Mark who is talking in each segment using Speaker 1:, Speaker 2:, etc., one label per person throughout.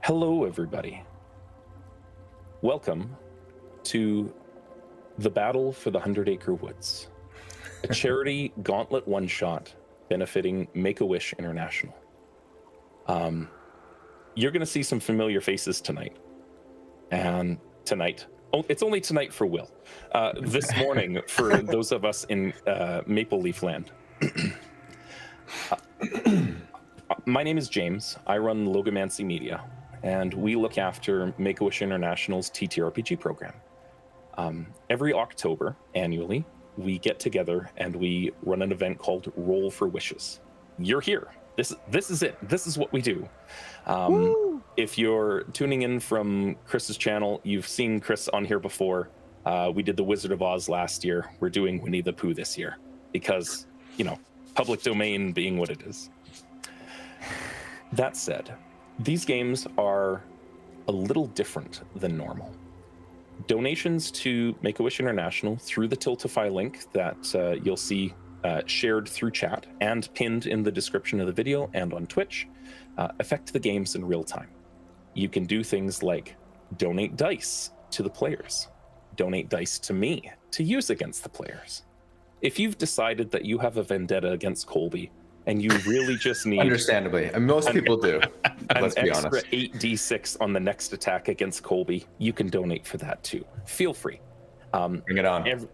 Speaker 1: Hello, everybody. Welcome to the Battle for the 100-Acre Woods, a charity gauntlet one-shot benefiting Make-A-Wish International. You're going to see some familiar faces tonight. And tonight, it's only tonight for Will. This morning for those of us in Maple Leaf Land. My name is James. I run Logomancy Media, and we look after Make-A-Wish International's TTRPG program. Every October, annually, we get together and we run an event called Roll for Wishes. You're here. This is it. This is what we do. If you're tuning in from Chris's channel, you've seen Chris on here before. We did the Wizard of Oz last year. We're doing Winnie the Pooh this year because, you know, public domain being what it is. That said, these games are a little different than normal. Donations to Make-A-Wish International through the Tiltify link that you'll see shared through chat and pinned in the description of the video and on Twitch affect the games in real time. You can do things like donate dice to the players, donate dice to me to use against the players. If you've decided that you have a vendetta against Colby, and you really just need... Understandably, and most people do, let's be honest. An extra 8d6 on the next attack against Colby, you can donate for that too. Feel free. Bring it on.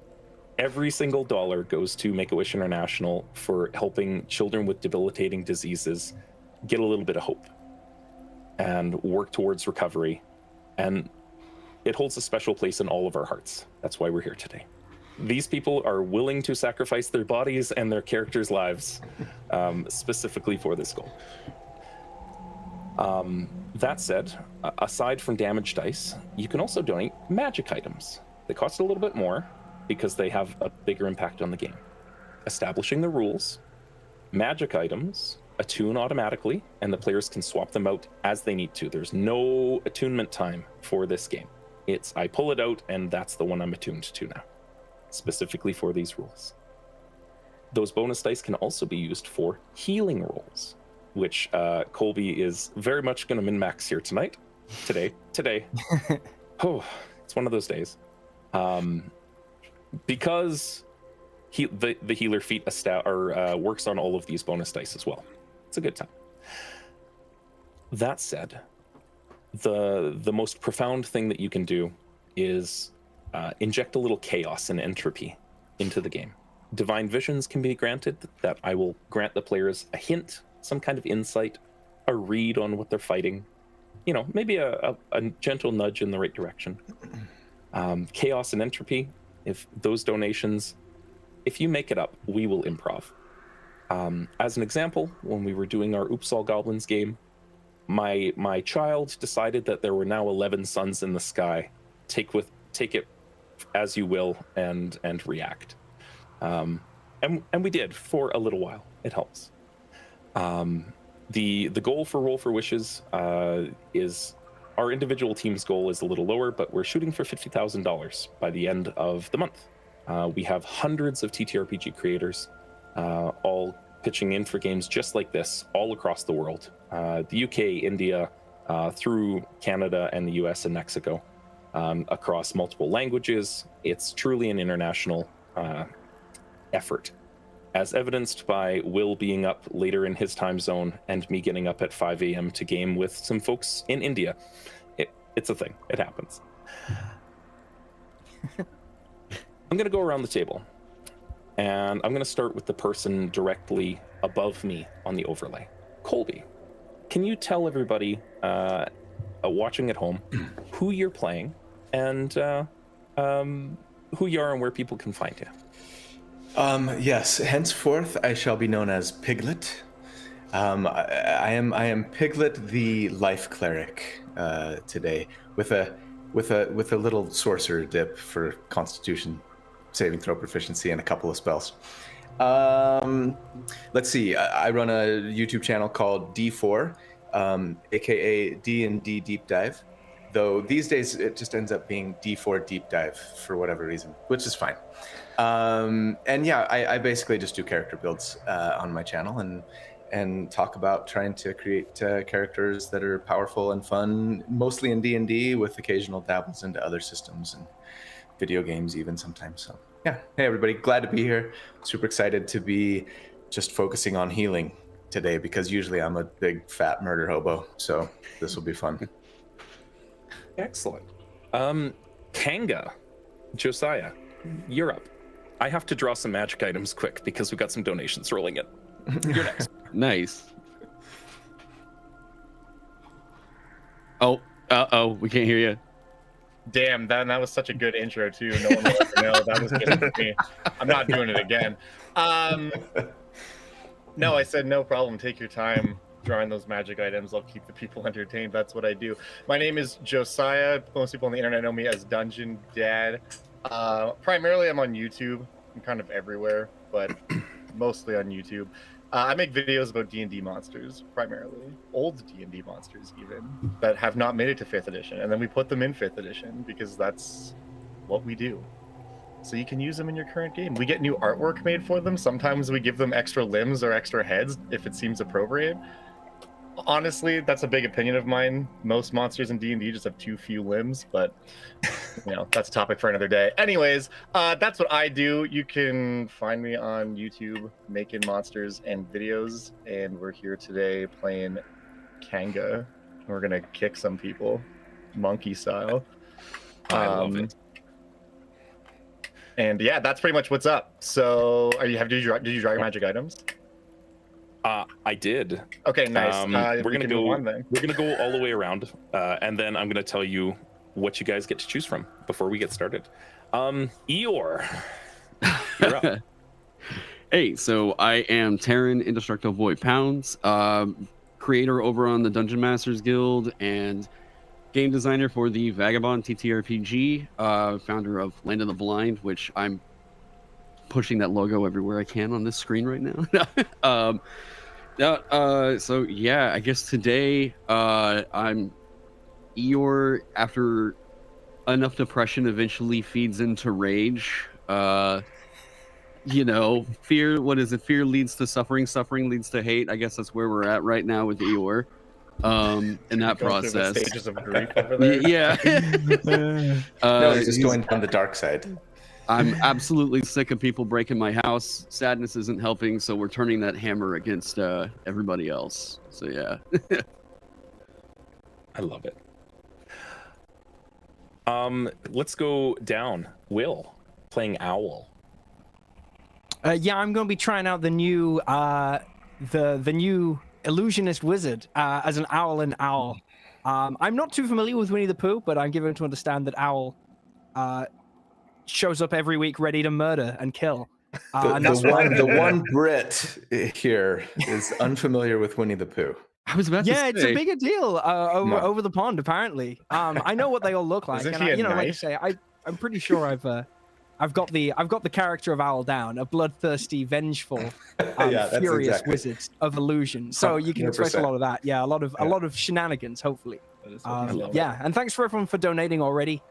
Speaker 1: Every single dollar goes to Make-A-Wish International for helping children with debilitating diseases get a little bit of hope and work towards recovery. And it holds a special place in all of our hearts. That's why we're here today. These people are willing to sacrifice their bodies and their characters' lives specifically for this goal. That said, aside from damage dice, you can also donate magic items. They cost a little bit more because they have a bigger impact on the game. Establishing the rules, magic items attune automatically, and the players can swap them out as they need to. There's no attunement time for this game. It's I pull it out, and that's the one I'm attuned to now, specifically for these rules. Those bonus dice can also be used for healing rolls, which Colby is very much going to min-max here tonight. Today. Oh, it's one of those days. Because the healer feat works on all of these bonus dice as well. It's a good time. That said, the most profound thing that you can do is inject a little chaos and entropy into the game. Divine visions can be granted that I will grant the players a hint, some kind of insight, a read on what they're fighting, you know, maybe a gentle nudge in the right direction. Chaos and entropy, if those donations, if you make it up, we will improv. As an example, when we were doing our Oops All Goblins game, my child decided that there were now 11 suns in the sky. Take it as you will and react. And we did for a little while. It helps. The goal for Roll for Wishes is our individual team's goal is a little lower, but we're shooting for $50,000 by the end of the month. We have hundreds of TTRPG creators all pitching in for games just like this all across the world. The UK, India, through Canada and the US and Mexico, across multiple languages. It's truly an international effort, as evidenced by Will being up later in his time zone and me getting up at 5 a.m. to game with some folks in India. It's a thing. It happens. I'm going to go around the table, and I'm going to start with the person directly above me on the overlay. Colby, can you tell everybody watching at home who you're playing and who you are and where people can find you.
Speaker 2: Yes, henceforth I shall be known as Piglet. I am Piglet the Life Cleric today, with a little sorcerer dip for Constitution saving throw proficiency and a couple of spells. Let's see. I run a YouTube channel called D4, aka D&D Deep Dive. Though these days it just ends up being D4 Deep Dive for whatever reason, which is fine. And yeah, I basically just do character builds on my channel and talk about trying to create characters that are powerful and fun, mostly in D&D, with occasional dabbles into other systems and video games even sometimes. So yeah, hey everybody, glad to be here. Super excited to be just focusing on healing today, because usually I'm a big fat murder hobo, so this will be fun.
Speaker 1: Excellent. Kanga, Josiah, you're up. I have to draw some magic items quick because we've got some donations rolling in. You're next.
Speaker 3: Nice. Oh, we can't hear you.
Speaker 4: Damn, that was such a good intro too. No one will ever know that was just for me. I'm not doing it again. No, I said no problem. Take your time drawing those magic items. I'll keep the people entertained. That's what I do. My name is Josiah. Most people on the internet know me as Dungeon Dad. Primarily, I'm on YouTube. I'm kind of everywhere, but mostly on YouTube. I make videos about D&D monsters, primarily. Old D&D monsters, even, that have not made it to 5th edition. And then we put them in 5th edition, because that's what we do. So you can use them in your current game. We get new artwork made for them. Sometimes we give them extra limbs or extra heads, if it seems appropriate. Honestly, that's a big opinion of mine. Most monsters in D&D just have too few limbs, but you know, that's a topic for another day. Anyways, that's what I do. You can find me on YouTube making monsters and videos, and we're here today playing Kanga. We're gonna kick some people, monkey style.
Speaker 1: I love it.
Speaker 4: And yeah, that's pretty much what's up. So, did you draw your magic items?
Speaker 1: I did.
Speaker 4: Okay, nice.
Speaker 1: We're gonna go.
Speaker 4: On, then.
Speaker 1: We're gonna go all the way around, and then I'm gonna tell you what you guys get to choose from before we get started. Eeyore, you're up.
Speaker 3: Hey, so I am Taryn Indestructible Boy Pounds, creator over on the Dungeon Masters Guild and game designer for the Vagabond TTRPG, founder of Land of the Blind, which I'm pushing that logo everywhere I can on this screen right now. So yeah, I guess today I'm Eeyore, after enough depression eventually feeds into rage. You know, fear, what is it? Fear leads to suffering, suffering leads to hate. I guess that's where we're at right now with Eeyore. In that process.
Speaker 4: The stages of grief over there.
Speaker 3: Yeah.
Speaker 2: No, he's just going down the dark side.
Speaker 3: I'm absolutely sick of people breaking my house. Sadness isn't helping, so we're turning that hammer against everybody else. So yeah.
Speaker 1: I love it. Let's go down. Will, playing Owl.
Speaker 5: Yeah, I'm going to be trying out the new the new illusionist wizard as an owl and owl. I'm not too familiar with Winnie the Pooh, but I'm given to understand that Owl shows up every week ready to murder and kill.
Speaker 2: The one Brit here is unfamiliar with Winnie the Pooh.
Speaker 3: I was about to say.
Speaker 5: It's a bigger deal over the pond, apparently. I know what they all look like.
Speaker 4: Isn't
Speaker 5: And
Speaker 4: he a
Speaker 5: like I
Speaker 4: knife?
Speaker 5: say, I'm pretty sure I've got the character of Owl down, a bloodthirsty, vengeful, furious wizard of illusion. So you can expect a lot of that. Yeah, a lot of shenanigans, hopefully. Yeah, and thanks for everyone for donating already.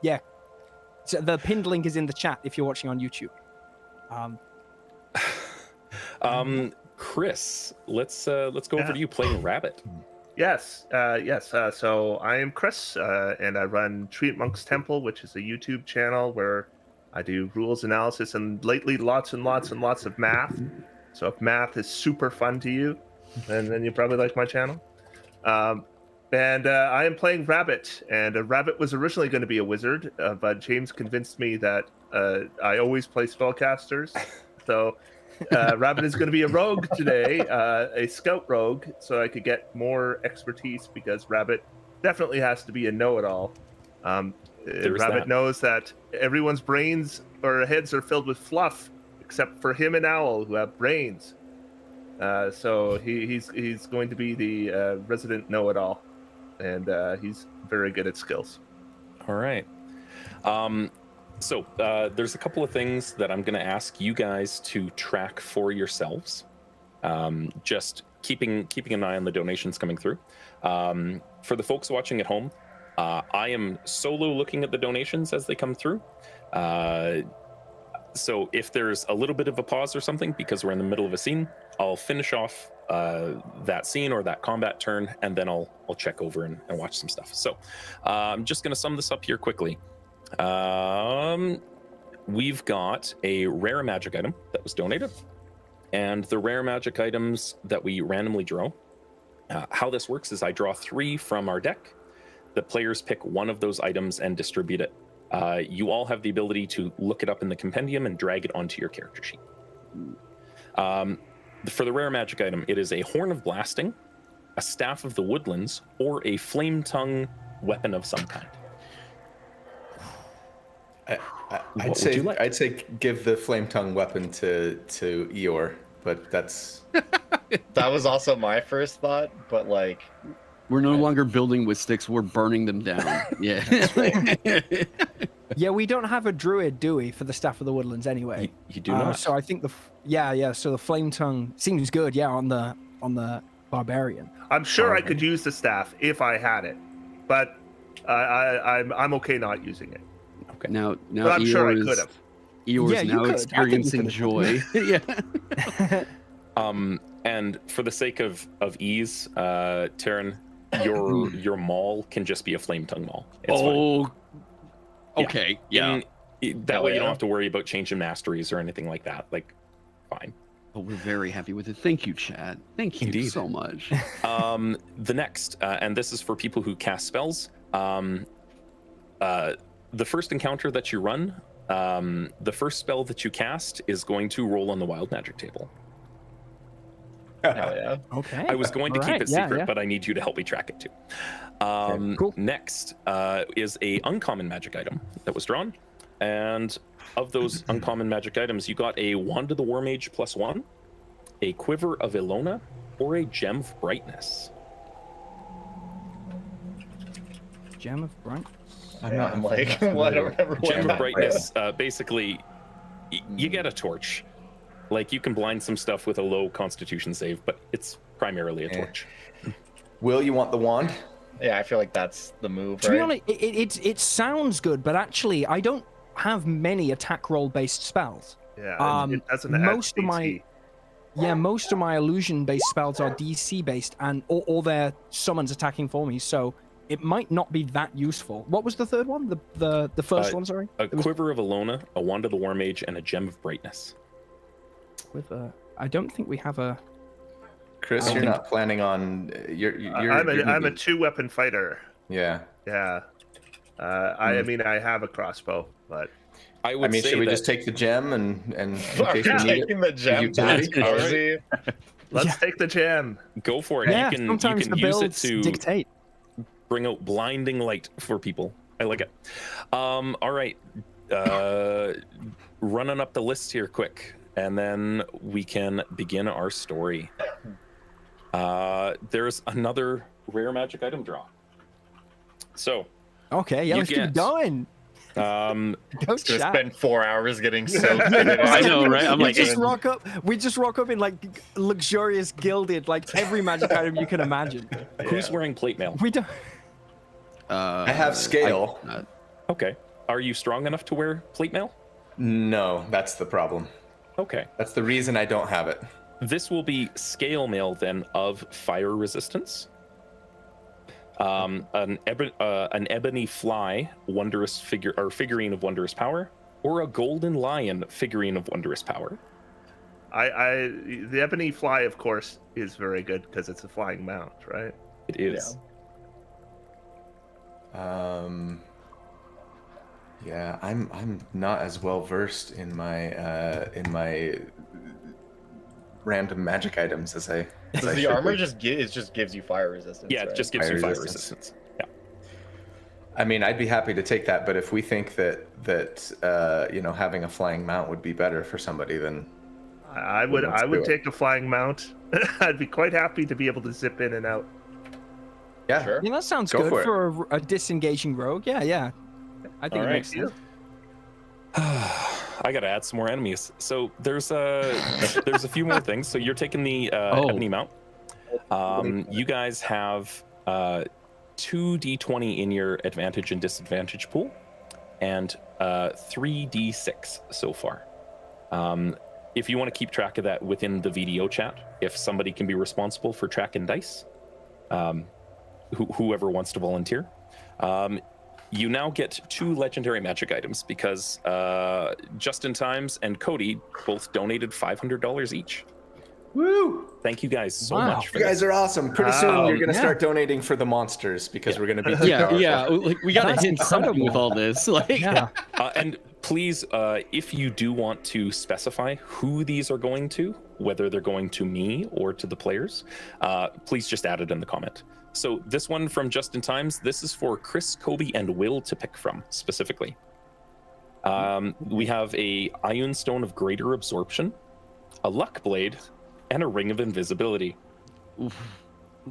Speaker 5: Yeah, so the pinned link is in the chat if you're watching on YouTube.
Speaker 1: Chris, let's go over to you playing Rabbit.
Speaker 6: Yes. So I am Chris, and I run Treat Monk's Temple, which is a YouTube channel where I do rules analysis and lately lots and lots and lots of math. So if math is super fun to you, then you probably like my channel. And I am playing Rabbit, and Rabbit was originally going to be a wizard, but James convinced me that I always play spellcasters. So Rabbit is going to be a rogue today, a scout rogue, so I could get more expertise, because Rabbit definitely has to be a know-it-all. Rabbit knows that everyone's brains or heads are filled with fluff, except for him and Owl, who have brains. So he's going to be the resident know-it-all, and he's very good at skills.
Speaker 1: All right. So there's a couple of things that I'm going to ask you guys to track for yourselves. Just keeping an eye on the donations coming through. For the folks watching at home, I am solo looking at the donations as they come through. So if there's a little bit of a pause or something because we're in the middle of a scene, I'll finish off that scene or that combat turn, and then I'll check over and watch some stuff. So I'm just going to sum this up here quickly. We've got a rare magic item that was donated, and the rare magic items that we randomly draw. How this works is I draw 3 from our deck. The players pick one of those items and distribute it. You all have the ability to look it up in the compendium and drag it onto your character sheet. For the rare magic item, it is a Horn of Blasting, a Staff of the Woodlands, or a Flame Tongue weapon of some kind.
Speaker 2: I'd say give the Flame Tongue weapon to Eeyore, but that's...
Speaker 4: That was also my first thought, but like...
Speaker 3: We're no longer building with sticks, we're burning them down. Yeah.
Speaker 5: Yeah, we don't have a druid, do we, for the Staff of the Woodlands anyway?
Speaker 1: You do not.
Speaker 5: So I think so the Flame Tongue seems good, on the barbarian.
Speaker 6: I'm sure I could use the staff if I had it, but I'm okay not using it.
Speaker 1: Okay.
Speaker 3: Now
Speaker 6: but I'm sure I could have.
Speaker 3: Eeyore's now experiencing joy. Yeah.
Speaker 1: And for the sake of ease, Taryn, your maul can just be a Flame Tongue maul. It's fine.
Speaker 3: Okay. Yeah.
Speaker 1: That way you don't have to worry about changing masteries or anything like that. Like, fine.
Speaker 3: Oh, we're very happy with it. Thank you, Chad. Thank you
Speaker 1: Indeed.
Speaker 3: so much.
Speaker 1: The next, and this is for people who cast spells. The first encounter that you run, the first spell that you cast is going to roll on the wild magic table.
Speaker 4: Hell yeah.
Speaker 5: Okay.
Speaker 1: I was going to keep it secret, but I need you to help me track it too.
Speaker 5: Cool.
Speaker 1: Next is a uncommon magic item that was drawn. And of those uncommon magic items, you got a Wand of the War Mage +1, a Quiver of Ilona, or a Gem of Brightness.
Speaker 5: Gem of Brightness?
Speaker 4: I'm like, well, I don't remember what
Speaker 1: Gem of Brightness, basically, you get a torch. Like, you can blind some stuff with a low constitution save, but it's primarily a torch.
Speaker 2: Will, you want the wand?
Speaker 4: Yeah, I feel like that's the move,
Speaker 5: To be honest, it sounds good, but actually, I don't have many attack roll based spells.
Speaker 6: Yeah, it doesn't add
Speaker 5: most of
Speaker 6: DC.
Speaker 5: most of my illusion based spells are DC based, and all their summons attacking for me, so it might not be that useful. What was the third one? The first one, sorry?
Speaker 1: A Quiver of Ilona, a Wand of the War Mage, and a Gem of Brightness.
Speaker 5: I don't think we have a...
Speaker 2: Chris, you're not planning on...
Speaker 6: I'm a 2-weapon fighter.
Speaker 2: Yeah.
Speaker 6: Yeah. I mean, I have a crossbow, but...
Speaker 1: I mean,
Speaker 2: should we just take the gem and in case we need
Speaker 4: taking the gem? That's crazy.
Speaker 6: Let's take the gem.
Speaker 1: Go for it.
Speaker 5: Yeah,
Speaker 1: you can
Speaker 5: sometimes the
Speaker 1: use it
Speaker 5: builds
Speaker 1: to
Speaker 5: dictate.
Speaker 1: bring out blinding light for people. I like it. All right. Running up the list here quick, and then we can begin our story. There's another rare magic item draw. So.
Speaker 5: Okay, yeah, let's keep going.
Speaker 4: Gonna spend 4 hours getting so
Speaker 3: I know, right? I'm
Speaker 5: we
Speaker 3: like,
Speaker 5: just rock up in like luxurious gilded, like every magic item you can imagine.
Speaker 1: Who's wearing plate mail?
Speaker 5: We don't.
Speaker 2: I have scale.
Speaker 1: Okay. Are you strong enough to wear plate mail?
Speaker 2: No, that's the problem.
Speaker 1: Okay.
Speaker 2: That's the reason I don't have it.
Speaker 1: This will be scale mail then of fire resistance. An ebony fly, wondrous figurine of wondrous power, or a golden lion figurine of wondrous power.
Speaker 6: The ebony fly, of course, is very good because it's a flying mount, right?
Speaker 1: It is.
Speaker 2: Yeah, I'm not as well versed in my random magic items as I.
Speaker 4: Does the armor just gives you fire resistance?
Speaker 1: Yeah,
Speaker 4: right?
Speaker 1: it just gives you fire resistance.
Speaker 2: I mean, I'd be happy to take that, but if we think that you know, having a flying mount would be better for somebody, then
Speaker 6: I would take a flying mount. I'd be quite happy to be able to zip in and out.
Speaker 2: yeah,
Speaker 4: Sure.
Speaker 5: Yeah, that sounds
Speaker 2: Go
Speaker 5: good
Speaker 2: for
Speaker 5: for a disengaging rogue. Yeah. I think it
Speaker 1: All
Speaker 5: makes sense.
Speaker 1: I gotta add some more enemies. So there's a few more things. So you're taking the ebony mount. You guys have 2d20 in your advantage and disadvantage pool, and 3d6 so far. If you want to keep track of that within the VDO chat, if somebody can be responsible for tracking dice, whoever wants to volunteer. You now get 2 legendary magic items because Justin Times and Cody both donated $500 each.
Speaker 2: Woo!
Speaker 1: Thank you guys so
Speaker 5: Wow.
Speaker 1: much for
Speaker 2: You guys
Speaker 1: this.
Speaker 2: are awesome. Pretty soon you're gonna
Speaker 5: Yeah.
Speaker 2: start donating for the monsters because we're gonna be
Speaker 3: Yeah. Like, we gotta
Speaker 5: That's
Speaker 3: hit something
Speaker 5: incredible.
Speaker 3: with all this. Like,
Speaker 5: Yeah.
Speaker 1: And please, if you do want to specify who these are going to, whether they're going to me or to the players, please just add it in the comment. So this one from Justin Times, this is for Chris, Kobe, and Will to pick from specifically. We have a Ion Stone of Greater Absorption, a Luck Blade, and a Ring of Invisibility.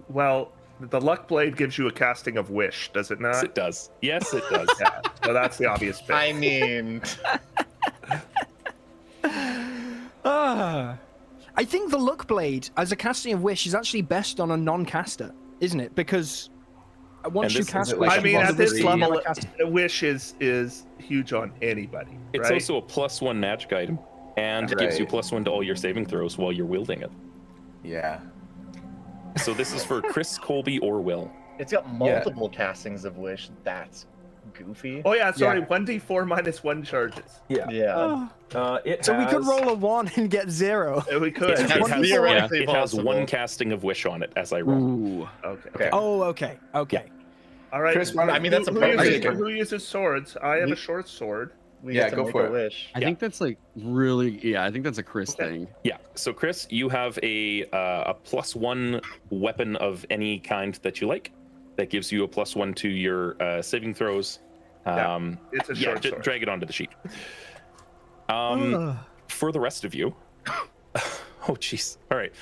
Speaker 6: Well, the luck blade gives you a casting of wish, does it
Speaker 1: Yes,
Speaker 6: not?
Speaker 1: it does. Yes, it does.
Speaker 6: Yeah. So that's the obvious bit.
Speaker 4: I mean,
Speaker 5: I think the Luck Blade as a casting of Wish is actually best on a non-caster, isn't it? Because once
Speaker 1: And
Speaker 5: you
Speaker 1: this-
Speaker 5: cast
Speaker 2: is it
Speaker 5: Wish,
Speaker 2: like
Speaker 6: I
Speaker 2: a
Speaker 6: mean,
Speaker 5: you
Speaker 6: at
Speaker 5: have
Speaker 6: this
Speaker 5: the
Speaker 6: level,
Speaker 5: caster.
Speaker 6: wish is huge on anybody.
Speaker 1: It's
Speaker 6: right?
Speaker 1: also a +1 magic item, and it gives you
Speaker 2: Right.
Speaker 1: +1 to all your saving throws while you're wielding it.
Speaker 2: Yeah.
Speaker 1: So this is for Chris, Colby, or Will.
Speaker 4: it's got multiple castings of wish. That's goofy.
Speaker 6: Oh yeah, sorry.
Speaker 2: Yeah.
Speaker 6: 1d4 minus 1 charges.
Speaker 4: Yeah.
Speaker 5: So we could roll a 1 and get 0.
Speaker 6: We could.
Speaker 1: It
Speaker 4: That's
Speaker 1: has,
Speaker 4: theoretically
Speaker 1: it has
Speaker 4: possible.
Speaker 1: 1 casting of wish on it as I roll.
Speaker 3: ooh.
Speaker 6: Okay.
Speaker 5: Oh, okay.
Speaker 6: All right.
Speaker 2: Chris, why don't-
Speaker 4: I mean, that's a
Speaker 6: who
Speaker 4: bonus.
Speaker 6: uses, who uses swords? I have
Speaker 4: We-
Speaker 6: a short sword.
Speaker 4: We
Speaker 2: Yeah,
Speaker 4: get to
Speaker 2: go
Speaker 4: make
Speaker 2: for
Speaker 4: a
Speaker 2: it.
Speaker 4: wish.
Speaker 3: I think that's like really, I think that's a Chris thing.
Speaker 1: Yeah. So Chris, you have a +1 weapon of any kind that you like. That gives you a +1 to your saving throws.
Speaker 6: It's a short sword.
Speaker 1: Drag it onto the sheet. For the rest of you, oh jeez. All right.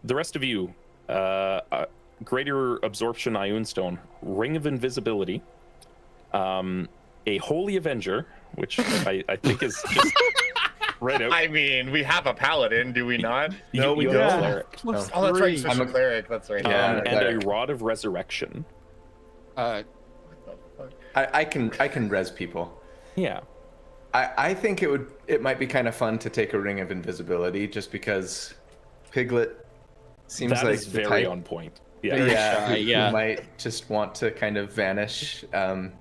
Speaker 1: The rest of you, Greater Absorption Ion Stone, Ring of Invisibility, a Holy Avenger, which I think is just right out.
Speaker 4: I mean, we have a paladin, do we not?
Speaker 6: No, we
Speaker 1: you
Speaker 6: don't.
Speaker 1: have a cleric.
Speaker 4: Oh, that's right. You switched
Speaker 2: I'm
Speaker 4: to
Speaker 2: a-
Speaker 4: cleric. That's right.
Speaker 2: Yeah.
Speaker 1: And
Speaker 2: cleric.
Speaker 1: a Rod of Resurrection.
Speaker 3: Uh,
Speaker 2: I can res people.
Speaker 1: Yeah.
Speaker 2: I think it might be kind of fun to take a ring of invisibility just because Piglet seems
Speaker 1: That
Speaker 2: like
Speaker 1: is
Speaker 2: the
Speaker 1: very
Speaker 2: type-
Speaker 1: on point.
Speaker 2: Yeah,
Speaker 1: Yeah.
Speaker 2: who
Speaker 3: yeah.
Speaker 2: might just want to kind of vanish and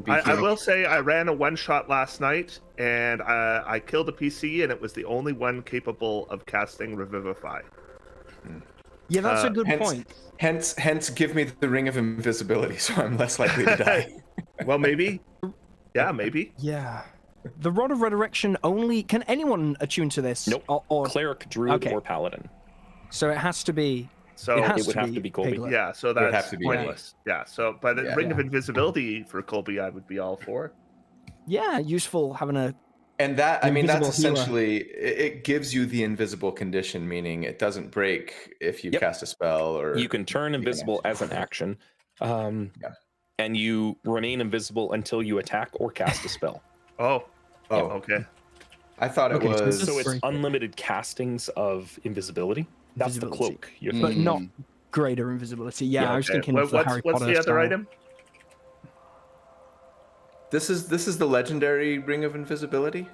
Speaker 2: be.
Speaker 6: I will say I ran a one-shot last night, and I killed a PC, and it was the only one capable of casting Revivify.
Speaker 5: Yeah, that's a good
Speaker 2: hence,
Speaker 5: point.
Speaker 2: Hence, give me the ring of invisibility, so I'm less likely to die.
Speaker 6: Well, maybe. Yeah, maybe.
Speaker 5: Yeah. The Rod of Resurrection only... Can anyone attune to this?
Speaker 1: Nope.
Speaker 5: Or
Speaker 1: Cleric, Druid,
Speaker 5: Okay.
Speaker 1: or Paladin.
Speaker 5: So it has to be...
Speaker 6: So
Speaker 5: it has
Speaker 1: it would have to be Colby.
Speaker 5: Piglet.
Speaker 6: yeah, so
Speaker 2: would have
Speaker 6: that's
Speaker 2: to be
Speaker 6: pointless. Yeah, so but
Speaker 2: Yeah.
Speaker 6: Ring of Invisibility for Colby, I would be all for.
Speaker 5: Yeah, useful having a...
Speaker 2: And that, I mean, that's
Speaker 5: Invisible healer.
Speaker 2: essentially, it gives you the invisible condition, meaning it doesn't break if you
Speaker 1: Yep.
Speaker 2: cast a spell or.
Speaker 1: You can turn invisible as an action, and you remain invisible until you attack or cast a spell.
Speaker 6: Oh,
Speaker 2: Oh,
Speaker 6: okay.
Speaker 2: I thought it
Speaker 5: Okay, so
Speaker 2: was.
Speaker 5: this
Speaker 1: So
Speaker 5: is-
Speaker 1: it's unlimited castings of invisibility. That's the
Speaker 5: Invisibility.
Speaker 1: cloak. You're
Speaker 5: But
Speaker 1: thinking.
Speaker 5: not greater invisibility. Yeah, I was
Speaker 6: Okay.
Speaker 5: thinking of the
Speaker 6: what's
Speaker 5: Harry
Speaker 6: what's
Speaker 5: Potter
Speaker 6: the other
Speaker 5: style.
Speaker 6: item?
Speaker 2: This is the legendary ring of invisibility.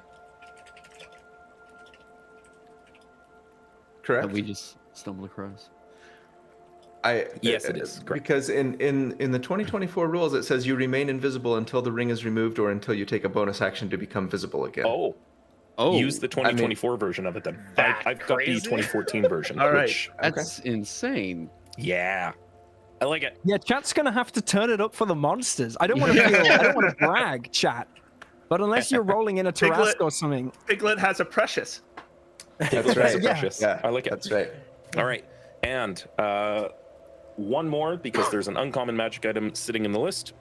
Speaker 2: Correct.
Speaker 3: that we just stumbled across.
Speaker 1: Yes, it is, correct.
Speaker 2: Because in the 2024 rules, it says you remain invisible until the ring is removed or until you take a bonus action to become visible again.
Speaker 1: Oh,
Speaker 3: Oh,
Speaker 1: use the 2024 version of it then.
Speaker 4: That
Speaker 1: I've got the
Speaker 4: crazy?
Speaker 1: 2014 version.
Speaker 6: All right.
Speaker 1: Which,
Speaker 3: that's insane.
Speaker 1: yeah, I like it.
Speaker 5: Yeah, chat's gonna have to turn it up for the monsters. I don't want to brag, chat. But unless you're rolling in a
Speaker 6: Piglet.
Speaker 5: Tarrasque or something,
Speaker 6: Piglet has a precious.
Speaker 2: That's right.
Speaker 1: Precious.
Speaker 2: Yeah,
Speaker 1: I like it.
Speaker 2: That's right.
Speaker 1: All right, and one more because there's an uncommon magic item sitting in the list.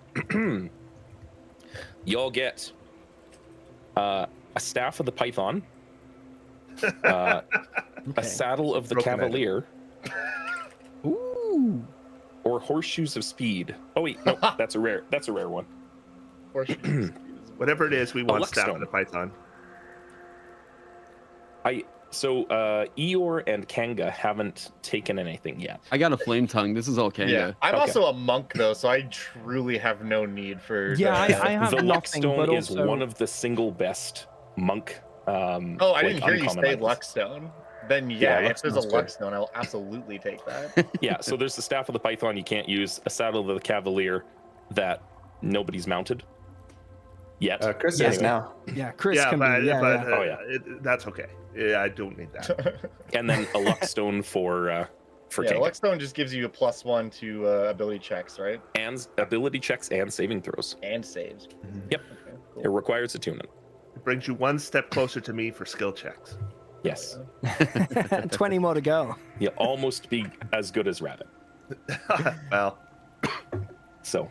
Speaker 1: Y'all get a staff of the Python, a saddle of the
Speaker 6: Broken
Speaker 1: Cavalier,
Speaker 5: Ooh.
Speaker 1: or horseshoes of speed. Oh wait, no, that's a rare one.
Speaker 6: Whatever it is, we want staff
Speaker 1: Luckstone.
Speaker 6: of the Python.
Speaker 1: So Eeyore and Kanga haven't taken anything yet.
Speaker 3: I got a flame tongue. This is all Kanga.
Speaker 4: Yeah, I'm
Speaker 1: Okay.
Speaker 4: also a monk though, so I truly have no need for.
Speaker 5: Yeah,
Speaker 4: the-
Speaker 5: I have
Speaker 1: The
Speaker 5: nothing,
Speaker 1: Luckstone
Speaker 5: but
Speaker 1: is
Speaker 5: also...
Speaker 1: one of the single best monk.
Speaker 4: Oh, I didn't hear you
Speaker 1: uncommon
Speaker 4: say
Speaker 1: items.
Speaker 4: Luckstone. Then
Speaker 2: Yeah,
Speaker 4: if there's a
Speaker 2: Luckstone's good.
Speaker 4: Luckstone, I'll absolutely take that.
Speaker 1: Yeah, so there's the staff of the Python you can't use, a saddle of the Cavalier that nobody's mounted yet.
Speaker 2: Chris
Speaker 5: Yeah,
Speaker 2: is now.
Speaker 5: Yeah, Chris
Speaker 6: Yeah,
Speaker 5: can
Speaker 6: but,
Speaker 5: be. Yeah,
Speaker 6: but
Speaker 5: yeah.
Speaker 6: that's okay. Yeah, I don't need that.
Speaker 1: And then a Luckstone for
Speaker 4: Yeah,
Speaker 1: Kanga.
Speaker 4: Luckstone just gives you a +1 to ability checks, right?
Speaker 1: And ability checks and saving throws.
Speaker 4: And saves.
Speaker 1: Yep.
Speaker 4: Okay,
Speaker 1: It
Speaker 4: cool.
Speaker 1: requires attunement.
Speaker 6: It brings you one step closer to me for skill checks.
Speaker 1: Yes.
Speaker 5: 20 more to go.
Speaker 1: You almost be as good as Rabbit.
Speaker 6: Well,
Speaker 1: So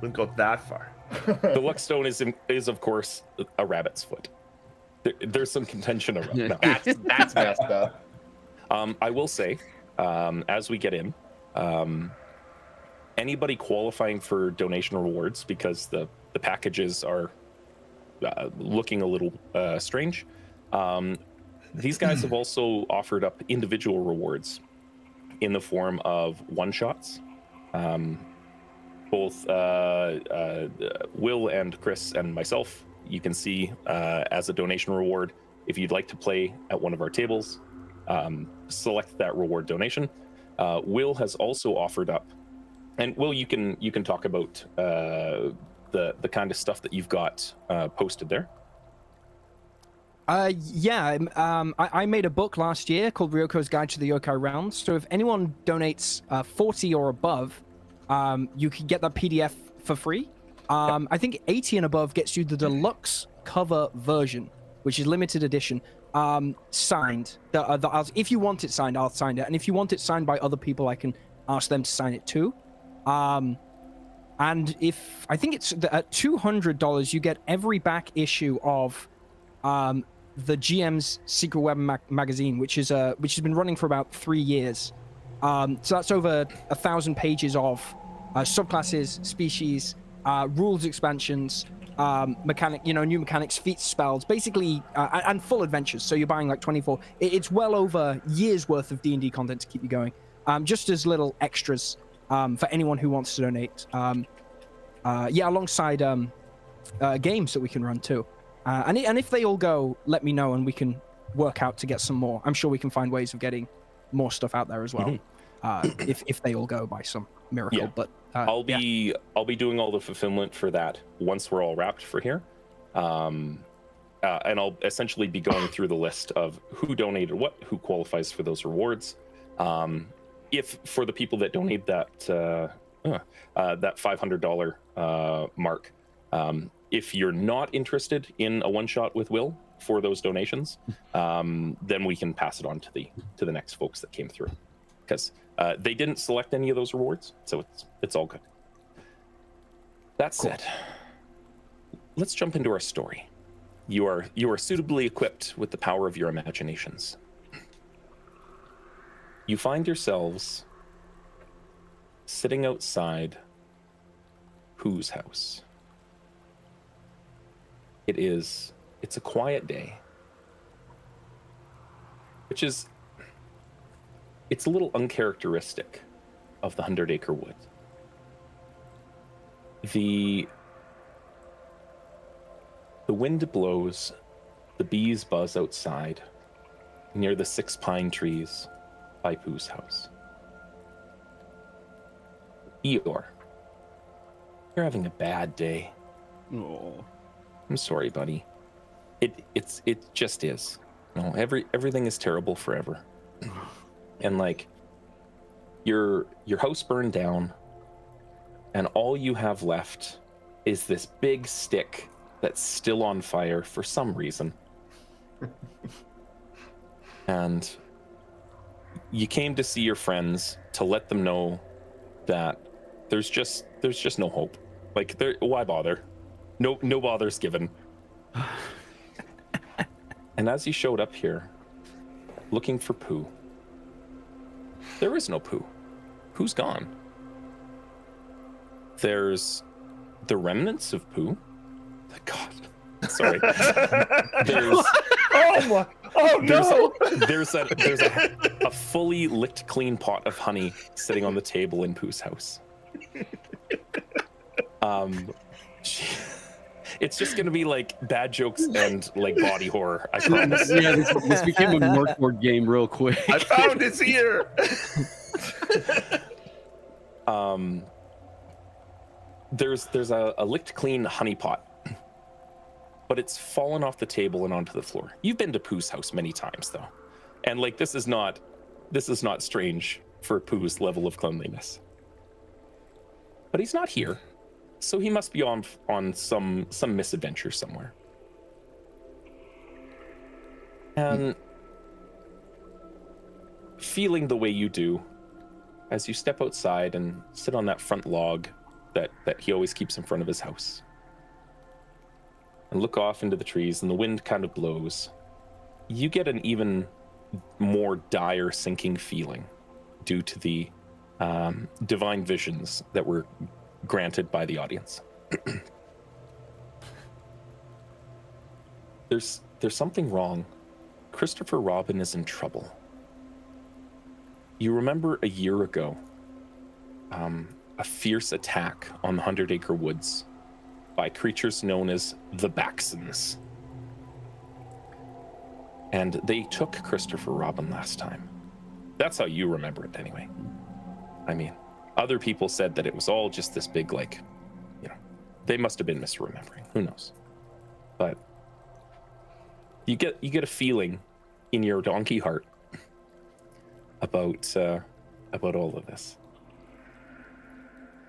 Speaker 6: wouldn't go that far.
Speaker 1: the Luckstone is of course a rabbit's foot. There's some contention around. No.
Speaker 4: That's messed up.
Speaker 1: I will say, as we get in, anybody qualifying for donation rewards, because the packages are looking a little strange, these guys have also offered up individual rewards in the form of one-shots. Both Will and Chris and myself, you can see as a donation reward, if you'd like to play at one of our tables, select that reward donation. Will has also offered up, and Will, you can talk about the kind of stuff that you've got posted there.
Speaker 5: I made a book last year called Ryoko's Guide to the Yokai Realms. So if anyone donates 40 or above, you can get that PDF for free. I think 80 and above gets you the deluxe cover version, which is limited edition, signed. If you want it signed, I'll sign it. And if you want it signed by other people, I can ask them to sign it too. And if I think it's at $200, you get every back issue of the GM's Secret Weapon magazine, which has been running for about 3 years. So that's over 1,000 pages of subclasses, species, rules expansions, new mechanics, feats, spells, basically, and full adventures. So you're buying like 24. It's well over years worth of D&D content to keep you going. Just as little extras for anyone who wants to donate. Alongside games that we can run too. And if they all go, let me know and we can work out to get some more. I'm sure we can find ways of getting more stuff out there as well. If they all go by some miracle.
Speaker 1: Yeah.
Speaker 5: But
Speaker 1: I'll be doing all the fulfillment for that once we're all wrapped for here. And I'll essentially be going through the list of who donated what, who qualifies for those rewards. If for the people that donate that $500 mark, if you're not interested in a one-shot with Will for those donations, then we can pass it on to the next folks that came through, because they didn't select any of those rewards, so it's all good. That said, let's jump into our story. You are suitably equipped with the power of your imaginations. You find yourselves sitting outside Pooh's house. It's a quiet day, which is, it's a little uncharacteristic of the 100-acre wood. The wind blows, the bees buzz outside near the 6 pine trees by Pooh's house. Eeyore, you're having a bad day.
Speaker 3: Oh.
Speaker 1: I'm sorry, buddy. It just is. No, everything is terrible forever. And like your house burned down, and all you have left is this big stick that's still on fire for some reason. And you came to see your friends to let them know that there's just no hope. Like, why bother? No bother's given. And as he showed up here, looking for Pooh, there is no Pooh. Pooh's gone. There's the remnants of Pooh. God, sorry. There's there's a fully licked clean pot of honey sitting on the table in Pooh's house. It's just gonna be like bad jokes and like body horror, I promise.
Speaker 3: Yeah, this became a Merkboard game real quick.
Speaker 6: I found his ear.
Speaker 1: There's a licked clean honey pot, but it's fallen off the table and onto the floor. You've been to Pooh's house many times though, and like this is not strange for Pooh's level of cleanliness. But he's not here, so he must be on some misadventure somewhere. And feeling the way you do, as you step outside and sit on that front log that he always keeps in front of his house, and look off into the trees, and the wind kind of blows, you get an even more dire sinking feeling due to the divine visions that were granted by the audience. There's something wrong. Christopher Robin is in trouble. You remember a year ago, a fierce attack on the 100 Acre Woods by creatures known as the Baxons. And they took Christopher Robin last time. That's how you remember it anyway. I mean, other people said that it was all just this big, like, they must have been misremembering. Who knows? But you get a feeling in your donkey heart about all of this.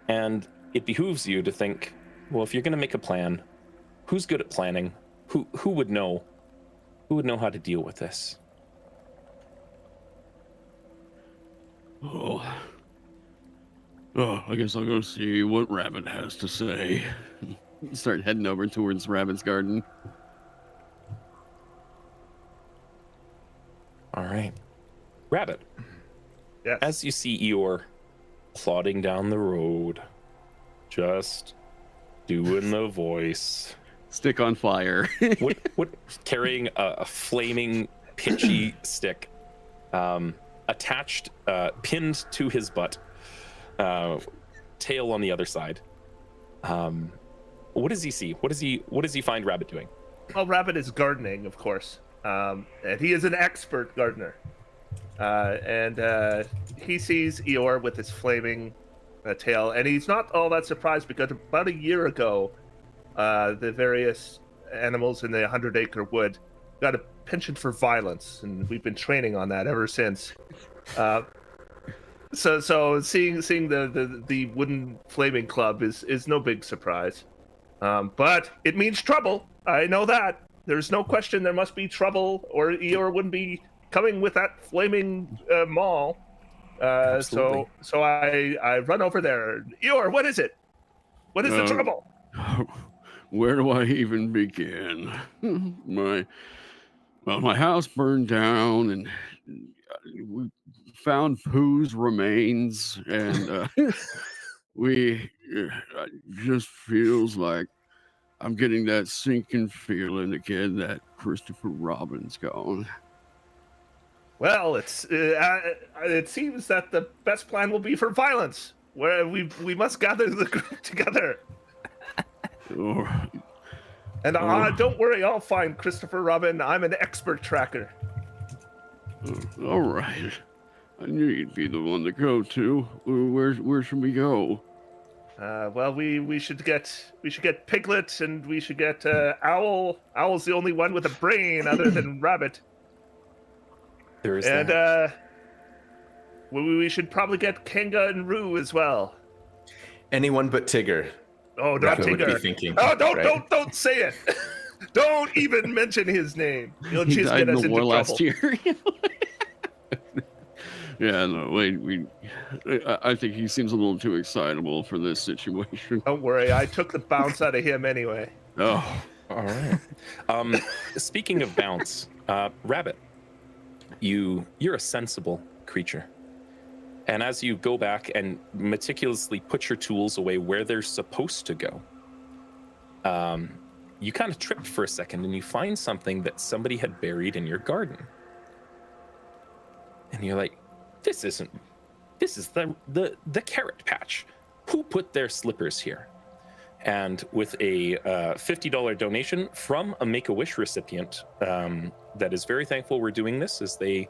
Speaker 1: And it behooves you to think, well, if you're going to make a plan, who's good at planning? Who would know? Who would know how to deal with this?
Speaker 3: Oh, I guess I'll go see what Rabbit has to say. Start heading over towards Rabbit's garden.
Speaker 1: All right. Rabbit.
Speaker 6: Yes.
Speaker 1: As you see Eeyore plodding down the road, just doing the voice.
Speaker 3: Stick on fire.
Speaker 1: what carrying a flaming, pitchy stick, attached, pinned to his butt, tail on the other side. What does he see? What does he find Rabbit doing?
Speaker 6: Well, Rabbit is gardening, of course, and he is an expert gardener. And he sees Eeyore with his flaming tail, and he's not all that surprised because about a year ago, the various animals in the 100 Acre Wood got a penchant for violence, and we've been training on that ever since. So seeing the wooden flaming club is no big surprise, but it means trouble. I know that. There's no question there must be trouble, or Eeyore wouldn't be coming with that flaming maul. So I run over there. Eeyore, what is it? What is the trouble?
Speaker 3: Where do I even begin? My house burned down, and we found Pooh's remains, and it just feels like I'm getting that sinking feeling again that Christopher Robin's gone.
Speaker 6: Well, it seems that the best plan will be for violence, where we must gather the group together. And don't worry, I'll find Christopher Robin. I'm an expert tracker.
Speaker 3: All right. I knew you'd be the one to go to. Where should we go?
Speaker 6: Well, we should get Piglet, and we should get Owl. Owl's the only one with a brain other than Rabbit.
Speaker 1: There is
Speaker 6: and
Speaker 1: that.
Speaker 6: We should probably get Kenga and Roo as well.
Speaker 2: Anyone but Tigger.
Speaker 6: Oh, not
Speaker 2: Rabbit would be
Speaker 6: Tigger.
Speaker 2: thinking,
Speaker 6: Don't say it. Don't even mention his name. He'll
Speaker 3: He
Speaker 6: just
Speaker 3: died
Speaker 6: get
Speaker 3: in
Speaker 6: us
Speaker 3: the
Speaker 6: into
Speaker 3: war
Speaker 6: trouble.
Speaker 3: last year. Yeah, no, wait. I think he seems a little too excitable for this situation.
Speaker 6: Don't worry, I took the bounce out of him anyway.
Speaker 3: Oh,
Speaker 1: All right. Speaking of bounce, Rabbit, you're a sensible creature. And as you go back and meticulously put your tools away where they're supposed to go, you kind of tripped for a second and you find something that somebody had buried in your garden. And you're like, this is the carrot patch. Who put their slippers here? And with a $50 donation from a Make-A-Wish recipient that is very thankful we're doing this, as they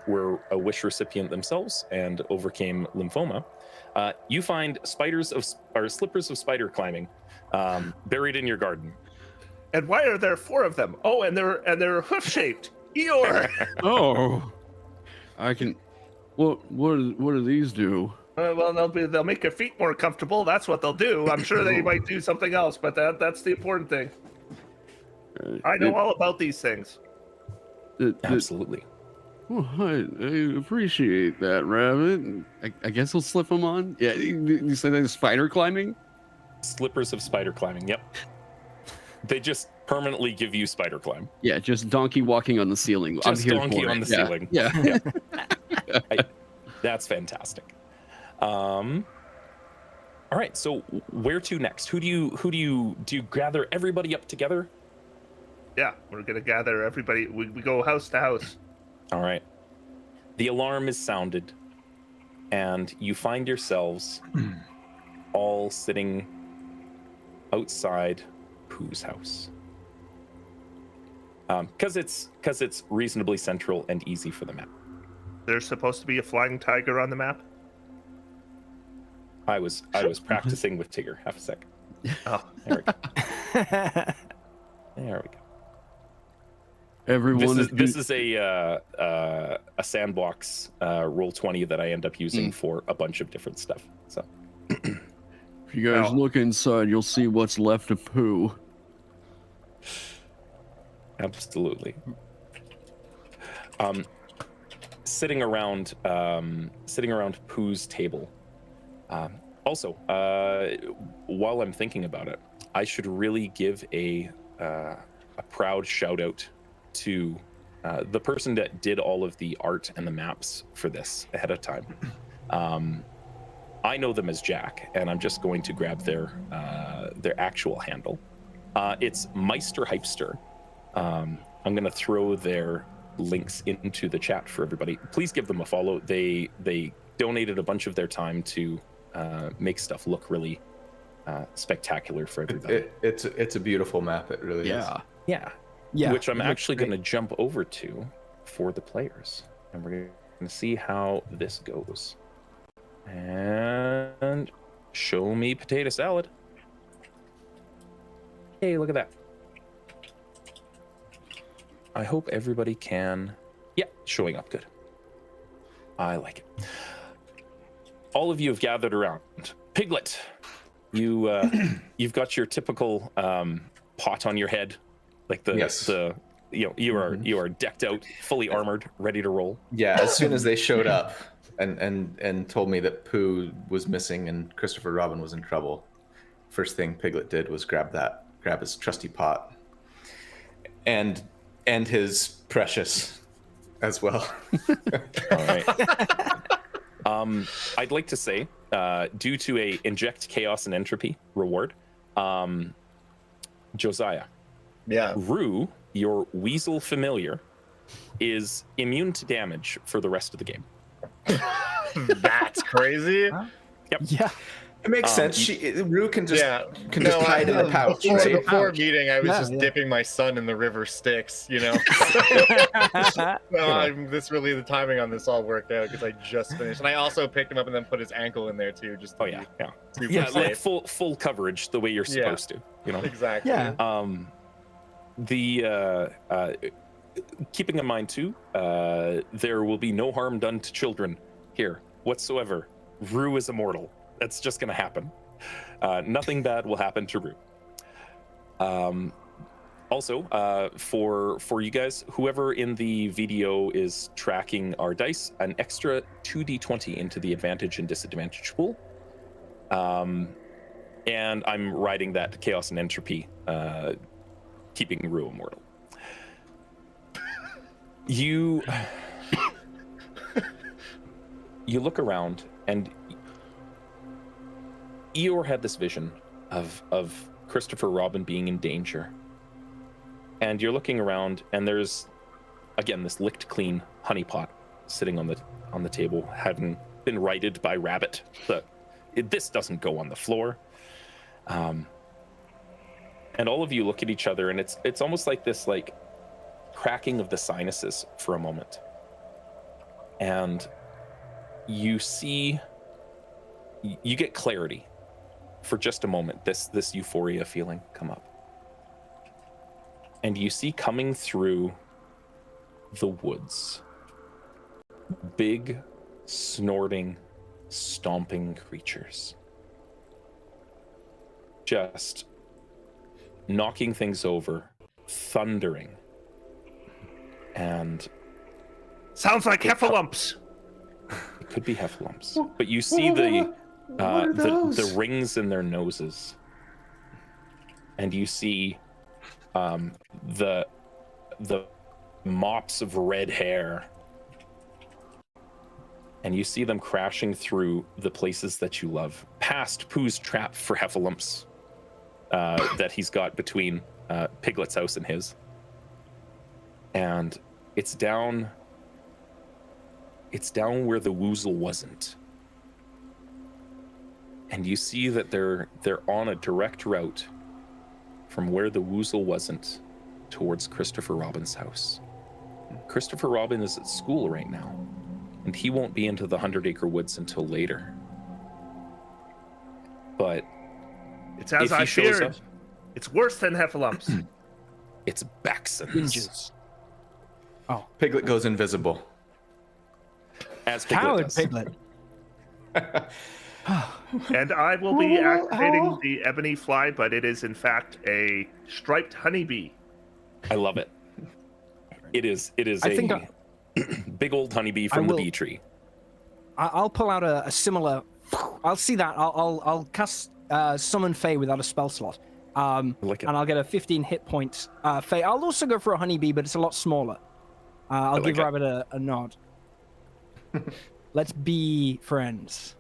Speaker 1: were a wish recipient themselves and overcame lymphoma, you find slippers of spider climbing buried in your garden.
Speaker 6: And why are there 4 of them? Oh, and they're hoof-shaped. Eeyore!
Speaker 3: oh, I can. What do these do?
Speaker 6: Well, they'll make your feet more comfortable. That's what they'll do. I'm sure they might do something else, but that's the important thing. I know all about these things.
Speaker 1: Absolutely.
Speaker 3: Oh, I appreciate that, Rabbit. I guess we'll slip them on. Yeah, you said they're spider climbing?
Speaker 1: Slippers of spider climbing, yep. They just permanently give you spider climb.
Speaker 3: Yeah, just donkey walking on the ceiling.
Speaker 1: Just
Speaker 3: I'm here
Speaker 1: donkey
Speaker 3: for
Speaker 1: on
Speaker 3: it.
Speaker 1: the ceiling.
Speaker 3: Yeah.
Speaker 1: That's fantastic. All right, so where to next? Do you gather everybody up together?
Speaker 6: Yeah, we're gonna gather everybody. We go house to house.
Speaker 1: All right. The alarm is sounded, and you find yourselves all sitting outside Pooh's house. Because it's reasonably central and easy for the map.
Speaker 6: There's supposed to be a flying tiger on the map.
Speaker 1: I was practicing with Tigger. Half a sec.
Speaker 6: Oh,
Speaker 1: There we go. There we go.
Speaker 3: Everyone
Speaker 1: This is a sandbox Roll20 that I end up using for a bunch of different stuff. So
Speaker 3: if you guys look inside, you'll see what's left of Pooh.
Speaker 1: absolutely. Sitting around Pooh's table. Also, while I'm thinking about it, I should really give a proud shout out to the person that did all of the art and the maps for this ahead of time. I know them as Jack, and I'm just going to grab their actual handle. It's Meister Hypester. I'm going to throw their links into the chat for everybody. Please give them a follow. They donated a bunch of their time to make stuff look really spectacular for everybody.
Speaker 2: It's a beautiful map. It really is.
Speaker 5: Yeah.
Speaker 1: Which I'm actually going to jump over to for the players, and we're going to see how this goes. And show me potato salad. Hey, look at that. I hope everybody can. Yeah, showing up good. I like it. All of you have gathered around. Piglet, you've got your typical pot on your head, like you are decked out, fully armored, ready to roll.
Speaker 2: Yeah, as soon as they showed up and told me that Pooh was missing and Christopher Robin was in trouble, first thing Piglet did was grab his trusty pot and his precious as well.
Speaker 1: All right. I'd like to say, due to a inject chaos and entropy reward, Josiah.
Speaker 4: Yeah.
Speaker 1: Rue, your weasel familiar, is immune to damage for the rest of the game.
Speaker 4: That's crazy.
Speaker 1: Yep.
Speaker 5: Yeah.
Speaker 2: It makes sense. Rue can just hide in the pouch.
Speaker 4: Before meeting, I was just dipping my son in the river Styx, This really, the timing on this all worked out because I just finished, and I also picked him up and then put his ankle in there too. Just super safe.
Speaker 1: Like full coverage the way you're supposed to.
Speaker 4: Exactly.
Speaker 5: Yeah.
Speaker 1: Keeping in mind too, there will be no harm done to children here whatsoever. Rue is immortal. That's just going to happen. Nothing bad will happen to Rue. Also, for you guys, whoever in the video is tracking our dice, an extra 2d20 into the advantage and disadvantage pool. And I'm riding that chaos and entropy, keeping Rue immortal. You look around, and Eeyore had this vision of Christopher Robin being in danger. And you're looking around, and there's, again, this licked clean honey pot sitting on the table, having been righted by Rabbit. This doesn't go on the floor. And all of you look at each other, and it's almost like this cracking of the sinuses for a moment. And you get clarity for just a moment, this euphoria feeling come up. And you see coming through the woods, big, snorting, stomping creatures. Just knocking things over, thundering. And
Speaker 6: sounds like heffalumps.
Speaker 1: It could be heffalumps. But you see the rings in their noses. And you see the mops of red hair, and you see them crashing through the places that you love, past Pooh's trap for heffalumps that he's got between Piglet's house and his, and it's down where the woozle wasn't, and you see that they're on a direct route from where the woozle wasn't towards Christopher Robin's house. Christopher Robin is at school right now, and he won't be into the 100-acre woods until later. But
Speaker 6: it's as I feared. It's worse than heffalumps.
Speaker 1: It's Baxons.
Speaker 5: Oh,
Speaker 2: Piglet goes invisible.
Speaker 1: As Piglet
Speaker 5: coward
Speaker 1: does.
Speaker 5: Piglet.
Speaker 6: And I will be activating the ebony fly, but it is in fact a striped honeybee.
Speaker 1: I love it. It is big old honeybee from the bee tree.
Speaker 5: I'll pull out a similar. I'll see that. I'll cast summon Fae without a spell slot. And I'll get a 15 hit points. Fae. I'll also go for a honeybee, but it's a lot smaller. I'll give Rabbit a nod. Let's be friends.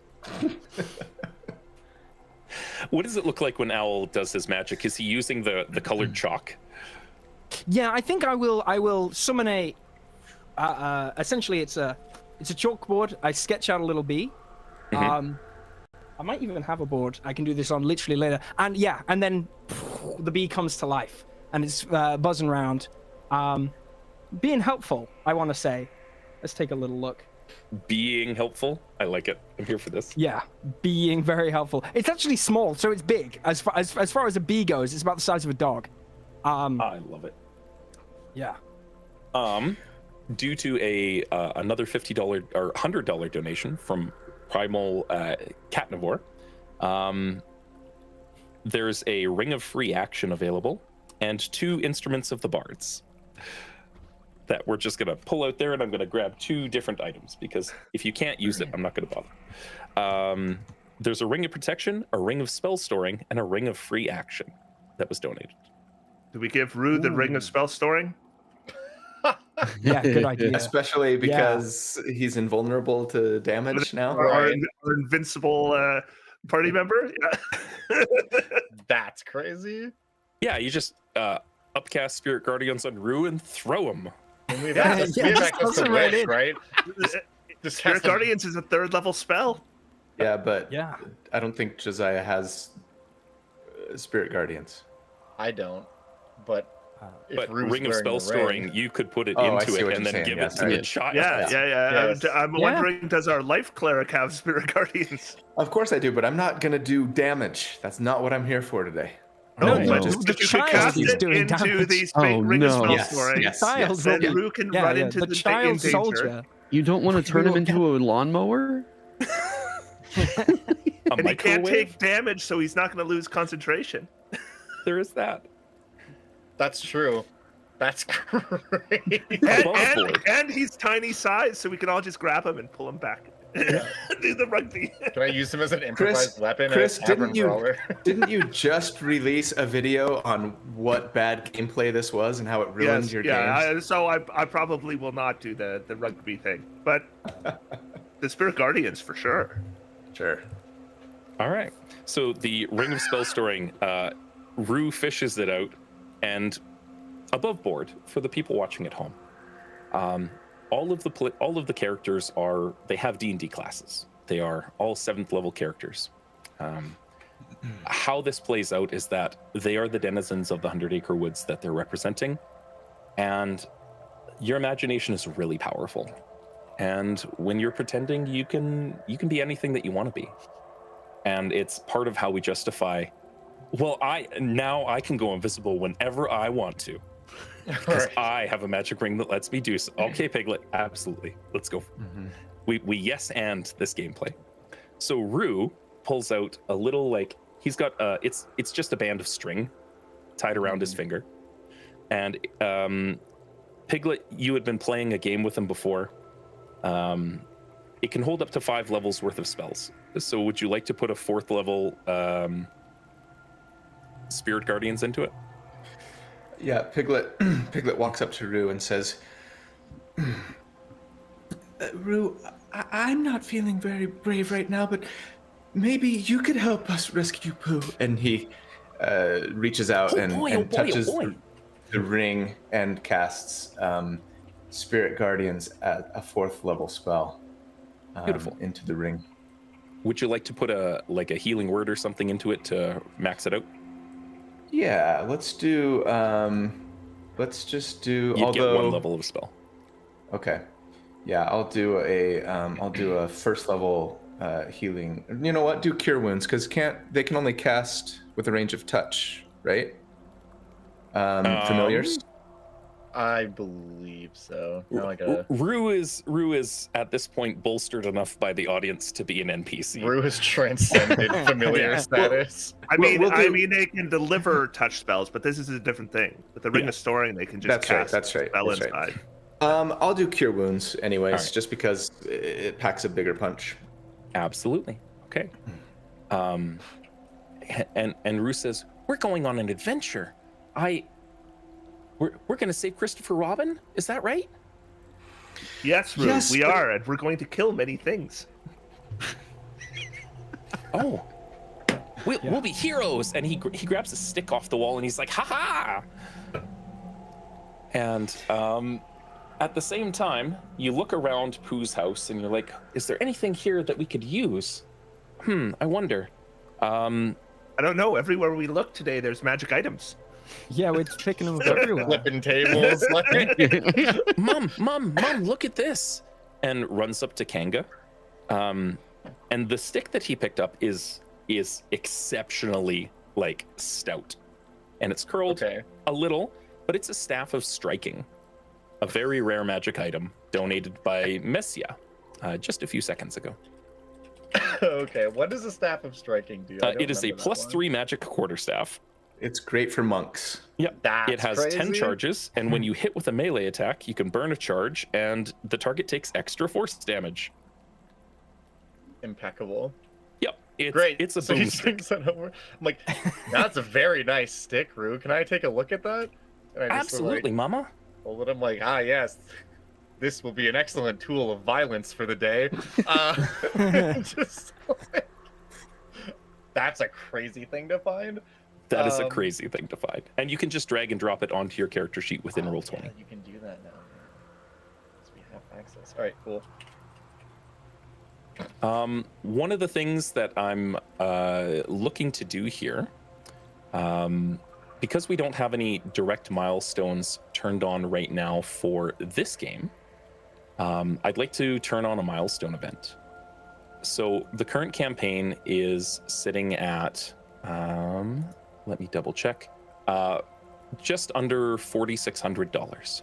Speaker 1: What does it look like when Owl does his magic? Is he using the colored chalk?
Speaker 5: Yeah, I think I will summon a. Essentially, it's a chalkboard. I sketch out a little bee. I might even have a board. I can do this on literally later. And yeah, and then the bee comes to life, and it's buzzing around, being helpful. I want to say. Let's take a little look.
Speaker 1: Being helpful, I like it. I'm here for this.
Speaker 5: Yeah, being very helpful. It's actually small, so it's big. As far as a bee goes, it's about the size of a dog.
Speaker 1: I love it.
Speaker 5: Yeah.
Speaker 1: Due to another $50 or $100 donation from Primal Catnivore, there's a ring of free action available and 2 instruments of the bards that we're just gonna pull out there, and I'm gonna grab 2 different items because if you can't use it, I'm not gonna bother. There's a ring of protection, a ring of spell storing, and a ring of free action that was donated.
Speaker 6: Do we give Rue the ring of spell storing?
Speaker 5: Yeah, good idea.
Speaker 2: Especially because he's invulnerable to damage now.
Speaker 6: Our invincible party member? Yeah.
Speaker 4: That's crazy.
Speaker 1: Yeah, you just upcast Spirit Guardians on Rue and throw them.
Speaker 4: And we have access to Wish, right?
Speaker 6: The Spirit Guardians is a 3rd level spell.
Speaker 2: Yeah, but
Speaker 5: Yeah.
Speaker 2: I don't think Josiah has Spirit Guardians.
Speaker 4: I don't, but
Speaker 1: Ring of Spell Storing, you could put it into it and then give it to the child.
Speaker 6: Yeah. I'm wondering, does our life cleric have Spirit Guardians?
Speaker 2: Of course I do, but I'm not going to do damage. That's not what I'm here for today.
Speaker 6: No,
Speaker 5: No,
Speaker 6: but
Speaker 5: no.
Speaker 6: just
Speaker 5: The
Speaker 6: if you could
Speaker 5: child
Speaker 6: cast
Speaker 5: is
Speaker 6: it
Speaker 5: doing
Speaker 6: into
Speaker 5: damage.
Speaker 6: these
Speaker 3: Oh,
Speaker 6: ring of
Speaker 3: no.
Speaker 6: spell
Speaker 2: Yes,
Speaker 6: storing,
Speaker 2: yes.
Speaker 5: Child
Speaker 6: then
Speaker 5: will-
Speaker 6: Rue can run into
Speaker 5: the
Speaker 6: the
Speaker 5: child
Speaker 6: danger.
Speaker 5: soldier.
Speaker 3: You don't want to turn him into a lawnmower?
Speaker 6: And he can't take damage, so he's not going to lose concentration.
Speaker 1: There is that.
Speaker 4: That's true. That's great.
Speaker 6: And he's tiny size, so we can all just grab him and pull him back. Do the rugby.
Speaker 4: Can I use him as an improvised weapon?
Speaker 2: Chris,
Speaker 4: at Tavern Brawler?
Speaker 2: didn't you just release a video on what bad gameplay this was and how it ruined your games?
Speaker 6: So I probably will not do the rugby thing, but the Spirit Guardians for sure.
Speaker 2: Sure.
Speaker 1: All right. So the Ring of Spell Storing, Rue fishes it out, and above board for the people watching at home, all of the characters they have D&D classes. They are all 7th level characters. How this plays out is that they are the denizens of the 100 Acre Woods that they're representing, and your imagination is really powerful. And when you're pretending, you can be anything that you want to be. And it's part of how we justify, well, I can go invisible whenever I want to. Because I have a magic ring that lets me do so. Okay, Piglet, absolutely. Let's go. Mm-hmm. We yes and this gameplay. So Rue pulls out a little, like, he's got it's just a band of string tied around his finger. And Piglet, you had been playing a game with him before. It can hold up to 5 levels worth of spells. So would you like to put a 4th level Spirit Guardians into it?
Speaker 2: Yeah, Piglet walks up to Rue and says, Rue, I'm not feeling very brave right now, but maybe you could help us rescue Pooh. And he reaches out and touches the ring and casts Spirit Guardians at a 4th level spell.
Speaker 1: Beautiful.
Speaker 2: Into the ring.
Speaker 1: Would you like to put a healing word or something into it to max it out?
Speaker 2: Yeah, let's do. Let's just do.
Speaker 1: You get 1 level of a spell.
Speaker 2: Okay. Yeah, I'll do a 1st level healing. You know what? Do Cure Wounds, because they can only cast with a range of touch, right? Familiars.
Speaker 4: I believe so. Now I gotta...
Speaker 1: Rue is at this point bolstered enough by the audience to be an NPC.
Speaker 4: Rue has transcended familiar status.
Speaker 6: I mean, they can deliver touch spells, but this is a different thing. With the Ring of Storing, they can just cast a spell inside.
Speaker 2: I'll do Cure Wounds anyways, just because it packs a bigger punch.
Speaker 1: Absolutely. Okay. And Rue says, "We're going on an adventure. We're going to save Christopher Robin? Is that right?"
Speaker 6: Yes, Rue, we are, and we're going to kill many things.
Speaker 1: Oh. We'll be heroes. And he grabs a stick off the wall and he's like, "Ha ha!" And at the same time, you look around Pooh's house and you're like, is there anything here that we could use? I wonder.
Speaker 6: I don't know. Everywhere we look today, there's magic items.
Speaker 5: Yeah, we're just picking them up everywhere.
Speaker 4: Flipping tables.
Speaker 1: Mom, look at this. And runs up to Kanga. And the stick that he picked up is exceptionally, like, stout. And it's curled a little, but it's a staff of striking. A very rare magic item donated by Messia just a few seconds ago.
Speaker 4: Okay, what does a staff of striking do?
Speaker 1: It is a +3 magic quarterstaff.
Speaker 2: It's great for monks.
Speaker 1: Yep. It has
Speaker 4: crazy.
Speaker 1: 10 charges, and when you hit with a melee attack, you can burn a charge, and the target takes extra force damage.
Speaker 4: Impeccable.
Speaker 1: Yep.
Speaker 4: Great.
Speaker 1: It's a
Speaker 4: so
Speaker 1: boom
Speaker 4: he
Speaker 1: stick.
Speaker 4: swings that over. I'm like, that's a very nice stick, Rue. Can I take a look at that? And I just
Speaker 1: Absolutely, Mama.
Speaker 4: hold it. I'm like, yes. This will be an excellent tool of violence for the day. Just like, that's a crazy thing to find.
Speaker 1: That is a crazy thing to find. And you can just drag and drop it onto your character sheet within Roll20.
Speaker 4: Yeah, you can do that now. So we have access. All right, cool.
Speaker 1: One of the things that I'm looking to do here, because we don't have any direct milestones turned on right now for this game, I'd like to turn on a milestone event. So the current campaign is sitting at, let me double check, just under $4,600.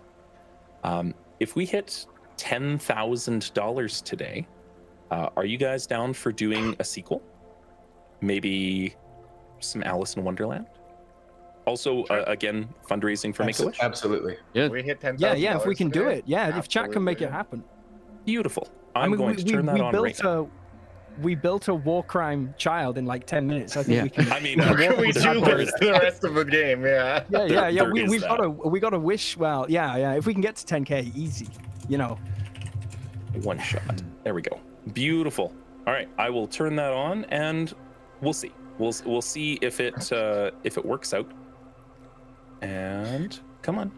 Speaker 1: If we hit $10,000 today, are you guys down for doing a sequel? Maybe some Alice in Wonderland? Also, again, fundraising for Make-A-Wish.
Speaker 2: Absolutely.
Speaker 3: Yeah.
Speaker 4: We hit 10,000.
Speaker 5: Yeah, if we can do it. Yeah, if chat can make it
Speaker 4: Absolutely.
Speaker 5: happen.
Speaker 1: Beautiful. I'm going to turn that on right now.
Speaker 5: We built a war crime child in like 10 minutes. I think
Speaker 3: Yeah.
Speaker 5: we can.
Speaker 1: I mean,
Speaker 4: What can we
Speaker 1: there-
Speaker 4: do
Speaker 1: there
Speaker 4: with
Speaker 1: is-
Speaker 4: the rest of the game? Yeah.
Speaker 5: Yeah.
Speaker 1: there
Speaker 5: We,
Speaker 1: is
Speaker 5: we've
Speaker 1: that.
Speaker 5: got to wish. Well, yeah. If we can get to 10K, easy. You know.
Speaker 1: One shot. There we go. Beautiful. All right, I will turn that on, and we'll see. We'll see if it works out. And come on.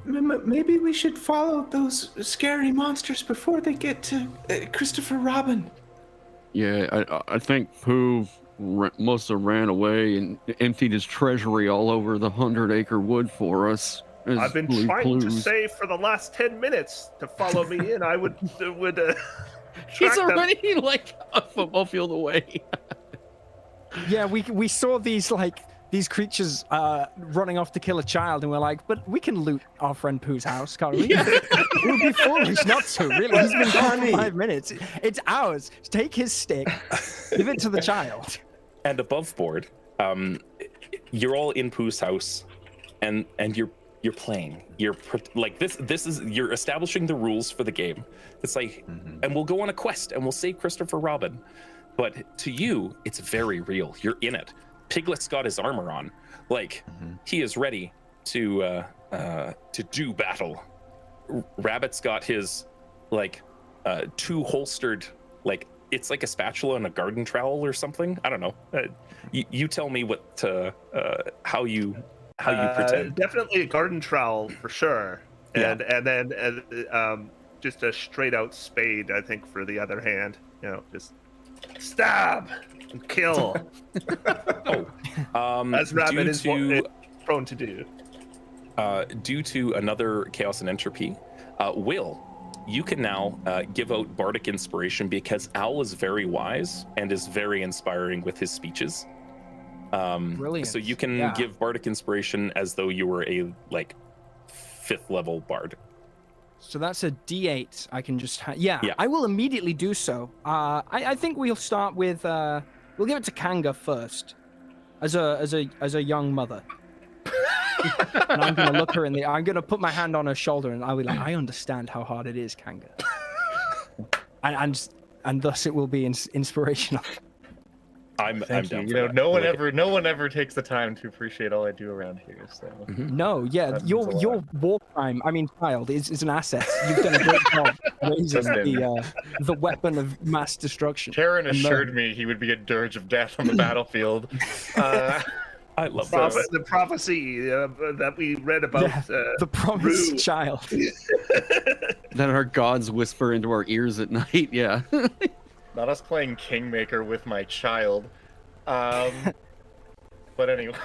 Speaker 2: Maybe we should follow those scary monsters before they get to Christopher Robin.
Speaker 3: Yeah, I think Pooh must have ran away and emptied his treasury all over the 100-acre wood for us.
Speaker 6: I've been trying to say for the last 10 minutes to follow me in. I would
Speaker 3: He's
Speaker 6: track them.
Speaker 3: already like a football field away.
Speaker 5: Yeah, we saw these creatures running off to kill a child, and we're like, but we can loot our friend Pooh's house, can't we? It would be foolish not to, really. He's been gone for 5 minutes. It's ours. Take his stick, give it to the child.
Speaker 1: And above board, you're all in Pooh's house, and you're playing. You're like this is you're establishing the rules for the game. It's like, and we'll go on a quest, and we'll save Christopher Robin. But to you, it's very real. You're in it. Piglet's got his armor on, like he is ready to do battle. Rabbit's got his like 2 holstered, like it's like a spatula and a garden trowel or something. I don't know. You tell me what how you pretend.
Speaker 6: Definitely a garden trowel for sure, and then just a straight out spade. I think for the other hand, just stab and kill. As Rabbit is prone to do.
Speaker 1: Due to another chaos and entropy, Will, you can now give out bardic inspiration because Owl is very wise and is very inspiring with his speeches.
Speaker 5: Brilliant.
Speaker 1: So you can give bardic inspiration as though you were a 5th level bard.
Speaker 5: So that's a D8. I can just I will immediately do so. I think we'll start with we'll give it to Kanga first, as a young mother. And I'm gonna look her in the. I'm gonna put my hand on her shoulder, and I'll be like, I understand how hard it is, Kanga. and thus it will be inspirational.
Speaker 1: I'm down.
Speaker 4: No one ever takes the time to appreciate all I do around here. So
Speaker 5: No, your war crime, child, is an asset. You've done a great job raising the weapon of mass destruction.
Speaker 4: Terran assured me he would be a dirge of death on the battlefield.
Speaker 1: I love this.
Speaker 6: The prophecy that we read about.
Speaker 5: The promised child.
Speaker 3: That our gods whisper into our ears at night. Yeah.
Speaker 4: Not us playing Kingmaker with my child. But anyway.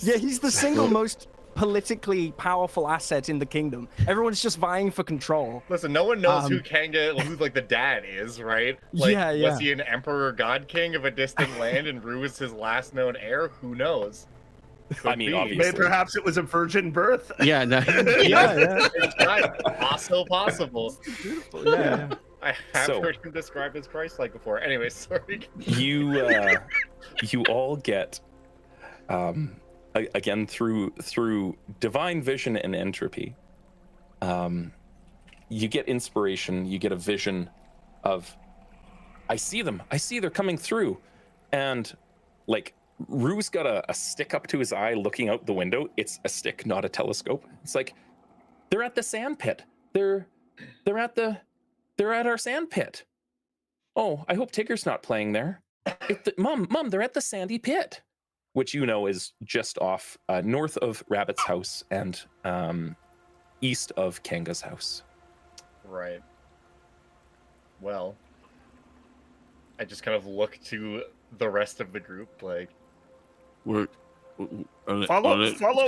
Speaker 5: Yeah, he's the single most politically powerful asset in the kingdom. Everyone's just vying for control.
Speaker 4: Listen, no one knows who the dad is, right? Like, was he an emperor god king of a distant land and Rue is his last known heir? Who knows?
Speaker 1: Obviously.
Speaker 6: Maybe perhaps it was a virgin birth.
Speaker 3: Yeah. No.
Speaker 4: It's also possible.
Speaker 5: Beautiful. Yeah.
Speaker 4: I have heard him described as Christ-like before. Anyway, sorry.
Speaker 1: You all get again through divine vision and entropy. You get inspiration. You get a vision of, I see them. I see they're coming through, and like Rue's got a stick up to his eye, looking out the window. It's a stick, not a telescope. It's like they're at the sand pit. They're at our sand pit. Oh, I hope Tigger's not playing there. Mom, they're at the sandy pit, which is just off north of Rabbit's house and east of Kanga's house.
Speaker 4: Right. Well, I just kind of look to the rest of the group like,
Speaker 6: follow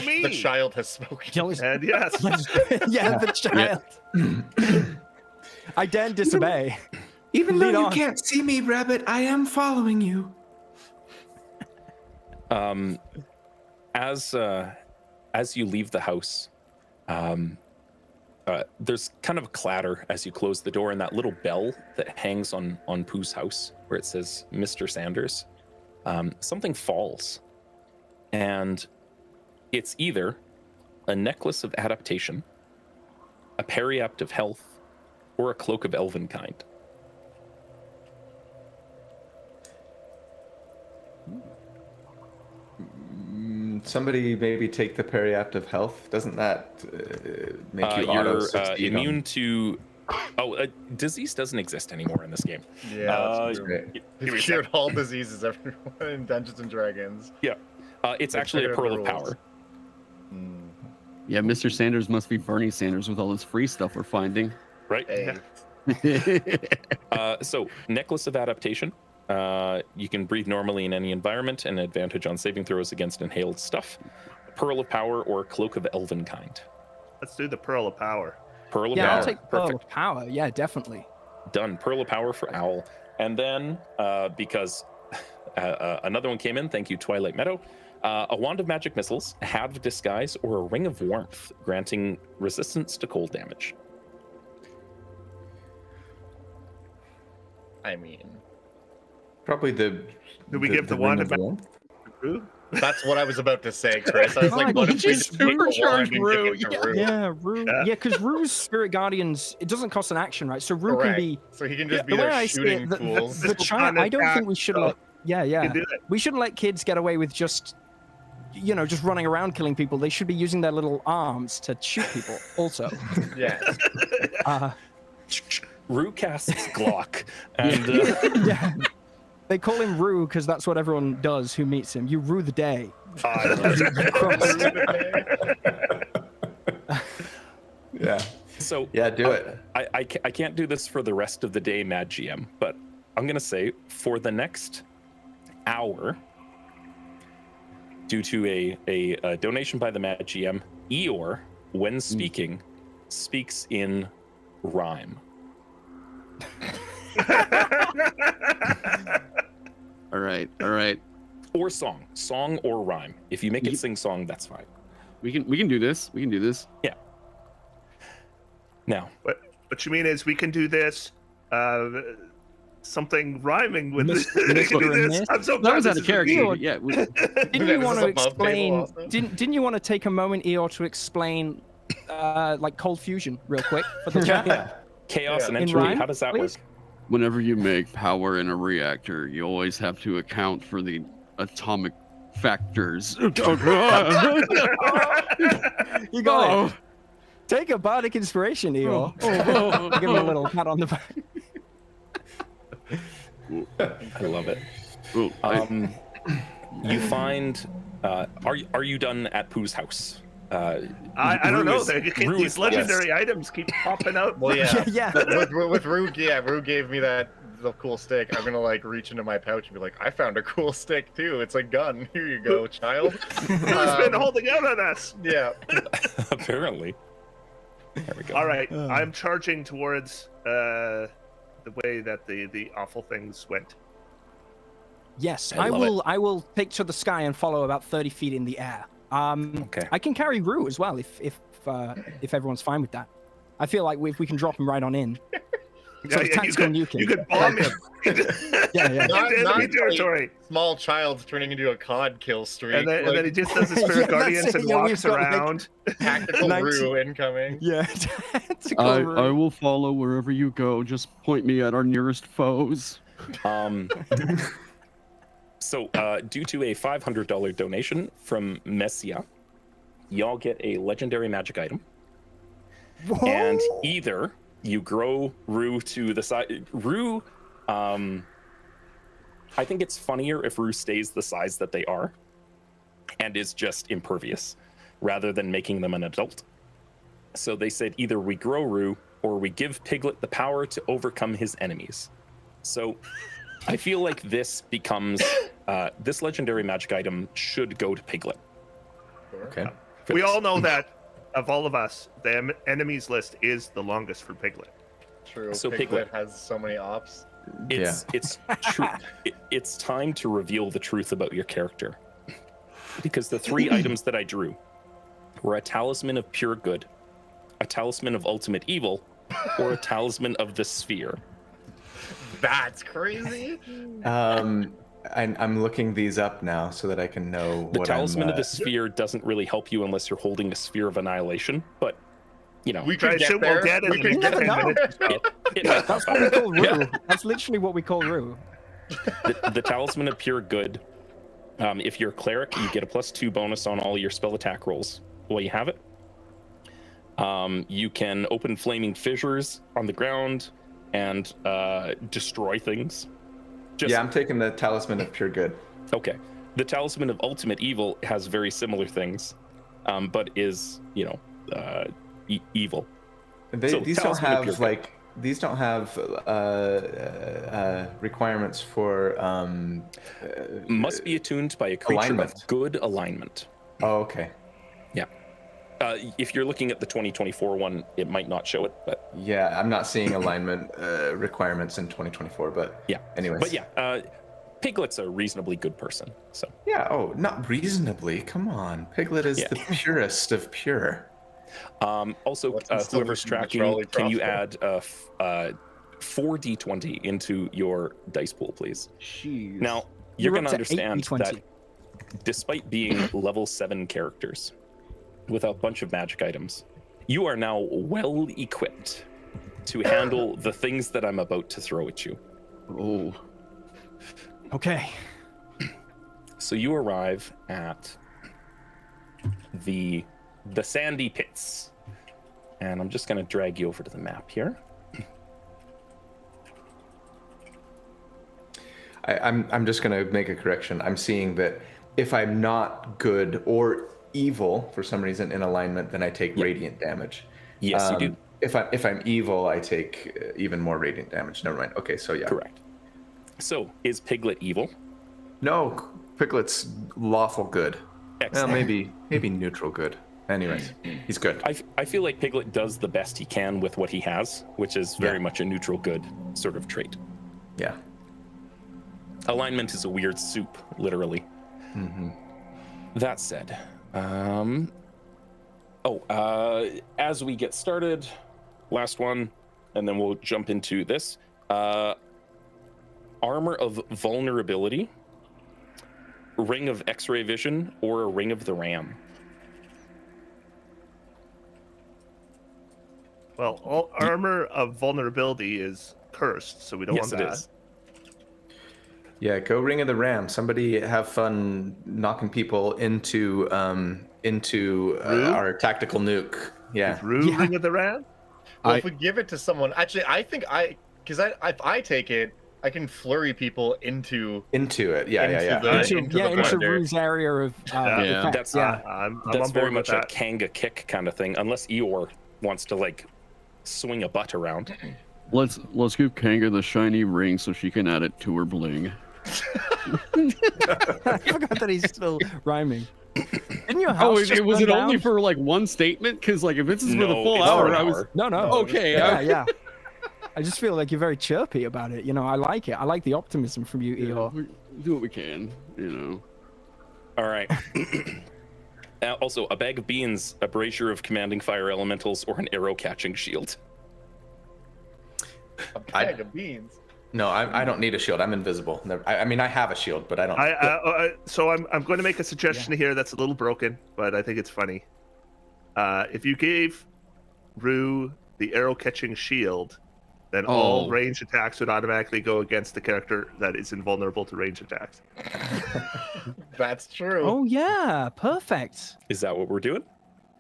Speaker 6: me.
Speaker 4: The child has spoken.
Speaker 6: And yes.
Speaker 5: The child. I daren't disobey.
Speaker 2: Even though you can't see me, Rabbit, I am following you.
Speaker 1: As you leave the house, there's kind of a clatter as you close the door, and that little bell that hangs on Pooh's house where it says Mr. Sanders, something falls, And it's either a necklace of adaptation, a periapt of health, or a cloak of elvenkind.
Speaker 2: Somebody maybe take the periapt of health. Doesn't that make you auto
Speaker 1: You're
Speaker 2: succeed
Speaker 1: immune to... Oh, disease doesn't exist anymore in this game.
Speaker 4: Yeah, that's true.
Speaker 2: Great.
Speaker 1: Give me
Speaker 4: We've
Speaker 1: a
Speaker 4: cured
Speaker 1: sec.
Speaker 4: all diseases everyone in Dungeons and Dragons.
Speaker 1: Yeah. It's
Speaker 4: Like,
Speaker 1: actually a
Speaker 4: figure out
Speaker 1: pearl
Speaker 4: the
Speaker 1: of
Speaker 4: rules.
Speaker 1: power.
Speaker 3: Yeah, Mr. Sanders must be Bernie Sanders with all this free stuff we're finding.
Speaker 1: Right?
Speaker 4: Hey,
Speaker 1: So, necklace of adaptation. You can breathe normally in any environment, and advantage on saving throws against inhaled stuff. Pearl of power or cloak of elvenkind.
Speaker 6: Let's do the Pearl of Power.
Speaker 1: Pearl of
Speaker 5: Yeah,
Speaker 1: power.
Speaker 5: I'll take Pearl
Speaker 1: Perfect.
Speaker 5: of Power. Yeah, definitely.
Speaker 1: Done. Pearl of power for Owl. And then, because another one came in, thank you, Twilight Meadow. A wand of magic missiles, a hat of disguise, or a ring of warmth, granting resistance to cold damage.
Speaker 4: I mean,
Speaker 2: Probably the.
Speaker 6: Do we give the wand of Rue?
Speaker 4: that's what I was about to say, Chris. I was like,
Speaker 5: God,
Speaker 4: what
Speaker 5: you
Speaker 4: if we
Speaker 5: just
Speaker 4: just take the wand
Speaker 3: supercharged
Speaker 4: and
Speaker 3: Rue.
Speaker 4: give it to Rue?
Speaker 5: Yeah, Rue.
Speaker 6: Yeah.
Speaker 5: Yeah, because Rue's Spirit Guardians, it doesn't cost an action, right? So Rue can
Speaker 4: Correct.
Speaker 5: be.
Speaker 4: So he can
Speaker 5: Yeah,
Speaker 4: just
Speaker 5: the
Speaker 4: be
Speaker 5: way
Speaker 4: there
Speaker 5: I see
Speaker 4: shooting
Speaker 5: it,
Speaker 4: fools.
Speaker 5: the child. I don't think we should let. Yeah,
Speaker 6: You
Speaker 5: yeah.
Speaker 6: can do it.
Speaker 5: We shouldn't let kids get away with just, just running around killing people. They should be using their little arms to shoot people. Also,
Speaker 4: Yeah.
Speaker 1: Rue casts Glock. And
Speaker 5: yeah. They call him Rue because that's what everyone does who meets him. You rue the day.
Speaker 2: Yeah.
Speaker 1: so
Speaker 2: Yeah, do it.
Speaker 1: I can't do this for the rest of the day, Mad GM, but I'm going to say for the next hour, due to a donation by the Mad GM, Eeyore, when speaking, speaks in rhyme.
Speaker 3: All right.
Speaker 1: Or song or rhyme. If you make it sing song, that's fine.
Speaker 3: We can do this.
Speaker 1: Yeah. Now,
Speaker 6: What you mean is we can do this, something rhyming with this.
Speaker 5: Mr. and Miss?
Speaker 6: I'm so
Speaker 3: That
Speaker 6: glad
Speaker 3: was out
Speaker 6: this
Speaker 3: of
Speaker 6: is
Speaker 3: character.
Speaker 5: Eeyore.
Speaker 3: Yeah.
Speaker 5: Didn't
Speaker 4: Is
Speaker 5: you
Speaker 4: this
Speaker 5: want to
Speaker 4: above table
Speaker 5: explain?
Speaker 4: also?
Speaker 5: Didn't you want to take a moment, Eeyore, to explain like cold fusion real quick for the chat?
Speaker 1: chaos
Speaker 4: Yeah.
Speaker 1: and
Speaker 5: In
Speaker 1: entropy,
Speaker 5: rhyme,
Speaker 1: how does that
Speaker 5: please?
Speaker 1: work?
Speaker 3: Whenever you make power in a reactor, you always have to account for the atomic factors.
Speaker 5: You got it. Take a bardic inspiration, Eeyore. Give him a little pat on the back.
Speaker 1: I love it.
Speaker 3: Oh,
Speaker 1: You find, are you done at Pooh's house?
Speaker 6: I don't
Speaker 1: Rue
Speaker 6: know.
Speaker 1: is- Rue
Speaker 6: These
Speaker 1: is
Speaker 6: legendary items keep popping out.
Speaker 4: Well, yeah.
Speaker 5: Yeah.
Speaker 4: With Rue, Rue gave me the cool stick. I'm gonna like reach into my pouch and be like, I found a cool stick too. It's a gun. Here you go, child.
Speaker 6: Who's been holding out on us?
Speaker 4: Yeah.
Speaker 1: Apparently. There we go.
Speaker 6: All right, I'm charging towards the way that the awful things went.
Speaker 5: Yes,
Speaker 1: I love
Speaker 5: I will take to the sky and follow about 30 feet in the air.
Speaker 1: Okay.
Speaker 5: I can carry Rue as well if everyone's fine with that. I feel like if we can drop him right on in. Sort of tactical nuking.
Speaker 6: You could bomb him.
Speaker 5: Yeah.
Speaker 4: Not
Speaker 6: Into enemy
Speaker 4: like
Speaker 6: territory.
Speaker 4: small child turning into a cod kill streak.
Speaker 6: And then he just does his
Speaker 5: Yeah,
Speaker 6: spirit
Speaker 5: that's
Speaker 6: guardians
Speaker 5: it.
Speaker 6: and
Speaker 5: Yeah, we've
Speaker 6: walks
Speaker 5: got, like,
Speaker 6: around.
Speaker 4: tactical
Speaker 5: 19
Speaker 4: Rue incoming.
Speaker 5: Yeah. Tactical
Speaker 3: I
Speaker 5: Rue.
Speaker 3: will follow wherever you go. Just point me at our nearest foes.
Speaker 1: So, due to a $500 donation from Messia, y'all get a legendary magic item.
Speaker 5: Whoa.
Speaker 1: And either you grow Rue to the size. Rue, I think it's funnier if Rue stays the size that they are and is just impervious rather than making them an adult. So they said either we grow Rue or we give Piglet the power to overcome his enemies. So I feel like this becomes this legendary magic item should go to Piglet.
Speaker 2: Okay.
Speaker 1: for
Speaker 6: We
Speaker 1: this.
Speaker 6: all know that of all of us, the enemies list is the longest for Piglet.
Speaker 4: True.
Speaker 1: So
Speaker 4: Piglet
Speaker 1: Piglet.
Speaker 4: has so many ops.
Speaker 1: It's true. It's time to reveal the truth about your character, because the three items that I drew were a talisman of pure good, a talisman of ultimate evil, or a talisman of the sphere.
Speaker 4: That's crazy.
Speaker 2: I'm looking these up now so that I can know
Speaker 1: The
Speaker 2: what
Speaker 1: talisman
Speaker 2: I'm,
Speaker 1: of the sphere doesn't really help you unless you're holding a sphere of annihilation, but you know,
Speaker 4: We
Speaker 6: Try
Speaker 4: could
Speaker 6: to
Speaker 4: get
Speaker 6: shoot
Speaker 4: there.
Speaker 6: while dead in
Speaker 4: We
Speaker 6: the
Speaker 4: could
Speaker 6: next
Speaker 4: get
Speaker 6: 10
Speaker 4: there.
Speaker 6: minutes. So.
Speaker 1: it might
Speaker 5: That's
Speaker 1: help
Speaker 5: what we
Speaker 1: out.
Speaker 5: call Rue. That's literally what we call Rue.
Speaker 1: The talisman of pure good. If you're a cleric, you get a +2 bonus on all your spell attack rolls while you have it. You can open flaming fissures on the ground and destroy things.
Speaker 2: Yeah, I'm taking the talisman of pure good.
Speaker 1: Okay. The talisman of ultimate evil has very similar things, but is, you know, evil. So,
Speaker 2: These don't
Speaker 1: talisman of pure
Speaker 2: have
Speaker 1: good.
Speaker 2: like these don't have requirements for
Speaker 1: Must be attuned by a creature
Speaker 2: alignment.
Speaker 1: of good alignment.
Speaker 2: Oh, okay.
Speaker 1: Yeah. If you're looking at the 2024 one, it might not show it, but
Speaker 2: Yeah, I'm not seeing alignment requirements in 2024, but
Speaker 1: yeah.
Speaker 2: anyways.
Speaker 1: But yeah, Piglet's a reasonably good person. So
Speaker 2: Yeah, oh, not reasonably. Come on. Piglet is
Speaker 1: Yeah.
Speaker 2: the purest of pure.
Speaker 1: also,
Speaker 4: What's in store
Speaker 1: whoever's
Speaker 4: with the
Speaker 1: tracking,
Speaker 4: trolley
Speaker 1: can you
Speaker 4: crossbow?
Speaker 1: add 4d20 into your dice pool, please?
Speaker 3: Jeez.
Speaker 1: Now, you're
Speaker 5: You're
Speaker 1: going
Speaker 5: up
Speaker 1: to
Speaker 5: to
Speaker 1: understand
Speaker 5: 8d20.
Speaker 1: that despite being level 7 characters with a bunch of magic items, you are now well equipped to handle the things that I'm about to throw at you.
Speaker 3: Oh.
Speaker 5: Okay.
Speaker 1: So you arrive at the sandy pits, and I'm just going to drag you over to the map here.
Speaker 2: I'm just going to make a correction. I'm seeing that if I'm not good or evil for some reason in alignment, then I take radiant damage.
Speaker 1: Yes, you do.
Speaker 2: If I'm evil, I take even more radiant damage. Never mind. Okay, so yeah.
Speaker 1: Correct. So is Piglet evil?
Speaker 2: No, Piglet's lawful good. Well,
Speaker 1: Excellent.
Speaker 2: maybe neutral good. Anyways, he's good.
Speaker 1: I feel like Piglet does the best he can with what he has, which is very much a neutral good sort of trait.
Speaker 2: Yeah.
Speaker 1: Alignment is a weird soup, literally.
Speaker 2: Mm-hmm.
Speaker 1: That said, as we get started, last one, and then we'll jump into this. Armor of vulnerability, ring of X-ray vision, or a ring of the ram.
Speaker 6: Well, all armor of vulnerability is cursed, so we don't
Speaker 1: Yes,
Speaker 6: want
Speaker 1: it
Speaker 6: that.
Speaker 1: is.
Speaker 2: Yeah, go Ring of the Ram. Somebody have fun knocking people into our tactical nuke. Yeah.
Speaker 6: Is Rue
Speaker 5: Yeah.
Speaker 6: Ring of the Ram?
Speaker 4: Well, if we give it to someone, actually, I think if I take it, I can flurry people into
Speaker 2: Into it. Yeah.
Speaker 4: into the
Speaker 5: into
Speaker 4: blender.
Speaker 5: Rue's area of
Speaker 3: Yeah.
Speaker 5: effect.
Speaker 1: That's
Speaker 6: I'm
Speaker 1: that's
Speaker 6: on
Speaker 1: very
Speaker 6: board with
Speaker 1: much a
Speaker 6: that.
Speaker 1: Kanga kick kind of thing, unless Eeyore wants to like swing a butt around.
Speaker 3: Let's give Kanga the shiny ring so she can add it to her bling.
Speaker 5: I forgot that he's still rhyming. Didn't your house
Speaker 3: Oh,
Speaker 5: just
Speaker 3: was
Speaker 5: burn
Speaker 3: it only
Speaker 5: down?
Speaker 3: for like one statement? Because like if this is for the
Speaker 1: No,
Speaker 3: full
Speaker 1: it's for
Speaker 3: hour,
Speaker 1: an
Speaker 3: I was
Speaker 1: hour.
Speaker 5: No.
Speaker 3: okay.
Speaker 5: Yeah. I just feel like you're very chirpy about it. You know, I like it. I like the optimism from you, Eeyore.
Speaker 3: We do what we can, you know.
Speaker 1: All right. Also, a bag of beans, a brazier of commanding fire elementals, or an arrow catching shield.
Speaker 4: A bag of beans.
Speaker 2: No, I don't need a shield. I'm invisible. I mean, I have a shield, but I don't.
Speaker 6: So I'm going to make a suggestion here that's a little broken, but I think it's funny. If you gave Rue the arrow catching shield, then all range attacks would automatically go against the character that is invulnerable to range attacks.
Speaker 4: That's true.
Speaker 5: Oh yeah, perfect.
Speaker 1: Is that what we're doing?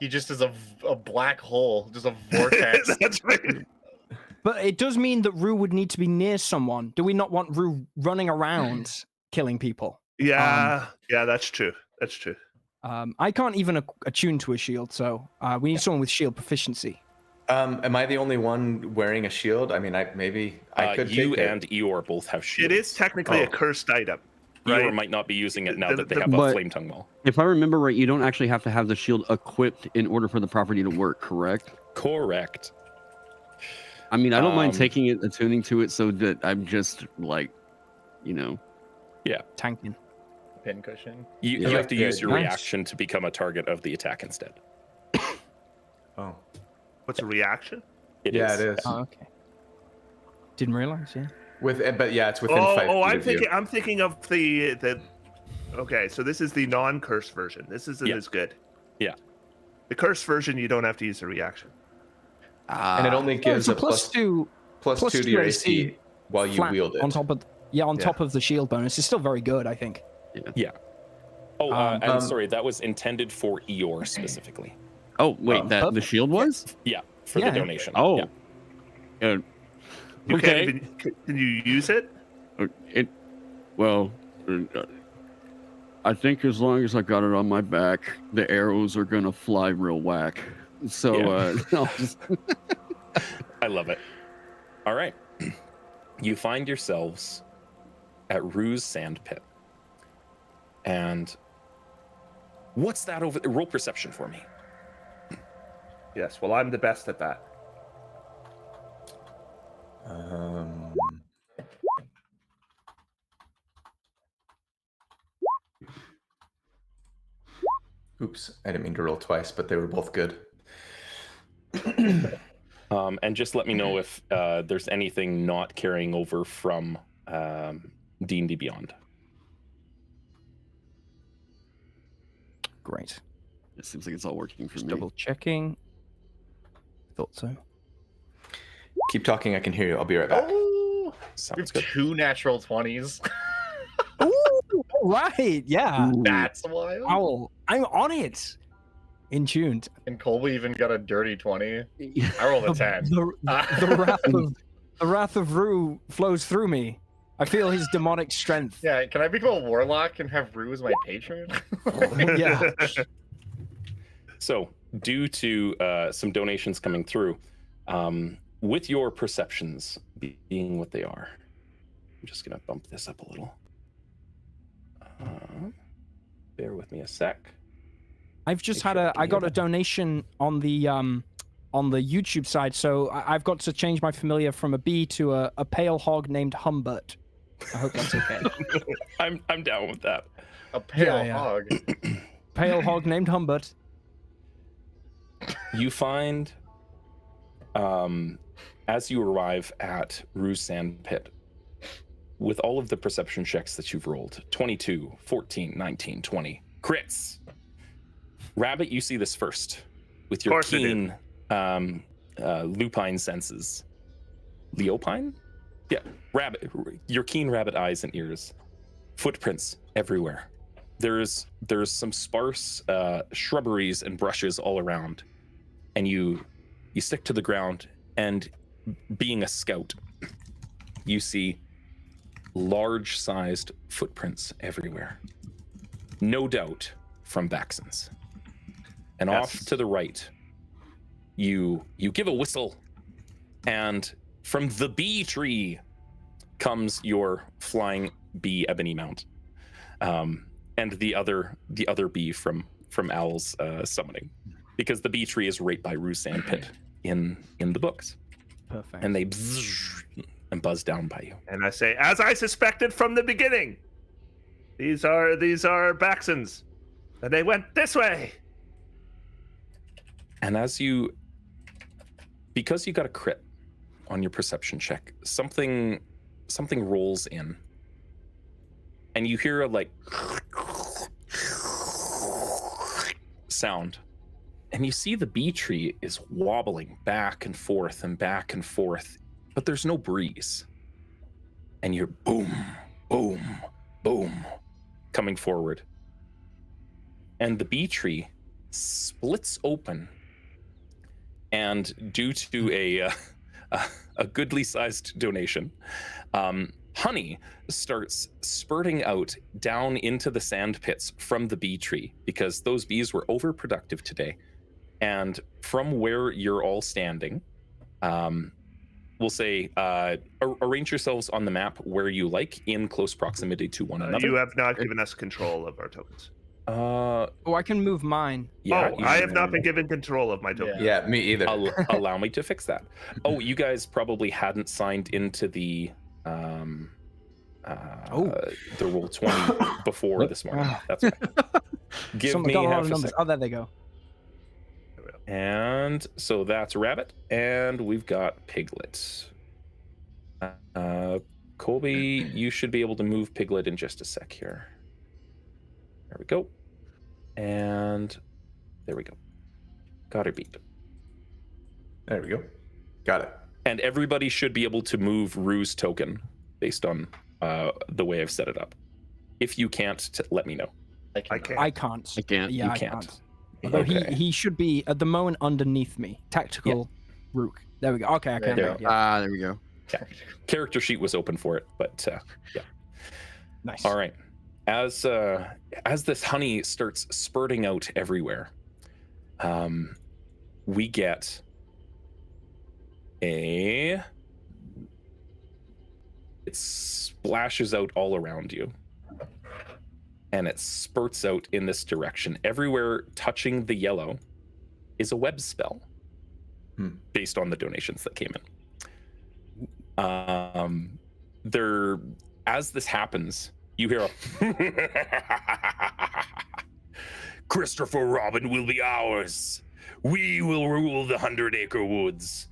Speaker 4: He just is a black hole, just a vortex.
Speaker 6: That's right.
Speaker 5: But it does mean that Rue would need to be near someone. Do we not want Rue running around killing people?
Speaker 6: Yeah, that's true. That's true.
Speaker 5: I can't even attune to a shield, so we need someone with shield proficiency.
Speaker 2: Am I the only one wearing a shield? I mean, I could
Speaker 1: You
Speaker 2: take it.
Speaker 1: and Eeyore both have shields.
Speaker 6: It is technically a cursed item, right?
Speaker 1: Eeyore might not be using it now that they have a
Speaker 3: But-
Speaker 1: flame tongue maul.
Speaker 3: If I remember right, you don't actually have to have the shield equipped in order for the property to work, correct?
Speaker 1: Correct.
Speaker 3: I mean, I don't mind
Speaker 1: Um,
Speaker 3: taking it, attuning to it, so that I'm just like, you know.
Speaker 5: Tanking.
Speaker 4: Pincushion.
Speaker 1: You
Speaker 2: Yeah.
Speaker 1: have to use your
Speaker 5: Nice.
Speaker 1: reaction to become a target of the attack instead.
Speaker 2: Oh,
Speaker 6: What's a reaction?
Speaker 1: It
Speaker 2: yeah,
Speaker 1: is.
Speaker 2: it is.
Speaker 5: Oh, okay. Didn't realize, yeah.
Speaker 2: But yeah, it's within 5 feet
Speaker 6: I'm thinking of the. Okay, so this is the non-curse version. This isn't as good.
Speaker 1: Yeah.
Speaker 6: The curse version, you don't have to use a reaction.
Speaker 2: And it only gives a plus two to your AC while you wield it.
Speaker 5: On top of top of the shield bonus. It's still very good, I think.
Speaker 1: Yeah. Oh, and sorry, that was intended for Eeyore specifically.
Speaker 3: Oh, wait, the shield was?
Speaker 1: Yeah, for the donation.
Speaker 3: Oh.
Speaker 1: Yeah.
Speaker 3: Okay.
Speaker 6: Can you use it?
Speaker 3: I think as long as I got it on my back, the arrows are gonna fly real whack. So I'll just...
Speaker 1: I love it. All right. You find yourselves at Rue's Sand Pit. And what's that over there? Roll perception for me.
Speaker 6: Yes, well, I'm the best at that.
Speaker 2: Oops, I didn't mean to roll twice, but they were both good.
Speaker 1: And just let me know if there's anything not carrying over from D&D Beyond.
Speaker 5: Great.
Speaker 3: It seems like it's all working for
Speaker 5: Just
Speaker 3: me.
Speaker 5: double checking. Thought so.
Speaker 2: Keep talking, I can hear you. I'll be right back.
Speaker 4: Oh,
Speaker 1: Sounds
Speaker 4: you
Speaker 1: good.
Speaker 4: have 2 natural 20s.
Speaker 5: Ooh, all right. Yeah.
Speaker 3: Ooh.
Speaker 4: That's wild.
Speaker 5: Owl, I'm on it. In tuned.
Speaker 4: And Colby even got a dirty 20. I rolled a 10.
Speaker 5: The wrath of Rue flows through me. I feel his demonic strength.
Speaker 4: Yeah, can I become a warlock and have Rue as my patron?
Speaker 5: Yeah.
Speaker 1: So, due to some donations coming through, with your perceptions being what they are, I'm just going to bump this up a little. Bear with me a sec.
Speaker 5: I've just had I got a donation on the YouTube side, so I've got to change my familiar from a bee to a pale hog named Humbert. I hope that's okay.
Speaker 1: I'm down with that.
Speaker 4: A pale
Speaker 5: Yeah.
Speaker 4: hog.
Speaker 5: Pale hog named Humbert.
Speaker 1: You find, as you arrive at Rue's Sand Pit, with all of the perception checks that you've rolled, 22, 14, 19, 20, crits. Rabbit, you see this first with your keen lupine senses. Leopine? Yeah, rabbit. Your keen rabbit eyes and ears. Footprints everywhere. There's some sparse shrubberies and brushes all around, and you stick to the ground. And being a scout, you see large-sized footprints everywhere. No doubt from Baxen's. And off to the right, you give a whistle, and from the bee tree comes your flying bee ebony mount, and the other bee from Owl's summoning, because the bee tree is right by Rue's Sand Pit in the books.
Speaker 5: Perfect.
Speaker 1: And they and buzz down by you.
Speaker 6: And I say, as I suspected from the beginning, these are Baxen's, and they went this way.
Speaker 1: And because you got a crit on your perception check, something rolls in, and you hear a sound, and you see the bee tree is wobbling back and forth, but there's no breeze, and you're boom, boom, boom, coming forward, and the bee tree splits open. And due to a goodly sized donation, honey starts spurting out down into the sand pits from the bee tree, because those bees were overproductive today. And from where you're all standing, we'll say arrange yourselves on the map where you like, in close proximity to one another.
Speaker 6: You have not given us control of our tokens.
Speaker 5: I can move mine.
Speaker 1: Yeah,
Speaker 6: I have not been given control of my tokens.
Speaker 2: Yeah, me either.
Speaker 1: Allow me to fix that. Oh, you guys probably hadn't signed into the roll 20 before this morning. That's right. Give me half a second.
Speaker 5: Oh, there they go.
Speaker 1: And so that's Rabbit, and we've got Piglet. Colby, you should be able to move Piglet in just a sec here. There we go. And there we go. Got her beat.
Speaker 2: There we go. Got it.
Speaker 1: And everybody should be able to move Rue's token based on the way I've set it up. If you can't, let me know.
Speaker 4: I can't.
Speaker 5: I can't.
Speaker 3: I can't.
Speaker 5: Yeah,
Speaker 1: You
Speaker 5: I
Speaker 1: can't.
Speaker 5: Although
Speaker 1: Okay.
Speaker 5: he should be at the moment underneath me. Tactical Rook. There we go. Okay, I can.
Speaker 4: There
Speaker 5: Yeah.
Speaker 3: Ah, there we go.
Speaker 1: Character sheet was open for it, but yeah.
Speaker 5: Nice.
Speaker 1: All right. As this honey starts spurting out everywhere, we get it splashes out all around you, and it spurts out in this direction. Everywhere touching the yellow is a web spell, based on the donations that came in. As this happens, you hear a Christopher Robin will be ours. We will rule the 100-acre woods.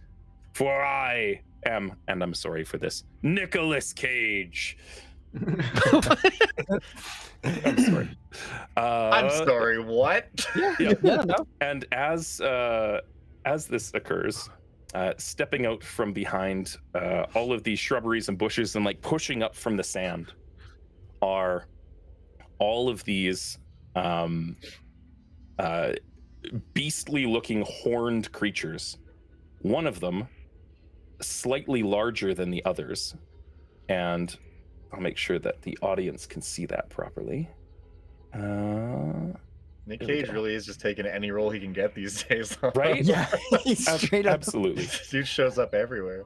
Speaker 1: For I am, and I'm sorry for this, Nicolas Cage. I'm sorry.
Speaker 4: I'm sorry, what?
Speaker 5: Yeah, no.
Speaker 1: And as this occurs, stepping out from behind all of these shrubberies and bushes and like pushing up from the sand are all of these beastly looking horned creatures. One of them slightly larger than the others, and I'll make sure that the audience can see that properly.
Speaker 4: Nick Cage really is just taking any role he can get these days.
Speaker 1: Right?
Speaker 5: Yeah. He's straight up.
Speaker 1: Absolutely.
Speaker 4: Dude shows up everywhere.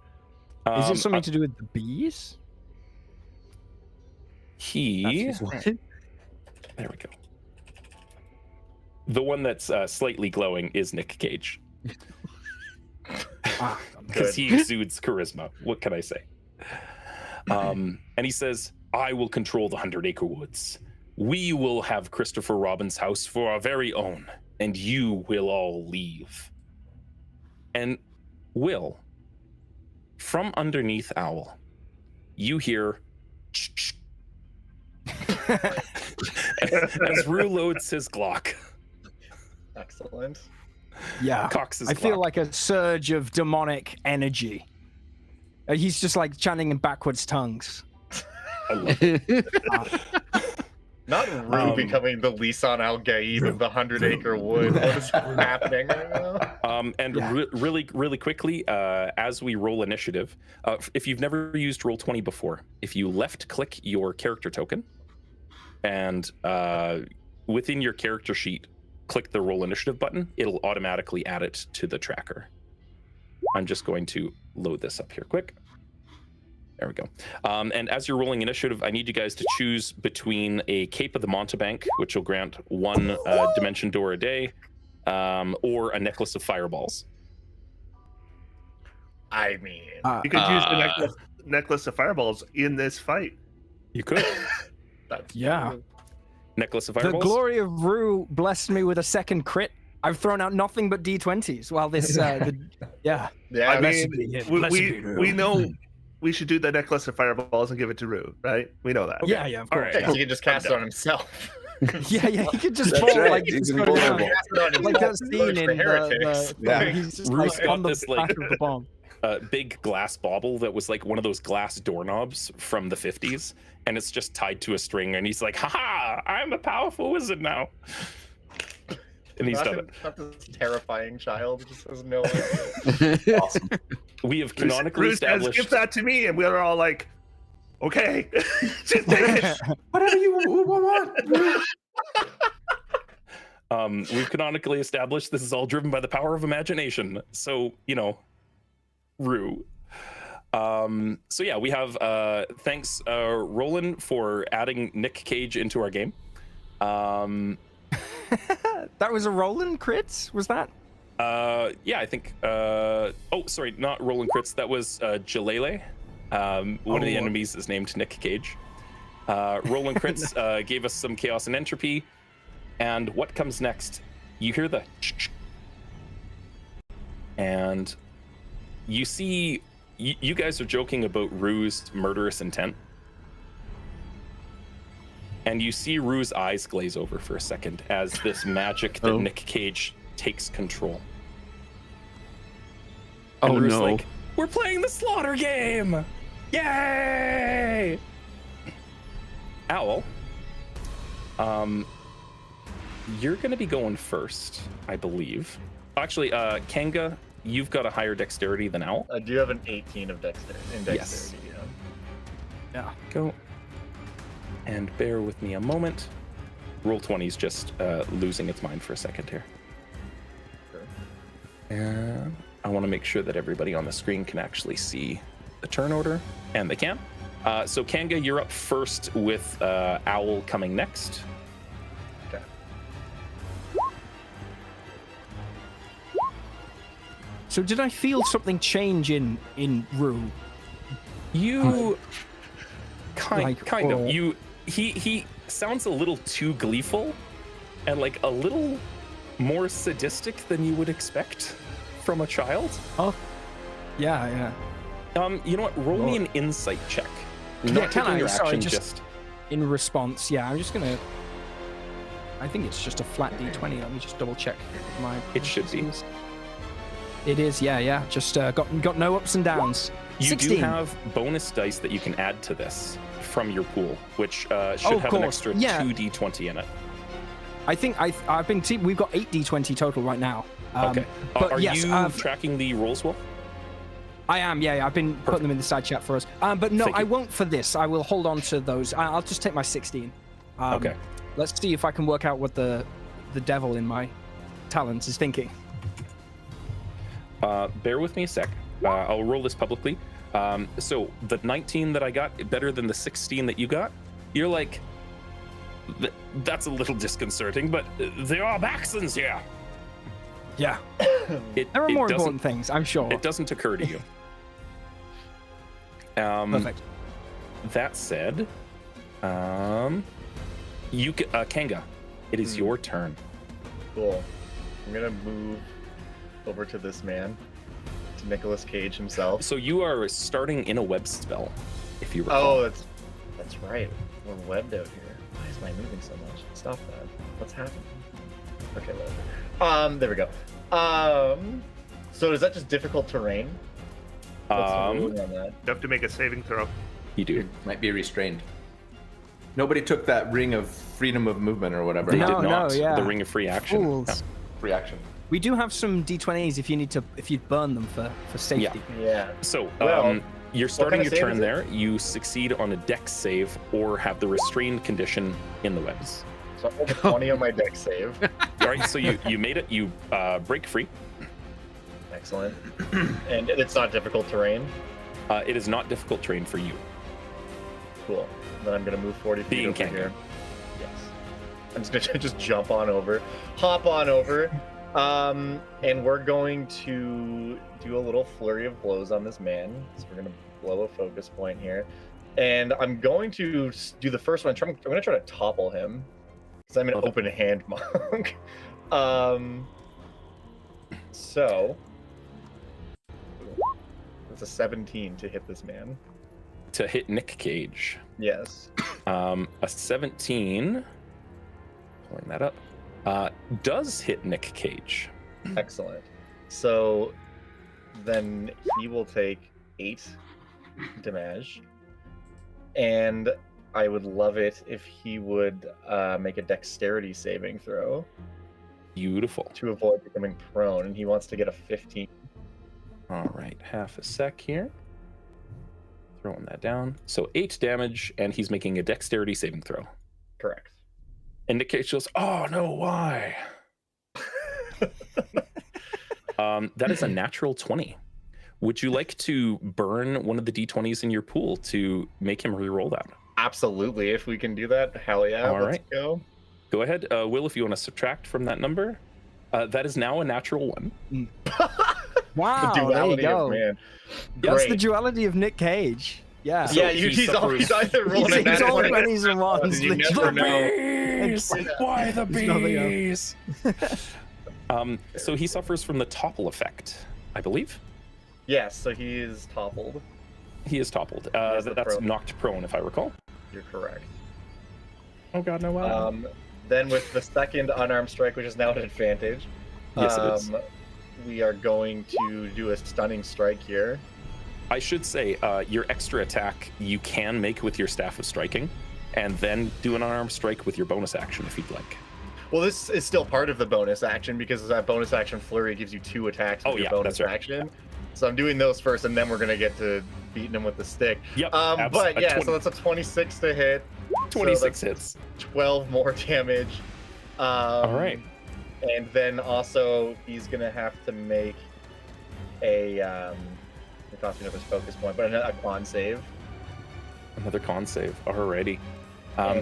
Speaker 5: Is it something to do with the bees?
Speaker 1: He there we go. The one that's slightly glowing is Nick Cage, because he exudes charisma. What can I say? And he says, I will control the 100-acre woods. We will have Christopher Robin's house for our very own, and you will all leave. And Will, from underneath Owl, you hear as Rue loads his Glock.
Speaker 4: Excellent.
Speaker 5: Yeah.
Speaker 1: Cocks his
Speaker 5: I feel
Speaker 1: Glock.
Speaker 5: like a surge of demonic energy. He's just like chanting in backwards tongues.
Speaker 1: I love it.
Speaker 4: Not Rue becoming the Lisan Al Gaib of the 100-acre wood. What is happening right now?
Speaker 1: Really quickly, as we roll initiative, if you've never used Roll20 before, if you left-click your character token, and within your character sheet, click the Roll Initiative button, it'll automatically add it to the tracker. I'm just going to load this up here quick. There we go. And as you're rolling initiative, I need you guys to choose between a Cape of the Montebank, which will grant one dimension door a day, or a necklace of fireballs.
Speaker 4: I mean,
Speaker 6: You could use the necklace of fireballs in this fight.
Speaker 1: You could.
Speaker 4: that's
Speaker 5: Yeah.
Speaker 4: true.
Speaker 1: Necklace of
Speaker 5: The
Speaker 1: fireballs?
Speaker 5: glory of Rue blessed me with a second crit. I've thrown out nothing but D20s while this, yeah.
Speaker 4: Yeah,
Speaker 6: I
Speaker 5: blessed
Speaker 6: mean,
Speaker 5: be him, blessed be Rue.
Speaker 6: we know we should do the necklace of fireballs and give it to Rue, right? We know that.
Speaker 5: Yeah, of
Speaker 1: All
Speaker 5: course.
Speaker 1: right.
Speaker 4: yeah, he can just cast it on himself.
Speaker 5: Yeah, he could just
Speaker 2: That's
Speaker 5: fall
Speaker 2: right.
Speaker 5: like
Speaker 2: He's
Speaker 5: just go down.
Speaker 2: invulnerable.
Speaker 4: Cast it on
Speaker 5: Like that
Speaker 4: himself.
Speaker 5: scene in
Speaker 4: Heretics.
Speaker 2: Yeah.
Speaker 5: he's just
Speaker 1: Rue's
Speaker 5: like
Speaker 1: got
Speaker 5: on the
Speaker 1: this,
Speaker 5: back
Speaker 1: like-
Speaker 5: of the bomb.
Speaker 1: Big glass bauble that was like one of those glass doorknobs from the 50s, and it's just tied to a string, and he's like, haha, I'm a powerful wizard now. And he's done it.
Speaker 4: Not this terrifying child who just has no idea.
Speaker 2: Awesome.
Speaker 1: We have canonically
Speaker 6: Rue says,
Speaker 1: established
Speaker 6: give that to me, and we're all like, okay, just take it.
Speaker 2: Whatever you want.
Speaker 1: we've canonically established this is all driven by the power of imagination. So, Rue. So yeah, we have thanks Roland for adding Nick Cage into our game.
Speaker 5: That was a Roland crits, was that?
Speaker 1: Yeah, I think sorry, not Roland crits, that was Jalele. One of the enemies is named Nick Cage. Roland crits gave us some chaos and entropy. And what comes next? You hear the and you see you guys are joking about Rue's murderous intent. And you see Rue's eyes glaze over for a second as this magic that Nick Cage takes control. And
Speaker 3: Oh
Speaker 1: Rue's
Speaker 3: no.
Speaker 1: like, we're playing the slaughter game! Yay! Owl, you're gonna be going first, I believe. Actually, Kanga, you've got a higher dexterity than Owl.
Speaker 4: I do have an 18 of dexterity.
Speaker 1: Yes.
Speaker 5: Yeah.
Speaker 1: Go. And bear with me a moment. Roll 20's just losing its mind for a second here. And I want to make sure that everybody on the screen can actually see the turn order, and they can. So Kanga, you're up first with Owl coming next.
Speaker 4: Okay.
Speaker 5: So did I feel something change in Rue?
Speaker 1: You kind
Speaker 5: Like,
Speaker 1: of.
Speaker 5: or-
Speaker 1: He sounds a little too gleeful and like a little more sadistic than you would expect from a child.
Speaker 5: Oh, yeah.
Speaker 1: You know what? Roll me an insight check. Not
Speaker 5: can
Speaker 1: taking
Speaker 5: I?
Speaker 1: your
Speaker 5: Sorry,
Speaker 1: action,
Speaker 5: just in response. Yeah, I'm just gonna. I think it's just a flat D20. Let me just double check my.
Speaker 1: It should be.
Speaker 5: It is. Yeah. Just got no ups and downs.
Speaker 1: You
Speaker 5: 16.
Speaker 1: do have bonus dice that you can add to this from your pool, which should
Speaker 5: of
Speaker 1: have an
Speaker 5: course.
Speaker 1: extra
Speaker 5: Yeah.
Speaker 1: 2d20 in it.
Speaker 5: I think I've been. We've got 8 D20 total right now.
Speaker 1: Okay.
Speaker 5: But
Speaker 1: Are
Speaker 5: yes,
Speaker 1: you tracking the rolls well?
Speaker 5: I am. Yeah. I've been putting them in the side chat for us. But no,
Speaker 1: Thank
Speaker 5: I
Speaker 1: you.
Speaker 5: won't for this. I will hold on to those. I'll just take my 16.
Speaker 1: Okay.
Speaker 5: Let's see if I can work out what the devil in my talents is thinking.
Speaker 1: Bear with me a sec. I'll roll this publicly. So the 19 that I got, better than the 16 that you got. You're like, that's a little disconcerting, but there are Baxons here.
Speaker 5: Yeah.
Speaker 1: It,
Speaker 5: There are
Speaker 1: it
Speaker 5: more
Speaker 1: doesn't-
Speaker 5: important things, I'm sure.
Speaker 1: It doesn't occur to you.
Speaker 5: Perfect.
Speaker 1: That said, you Kanga, it is your turn.
Speaker 4: Cool. I'm gonna move over to this man, to Nicolas Cage himself.
Speaker 1: So you are starting in a web spell, if you recall.
Speaker 4: Oh, that's right. We're webbed out here. Why is mine moving so much? Stop that. What's happening? Okay, whatever. There we go. So is that just difficult terrain? What's the ruling on that?
Speaker 6: You have to make a saving throw.
Speaker 1: You do.
Speaker 2: You might be restrained. Nobody took that ring of freedom of movement or whatever.
Speaker 1: They
Speaker 5: No,
Speaker 1: did not.
Speaker 5: yeah.
Speaker 1: The ring of free action.
Speaker 5: Fools.
Speaker 2: Free action.
Speaker 5: We do have some D20s if you burn them for safety.
Speaker 4: Yeah.
Speaker 1: So,
Speaker 4: Well,
Speaker 1: you're starting
Speaker 4: kind of
Speaker 1: your
Speaker 4: save
Speaker 1: turn
Speaker 4: is it?
Speaker 1: there. You succeed on a dex save or have the restrained condition in the webs.
Speaker 4: So I rolled a 20 on my deck save.
Speaker 1: All right, so you made it. You break free.
Speaker 4: Excellent. And it's not difficult terrain.
Speaker 1: It is not difficult terrain for you.
Speaker 4: Cool. Then I'm gonna move 40 feet
Speaker 1: Being
Speaker 4: over
Speaker 1: Kanga.
Speaker 4: here. Yes. I'm just gonna just jump on over, hop on over, and we're going to do a little flurry of blows on this man. So we're gonna blow a focus point here, and I'm going to do the first one. I'm gonna try to topple him because I'm an
Speaker 1: Okay.
Speaker 4: open hand monk. So it's a 17 to hit this man.
Speaker 1: To hit Nick Cage.
Speaker 4: Yes.
Speaker 1: A 17. Pulling that up. Does hit Nick Cage.
Speaker 4: Excellent. So then he will take 8 damage. And I would love it if he would make a dexterity saving throw
Speaker 1: Beautiful.
Speaker 4: to avoid becoming prone. And he wants to get a 15.
Speaker 1: All right, half a sec here. Throwing that down. So 8 damage, and he's making a dexterity saving throw.
Speaker 4: Correct.
Speaker 1: And Nick Cage goes, "Oh no, why?" That is a natural 20. Would you like to burn one of the d20s in your pool to make him re-roll that?
Speaker 4: Absolutely. If we can do that, hell yeah.
Speaker 1: All
Speaker 4: Let's
Speaker 1: right.
Speaker 4: go.
Speaker 1: Go ahead, Will, if you want to subtract from that number. That is now a natural 1.
Speaker 5: Wow,
Speaker 4: The
Speaker 5: there you
Speaker 4: duality
Speaker 5: go.
Speaker 4: of man.
Speaker 5: That's the
Speaker 4: Great.
Speaker 5: duality of Nick Cage. Yeah.
Speaker 1: So
Speaker 4: Yeah,
Speaker 1: he
Speaker 4: he's
Speaker 1: suffers-
Speaker 4: either rolling a
Speaker 5: He's all
Speaker 4: natural
Speaker 5: 20s and ones.
Speaker 4: You never know.
Speaker 1: Bees! Why the
Speaker 5: There's nothing else.
Speaker 1: bees? So he suffers from the topple effect, I believe.
Speaker 4: Yes, so he is toppled.
Speaker 1: He is toppled.
Speaker 4: Yes,
Speaker 1: That's
Speaker 4: prone.
Speaker 1: knocked prone, if I recall.
Speaker 4: You're correct.
Speaker 1: Oh god, no. Wow.
Speaker 4: Then with the second unarmed strike, which is now an advantage,
Speaker 1: Yes, it is.
Speaker 4: we are going to do a stunning strike here.
Speaker 1: I should say, your extra attack you can make with your Staff of Striking, and then do an unarmed strike with your bonus action if you'd like.
Speaker 4: Well, this is still part of the bonus action because that bonus action flurry gives you 2 attacks with your bonus
Speaker 1: that's right.
Speaker 4: action. So I'm doing those first, and then we're gonna get to beating him with the stick.
Speaker 1: Yep.
Speaker 4: But yeah, so that's a 26 to hit.
Speaker 1: 26
Speaker 4: so
Speaker 1: hits.
Speaker 4: 12 more damage.
Speaker 1: All right.
Speaker 4: And then also he's gonna have to make a it costs me another focus point, but a con save.
Speaker 1: Another con save. Alrighty.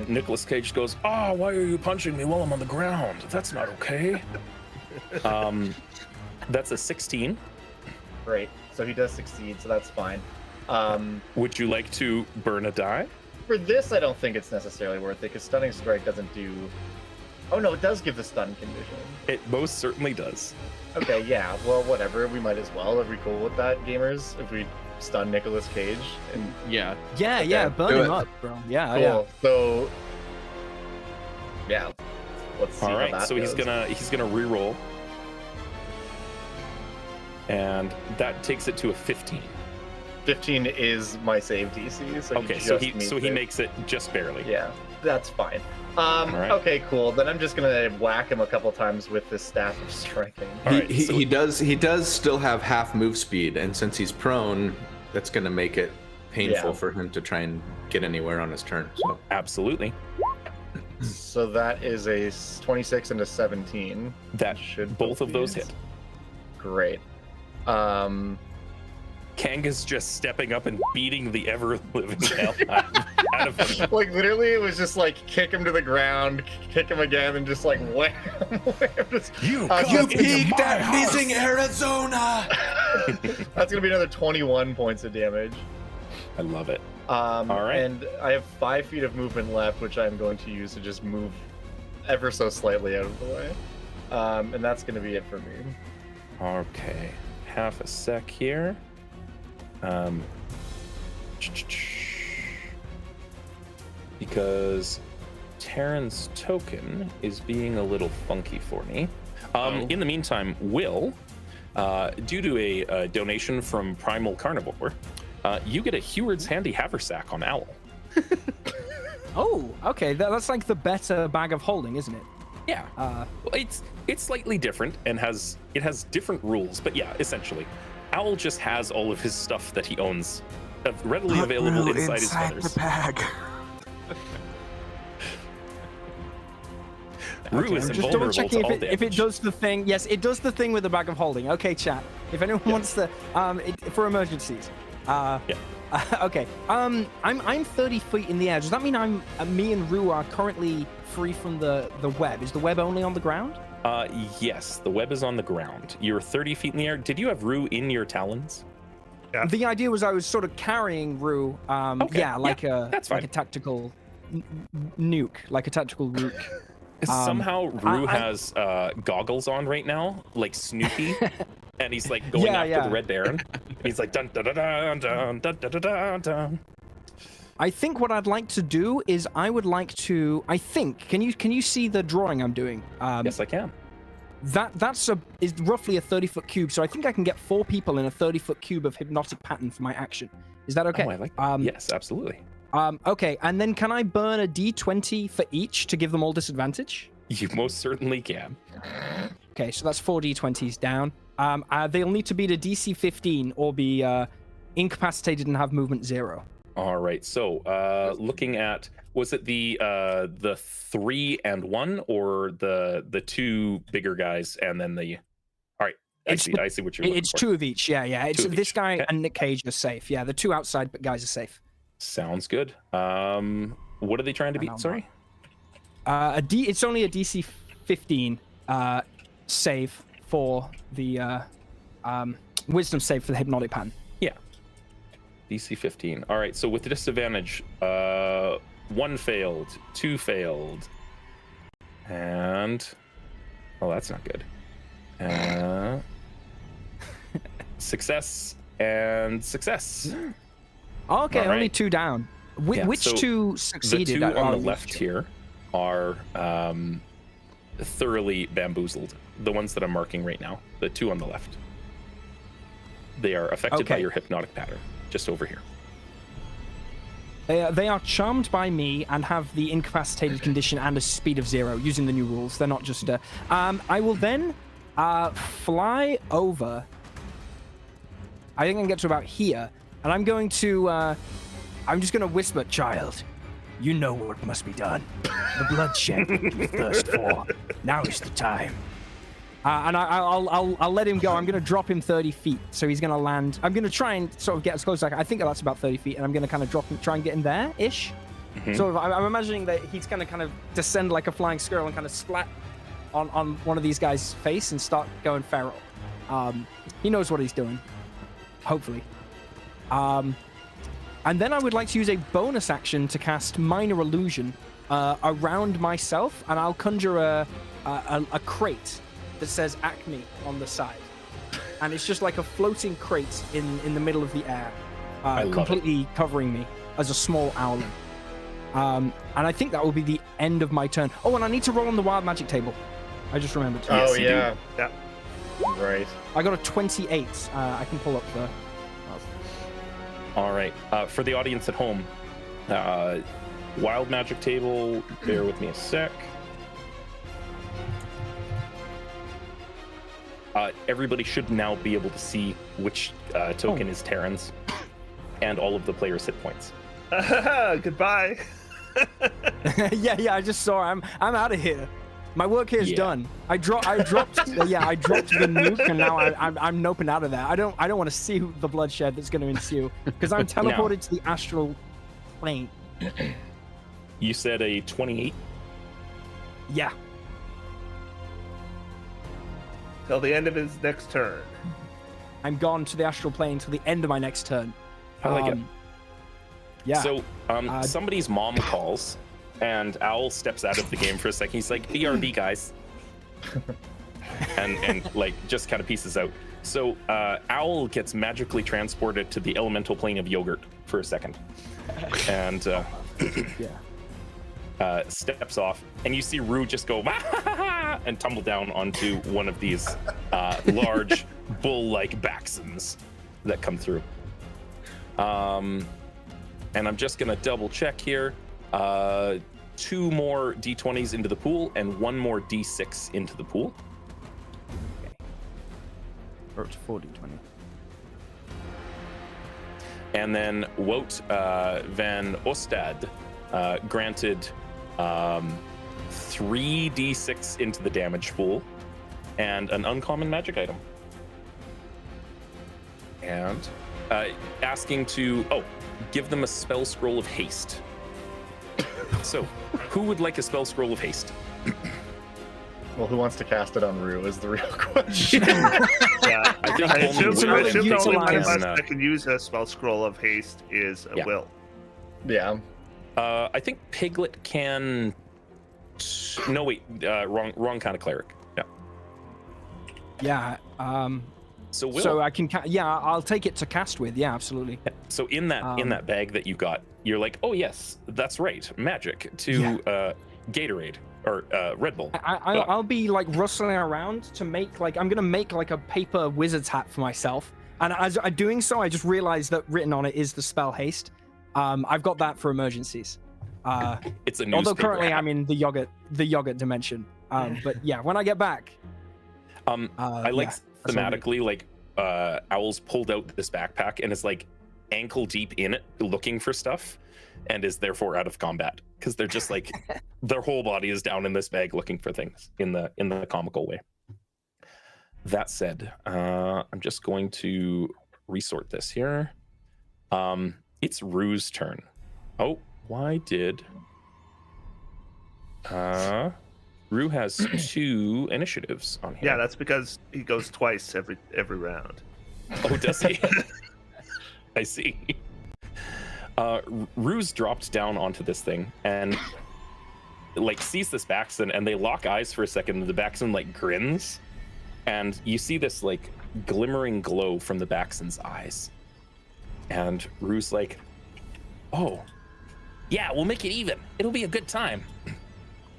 Speaker 1: Nicolas Cage goes, "Oh, why are you punching me while I'm on the ground? That's not okay." That's a 16.
Speaker 4: Great. So he does succeed, so that's fine.
Speaker 1: Would you like to burn a die?
Speaker 4: For this, I don't think it's necessarily worth it, because Stunning Strike doesn't do... Oh no, it does give the stun condition.
Speaker 1: It most certainly does.
Speaker 4: Okay, yeah, well, whatever, we might as well. Are we cool with that, gamers? If we stun Nicolas Cage? And
Speaker 3: Yeah.
Speaker 5: Yeah, burn
Speaker 2: Do
Speaker 5: him
Speaker 2: it.
Speaker 5: up, bro. Yeah,
Speaker 4: cool.
Speaker 5: yeah.
Speaker 4: So, yeah, let's see
Speaker 1: All
Speaker 4: how
Speaker 1: right,
Speaker 4: that
Speaker 1: so he's
Speaker 4: goes.
Speaker 1: gonna re-roll, and that takes it to a 15.
Speaker 4: 15 is my save DC, so
Speaker 1: Okay,
Speaker 4: he
Speaker 1: he makes it just barely.
Speaker 4: Yeah, that's fine.
Speaker 1: right.
Speaker 4: Okay, cool. Then I'm just gonna whack him a couple times with the Staff of Striking.
Speaker 1: All right,
Speaker 2: he,
Speaker 1: so-
Speaker 2: he does still have half move speed, and since he's prone, that's going to make it painful
Speaker 4: Yeah.
Speaker 2: for him to try and get anywhere on his turn. So
Speaker 1: Absolutely.
Speaker 4: So that is a 26 and a 17.
Speaker 1: That
Speaker 4: Should
Speaker 1: both of those
Speaker 4: these-
Speaker 1: hit.
Speaker 4: Great.
Speaker 1: Kanga's just stepping up and beating the ever-living hell out of him.
Speaker 4: Like literally, it was just like kick him to the ground, kick him again, and just like wham, wham. Just,
Speaker 1: You
Speaker 2: peaked at Hazing, Arizona.
Speaker 4: that's gonna be another 21 points of damage.
Speaker 1: I love it.
Speaker 4: All
Speaker 1: right.
Speaker 4: And I have 5 feet of movement left, which I'm going to use to just move ever so slightly out of the way. And that's gonna be it for me.
Speaker 1: Okay, half a sec here. Because Terran's token is being a little funky for me. In the meantime, Will, due to a donation from Primal Carnivore, you get a Heward's Handy Haversack on Owl.
Speaker 5: Oh, okay. That's like the better bag of holding, isn't it?
Speaker 1: Yeah, well, it's slightly different and has different rules, but yeah, essentially, Owl just has all of his stuff that he owns readily available inside his feathers.
Speaker 7: bag.
Speaker 1: Rue is
Speaker 5: I'm just double
Speaker 1: invulnerable
Speaker 5: checking
Speaker 1: to all
Speaker 5: if it
Speaker 1: damage.
Speaker 5: does the thing. Yes, it does the thing with the bag of holding. Okay, chat. If anyone wants to, for emergencies. Okay. I'm 30 feet in the air. Does that mean me and Rue are currently free from the web? Is the web only on the ground?
Speaker 1: Yes, the web is on the ground. You're 30 feet in the air. Did you have Rue in your talons?
Speaker 6: Yeah.
Speaker 5: The idea was I was sort of carrying Rue.
Speaker 1: Okay,
Speaker 5: Yeah, like
Speaker 1: that's
Speaker 5: like
Speaker 1: fine.
Speaker 5: a tactical nuke, like a tactical rook.
Speaker 1: Somehow Rue
Speaker 5: I-
Speaker 1: has goggles on right now, like Snoopy, and he's like going
Speaker 5: Yeah,
Speaker 1: after
Speaker 5: yeah.
Speaker 1: the Red Baron. He's like dun dun dun dun dun dun dun dun dun dun.
Speaker 5: I think what I'd like to do is I would like to. I think can you see the drawing I'm doing?
Speaker 1: Yes, I can.
Speaker 5: That's is roughly a 30-foot cube, so I think I can get 4 people in a 30-foot cube of hypnotic pattern for my action. Is that okay?
Speaker 1: Oh, I like that. Yes, absolutely.
Speaker 5: Okay, and then can I burn a d20 for each to give them all disadvantage?
Speaker 1: You most certainly can.
Speaker 5: Okay, so that's 4 d20s down. They'll need to beat a DC 15 or be incapacitated and have movement 0.
Speaker 1: All right. So, looking at, was it the 3 and 1 or the 2 bigger guys and then the? All right. I see what you're looking
Speaker 5: It's
Speaker 1: for.
Speaker 5: 2 of each. Yeah. It's
Speaker 1: Two of
Speaker 5: this
Speaker 1: each.
Speaker 5: guy
Speaker 1: Okay.
Speaker 5: and Nick Cage are safe. Yeah, the 2 outside guys are safe.
Speaker 1: Sounds good. What are they trying to beat? Sorry.
Speaker 5: It's only a DC 15 save for the wisdom save for the hypnotic pattern.
Speaker 1: Yeah. DC 15. All right. So with the disadvantage, 1 failed, 2 failed, and that's not good. Success and success.
Speaker 5: Okay,
Speaker 1: All
Speaker 5: only
Speaker 1: right.
Speaker 5: 2 down.
Speaker 1: Yeah,
Speaker 5: Which
Speaker 1: so
Speaker 5: two succeeded?
Speaker 1: The two on the
Speaker 5: these
Speaker 1: left
Speaker 5: two?
Speaker 1: here are thoroughly bamboozled. The ones that I'm marking right now, the 2 on the left. They are affected by
Speaker 5: Okay.
Speaker 1: your hypnotic pattern, just over here.
Speaker 5: They are charmed by me and have the incapacitated condition and a speed of 0 using the new rules. They're not just. I will then fly over. I think I can get to about here, and I'm going to. I'm just going to whisper, "Child, you know what must be done. The bloodshed you thirst for. Now is the time." And I'll let him go. I'm going to drop him 30 feet, so he's going to land. I'm going to try and sort of get as close as I can. I think that's about 30 feet, and I'm going to kind of drop him, try and get him there-ish. Sort of. I'm imagining that he's going to kind of descend like a flying squirrel and kind of splat on one of these guys' face and start going feral. He knows what he's doing, hopefully. And then I would like to use a bonus action to cast Minor Illusion around myself, and I'll conjure a crate that says Acme on the side, and it's just like a floating crate in the middle of the air, completely covering me as a small owlet. And I think that will be the end of my turn. Oh, and I need to roll on the wild magic table. I just remembered.
Speaker 4: Oh,
Speaker 1: Yes, you
Speaker 4: yeah.
Speaker 6: do. Yeah.
Speaker 4: Right.
Speaker 5: I got a 28. I can pull up the.
Speaker 1: All right. For the audience at home, wild magic table. Bear with me a sec. Everybody should now be able to see which token is Terran's, and all of the players' hit points.
Speaker 6: Goodbye.
Speaker 5: yeah. I just saw. I'm out of here. My work here is done. I dropped. I dropped the nuke, and now I'm noping out of there. I don't want to see the bloodshed that's going to ensue because I'm teleported to the astral plane.
Speaker 1: You said a 28.
Speaker 5: Yeah.
Speaker 6: Till the end of his next turn.
Speaker 5: I'm gone to the astral plane till the end of my next turn.
Speaker 1: I like it.
Speaker 5: Yeah.
Speaker 1: So somebody's mom calls, and Owl steps out of the game for a second. He's like, "BRB, guys," and like just kind of pieces out. So Owl gets magically transported to the elemental plane of yogurt for a second, and steps off, and you see Rue just go and tumble down onto one of these large bull-like Baxons that come through. And I'm just gonna double check here. 2 more D20s into the pool and 1 more D6 into the pool.
Speaker 5: Okay. Or it's 40, 20.
Speaker 1: And then Wout van Ostad granted 3 D6 into the damage pool and an uncommon magic item. And asking to give them a spell scroll of haste. So, who would like a spell scroll of haste?
Speaker 4: Well, who wants to cast it on Rue is the real question.
Speaker 6: Yeah,
Speaker 1: I think
Speaker 6: I assume
Speaker 1: Will
Speaker 6: the only one of
Speaker 5: utilize-
Speaker 6: us that can use a spell scroll of haste is
Speaker 1: Yeah.
Speaker 6: Will.
Speaker 4: Yeah.
Speaker 1: I think Piglet can. No, wait, wrong kind of cleric. Yeah.
Speaker 5: Yeah.
Speaker 1: So Will.
Speaker 5: So I can. I'll take it to cast with. Yeah, absolutely.
Speaker 1: So in that bag that you got, you're like, oh yes, that's right, magic to Gatorade or Red Bull.
Speaker 5: I'll be like rustling around to make I'm gonna make like a paper wizard's hat for myself. And as I'm doing so, I just realized that written on it is the spell haste. I've got that for emergencies.
Speaker 1: It's a newspaper
Speaker 5: Although currently
Speaker 1: hat.
Speaker 5: I'm in the yogurt dimension. But yeah, when I get back.
Speaker 1: I like thematically, like Owl's pulled out this backpack and is like ankle deep in it, looking for stuff, and is therefore out of combat because they're just like their whole body is down in this bag looking for things in the comical way. That said, I'm just going to resort this here. It's Rue's turn. Oh, why did Rue has 2 initiatives on here?
Speaker 6: Yeah, that's because he goes twice every round.
Speaker 1: Oh, does he? I see. Rue's dropped down onto this thing and like sees this Baxon, and they lock eyes for a second, and the Baxon like grins, and you see this like glimmering glow from the Baxton's eyes. And Rue's like, oh, yeah, we'll make it even. It'll be a good time.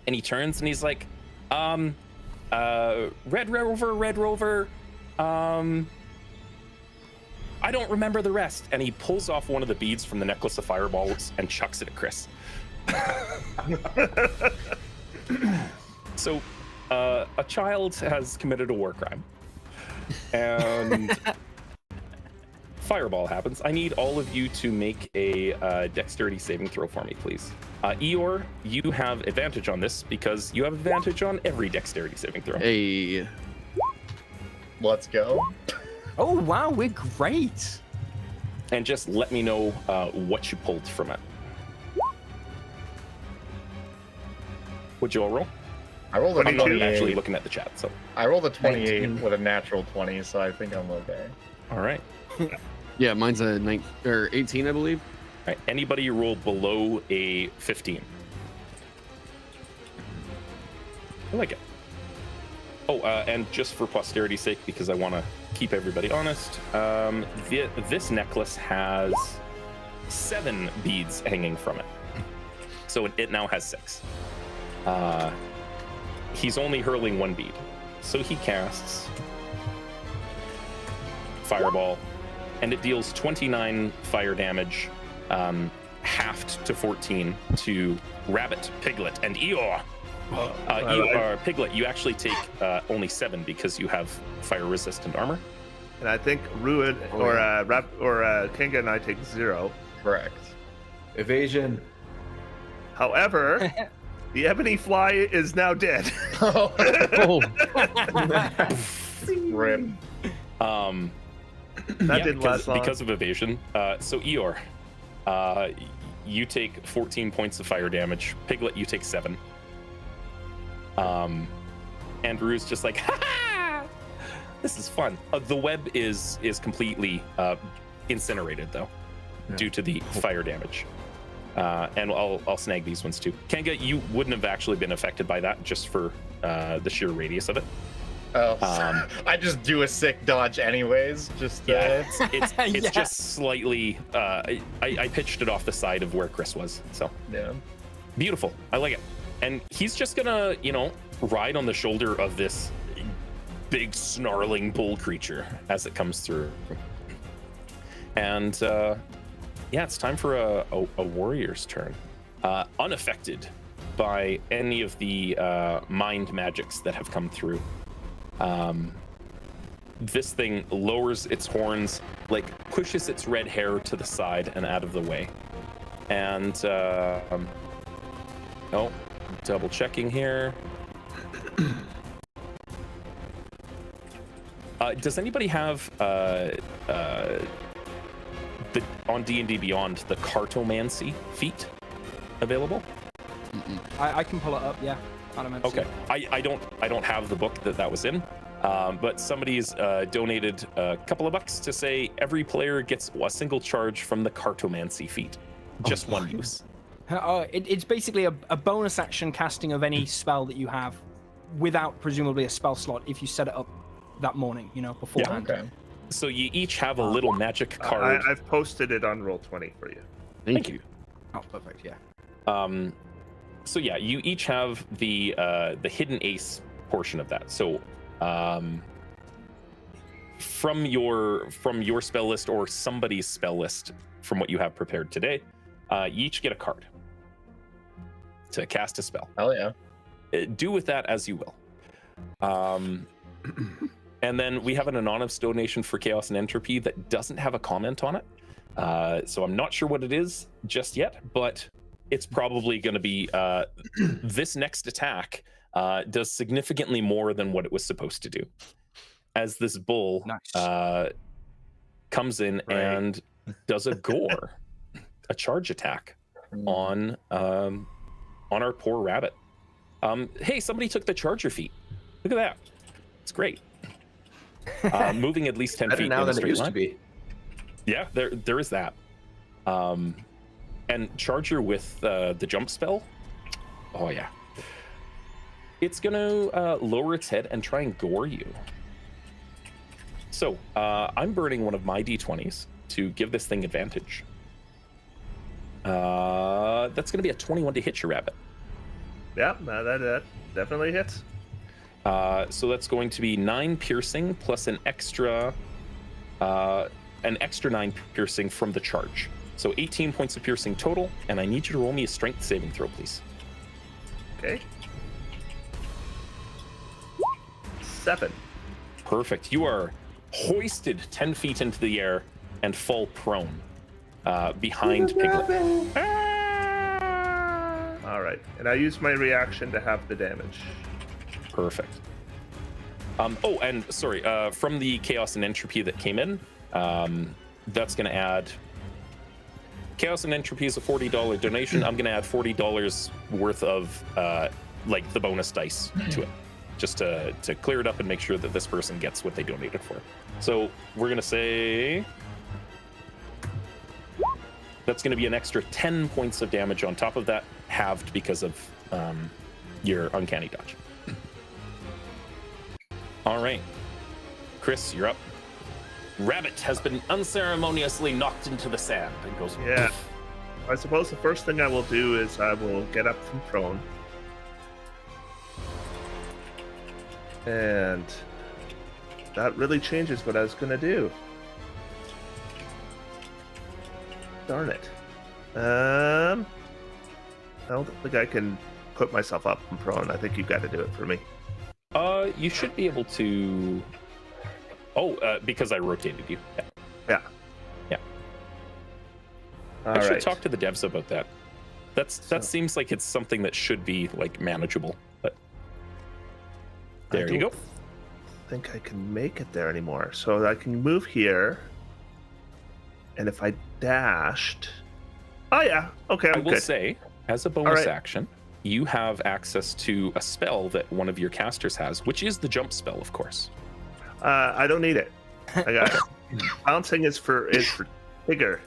Speaker 1: And he turns and he's like, Red Rover, I don't remember the rest. And he pulls off one of the beads from the necklace of fireballs and chucks it at Chris. So a child has committed a war crime. And fireball happens. I need all of you to make a dexterity saving throw for me, please. Eeyore, you have advantage on this because you have advantage on every dexterity saving throw.
Speaker 3: Hey.
Speaker 4: Let's go.
Speaker 5: Oh wow, we're great.
Speaker 1: And just let me know what you pulled from it. What'd you all roll?
Speaker 4: I rolled a
Speaker 1: I'm not
Speaker 4: 28.
Speaker 1: actually looking at the chat, so.
Speaker 4: I rolled a 28
Speaker 5: 19.
Speaker 4: with a natural 20, so I think I'm okay.
Speaker 1: All right.
Speaker 3: Yeah, mine's a 18, I believe.
Speaker 1: All right. Anybody roll below a 15? I like it. Oh, and just for posterity's sake, because I want to keep everybody honest, this necklace has 7 beads hanging from it. So it now has 6. He's only hurling 1 bead. So he casts Fireball, and it deals 29 fire damage, halved to 14 to Rabbit, Piglet, and Eeyore. Piglet, you actually take only 7 because you have fire-resistant armor.
Speaker 6: And I think Ruin or Kenga and I take 0.
Speaker 4: Correct.
Speaker 2: Evasion.
Speaker 6: However, the ebony fly is now dead.
Speaker 3: Oh.
Speaker 4: Rip.
Speaker 6: That didn't last long.
Speaker 1: Because of evasion. So Eeyore, you take 14 points of fire damage. Piglet, you take 7. And Rue's just like, ha ha! This is fun. The web is completely incinerated though, due to the fire damage. And I'll snag these ones too. Kenga, you wouldn't have actually been affected by that just for the sheer radius of it.
Speaker 4: Oh, I just do a sick dodge anyways. Just
Speaker 1: it's just slightly. I pitched it off the side of where Chris was. So
Speaker 4: yeah,
Speaker 1: beautiful. I like it. And he's just gonna, ride on the shoulder of this big snarling bull creature as it comes through. And it's time for a warrior's turn. Unaffected by any of the mind magics that have come through. This thing lowers its horns, pushes its red hair to the side and out of the way. And double checking here. Does anybody have on D&D Beyond the cartomancy feat available?
Speaker 5: I can pull it up. Yeah.
Speaker 1: Okay. I don't have the book that was in, but somebody's donated a couple of bucks to say every player gets a single charge from the cartomancy feat, just one use.
Speaker 5: It's basically a bonus action casting of any spell that you have, without presumably a spell slot if you set it up that morning, beforehand.
Speaker 4: Okay.
Speaker 1: So you each have a little magic card.
Speaker 6: I've posted it on Roll20 for you.
Speaker 1: Thank you.
Speaker 5: Oh, perfect. Yeah.
Speaker 1: So yeah, you each have the hidden ace portion of that. So from your spell list or somebody's spell list from what you have prepared today, you each get a card to cast a spell.
Speaker 4: Hell yeah.
Speaker 1: Do with that as you will. And then we have an anonymous donation for Chaos and Entropy that doesn't have a comment on it. So I'm not sure what it is just yet, but it's probably going to be this next attack does significantly more than what it was supposed to do. As this bull comes in and does a gore, a charge attack on our poor rabbit. Hey, somebody took the charger feat. Look at that. It's great. Moving at least 10 feet
Speaker 2: now
Speaker 1: in a
Speaker 2: than it
Speaker 1: straight
Speaker 2: used
Speaker 1: line.
Speaker 2: to be.
Speaker 1: Yeah, there is that. And Charger with the jump spell. Oh yeah. It's gonna lower its head and try and gore you. So I'm burning one of my d20s to give this thing advantage. That's going to be a 21 to hit you, Rabbit.
Speaker 6: Yeah, that definitely hits.
Speaker 1: So that's going to be 9 piercing plus an extra 9 piercing from the charge. So 18 points of piercing total, and I need you to roll me a strength saving throw, please.
Speaker 6: Okay. 7.
Speaker 1: Perfect. You are hoisted 10 feet into the air and fall prone behind Piglet.
Speaker 6: All right, and I use my reaction to have the damage.
Speaker 1: Perfect. Oh, and sorry, from the chaos and entropy that came in, that's going to add... Chaos and entropy is a $40 donation. I'm going to add $40 worth of like the bonus dice to it, just to clear it up and make sure that this person gets what they donated for. So we're going to say that's going to be an extra 10 points of damage on top of that, halved because of your uncanny dodge. All right, Chris, you're up. Rabbit has been unceremoniously knocked into the sand and goes.
Speaker 6: Yeah. I suppose the first thing I will do is I will get up from prone. And that really changes what I was going to do. Darn it. I don't think I can put myself up from prone. I think you've got to do it for me.
Speaker 1: You should be able to. Oh, because I rotated you.
Speaker 6: Yeah.
Speaker 1: I should talk to the devs about that. That seems like it's something that should be like manageable. But there you go.
Speaker 6: I think I can make it there anymore. So I can move here, and if I dashed, oh yeah, okay, I'm
Speaker 1: I will
Speaker 6: good.
Speaker 1: say, as a bonus action, you have access to a spell that one of your casters has, which is the jump spell, of course.
Speaker 6: I don't need it. I got it. Bouncing is for bigger.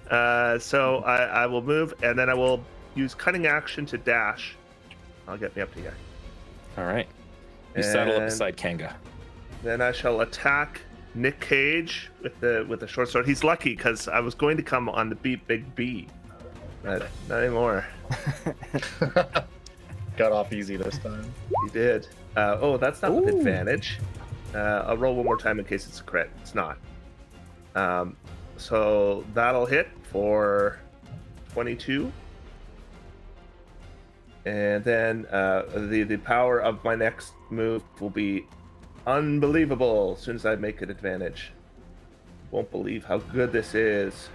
Speaker 6: So I will move, and then I will use cutting action to dash. I'll get me up to here.
Speaker 1: All right. You saddle up beside Kanga.
Speaker 6: Then I shall attack Nick Cage with the short sword. He's lucky because I was going to come on the big B, but not anymore.
Speaker 4: Got off easy this time.
Speaker 6: He did. That's not with advantage. I'll roll one more time in case it's a crit. It's not. So that'll hit for 22. And then the power of my next move will be unbelievable as soon as I make it advantage. Won't believe how good this is.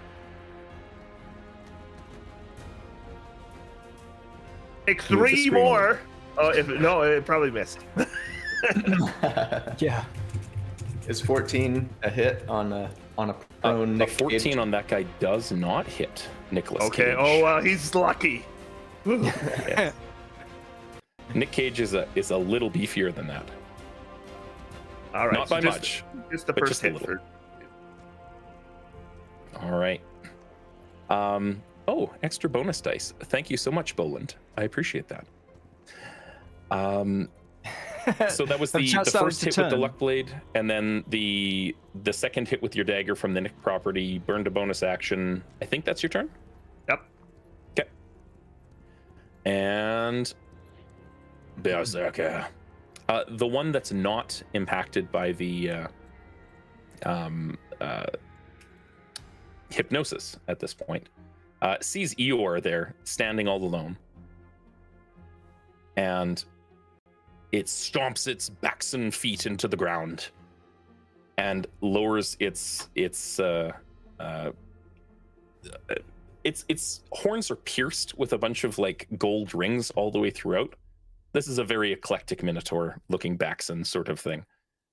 Speaker 6: Take 3 more. Oh, it probably missed.
Speaker 5: Yeah.
Speaker 2: Is 14 a hit on a prone Nick
Speaker 1: 14
Speaker 2: Cage?
Speaker 1: on that guy does not hit Nicholas
Speaker 6: Okay.
Speaker 1: Cage.
Speaker 6: He's lucky.
Speaker 1: Yes. Nick Cage is a little beefier than that.
Speaker 6: All right.
Speaker 1: Not by much.
Speaker 6: Just the
Speaker 1: but
Speaker 6: first
Speaker 1: just a
Speaker 6: hit.
Speaker 1: little. All right. Extra bonus dice. Thank you so much, Boland. I appreciate that. So that was the first hit with the luck blade, and then the second hit with your dagger from the Nick property burned a bonus action. I think that's your turn.
Speaker 6: Yep.
Speaker 1: Okay. And Berserker. The one that's not impacted by the hypnosis at this point sees Eeyore there standing all alone, and it stomps its Baxen feet into the ground and lowers its horns are pierced with a bunch of like gold rings all the way throughout. This is a very eclectic minotaur looking Baxen sort of thing.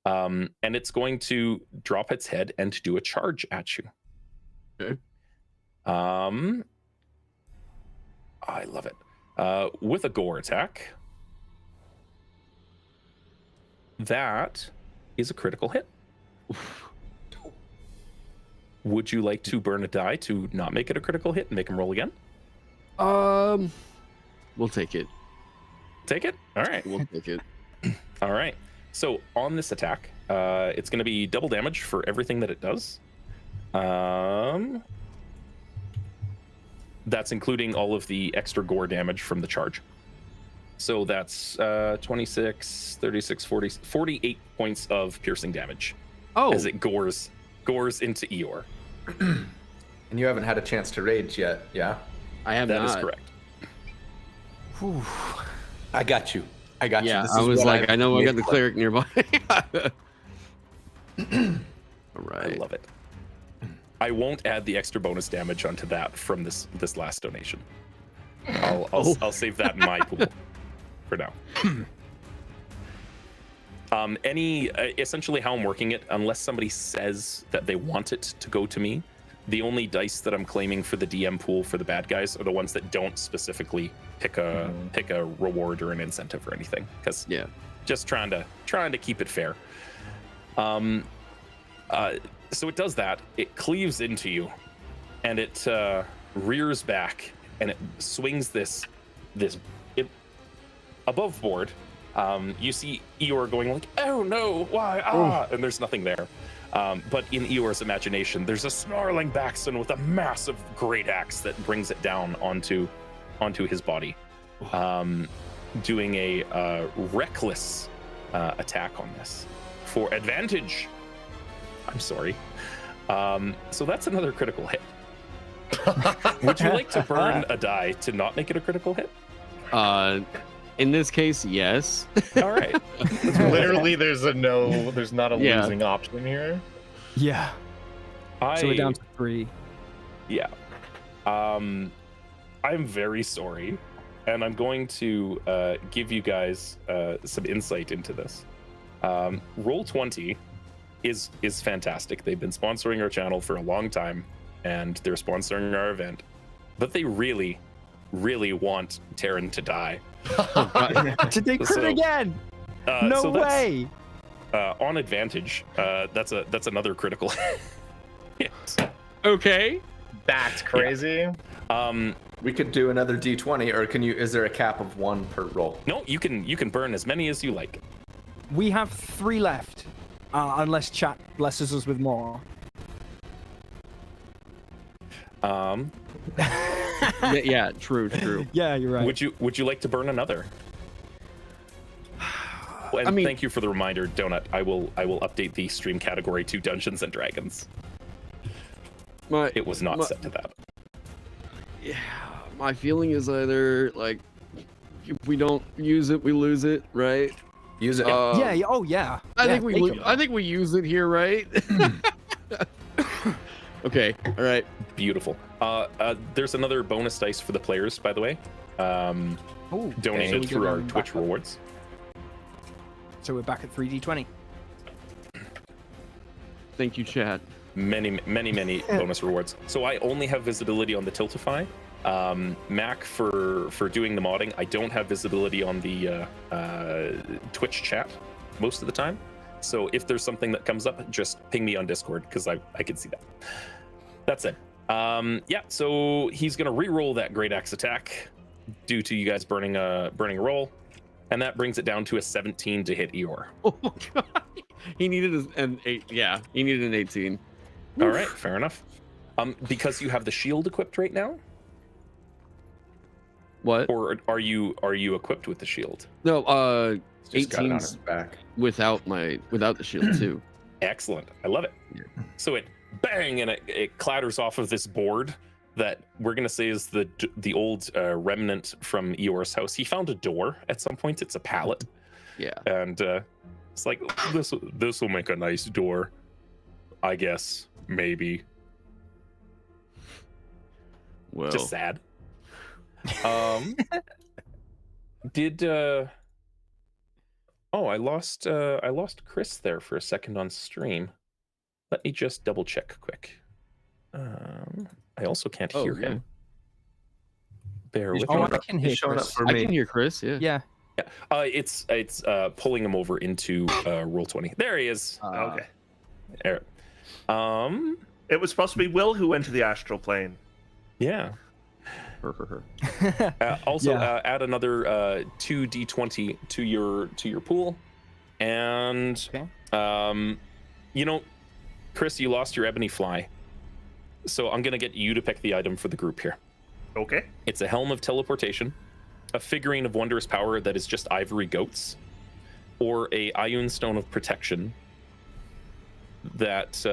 Speaker 1: And it's going to drop its head and do a charge at you.
Speaker 3: Okay.
Speaker 1: I love it. With a gore attack. That is a critical hit. Would you like to burn a die to not make it a critical hit and make him roll again?
Speaker 3: We'll take it.
Speaker 1: Take it? All right.
Speaker 3: We'll take it.
Speaker 1: All right. So on this attack, It's going to be double damage for everything that it does. That's including all of the extra gore damage from the charge. So that's 26, 36, 40, 48 points of piercing damage as it gores into Eeyore.
Speaker 2: And you haven't had a chance to rage yet, yeah?
Speaker 3: I have
Speaker 1: That
Speaker 3: not.
Speaker 1: is correct.
Speaker 2: Whew. I got you.
Speaker 3: Yeah,
Speaker 2: This
Speaker 3: I
Speaker 2: is
Speaker 3: was
Speaker 2: what
Speaker 3: like,
Speaker 2: I've
Speaker 3: I know I
Speaker 2: made
Speaker 3: got the
Speaker 2: for.
Speaker 3: cleric nearby. All
Speaker 1: I
Speaker 3: right.
Speaker 1: love it. I won't add the extra bonus damage onto that from this last donation. I'll save that in my pool for now. Essentially how I'm working it, unless somebody says that they want it to go to me, the only dice that I'm claiming for the DM pool for the bad guys are the ones that don't specifically pick a reward or an incentive or anything. Because just trying to keep it fair. So it does that. It cleaves into you, and it rears back, and it swings this above board. You see Eeyore going like, "Oh no, why?" And there's nothing there. But in Eeyore's imagination, there's a snarling Baxton with a massive great axe that brings it down onto his body, doing a reckless attack on this for advantage. I'm sorry. So that's another critical hit. Would you like to burn a die to not make it a critical hit?
Speaker 3: In this case, yes.
Speaker 1: All right.
Speaker 4: Literally, there's not a losing option here.
Speaker 5: Yeah. So we're down to 3.
Speaker 1: Yeah. I'm very sorry, and I'm going to give you guys some insight into this. Roll20 is fantastic. They've been sponsoring our channel for a long time, and they're sponsoring our event, but they really, really want Terran to die.
Speaker 5: Did they crit again? No way.
Speaker 1: On advantage, that's another critical hit.
Speaker 3: Okay.
Speaker 4: That's crazy.
Speaker 2: We could do another D20, or is there a cap of 1 per roll?
Speaker 1: No, you can burn as many as you like.
Speaker 5: We have 3 left, unless chat blesses us with more.
Speaker 3: Yeah, true.
Speaker 5: Yeah, you're right.
Speaker 1: Would you like to burn another? And thank you for the reminder, Donut. I will update the stream category to Dungeons and Dragons. It was not set to that.
Speaker 3: Yeah, my feeling is either like if we don't use it, we lose it, right?
Speaker 2: Use it.
Speaker 5: Yeah. Oh yeah.
Speaker 3: I think we use it here, right? Okay. All right.
Speaker 1: Beautiful. There's another bonus dice for the players, by the way. Donated through our Twitch rewards.
Speaker 5: So we're back at 3d20.
Speaker 3: Thank you, chat.
Speaker 1: Many bonus rewards. So I only have visibility on the Tiltify. Mac for doing the modding. I don't have visibility on the Twitch chat most of the time. So if there's something that comes up, just ping me on Discord because I can see that. That's it. So he's gonna re-roll that great axe attack due to you guys burning a roll, and that brings it down to a 17 to hit Eeyore.
Speaker 3: Oh my god. He needed an 8. Yeah, he needed an 18.
Speaker 1: All right, fair enough. Because you have the shield equipped right now.
Speaker 3: What?
Speaker 1: Or are you equipped with the shield?
Speaker 3: No,
Speaker 2: Just got it on
Speaker 3: 18's
Speaker 2: his back.
Speaker 3: without the shield too.
Speaker 1: Excellent. I love it.
Speaker 3: Yeah.
Speaker 1: So it bang and it clatters off of this board that we're gonna say is the old remnant from Eeyore's house. He found a door at some point. It's a pallet.
Speaker 3: Yeah.
Speaker 1: And it's like this will make a nice door, I guess. Maybe.
Speaker 3: Well.
Speaker 1: Just sad. Did I lost Chris there for a second on stream. Let me just double check quick. I also can't hear him. Bear with me.
Speaker 5: I can hear Chris.
Speaker 3: I can hear Chris. Yeah.
Speaker 1: It's pulling him over into Roll20. There he is.
Speaker 6: Okay.
Speaker 1: There.
Speaker 6: It was supposed to be Will who went to the astral plane.
Speaker 1: Yeah.
Speaker 3: Her.
Speaker 1: Also, add another 2d20 to your pool. And
Speaker 5: Okay.
Speaker 1: you know, Chris, you lost your ebony fly, so I'm gonna get you to pick the item for the group here.
Speaker 6: Okay.
Speaker 1: It's a helm of teleportation, a figurine of wondrous power that is just ivory goats, or a Ioun stone of protection that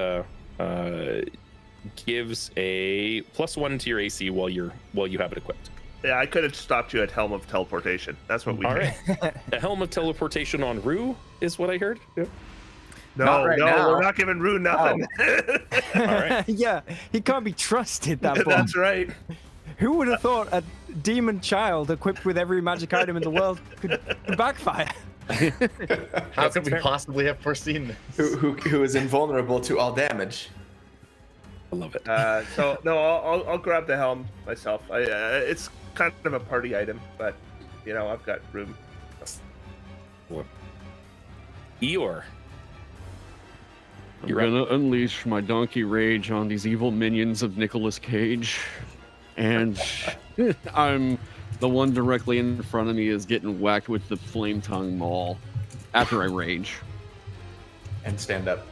Speaker 1: gives a +1 to your AC while you have it equipped.
Speaker 6: Yeah, I could have stopped you at Helm of Teleportation. That's what we
Speaker 1: All
Speaker 6: did.
Speaker 1: right. A helm of teleportation on Rue is what I heard. Yep.
Speaker 6: No,
Speaker 2: Not right
Speaker 6: no,
Speaker 2: now.
Speaker 6: we're not giving Rue nothing.
Speaker 1: All right.
Speaker 5: Yeah, he can't be trusted. That boy.
Speaker 6: That's right.
Speaker 5: Who would have thought a demon child equipped with every magic item in the world could backfire?
Speaker 4: How could we possibly have foreseen this?
Speaker 2: Who is invulnerable to all damage?
Speaker 1: I love it.
Speaker 6: So no, I'll grab the helm myself. It's kind of a party item, but you know I've got room.
Speaker 1: Eeyore.
Speaker 3: I'm
Speaker 1: You're up.
Speaker 3: gonna unleash my donkey rage on these evil minions of Nicolas Cage, and I'm the one directly in front of me is getting whacked with the flame tongue maul after I rage.
Speaker 2: And stand up.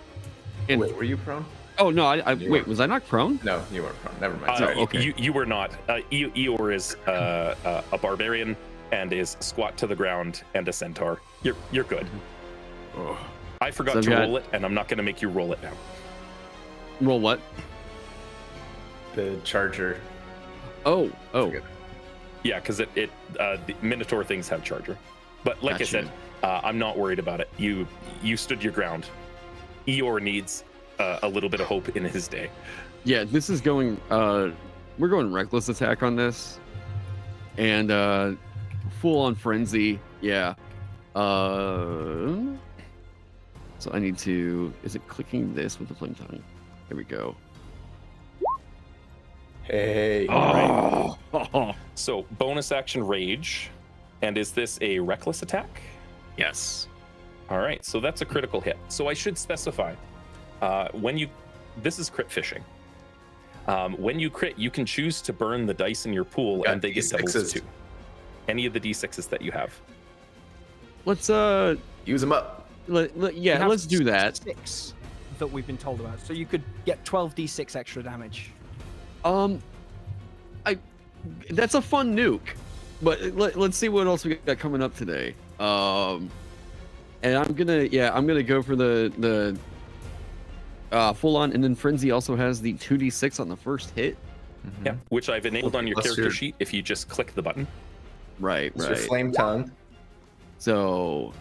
Speaker 3: And
Speaker 2: Wait, were you prone?
Speaker 3: oh no, I
Speaker 2: You
Speaker 3: wait,
Speaker 2: were.
Speaker 3: was I not prone?
Speaker 2: No, you weren't prone. Never mind.
Speaker 3: Sorry. okay.
Speaker 1: You were not. Eeyore is a barbarian and is squat to the ground and a centaur. You're good.
Speaker 3: Ugh.
Speaker 1: I forgot
Speaker 3: So
Speaker 1: to
Speaker 3: I've got-
Speaker 1: roll it, and I'm not going to make you roll it now.
Speaker 3: Roll what?
Speaker 2: The charger.
Speaker 3: Oh.
Speaker 1: Yeah, because the Minotaur things have charger. But like I
Speaker 3: Gotcha.
Speaker 1: said, I'm not worried about it. You stood your ground. Eeyore needs a little bit of hope in his day.
Speaker 3: Yeah, this is going. We're going reckless attack on this, and full on frenzy. Yeah. So I need to. Is it clicking this with the flame tongue? There we go.
Speaker 2: Hey.
Speaker 3: Oh.
Speaker 1: So bonus action rage, and is this a reckless attack?
Speaker 3: Yes.
Speaker 1: All right, so that's a critical hit. So I should specify this is crit fishing. When you crit, you can choose to burn the dice in your pool,
Speaker 2: Yeah,
Speaker 1: and they get doubles
Speaker 2: D6s.
Speaker 1: too. Any of the d6s that you have.
Speaker 3: Let's
Speaker 2: Use them up.
Speaker 5: You
Speaker 3: yeah,
Speaker 5: have
Speaker 3: let's do that.
Speaker 5: 6 that we've been told about, so you could get 12d6 extra damage.
Speaker 3: That's a fun nuke, but let's see what else we got coming up today. And I'm gonna go for the full on, and then frenzy also has the 2d6 on the first hit.
Speaker 1: Yeah, which I've enabled on your
Speaker 2: Plus
Speaker 1: character
Speaker 2: your-
Speaker 1: sheet if you just click the button.
Speaker 3: Right.
Speaker 2: It's your flame tongue.
Speaker 3: So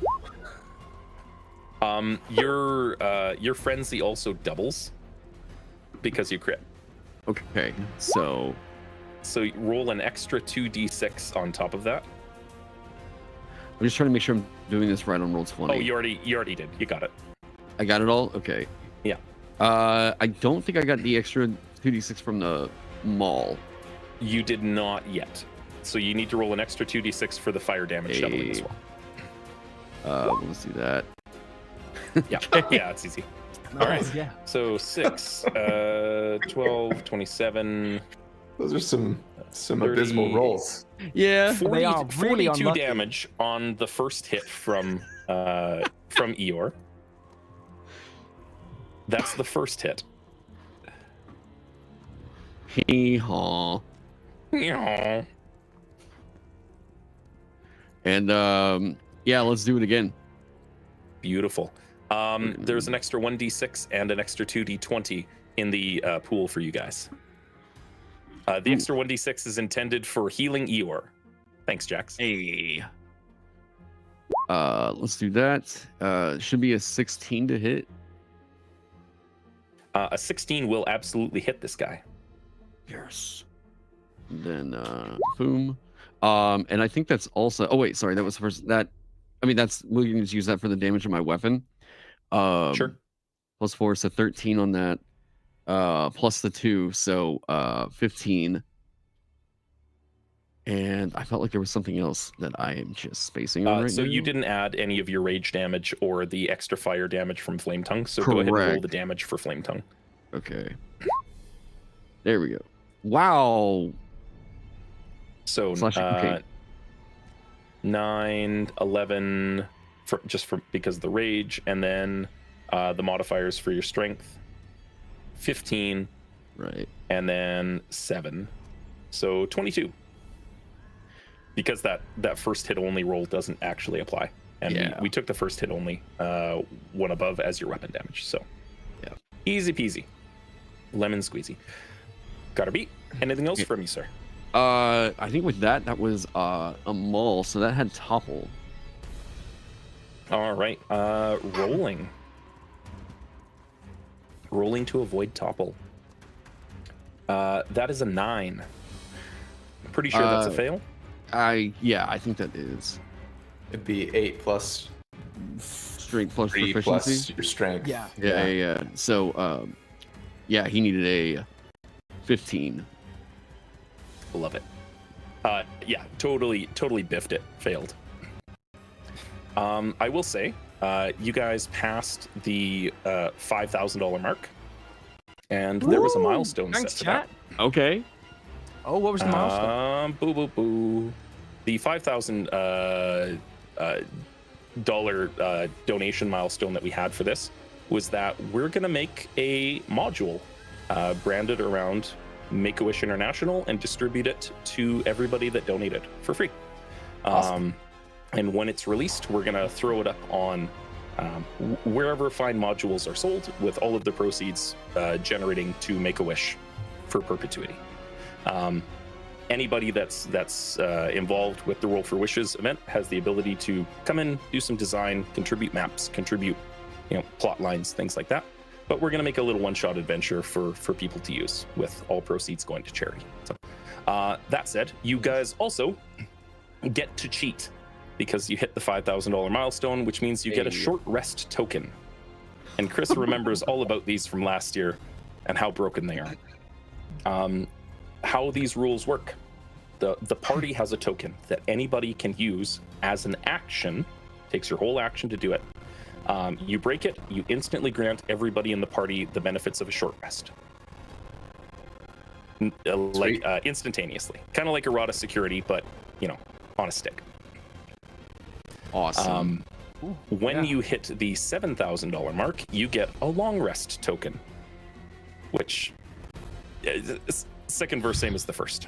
Speaker 1: Your frenzy also doubles because you crit.
Speaker 3: okay, so
Speaker 1: So you roll an extra 2d6 on top of that.
Speaker 3: I'm just trying to make sure I'm doing this right on Roll20.
Speaker 1: Oh, you already did. You got it.
Speaker 3: I got it all. Okay.
Speaker 1: Yeah.
Speaker 3: I don't think I got the extra 2d6 from the mall.
Speaker 1: You did not yet. So you need to roll an extra 2d6 for the fire damage doubling as
Speaker 3: Hey.
Speaker 1: well.
Speaker 3: Let's do that.
Speaker 1: Yeah, yeah, it's easy. All right.
Speaker 5: Yeah.
Speaker 1: So 6, 12, 27,
Speaker 2: Those are some
Speaker 1: 30.
Speaker 2: abysmal rolls.
Speaker 3: Yeah.
Speaker 1: 40,
Speaker 5: They are really
Speaker 1: 42
Speaker 5: unlucky.
Speaker 1: damage on the first hit from Eeyore. That's the first hit.
Speaker 3: Hee-haw.
Speaker 1: Yeah.
Speaker 3: And yeah, let's do it again.
Speaker 1: Beautiful. There's an extra 1d6 and an extra 2d20 in the pool for you guys. The extra 1d6 is intended for healing Eeyore. Thanks, Jax.
Speaker 3: Hey. Let's do that. Should be a 16 to hit.
Speaker 1: A 16 will absolutely hit this guy.
Speaker 3: Yes. Then boom. And I think that's also. Oh wait, sorry, that was the first. That. I mean, that's we can just use that for the damage of my weapon.
Speaker 1: Sure.
Speaker 3: Plus 4, so 13 on that. Plus the 2, so 15. And I felt like there was something else that I am just spacing on right
Speaker 1: So
Speaker 3: now.
Speaker 1: you didn't add any of your rage damage or the extra fire damage from Flame Tongue. So go ahead and roll
Speaker 3: Correct.
Speaker 1: the damage for Flame Tongue.
Speaker 3: Okay. There we go. Wow.
Speaker 1: So
Speaker 3: Slash- okay.
Speaker 1: 9, 11, because of the rage, and then the modifiers for your strength, 15,
Speaker 3: Right.
Speaker 1: and then 7, so 22. Because that first hit only roll doesn't actually apply, and we took the first hit only one above as your weapon damage. So easy peasy, lemon squeezy. Got a beat. Anything else from you, sir?
Speaker 3: I think with that was a mull, so that had topple.
Speaker 1: All right. Rolling to avoid topple. That is a 9. I'm pretty sure that's a fail.
Speaker 3: I think that is.
Speaker 2: It'd be 8 plus
Speaker 3: Strength plus
Speaker 2: 3
Speaker 3: proficiency.
Speaker 2: plus your strength.
Speaker 3: Yeah. So, he needed a 15.
Speaker 1: Love it. Totally biffed it. Failed. I will say, you guys passed the $5,000 mark, and there was a milestone
Speaker 5: Thanks,
Speaker 1: set to
Speaker 5: chat.
Speaker 1: that.
Speaker 3: Okay.
Speaker 5: Oh, what was the milestone?
Speaker 1: Boo. The $5,000 donation milestone that we had for this was that we're gonna make a module branded around Make-A-Wish International and distribute it to everybody that donated for free.
Speaker 2: Awesome.
Speaker 1: And when it's released, we're gonna throw it up on wherever fine modules are sold, with all of the proceeds generating to Make-A-Wish for perpetuity. Anybody that's involved with the Roll for Wishes event has the ability to come in, do some design, contribute maps, contribute plot lines, things like that. But we're going to make a little one-shot adventure for people to use, with all proceeds going to charity. So that said, you guys also get to cheat because you hit the $5,000 milestone, which means you get a short rest token. And Chris remembers all about these from last year and how broken they are. How these rules work. The party has a token that anybody can use as an action. Takes your whole action to do it. You break it, you instantly grant everybody in the party the benefits of a short rest. Instantaneously. Kind of like Errata security, but, on a stick.
Speaker 3: Awesome.
Speaker 1: When you hit the $7,000 mark, you get a long rest token, which second verse same as the first.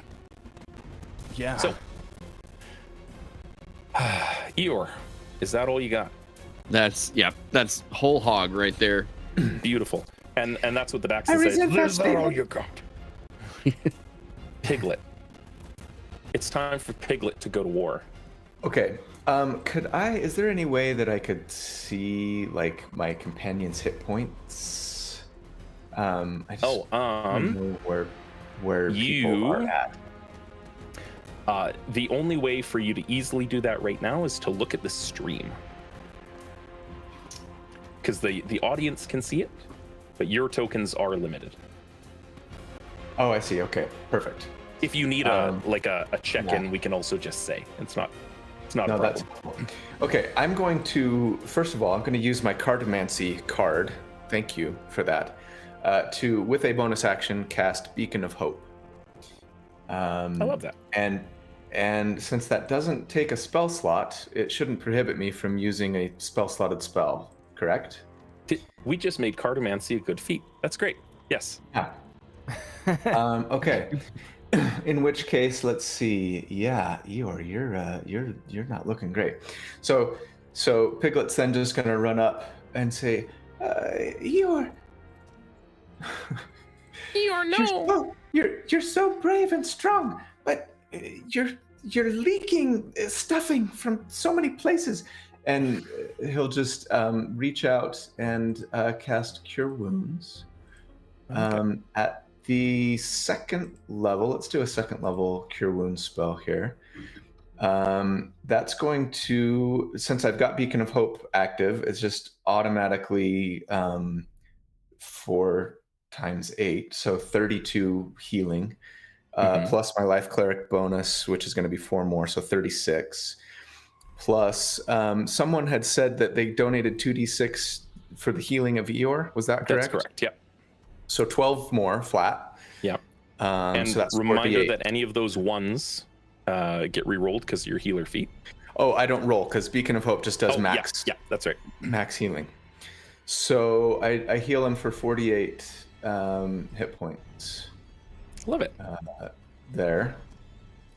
Speaker 5: Yeah.
Speaker 1: So, Eeyore, is that all you got?
Speaker 3: That's whole hog right there.
Speaker 1: Beautiful. And that's what the back says. Is that all you got? Piglet. It's time for Piglet to go to war.
Speaker 2: Okay. Is there any way that I could see my companion's hit points? I just don't know where people are at.
Speaker 1: The only way for you to easily do that right now is to look at the stream. Because the audience can see it, but your tokens are limited.
Speaker 2: Oh, I see. Okay, perfect.
Speaker 1: If you need a check-in, we can also just say it's not a problem.
Speaker 2: That's cool. Okay. I'm going to use my cartomancy card. Thank you for that. To, with a bonus action, cast Beacon of Hope.
Speaker 1: I love that.
Speaker 2: And since that doesn't take a spell slot, it shouldn't prohibit me from using a spell-slotted spell. Correct?
Speaker 1: We just made cartomancy a good feat. That's great. Yes.
Speaker 2: Yeah. Okay. In which case, let's see. Yeah, you're not looking great. So Piglet's then just gonna run up and say, Eeyore, no. You're so brave and strong, but you're leaking stuffing from so many places. And he'll just reach out and cast Cure Wounds at the second level. Let's do a second level Cure Wounds spell here. That's going to, since I've got Beacon of Hope active, it's just automatically 4 times 8, so 32 healing, plus my Life Cleric bonus, which is going to be 4 more, so 36. Plus, someone had said that they donated 2d6 for the healing of Eeyore. Was that correct?
Speaker 1: That's correct, yeah.
Speaker 2: So 12 more flat.
Speaker 1: Yeah.
Speaker 2: And
Speaker 1: so that's reminder 48. That any of those ones get re-rolled because of your healer feat.
Speaker 2: Oh, I don't roll because Beacon of Hope just does max.
Speaker 1: Yeah, that's right.
Speaker 2: Max healing. So I heal him for 48 hit points.
Speaker 1: Love it.
Speaker 2: There.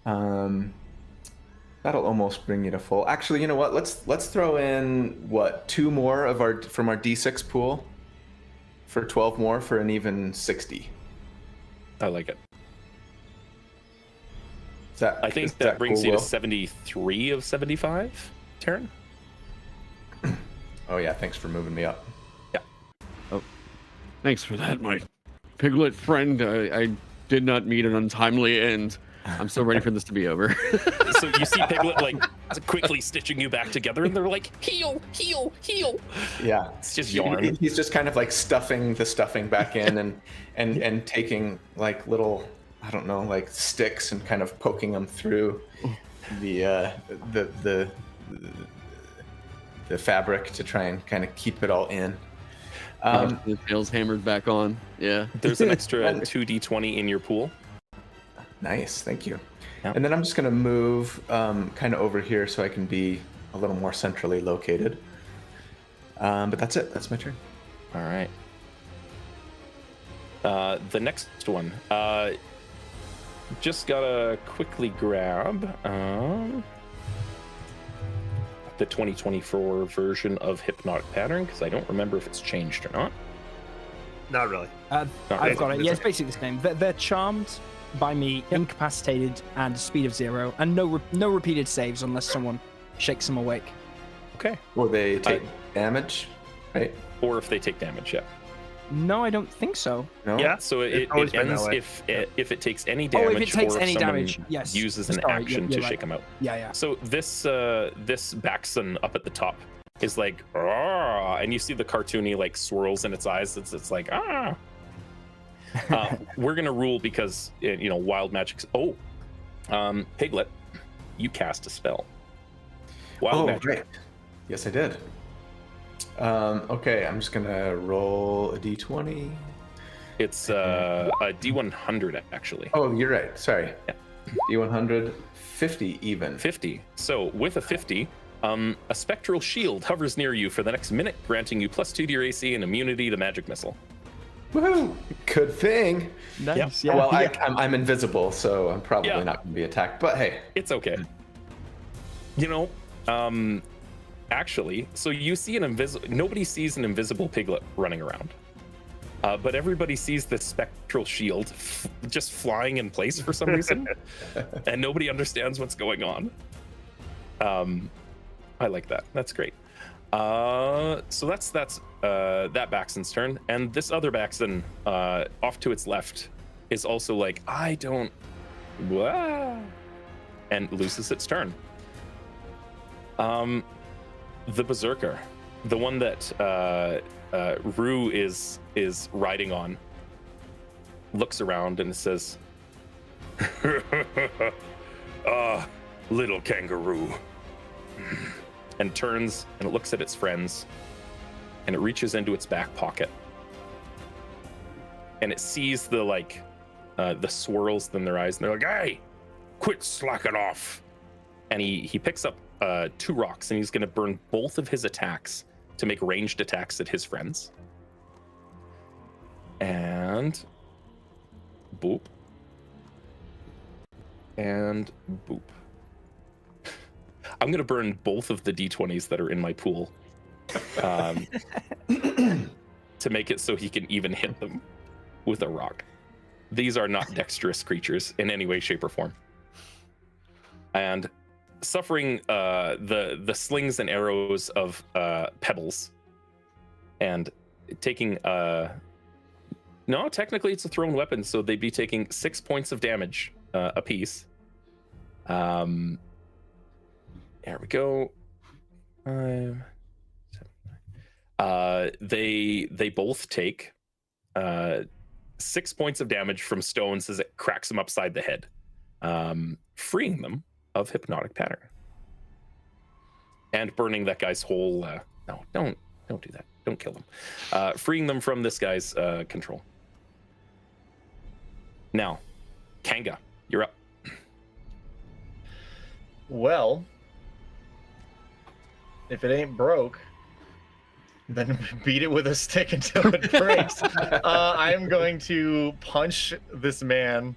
Speaker 2: That'll almost bring you to full. Actually, you know what? Let's throw in 2 more from our D6 pool for 12 more for an even 60.
Speaker 1: I like it.
Speaker 2: I
Speaker 1: think that brings you to 73 of 75, Taryn.
Speaker 2: Oh yeah, thanks for moving me up.
Speaker 1: Yeah.
Speaker 3: Oh, thanks for that, my piglet friend. I did not meet an untimely end. I'm so ready for this to be over.
Speaker 1: So you see Piglet like quickly stitching you back together, and they're like, heal, heal, heal.
Speaker 2: Yeah,
Speaker 1: it's just yarn.
Speaker 2: He's just kind of like stuffing the stuffing back in, and taking like little, I don't know, like sticks and kind of poking them through the fabric to try and kind of keep it all in.
Speaker 3: The tail's hammered back on. Yeah.
Speaker 1: There's an extra 2d20 in your pool.
Speaker 2: Nice, thank you.
Speaker 1: Yep.
Speaker 2: And then I'm just going to move kind of over here so I can be a little more centrally located. But that's it. That's my turn.
Speaker 1: All right. The next one. Just gotta quickly grab the 2024 version of Hypnotic Pattern because I don't remember if it's changed or not.
Speaker 6: Not really.
Speaker 5: I've got it. Yeah, it's basically the same. They're charmed by me, incapacitated, and speed of 0, and no repeated saves unless someone shakes them awake.
Speaker 1: Okay.
Speaker 2: Or they take damage, right?
Speaker 1: Or if they take damage, yeah.
Speaker 5: No, I don't think so.
Speaker 2: No?
Speaker 1: Yeah, so it
Speaker 6: always been
Speaker 1: ends
Speaker 6: that way.
Speaker 1: if it takes any damage,
Speaker 5: if it takes
Speaker 1: or if
Speaker 5: any
Speaker 1: someone
Speaker 5: damage, yes.
Speaker 1: uses an
Speaker 5: Sorry,
Speaker 1: action
Speaker 5: you're
Speaker 1: to
Speaker 5: right.
Speaker 1: shake them out.
Speaker 5: Yeah.
Speaker 1: So this Baxon up at the top is like, "Ah," and you see the cartoony like swirls in its eyes. It's like, ah. We're gonna rule because wild magic. Piglet, you cast a spell. Wild magic.
Speaker 2: Right. Yes, I did. Okay, I'm just gonna roll a d20.
Speaker 1: It's a D100 actually.
Speaker 2: Oh, you're right. Sorry.
Speaker 1: Yeah.
Speaker 2: D100, 50 even.
Speaker 1: 50. So with a 50, a spectral shield hovers near you for the next minute, granting you +2 to your AC and immunity to magic missile.
Speaker 2: Woohoo! Good thing.
Speaker 5: Nice.
Speaker 1: Yep.
Speaker 5: Yeah.
Speaker 2: Well, I'm invisible, so I'm probably not going to be attacked. But hey,
Speaker 1: It's okay. Actually, so you see nobody sees an invisible piglet running around. But everybody sees this spectral shield just flying in place for some reason, and nobody understands what's going on. I like that. That's great. So that's that Baxon's turn, and this other Baxon off to its left is also like, I don't, and loses its turn. The Berserker, the one that Rue is riding on, looks around and says, little kangaroo, and turns and it looks at its friends and it reaches into its back pocket and it sees the swirls in their eyes and they're like, hey, quit slacking off. And he picks up 2 rocks and he's going to burn both of his attacks to make ranged attacks at his friends. And boop. And boop. I'm going to burn both of the D20s that are in my pool to make it so he can even hit them with a rock. These are not dexterous creatures in any way, shape, or form. And suffering the slings and arrows of pebbles and taking no, technically it's a thrown weapon, so they'd be taking 6 points of damage apiece. There we go. 5, 7, 9. They both take 6 points of damage from stones as it cracks them upside the head, freeing them of hypnotic pattern and burning that guy's whole. No, don't do that. Don't kill them. Freeing them from this guy's control. Now, Kanga, you're up.
Speaker 4: Well, if it ain't broke, then beat it with a stick until it breaks. I am going to punch this man.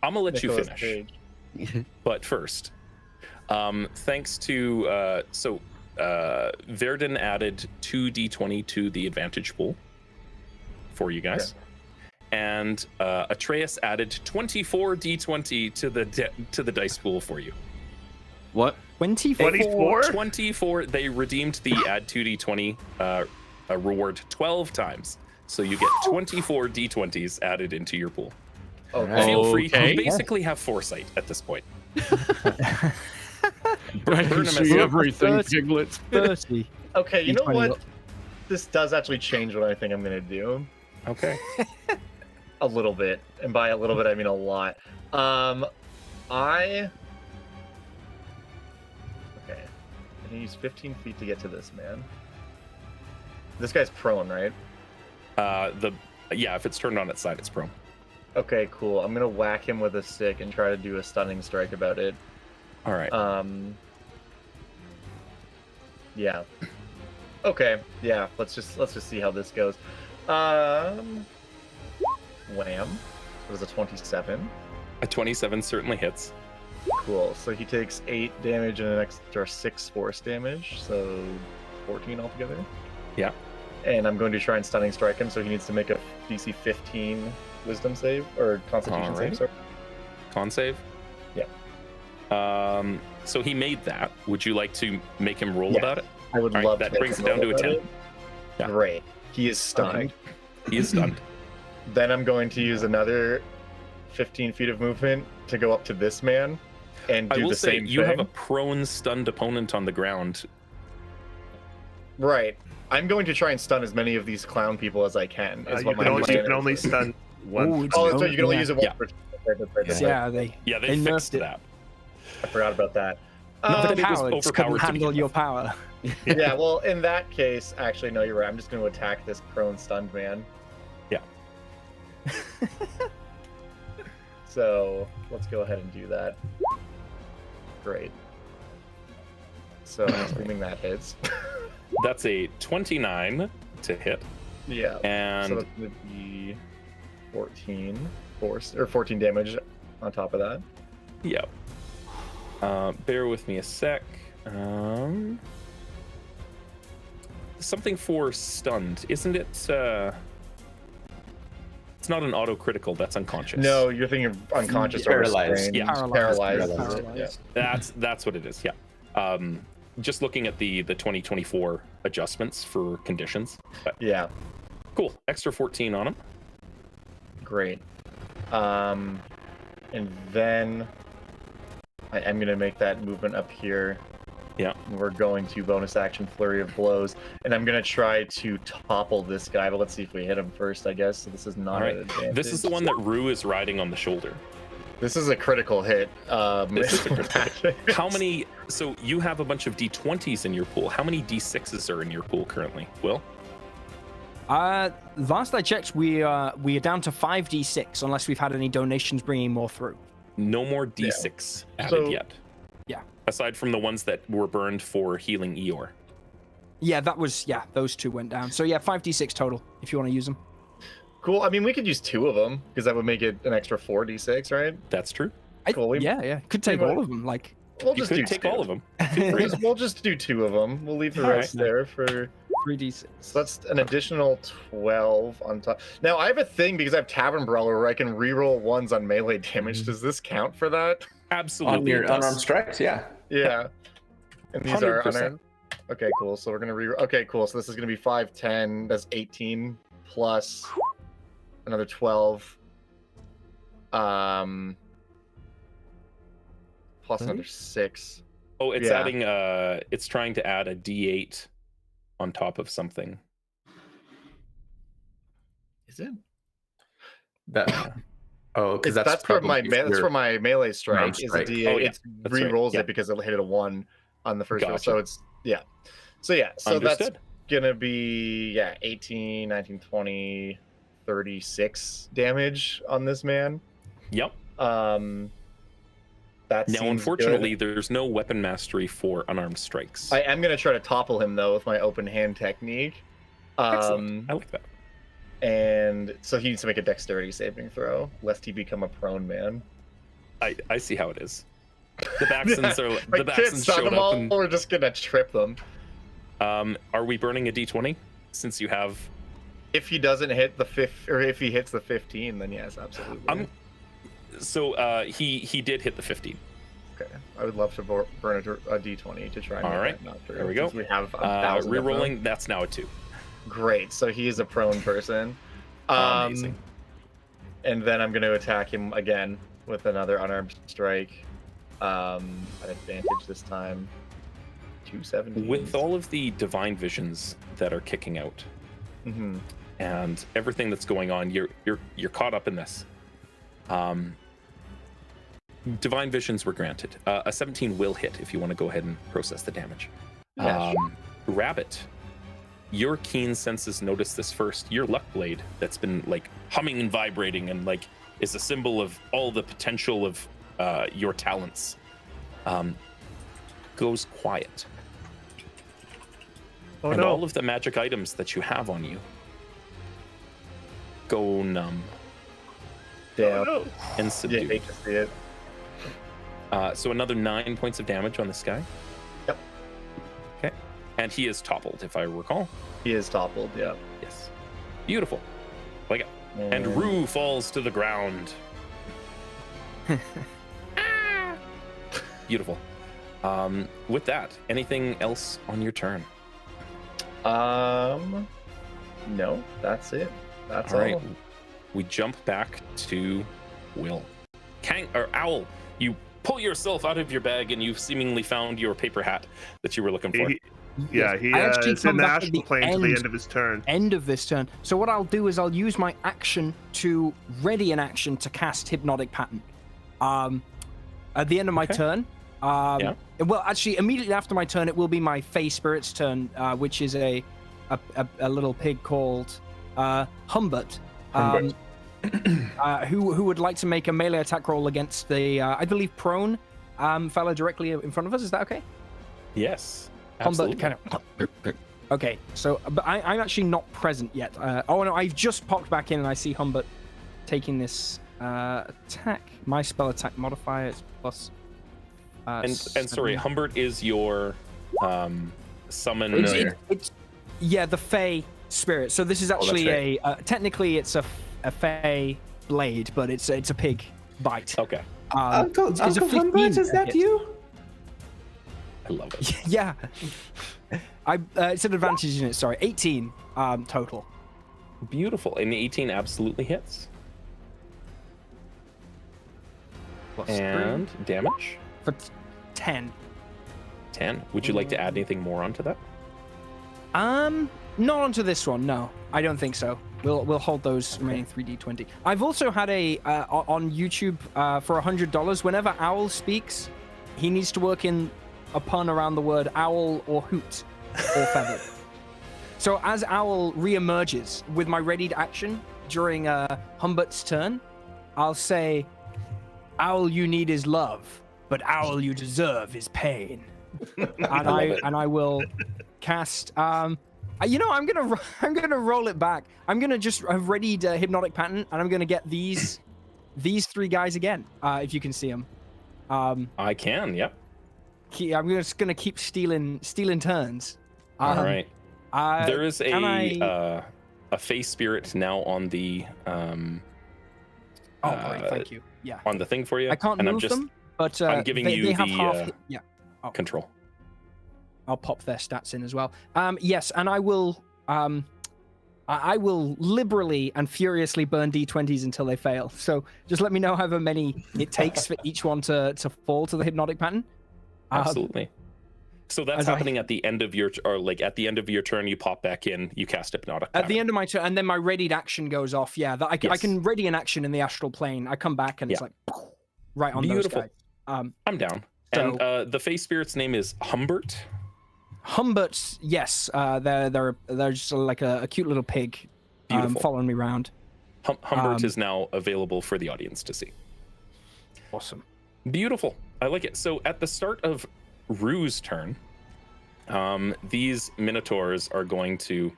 Speaker 1: I'm gonna let
Speaker 4: Nicolas
Speaker 1: you finish.
Speaker 4: Cage.
Speaker 1: But first, thanks to Verdun added 2d20 to the advantage pool for you guys, and Atreus added 24 d20 to the dice pool for you.
Speaker 3: What?
Speaker 5: 24?
Speaker 1: 24. They redeemed the add 2d20 reward 12 times, so you get 24 d20s added into your pool.
Speaker 4: Okay.
Speaker 1: Feel free.
Speaker 3: Okay.
Speaker 1: You basically have foresight at this point.
Speaker 3: I
Speaker 1: Burn
Speaker 3: can
Speaker 1: them as
Speaker 3: see
Speaker 1: a-
Speaker 3: everything,
Speaker 5: 30.
Speaker 3: Piglet.
Speaker 5: 30.
Speaker 4: Okay, you know
Speaker 5: D20.
Speaker 4: what? This does actually change what I think I'm gonna do.
Speaker 1: Okay.
Speaker 4: A little bit, and by a little bit I mean a lot. Okay, I can use 15 feet to get to this man. This guy's prone, right?
Speaker 1: If it's turned on its side, it's prone.
Speaker 4: Okay, cool. I'm gonna whack him with a stick and try to do a stunning strike about it.
Speaker 1: All right.
Speaker 4: Yeah. Okay. Yeah. Let's just see how this goes. Wham. It was a 27.
Speaker 1: A 27 certainly hits.
Speaker 4: Cool. So he takes 8 damage and an extra 6 force damage, so 14 altogether.
Speaker 1: Yeah.
Speaker 4: And I'm going to try and stunning strike him, so he needs to make a DC 15 Wisdom save or Constitution
Speaker 1: Alright.
Speaker 4: save. Sorry.
Speaker 1: Con save.
Speaker 4: Yeah.
Speaker 1: So he made that. Would you like to make him roll
Speaker 4: Yeah.
Speaker 1: about it?
Speaker 4: I would
Speaker 1: Alright,
Speaker 4: love
Speaker 1: that
Speaker 4: to.
Speaker 1: brings it down to a 10. Yeah.
Speaker 4: Great. He is stunned.
Speaker 1: He is stunned.
Speaker 4: Then I'm going to use another 15 feet of movement to go up to this man and
Speaker 1: I
Speaker 4: do
Speaker 1: will
Speaker 4: the
Speaker 1: say
Speaker 4: same
Speaker 1: you
Speaker 4: thing.
Speaker 1: have a prone, stunned opponent on the ground.
Speaker 4: Right. I'm going to try and stun as many of these clown people as I can. Is
Speaker 6: You
Speaker 4: what my
Speaker 6: can
Speaker 4: plan
Speaker 6: only
Speaker 4: is.
Speaker 6: stun one.
Speaker 5: Ooh,
Speaker 4: Oh, that's right. You can only
Speaker 5: Yeah.
Speaker 4: use it once
Speaker 1: Yeah.
Speaker 4: per turn. That's right.
Speaker 5: Yeah, they
Speaker 1: Yeah, they
Speaker 5: They
Speaker 1: fixed
Speaker 5: nerfed it.
Speaker 1: that.
Speaker 4: I forgot about that.
Speaker 1: Not that
Speaker 5: the
Speaker 1: it was
Speaker 5: cowards
Speaker 1: overpowered
Speaker 5: couldn't
Speaker 1: to
Speaker 5: handle
Speaker 1: begin
Speaker 5: your
Speaker 1: with.
Speaker 5: power.
Speaker 4: Yeah, well, in that case, actually, no, you're right. I'm just going to attack this prone stunned man.
Speaker 1: Yeah.
Speaker 4: So let's go ahead and do that. Great. So I'm assuming that hits.
Speaker 1: That's a 29 to hit,
Speaker 4: Yeah. So
Speaker 1: and
Speaker 4: that's going to be 14 force or 14 damage on top of that.
Speaker 1: yeah. Bear with me a sec. Something for stunned, isn't it? It's not an auto critical. That's unconscious.
Speaker 4: No, you're thinking of unconscious or
Speaker 2: Paralyzed.
Speaker 4: restrained.
Speaker 1: Yeah.
Speaker 4: Paralyzed.
Speaker 2: Paralyzed.
Speaker 4: Yeah.
Speaker 1: That's what it is. Yeah. Just looking at the 2024 adjustments for conditions. But
Speaker 4: Yeah.
Speaker 1: cool. Extra 14 on him.
Speaker 4: Great. And then I'm going to make that movement up here.
Speaker 1: Yeah.
Speaker 4: And we're going to bonus action flurry of blows. And I'm going to try to topple this guy, but let's see if we hit him first, I guess. So this is not
Speaker 1: All right.
Speaker 4: an advantage.
Speaker 1: This is the one that Rue is riding on the shoulder.
Speaker 4: This is a critical hit.
Speaker 1: This is a critical. How many? So you have a bunch of D20s in your pool. How many D6s are in your pool currently? Will?
Speaker 5: Last I checked, we are down to 5d6 unless we've had any donations bringing more through.
Speaker 1: No more D6 added
Speaker 4: So-
Speaker 1: yet.
Speaker 5: Yeah.
Speaker 1: Aside from the ones that were burned for healing Eeyore.
Speaker 5: Yeah, those two went down. So yeah, 5d6 total if you want to use them.
Speaker 4: Cool. I mean, we could use 2 of them because that would make it an extra 4d6, right?
Speaker 1: That's true.
Speaker 4: Cool.
Speaker 5: Yeah. Could take
Speaker 4: we-
Speaker 5: all of them. Like,
Speaker 4: We'll
Speaker 1: You
Speaker 4: just
Speaker 1: could
Speaker 4: do
Speaker 1: take
Speaker 4: 2.
Speaker 1: all of them.
Speaker 4: We'll just do 2 of them. We'll leave the
Speaker 1: All
Speaker 4: rest
Speaker 1: right.
Speaker 4: there for.
Speaker 5: 3d6.
Speaker 4: So that's an additional 12 on top. Now I have a thing because I have Tavern Brawler where I can reroll ones on melee damage. Does this count for that?
Speaker 1: Absolutely.
Speaker 2: On your
Speaker 1: it does.
Speaker 2: unarmed strikes, yeah.
Speaker 4: Yeah. And these are
Speaker 1: 100%.
Speaker 4: unarmed. Okay, cool. So we're gonna Okay, cool. So this is gonna be 5, 10. That's 18 plus another 12. Plus another 6.
Speaker 1: Oh, it's
Speaker 4: Yeah.
Speaker 1: adding. It's trying to add a D8 on top of something.
Speaker 4: Is it?
Speaker 2: That. Oh, because
Speaker 4: That's for
Speaker 2: probably
Speaker 4: my that's
Speaker 2: your-
Speaker 4: for my melee strike.
Speaker 2: Unarmed
Speaker 4: Is a
Speaker 2: strike.
Speaker 4: D8.
Speaker 1: Oh, yeah.
Speaker 4: It
Speaker 1: That's right.
Speaker 4: re-rolls
Speaker 1: Yeah.
Speaker 4: it because it hit a 1 on the first roll.
Speaker 1: Gotcha.
Speaker 4: So it's So that's
Speaker 1: Understood.
Speaker 4: gonna be 18, 19, 20, 36 damage on this man.
Speaker 1: Yep.
Speaker 4: That That
Speaker 1: Now,
Speaker 4: seems
Speaker 1: unfortunately,
Speaker 4: good.
Speaker 1: there's no weapon mastery for unarmed strikes.
Speaker 4: I am gonna try to topple him though with my open hand technique.
Speaker 1: Excellent. I like that.
Speaker 4: And so he needs to make a dexterity saving throw, lest he become a prone man.
Speaker 1: I see how it is. The Baxons are
Speaker 4: Like,
Speaker 1: the
Speaker 4: can't
Speaker 1: Baxons
Speaker 4: stun
Speaker 1: showed
Speaker 4: them all,
Speaker 1: up. And,
Speaker 4: we're just gonna trip them.
Speaker 1: are we burning a d20 since you have?
Speaker 4: If he doesn't hit the or if he hits the 15, then yes, absolutely.
Speaker 1: So he did hit the 15.
Speaker 4: Okay, I would love to burn a d20 to try and
Speaker 1: All
Speaker 4: make
Speaker 1: right,
Speaker 4: that not true,
Speaker 1: there we go.
Speaker 4: since we have 1,000 of them.
Speaker 1: Rerolling. That's now a 2.
Speaker 4: Great, so he is a prone person.
Speaker 1: Amazing.
Speaker 4: And then I'm going to attack him again with another unarmed strike. At advantage this time. 217.
Speaker 1: With all of the divine visions that are kicking out,
Speaker 4: Mm-hmm.
Speaker 1: and everything that's going on, you're caught up in this. Divine visions were granted. A 17 will hit if you want to go ahead and process the damage.
Speaker 4: Yeah,
Speaker 1: Rabbit, your keen senses notice this first. Your luck blade that's been like humming and vibrating and like is a symbol of all the potential of your talents, goes quiet.
Speaker 6: Oh
Speaker 1: and
Speaker 6: no.
Speaker 1: all of the magic items that you have on you go numb
Speaker 4: Damn.
Speaker 6: Oh, no.
Speaker 1: and
Speaker 4: Yeah,
Speaker 1: subdued.
Speaker 4: hate to see it.
Speaker 1: So another 9 points of damage on this guy.
Speaker 4: Yep.
Speaker 1: Okay. And he is toppled, if I recall.
Speaker 4: He is toppled, yeah.
Speaker 1: Yes. Beautiful. Like it. And Rue falls to the ground. Beautiful. With that, anything else on your turn?
Speaker 4: No, that's it. That's
Speaker 1: All
Speaker 4: all.
Speaker 1: right. We jump back to Will. Owl, you pull yourself out of your bag and you've seemingly found your paper hat that you were looking for.
Speaker 6: He
Speaker 5: I actually
Speaker 6: is in
Speaker 5: come
Speaker 6: the
Speaker 5: back at
Speaker 6: astral plane to the end of his turn.
Speaker 5: End of this turn. So what I'll do is I'll use my action to ready an action to cast Hypnotic Pattern. At the end of my turn.
Speaker 1: Yeah.
Speaker 5: Well, actually, immediately after my turn, it will be my Fey Spirit's turn, which is a little pig called Humbert. Who would like to make a melee attack roll against the, I believe, prone fella directly in front of us. Is that okay?
Speaker 1: Yes.
Speaker 5: Humbert
Speaker 1: Absolutely.
Speaker 5: kind of. Okay, so but I'm actually not present yet. Oh no, I've just popped back in and I see Humbert taking this attack. My spell attack modifier is plus.
Speaker 1: And sorry, Humbert is your summon.
Speaker 5: It's the Fey spirit. So this is actually technically it's a Fey blade, but it's a pig bite.
Speaker 1: Okay.
Speaker 2: Uncle Humbert, is that you?
Speaker 1: I love it.
Speaker 5: Yeah. It's an advantage unit. Sorry, 18 total.
Speaker 1: Beautiful. And the 18 absolutely hits.
Speaker 5: Plus
Speaker 1: And damage?
Speaker 5: for 10.
Speaker 1: 10. Would you like to add anything more onto that?
Speaker 5: Not onto this one. No, I don't think so. We'll hold those remaining 3d20. I've also had on YouTube for $100. Whenever Owl speaks, he needs to work in a pun around the word owl or hoot or feather. So as Owl reemerges with my readied action during Humbert's turn, I'll say, "Owl, you need is love, but owl, you deserve is pain." and I will cast. I'm gonna roll it back. I'm gonna just have readied Hypnotic Pattern, and I'm gonna get these three guys again. If you can see them.
Speaker 1: I can. Yep.
Speaker 5: I'm just gonna keep stealing turns.
Speaker 1: All right. There is
Speaker 5: a
Speaker 1: Fey Spirit now on the
Speaker 5: great, thank you. Yeah.
Speaker 1: on the thing for you.
Speaker 5: I can't
Speaker 1: and
Speaker 5: move them, but
Speaker 1: I'm giving
Speaker 5: they
Speaker 1: you
Speaker 5: have
Speaker 1: the
Speaker 5: half. Yeah. Oh,
Speaker 1: control.
Speaker 5: I'll pop their stats in as well. Yes, and I will. I will liberally and furiously burn d20s until they fail. So just let me know however many it takes for each one to fall to the Hypnotic Pattern.
Speaker 1: Absolutely. So that's happening at the end of your, at the end of your turn, you pop back in, you cast Hypnotic Pattern.
Speaker 5: At the end of my turn, and then my readied action goes off. Yeah, I can ready an action in the astral plane. I come back and it's like right on those guys.
Speaker 1: I'm down.
Speaker 5: So,
Speaker 1: and the Fey Spirit's name is Humbert.
Speaker 5: Humberts, yes. They're just like a cute little pig following me around.
Speaker 1: Humbert is now available for the audience to see.
Speaker 5: Awesome.
Speaker 1: Beautiful. I like it. So at the start of Rue's turn, these minotaurs are going to,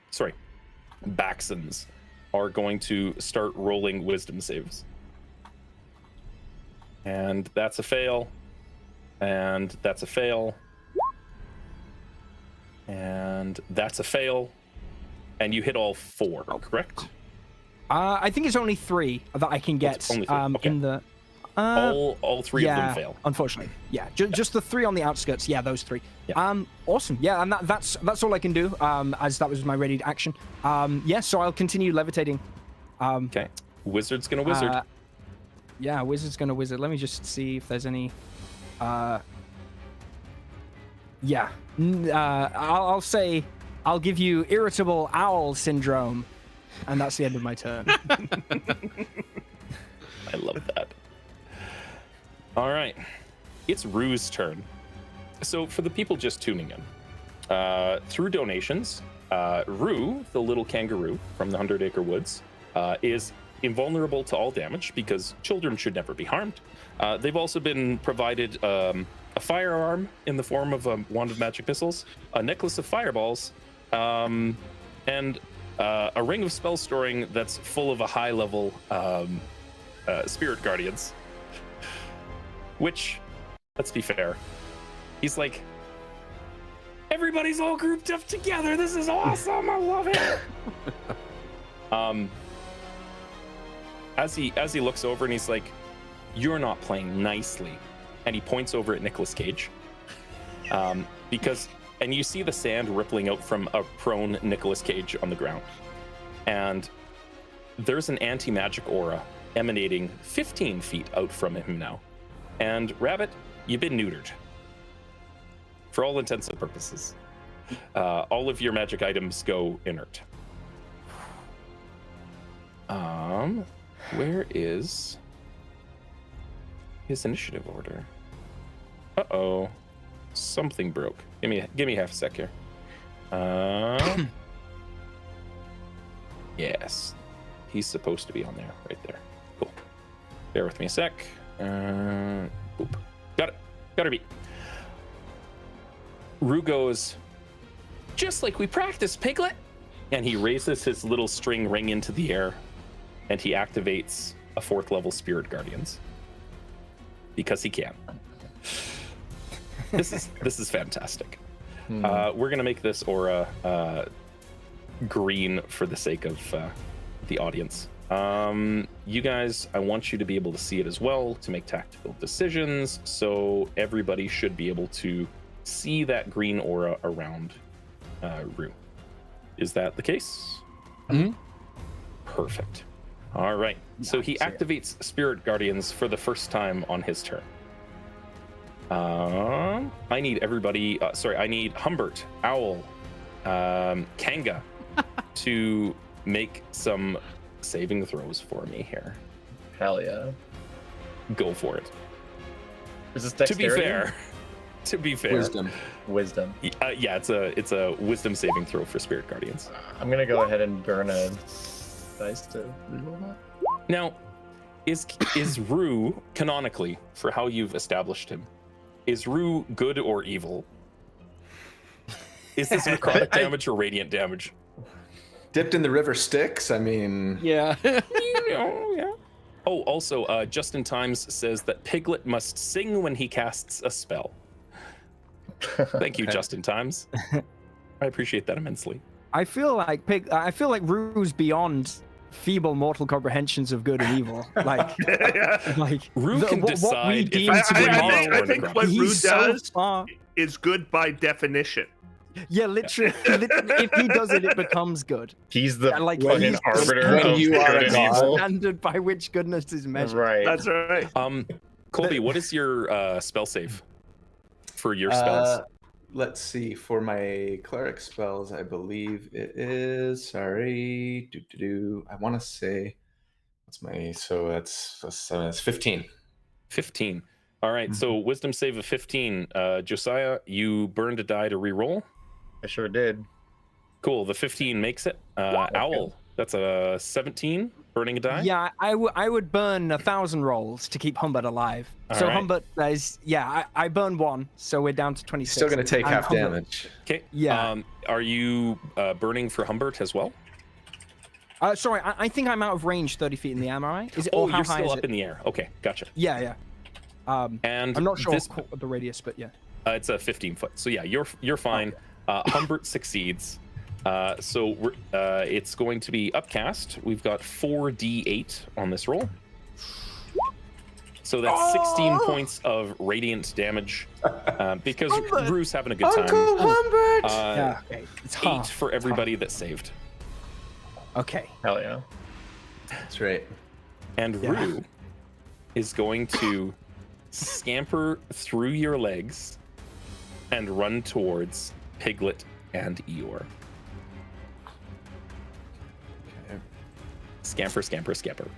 Speaker 1: Baxons are going to start rolling wisdom saves. And that's a fail. And that's a fail. And that's a fail. And you hit all 4, correct?
Speaker 5: I think it's only 3 that I can get
Speaker 1: Only 3. Okay.
Speaker 5: in the.
Speaker 1: All 3 of them fail.
Speaker 5: Unfortunately, yeah, just the 3 on the outskirts. Yeah, those 3.
Speaker 1: Yeah.
Speaker 5: Awesome. Yeah, and that's all I can do. As that was my ready action. Yeah, so I'll continue levitating.
Speaker 1: Okay. Wizard's gonna wizard.
Speaker 5: Yeah, wizard's gonna wizard. Let me just see if there's any. Yeah. I'll say I'll give you irritable owl syndrome, and that's the end of my turn.
Speaker 1: I love that. All right, it's Rue's turn. So for the people just tuning in, through donations, Rue, the little kangaroo from the 100 Acre Woods, is invulnerable to all damage because children should never be harmed. They've also been provided a firearm in the form of a wand of magic missiles, a necklace of fireballs, and a ring of spell storing that's full of a high level spirit guardians. Which, let's be fair, he's like, everybody's all grouped up together. This is awesome. I love it. As he looks over and he's like, you're not playing nicely. And he points over at Nicolas Cage. And you see the sand rippling out from a prone Nicolas Cage on the ground. And there's an anti-magic aura emanating 15 feet out from him now. And Rabbit, you've been neutered. For all intents and purposes. All of your magic items go inert. Where is his initiative order? Uh-oh. Something broke. Give me half a sec here. Yes. He's supposed to be on there, right there. Cool. Bear with me a sec. Oop. Got it. Got her beat. Rue goes, just like we practiced, Piglet. And he raises his little string ring into the air, and he activates a 4th level Spirit Guardians. Because he can. This is fantastic. We're gonna make this aura green for the sake of the audience. You guys, I want you to be able to see it as well to make tactical decisions. So everybody should be able to see that green aura around Rue. Is that the case?
Speaker 5: Mm-hmm.
Speaker 1: Perfect. All right. So he activates Spirit Guardians for the first time on his turn. I need everybody. I need Humbert, Owl, Kanga to make some saving throws for me here.
Speaker 4: Hell yeah.
Speaker 1: Go for it.
Speaker 4: Is this dexterity?
Speaker 1: To be fair.
Speaker 4: Wisdom.
Speaker 1: Yeah, it's a wisdom saving throw for Spirit Guardians.
Speaker 4: I'm gonna go ahead and burn a dice to reroll that.
Speaker 1: Now, is Rue, canonically, for how you've established him, is Rue good or evil? Is this necrotic damage or radiant damage?
Speaker 2: Dipped in the river Styx? I mean...
Speaker 3: Yeah.
Speaker 1: Yeah. Oh, also, Justin Times says that Piglet must sing when he casts a spell. Thank you, Justin Times. I appreciate that immensely.
Speaker 5: I feel like Rue's beyond feeble mortal comprehensions of good and evil. Like
Speaker 1: Rue can decide
Speaker 5: what we deem
Speaker 1: if
Speaker 5: to be
Speaker 6: I think what Rue does
Speaker 5: far...
Speaker 6: is good by definition.
Speaker 5: Yeah, literally, if he does it, it becomes good.
Speaker 4: He's the
Speaker 5: fucking
Speaker 4: he's arbiter
Speaker 2: when
Speaker 4: of
Speaker 2: you are
Speaker 4: good
Speaker 2: a
Speaker 4: and
Speaker 2: god.
Speaker 4: evil.
Speaker 5: Standard by which goodness is measured.
Speaker 4: Right.
Speaker 6: That's right.
Speaker 1: Colby, what is your spell save for your spells?
Speaker 2: Let's see. For my cleric spells, I believe it is. Sorry. I want to say. What's my? So that's 15.
Speaker 1: 15. All right. So wisdom save of 15. Josiah, you burned a die to reroll.
Speaker 4: I sure did.
Speaker 1: Cool. The 15 makes it. Owl, that's a 17. burning a die?
Speaker 5: Yeah, I would burn 1,000 rolls to keep Humbert alive.
Speaker 1: All
Speaker 5: so
Speaker 1: right.
Speaker 5: Humbert is I burned 1, so we're down to 26.
Speaker 2: Still going to take
Speaker 5: And
Speaker 2: half
Speaker 5: Humbert-
Speaker 2: damage.
Speaker 1: Okay.
Speaker 5: Yeah.
Speaker 1: Are you burning for Humbert as well?
Speaker 5: Sorry, I think I'm out of range 30 feet in the air, am I right? Is it,
Speaker 1: Oh,
Speaker 5: or how
Speaker 1: you're
Speaker 5: high
Speaker 1: still
Speaker 5: is
Speaker 1: up
Speaker 5: it?
Speaker 1: in the air. Okay, gotcha.
Speaker 5: Yeah.
Speaker 1: And
Speaker 5: I'm not sure
Speaker 1: this,
Speaker 5: what the radius, but yeah.
Speaker 1: it's a 15 foot. So yeah, you're fine. Humbert succeeds. So it's going to be upcast. We've got 4d8 on this roll. So that's 16 points of radiant damage because
Speaker 5: Humbert!
Speaker 1: Rue's having a good time.
Speaker 2: Uncle Humbert!
Speaker 5: Yeah, okay. It's
Speaker 1: 8
Speaker 5: half.
Speaker 1: for everybody that saved.
Speaker 5: Okay.
Speaker 4: Hell yeah.
Speaker 2: That's right.
Speaker 1: And
Speaker 5: Yeah.
Speaker 1: Rue is going to scamper through your legs and run towards Piglet and Eeyore.
Speaker 2: Okay.
Speaker 1: Scamper, scamper, scamper.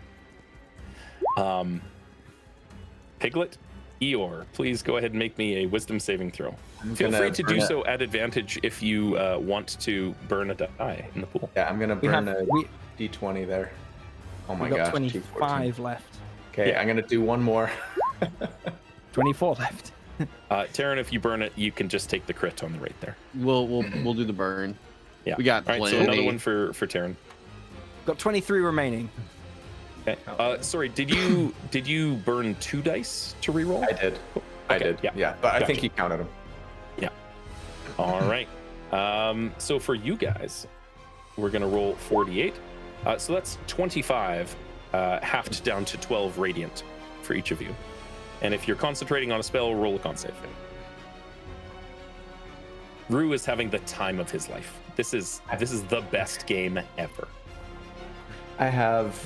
Speaker 1: Piglet, Eeyore, please go ahead and make me a wisdom saving throw. Feel
Speaker 2: gonna
Speaker 1: free to do
Speaker 2: burn
Speaker 1: so at advantage if you want to burn a die in the pool.
Speaker 2: Yeah, I'm going to
Speaker 5: We
Speaker 2: burn
Speaker 5: have
Speaker 2: a
Speaker 5: we,
Speaker 2: d20 there. Oh my
Speaker 5: we got
Speaker 2: gosh.
Speaker 5: 25 left.
Speaker 2: Okay,
Speaker 1: Yeah.
Speaker 2: I'm going to do one more.
Speaker 5: 24 left.
Speaker 1: Taryn, if you burn it, you can just take the crit on the right there.
Speaker 3: We'll do the burn.
Speaker 1: Yeah.
Speaker 3: We got
Speaker 1: All right, so
Speaker 3: plenty.
Speaker 1: another one for Taryn.
Speaker 5: Got 23 remaining.
Speaker 1: Okay. Sorry, did you burn 2 dice to reroll?
Speaker 2: I did. I
Speaker 1: Okay,
Speaker 2: did.
Speaker 1: yeah.
Speaker 2: Yeah, but I think
Speaker 1: Gotcha.
Speaker 2: he counted them.
Speaker 1: All right. So for you guys, we're gonna roll 48. So that's 25, halved down to 12 radiant for each of you. And if you're concentrating on a spell, roll a con save. Rue is having the time of his life. This is the best game ever.
Speaker 2: I have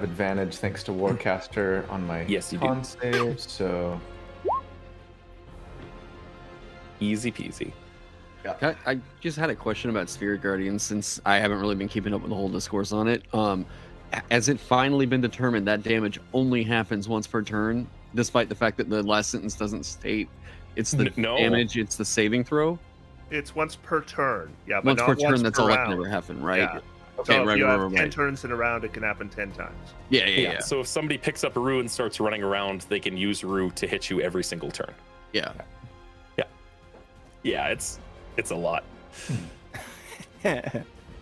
Speaker 2: advantage thanks to Warcaster on my
Speaker 1: Yes, you do.
Speaker 2: con save, so
Speaker 1: Easy peasy.
Speaker 3: I just had a question about Spirit Guardians since I haven't really been keeping up with the whole discourse on it. Has it finally been determined that damage only happens once per turn, despite the fact that the last sentence doesn't state it's the
Speaker 1: No.
Speaker 3: damage, it's the saving throw?
Speaker 6: It's once per turn. Yeah, but
Speaker 3: Once
Speaker 6: not
Speaker 3: per turn,
Speaker 6: once
Speaker 3: that's
Speaker 6: per
Speaker 3: all that
Speaker 6: round.
Speaker 3: can ever happen, right?
Speaker 6: Yeah.
Speaker 3: Okay,
Speaker 6: So if
Speaker 3: right,
Speaker 6: you
Speaker 3: right,
Speaker 6: have
Speaker 3: right,
Speaker 6: 10
Speaker 3: right.
Speaker 6: turns in a round, it can happen 10 times.
Speaker 3: Yeah.
Speaker 1: So if somebody picks up a Rue and starts running around, they can use Rue to hit you every single turn.
Speaker 3: Yeah.
Speaker 1: Yeah, it's a lot.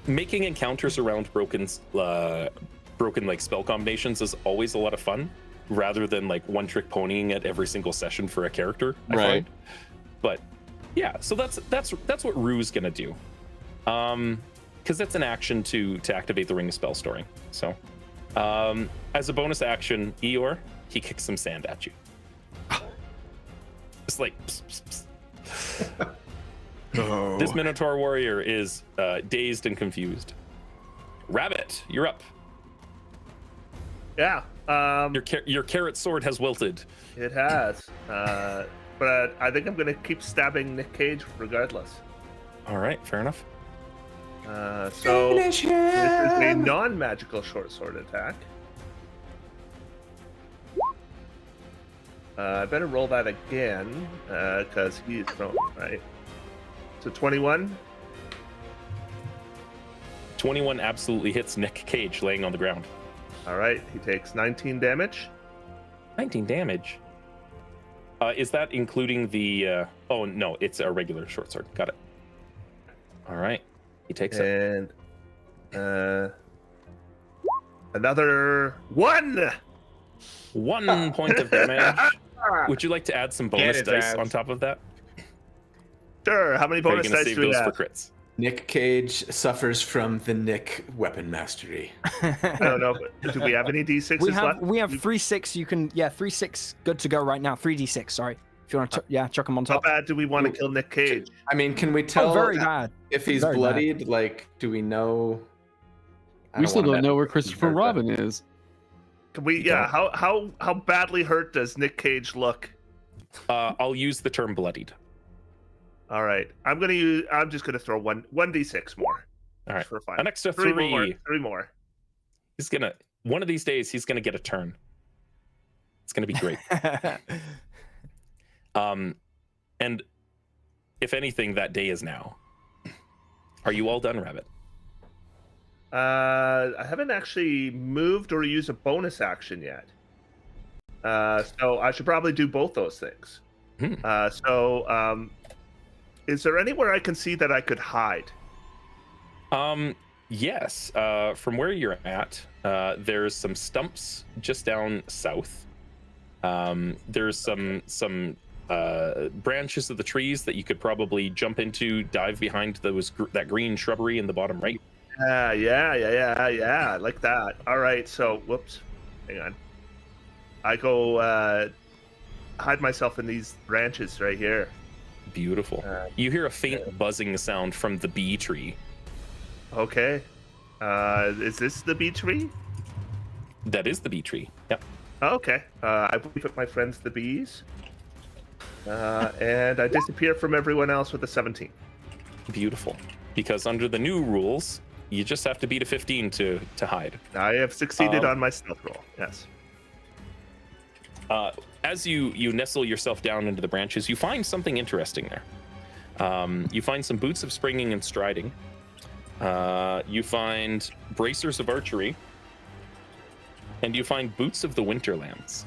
Speaker 1: Making encounters around broken like spell combinations is always a lot of fun, rather than like one trick ponying it every single session for a character. I
Speaker 3: Right.
Speaker 1: find. But yeah, so that's what Rue's gonna do, because that's an action to activate the Ring of Spell Storing. So, as a bonus action, Eeyore, he kicks some sand at you. It's like. Pss, pss, pss. This Minotaur warrior is dazed and confused. Rabbit, you're up.
Speaker 6: Yeah.
Speaker 1: Your carrot sword has wilted.
Speaker 6: It has. But I think I'm going to keep stabbing Nick Cage regardless.
Speaker 1: All right, fair enough.
Speaker 6: So this is a non-magical short sword attack. I better roll that again because he's prone, right? So 21.
Speaker 1: 21 absolutely hits Nick Cage laying on the ground.
Speaker 6: All right, he takes 19 damage.
Speaker 1: 19 damage. Is that including the? Oh no, it's a regular short sword. Got it. All right, he takes it.
Speaker 6: And another 1.
Speaker 1: 1 point of damage. Would you like to add some bonus
Speaker 4: it,
Speaker 1: dice
Speaker 4: Dad.
Speaker 1: on top of that?
Speaker 6: Sure. How many
Speaker 1: Or are you
Speaker 6: bonus
Speaker 1: gonna
Speaker 6: dice
Speaker 1: save
Speaker 6: do we
Speaker 1: those
Speaker 6: have?
Speaker 1: for crits?
Speaker 2: Nick Cage suffers from the Nick weapon mastery.
Speaker 6: I don't know. Do we have any d6s left?
Speaker 5: we have 3-6. You can 3-6 good to go right now. 3d6. Sorry, if you want to chuck them on
Speaker 6: How
Speaker 5: top.
Speaker 6: bad do we want to kill Nick Cage?
Speaker 2: I mean, can we tell
Speaker 5: Very bad.
Speaker 2: if he's
Speaker 5: Very bad.
Speaker 2: bloodied? Like, do we know? I
Speaker 3: We still
Speaker 2: wanna
Speaker 3: don't know where
Speaker 2: bet-
Speaker 3: Christopher
Speaker 2: bet-
Speaker 3: Robin is.
Speaker 6: Can we? Yeah. How badly hurt does Nick Cage look?
Speaker 1: I'll use the term bloodied.
Speaker 6: All right. I'm just gonna throw 1d6 more.
Speaker 1: All right.
Speaker 6: For 5.
Speaker 1: An extra
Speaker 6: 3
Speaker 1: 3.
Speaker 6: more. 3 more.
Speaker 1: He's gonna one of these days he's gonna get a turn. It's gonna be great. And if anything, that day is now. Are you all done, Rabbit?
Speaker 6: I haven't actually moved or used a bonus action yet. So I should probably do both those things. Is there anywhere I can see that I could hide?
Speaker 1: Yes. From where you're at, there's some stumps just down south. There's some branches of the trees that you could probably jump into, dive behind that green shrubbery in the bottom right.
Speaker 6: Yeah. I like that. All right. So, whoops. Hang on. I go hide myself in these branches right here.
Speaker 1: Beautiful. You hear a faint buzzing sound from the bee tree.
Speaker 6: Okay. Is this the bee tree?
Speaker 1: That is the bee tree. Yep.
Speaker 6: Okay. I believe it my friends the bees. And I disappear from everyone else with a 17.
Speaker 1: Beautiful. Because under the new rules, you just have to beat a 15 to hide.
Speaker 6: I have succeeded on my stealth roll. Yes.
Speaker 1: As you nestle yourself down into the branches, you find something interesting there. You find some boots of springing and striding. You find bracers of archery. And you find boots of the winterlands.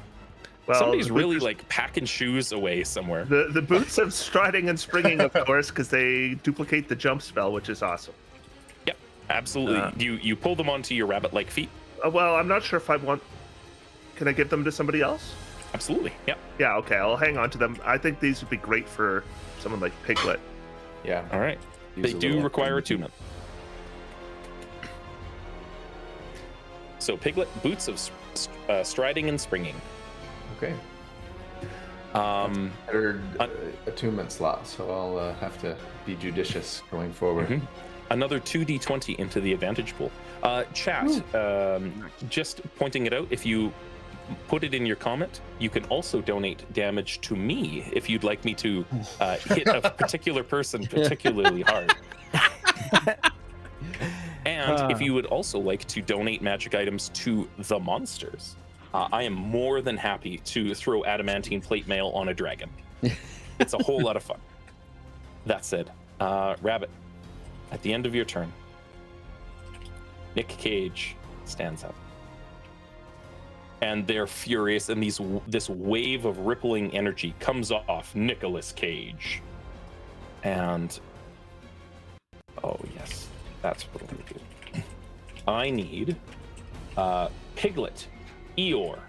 Speaker 6: Well,
Speaker 1: somebody's really like packing shoes away somewhere.
Speaker 6: The boots of striding and springing, of course, because they duplicate the jump spell, which is awesome.
Speaker 1: Yep, absolutely. You pull them onto your rabbit-like feet.
Speaker 6: Well, I'm not sure if I want. Can I give them to somebody else?
Speaker 1: Absolutely. Yep.
Speaker 6: Yeah. Okay. I'll hang on to them. I think these would be great for someone like Piglet.
Speaker 2: Yeah.
Speaker 1: All right. They do require attunement. So Piglet, boots of striding and springing.
Speaker 2: Okay. Better attunement slot, so I'll have to be judicious going forward.
Speaker 1: Mm-hmm. Another 2d20 into the advantage pool. Chat, just pointing it out, if you put it in your comment, you can also donate damage to me if you'd like me to hit a particular person particularly hard. And if you would also like to donate magic items to the monsters, I am more than happy to throw adamantine plate mail on a dragon. It's a whole lot of fun. That said, Rabbit, at the end of your turn, Nick Cage stands up. And they're furious, and this wave of rippling energy comes off Nicolas Cage. And, oh yes, that's what I'm gonna do. I need Piglet, Eeyore,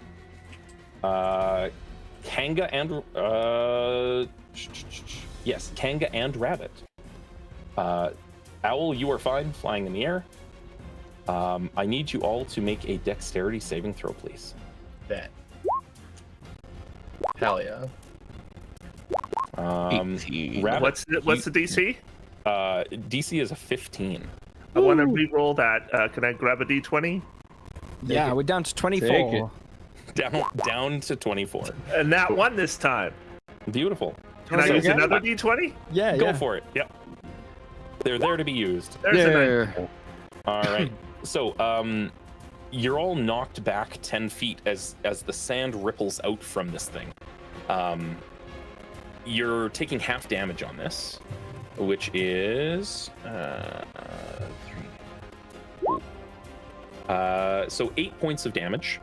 Speaker 1: Kanga and yes, Kanga and Rabbit. Owl, you are fine flying in the air. I need you all to make a dexterity saving throw, please.
Speaker 4: Bet. Hell yeah.
Speaker 3: 18.
Speaker 1: Rabbit,
Speaker 6: What's the DC?
Speaker 1: DC is a 15.
Speaker 6: I want to re-roll that. Can I grab a D20?
Speaker 5: Yeah, we're down to 24.
Speaker 1: Down to 24.
Speaker 6: And that one this time.
Speaker 1: Beautiful.
Speaker 6: Can I use another D20?
Speaker 5: Yeah,
Speaker 1: Go for it. Yep. They're there to be used.
Speaker 6: There's a 9.
Speaker 1: All right. So, you're all knocked back 10 feet as the sand ripples out from this thing. You're taking half damage on this, which is 3. So 8 points of damage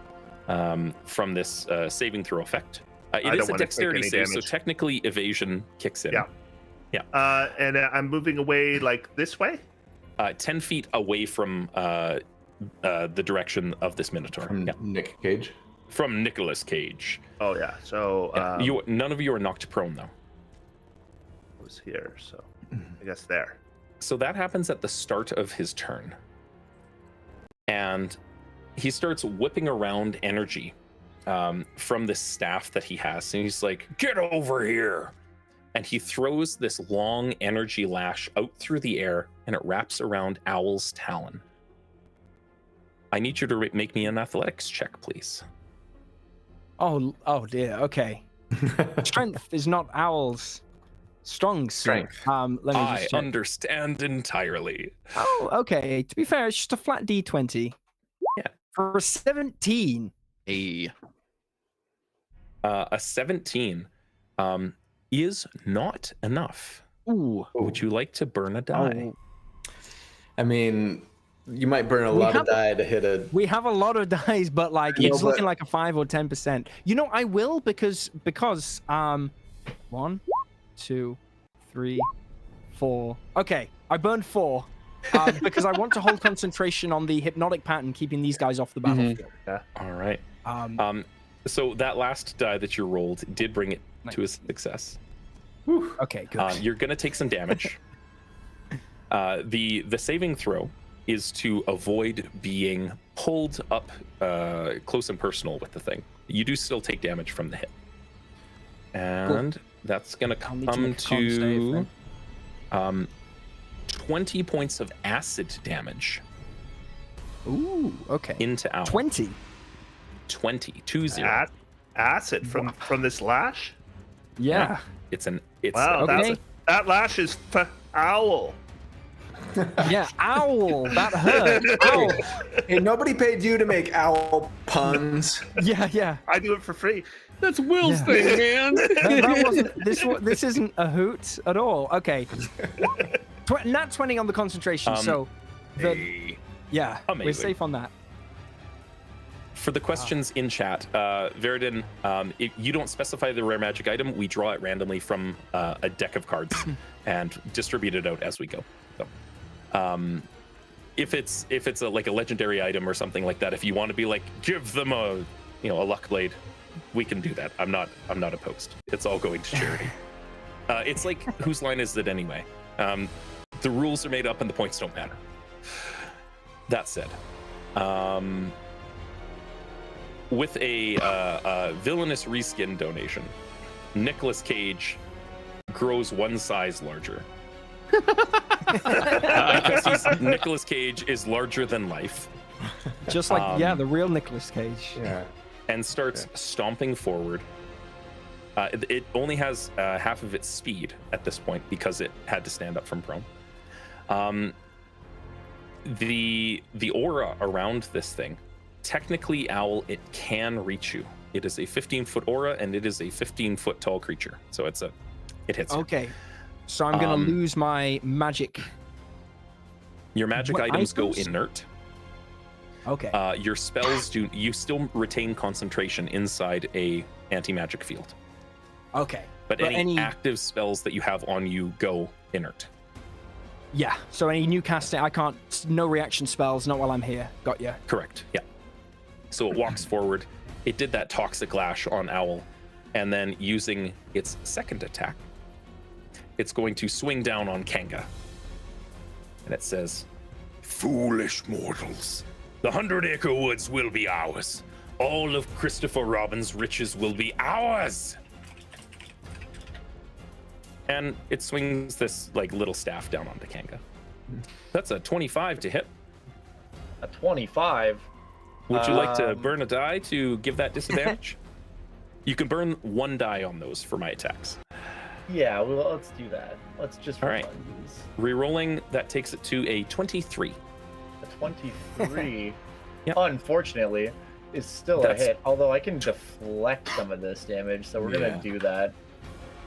Speaker 1: from this saving throw effect. It is a dexterity save, so technically evasion kicks in.
Speaker 6: Yeah. And I'm moving away like this way?
Speaker 1: 10 feet away from the direction of this Minotaur.
Speaker 2: From Nick Cage?
Speaker 1: From Nicolas Cage.
Speaker 6: Oh, yeah. So
Speaker 1: none of you are knocked prone, though.
Speaker 6: I was here, so I guess there.
Speaker 1: So that happens at the start of his turn. And he starts whipping around energy from this staff that he has. And he's like, get over here. And he throws this long energy lash out through the air, and it wraps around Owl's talon. I need you to make me an athletics check, please.
Speaker 5: Oh dear. Okay. Strength is not Owl's strong suit. Let me just
Speaker 1: I
Speaker 5: check.
Speaker 1: understand entirely.
Speaker 5: Oh, okay. To be fair, it's just a flat D20.
Speaker 1: Yeah.
Speaker 5: For 17.
Speaker 3: A
Speaker 1: 17 is not enough.
Speaker 5: Ooh.
Speaker 1: Would you like to burn a die?
Speaker 2: I mean, You might burn a lot of die to hit a.
Speaker 5: We have a lot of dice, but like
Speaker 2: No,
Speaker 5: it's
Speaker 2: but-
Speaker 5: looking like a 5 or 10%. You know, I will because 1, 2, 3, 4. Okay, I burned 4 because I want to hold concentration on the hypnotic pattern, keeping these guys off the battlefield.
Speaker 1: All right.
Speaker 5: Um,
Speaker 1: So that last die that you rolled did bring it to a success.
Speaker 5: okay, good.
Speaker 1: You're going to take some damage. The saving throw is to avoid being pulled up close and personal with the thing. You do still take damage from the hit. And that's going to
Speaker 5: I'll need
Speaker 1: come
Speaker 5: make a con save,
Speaker 1: to 20 points of acid damage
Speaker 5: Ooh, okay.
Speaker 1: into Owl.
Speaker 5: 20.
Speaker 1: 20.
Speaker 6: Acid from this lash.
Speaker 5: Yeah.
Speaker 1: It's
Speaker 6: Wow,
Speaker 5: Okay.
Speaker 6: that lash is owl.
Speaker 5: Yeah, owl. That hurt. Owl.
Speaker 2: Hey, nobody paid you to make owl puns.
Speaker 5: Yeah.
Speaker 6: I do it for free.
Speaker 3: That's Will's
Speaker 5: Yeah.
Speaker 3: thing, man.
Speaker 5: That wasn't. This isn't a hoot at all. Okay. Nat 20 on the concentration. So, yeah, we're
Speaker 1: Amazing.
Speaker 5: safe on that.
Speaker 1: For the questions in chat, Veridin, if you don't specify the rare magic item, we draw it randomly from a deck of cards and distribute it out as we go. So, if it's like a legendary item or something like that, if you want to be like, give them a luck blade, we can do that. I'm not opposed. It's all going to charity. It's like, whose line is it anyway? The rules are made up and the points don't matter. That said, with a villainous reskin donation, Nicolas Cage grows 1 size larger. Because Nicolas Cage is larger than life.
Speaker 5: Just like the real Nicolas Cage.
Speaker 2: Yeah.
Speaker 1: And starts stomping forward. It only has half of its speed at this point because it had to stand up from prone. The aura around this thing, technically, Owl, it can reach you. It is a 15-foot aura, and it is a 15-foot tall creature. So it hits you.
Speaker 5: Okay. So I'm gonna lose my magic.
Speaker 1: Your magic
Speaker 5: What
Speaker 1: items go
Speaker 5: items?
Speaker 1: inert.
Speaker 5: Okay.
Speaker 1: Your spells you still retain concentration inside a anti-magic field.
Speaker 5: Okay.
Speaker 1: But any active spells that you have on you go inert.
Speaker 5: Yeah. So any new casting, I can't. No reaction spells. Not while I'm here. Got ya.
Speaker 1: Correct. Yeah. So it walks forward. It did that toxic lash on Owl, and then using its second attack, it's going to swing down on Kanga. And it says, "Foolish mortals, the 100-acre woods will be ours. All of Christopher Robin's riches will be ours." And it swings this like little staff down onto Kanga. That's a 25 to hit.
Speaker 4: A 25.
Speaker 1: Would you like to burn a die to give that disadvantage? You can burn 1 die on those for my attacks.
Speaker 4: Yeah, well, let's do that. Let's just
Speaker 1: All right.
Speaker 4: these.
Speaker 1: Rerolling, that takes it to a 23.
Speaker 4: A 23,
Speaker 1: Yep.
Speaker 4: unfortunately, is still
Speaker 1: That's-
Speaker 4: a hit. Although I can deflect some of this damage, so we're gonna do that.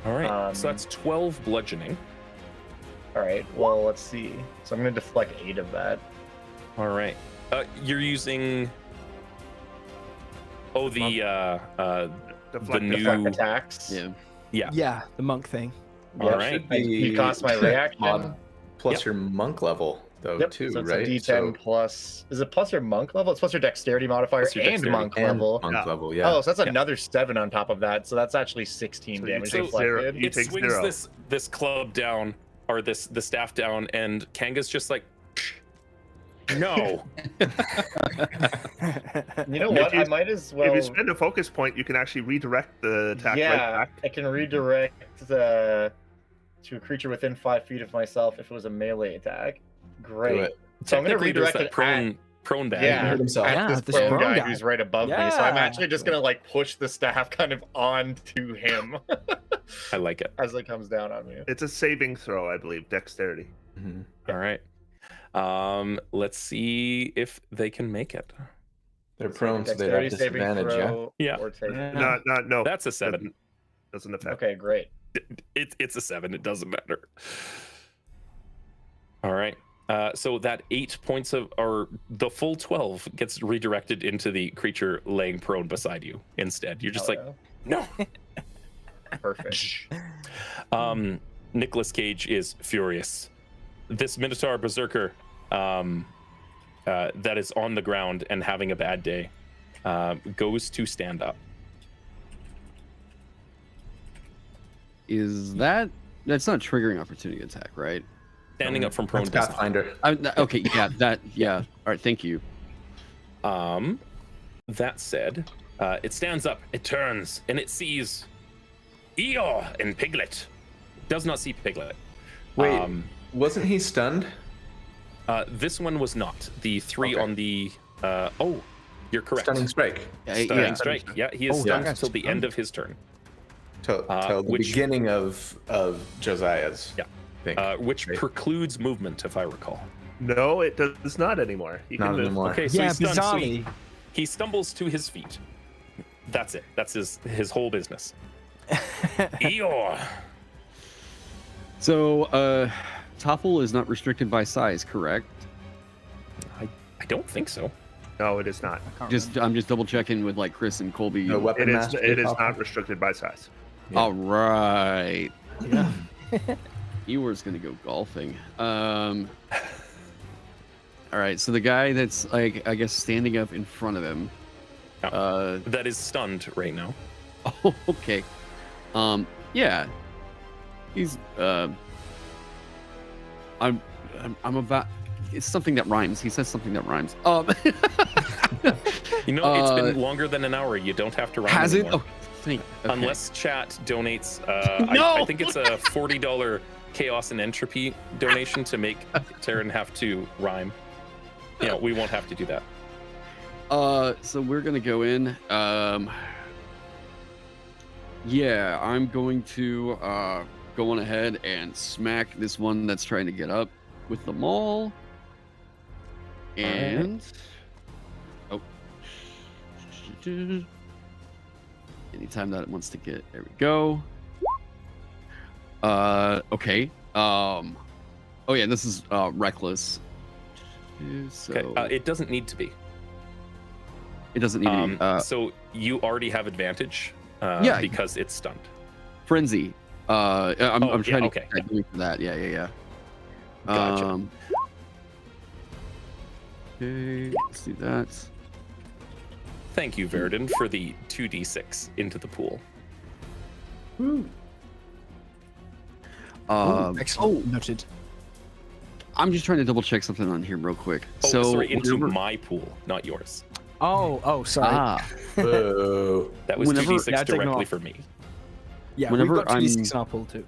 Speaker 1: All right, so that's 12 bludgeoning.
Speaker 4: All right. Well, let's see. So I'm gonna deflect 8 of that.
Speaker 1: All right. You're using... Oh, the new...
Speaker 4: Deflect attacks.
Speaker 3: Yeah.
Speaker 5: Yeah. The monk thing.
Speaker 1: All
Speaker 4: Yep.
Speaker 1: right.
Speaker 4: You cost my reaction.
Speaker 2: Mod plus
Speaker 1: Yep.
Speaker 2: your monk level, though,
Speaker 4: Yep.
Speaker 2: too,
Speaker 4: So it's
Speaker 2: right?
Speaker 4: a D10 plus. Is it plus your monk level? It's plus your dexterity modifier
Speaker 1: Plus your
Speaker 4: and
Speaker 1: dexterity.
Speaker 4: monk
Speaker 2: and
Speaker 4: level.
Speaker 2: monk level, yeah.
Speaker 4: Oh, so that's
Speaker 1: Yeah.
Speaker 4: another 7 on top of that. So that's actually 16
Speaker 6: So you
Speaker 4: damage
Speaker 6: take
Speaker 4: deflected.
Speaker 6: You
Speaker 1: It
Speaker 6: take
Speaker 1: swings
Speaker 6: 0.
Speaker 1: this club down, or the staff down, and Kanga's just like, no.
Speaker 4: You know
Speaker 6: If
Speaker 4: what?
Speaker 6: you-
Speaker 4: I might as well.
Speaker 6: If you spend a focus point, you can actually redirect the attack right
Speaker 4: Yeah,
Speaker 6: back.
Speaker 4: I can redirect to a creature within 5 feet of myself if it was a melee attack.
Speaker 2: Do
Speaker 4: Great.
Speaker 2: it.
Speaker 4: So I'm gonna
Speaker 1: Technically, there's
Speaker 4: redirect
Speaker 1: that
Speaker 4: it
Speaker 1: prone bag.
Speaker 4: Yeah.
Speaker 2: He hurt himself.
Speaker 4: at
Speaker 5: Yeah,
Speaker 4: this
Speaker 5: this
Speaker 4: prone
Speaker 5: prone
Speaker 4: guy
Speaker 5: guy.
Speaker 4: who's right above me. So I'm
Speaker 5: Yeah.
Speaker 4: actually just gonna like push the staff kind of onto him
Speaker 1: I like it.
Speaker 4: as it comes down on me.
Speaker 6: It's a saving throw, I believe, dexterity.
Speaker 2: Mhm.
Speaker 1: All right. Let's see if they can make it.
Speaker 2: They're prone, so they have
Speaker 4: Dexterity saving
Speaker 2: disadvantage, yeah?
Speaker 4: throw
Speaker 1: Yeah.
Speaker 4: or take-
Speaker 6: No.
Speaker 1: That's a 7.
Speaker 6: Doesn't affect.
Speaker 4: Okay, great.
Speaker 1: It's a 7. It doesn't matter. All right. So that 8 points of, or the full 12 gets redirected into the creature laying prone beside you instead. You're just no.
Speaker 4: Perfect.
Speaker 1: Nicolas Cage is furious. This Minotaur Berserker that is on the ground and having a bad day goes to stand up.
Speaker 3: Is that's not triggering opportunity attack, right?
Speaker 1: Standing up from prone.
Speaker 2: That's Pathfinder.
Speaker 3: Okay, yeah. All right, thank you.
Speaker 1: That said, it stands up, it turns, and it sees Eeyore and Piglet. Does not see Piglet.
Speaker 2: Wait, wasn't he stunned?
Speaker 1: This one was not. The 3
Speaker 2: Okay.
Speaker 1: on the you're correct.
Speaker 2: Stunning strike.
Speaker 1: Stunning strike. Yeah, he is stunned
Speaker 2: yeah.
Speaker 1: until the end of his turn.
Speaker 2: Till the beginning of Josiah's thing.
Speaker 1: Which
Speaker 2: Right.
Speaker 1: precludes movement, if I recall.
Speaker 6: No, it does not anymore. He
Speaker 2: Not
Speaker 6: can move.
Speaker 2: anymore.
Speaker 1: Okay, so
Speaker 5: Yeah,
Speaker 1: he's stunned. So
Speaker 5: bizarrely.
Speaker 1: he stumbles to his feet. That's it. That's his whole business. Eeyore.
Speaker 3: So, Topple is not restricted by size, correct?
Speaker 1: I don't think so.
Speaker 6: No, it is not.
Speaker 5: Can't
Speaker 3: I'm just double checking with like Chris and Colby.
Speaker 2: No weapon
Speaker 6: It is.
Speaker 2: master.
Speaker 6: It is not restricted by size.
Speaker 2: Yeah.
Speaker 3: All right.
Speaker 5: remember.
Speaker 3: Eeyore's gonna go golfing. All right. So the guy that's like, I guess, standing up in front of him.
Speaker 1: That is stunned right now.
Speaker 3: Oh, okay. Yeah. He's I'm about. It's something that rhymes. He says something that rhymes.
Speaker 1: You know, it's been longer than an hour. You don't have to rhyme
Speaker 3: Has it?
Speaker 1: anymore.
Speaker 3: Oh, okay.
Speaker 1: Unless chat donates.
Speaker 3: No!
Speaker 1: I think it's a $40 chaos and entropy donation to make Taryn have to rhyme. Yeah, we won't have to do that.
Speaker 3: So we're gonna go in. Yeah, I'm going to go on ahead and smack this one that's trying to get up with the maul. And anytime that it wants to get, there we go. Okay. Oh yeah, this is reckless. So
Speaker 1: Okay, it doesn't need to be.
Speaker 3: it doesn't need to be.
Speaker 1: So you already have advantage.
Speaker 3: Yeah.
Speaker 1: Because it's stunned.
Speaker 3: Frenzy. I'm trying to
Speaker 1: okay.
Speaker 3: get for that. Yeah.
Speaker 1: Gotcha.
Speaker 3: Okay, let's do that.
Speaker 1: Thank you, Verdun, for the 2d6 into the pool.
Speaker 5: Excellent. Noted.
Speaker 3: I'm just trying to double check something on here real quick.
Speaker 1: Oh,
Speaker 3: so
Speaker 1: sorry, into
Speaker 3: whenever-
Speaker 1: my pool, not yours.
Speaker 5: Oh, sorry.
Speaker 2: Boo.
Speaker 1: That was
Speaker 3: Whenever-
Speaker 1: 2d6
Speaker 5: That's
Speaker 1: directly
Speaker 5: ignored.
Speaker 1: for me.
Speaker 5: Yeah,
Speaker 3: whenever
Speaker 5: we've got
Speaker 3: I'm-
Speaker 5: 2d6 in our pool too.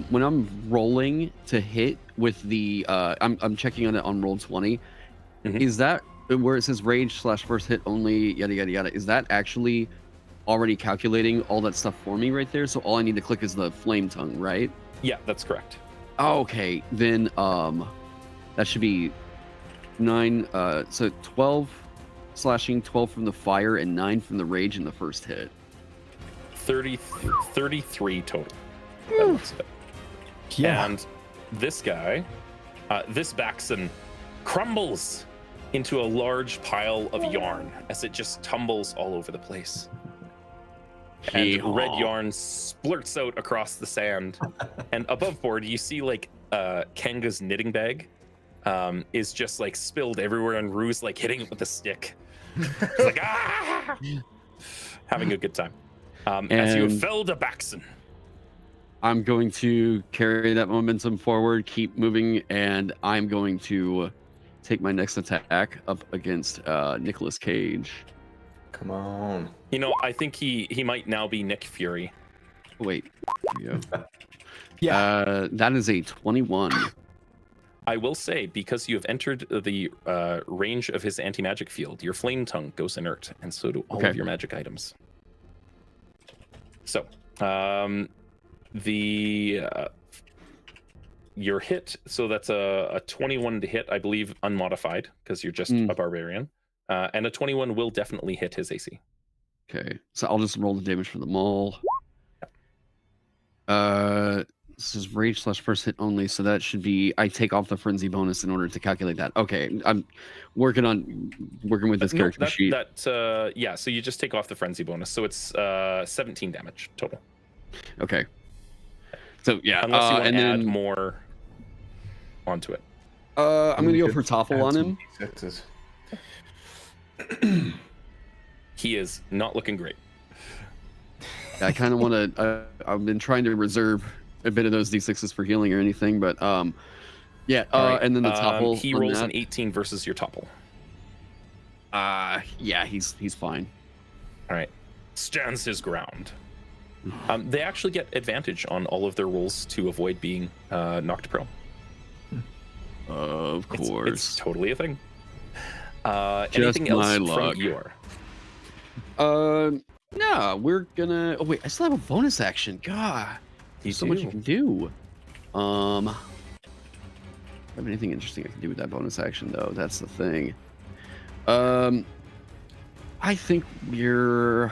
Speaker 3: when I'm rolling to hit with the I'm checking on it on roll 20.
Speaker 1: Mhm.
Speaker 3: Is that where it says rage / first hit only yada yada yada? Is that actually already calculating all that stuff for me right there? So all I need to click is the flame tongue, right?
Speaker 1: Yeah, that's correct.
Speaker 3: Oh, okay, then that should be 9. So 12 slashing, 12 from the fire, and 9 from the rage in the first hit.
Speaker 1: 33 total. That looks it.
Speaker 5: Yeah.
Speaker 1: And this guy, this Baxon, crumbles into a large pile of yarn as it just tumbles all over the place. And
Speaker 3: Yeehaw.
Speaker 1: red yarn splurts out across the sand. And above board, you see like Kenga's knitting bag is just like spilled everywhere, and Rue's like hitting it with a stick. He's like, ah! Having a good time. As you
Speaker 3: And-
Speaker 1: felled a Baxon.
Speaker 3: I'm going to carry that momentum forward, keep moving, and I'm going to take my next attack up against Nicolas Cage.
Speaker 2: Come on.
Speaker 1: You know, I think he might now be Nick Fury.
Speaker 3: Wait, here we go.
Speaker 5: Yeah.
Speaker 3: That is a 21.
Speaker 1: I will say, because you have entered the range of his anti-magic field, your flame tongue goes inert, and so do all
Speaker 3: Okay.
Speaker 1: of your magic items. So, your hit, so that's a 21 to hit, I believe, unmodified, because you're just a barbarian. And a 21 will definitely hit his AC.
Speaker 3: Okay, so I'll just roll the damage for the maul. This is rage / first hit only, so that should be. I take off the frenzy bonus in order to calculate that. Okay, I'm working with this character sheet.
Speaker 1: Yeah. So you just take off the frenzy bonus, so it's 17 damage total.
Speaker 3: Okay. So yeah,
Speaker 1: unless you want
Speaker 3: and
Speaker 1: to add
Speaker 3: then
Speaker 1: more onto it.
Speaker 3: I'm gonna go for topple on him.
Speaker 1: He is not looking great.
Speaker 3: I kind of want to. I've been trying to reserve a bit of those d6s for healing or anything, but yeah.
Speaker 1: Right.
Speaker 3: And then the topple.
Speaker 1: He rolls an 18 versus your topple.
Speaker 3: Yeah, he's fine.
Speaker 1: All right, stands his ground. They actually get advantage on all of their rolls to avoid being knocked prone.
Speaker 3: Of course,
Speaker 1: it's totally a thing. Anything else from your?
Speaker 3: No, we're gonna. Oh wait, I still have a bonus action. God, there's so much you can do. I have anything interesting I can do with that bonus action though? That's the thing. I think we're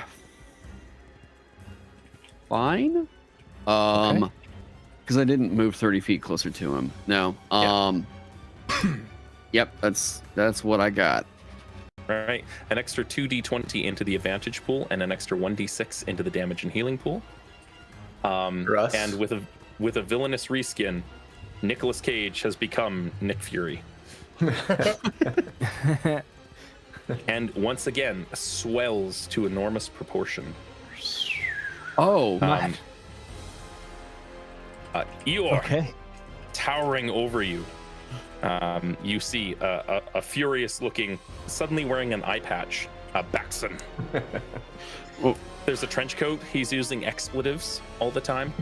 Speaker 3: fine. Because I didn't move 30 feet closer to him. No. Yep, that's what I got.
Speaker 1: All right, an extra 2d20 into the advantage pool and an extra 1d6 into the damage and healing pool. And with a villainous reskin, Nicolas Cage has become Nick Fury. And once again, swells to enormous proportion.
Speaker 3: Oh,
Speaker 1: Eeyore, towering over you. You see a furious-looking, suddenly wearing an eye patch, Baxon.
Speaker 3: Oh.
Speaker 1: There's a trench coat. He's using expletives all the time.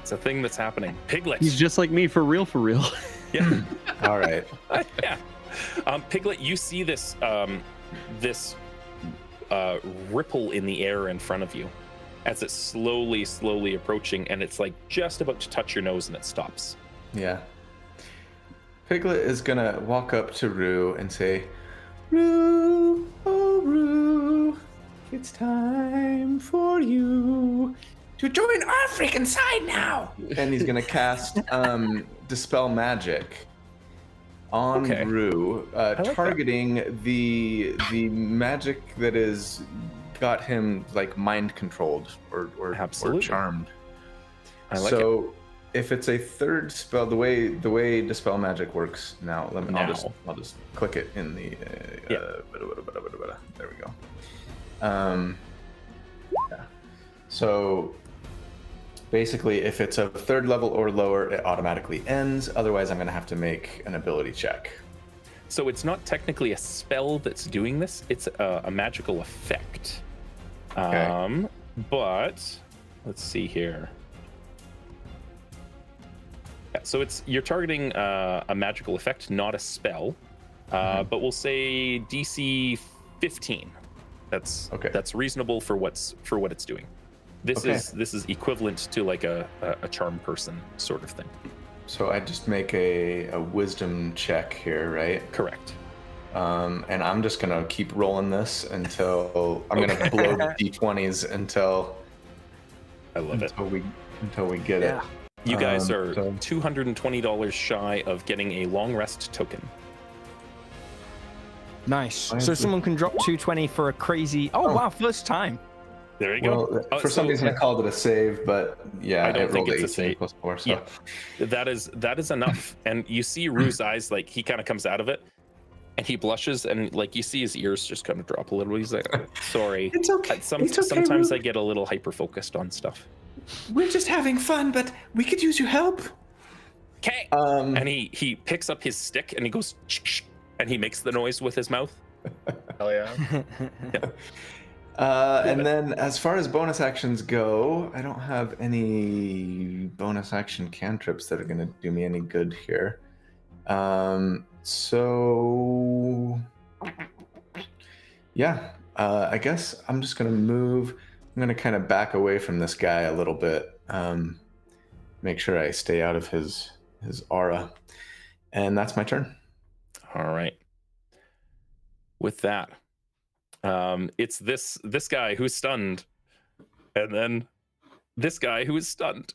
Speaker 1: It's a thing that's happening. Piglet.
Speaker 3: He's just like me, for real, for real.
Speaker 1: Yeah.
Speaker 2: All right.
Speaker 1: Yeah. Piglet, you see this ripple in the air in front of you as it's slowly approaching, and it's like just about to touch your nose, and it stops.
Speaker 2: Yeah. Piglet is gonna walk up to Rue and say, "Rue, oh Rue, it's time for you to join our freaking side now." And he's gonna cast Dispel Magic on Rue, targeting the magic that is got him like mind controlled or charmed.
Speaker 1: I like
Speaker 2: so if it's a third spell, the way Dispel Magic works now, I'll just click it in the there we go. Yeah. So basically, if it's a third level or lower, it automatically ends. Otherwise, I'm going to have to make an ability check.
Speaker 1: So it's not technically a spell that's doing this. It's a magical effect.
Speaker 2: Okay.
Speaker 1: But let's see here. Yeah, so you're targeting a magical effect, not a spell. But we'll say DC 15. That's reasonable for what it's doing. This is equivalent to like a charm person sort of thing.
Speaker 2: So I just make a wisdom check here, right?
Speaker 1: Correct.
Speaker 2: And I'm just gonna keep rolling this until I'm gonna blow the d20s until
Speaker 1: I love it.
Speaker 2: Until we get it.
Speaker 1: You guys are $220 shy of getting a long rest token.
Speaker 5: Nice. So someone can drop 220 for a crazy. Oh wow, first time.
Speaker 1: There you go.
Speaker 2: For some reason, I called it a save, but yeah,
Speaker 1: I don't think it's a
Speaker 2: 18
Speaker 1: save.
Speaker 2: plus 4. So.
Speaker 1: Yeah, that is enough. And you see Rue's eyes, like he kind of comes out of it, and he blushes, and like you see his ears just kind of drop a little. He's like, "Sorry,
Speaker 2: it's okay.
Speaker 1: Sometimes Rue. I get a little hyper focused on stuff.
Speaker 2: We're just having fun, but we could use your help."
Speaker 1: Okay. And he picks up his stick and he goes, and he makes the noise with his mouth.
Speaker 4: Hell yeah.
Speaker 2: And then as far as bonus actions go, I don't have any bonus action cantrips that are going to do me any good here. So yeah, I guess I'm just going to move. I'm going to kind of back away from this guy a little bit. Make sure I stay out of his aura. And that's my turn.
Speaker 1: All right. With that, it's this guy who's stunned, and then this guy who is stunned,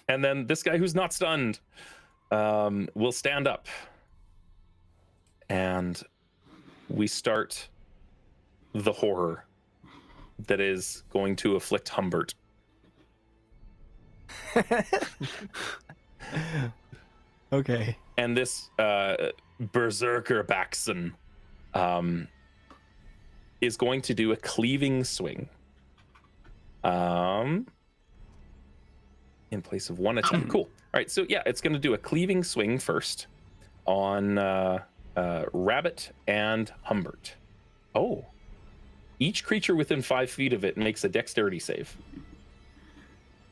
Speaker 1: And then this guy who's not stunned will stand up. And we start the horror that is going to afflict Humbert.
Speaker 5: Okay.
Speaker 1: And this berserker Baxen is going to do a cleaving swing. In place of one attack. Cool. All right, so yeah, it's going to do a cleaving swing first on Rabbit and Humbert. Oh. Each creature within 5 feet of it makes a dexterity save.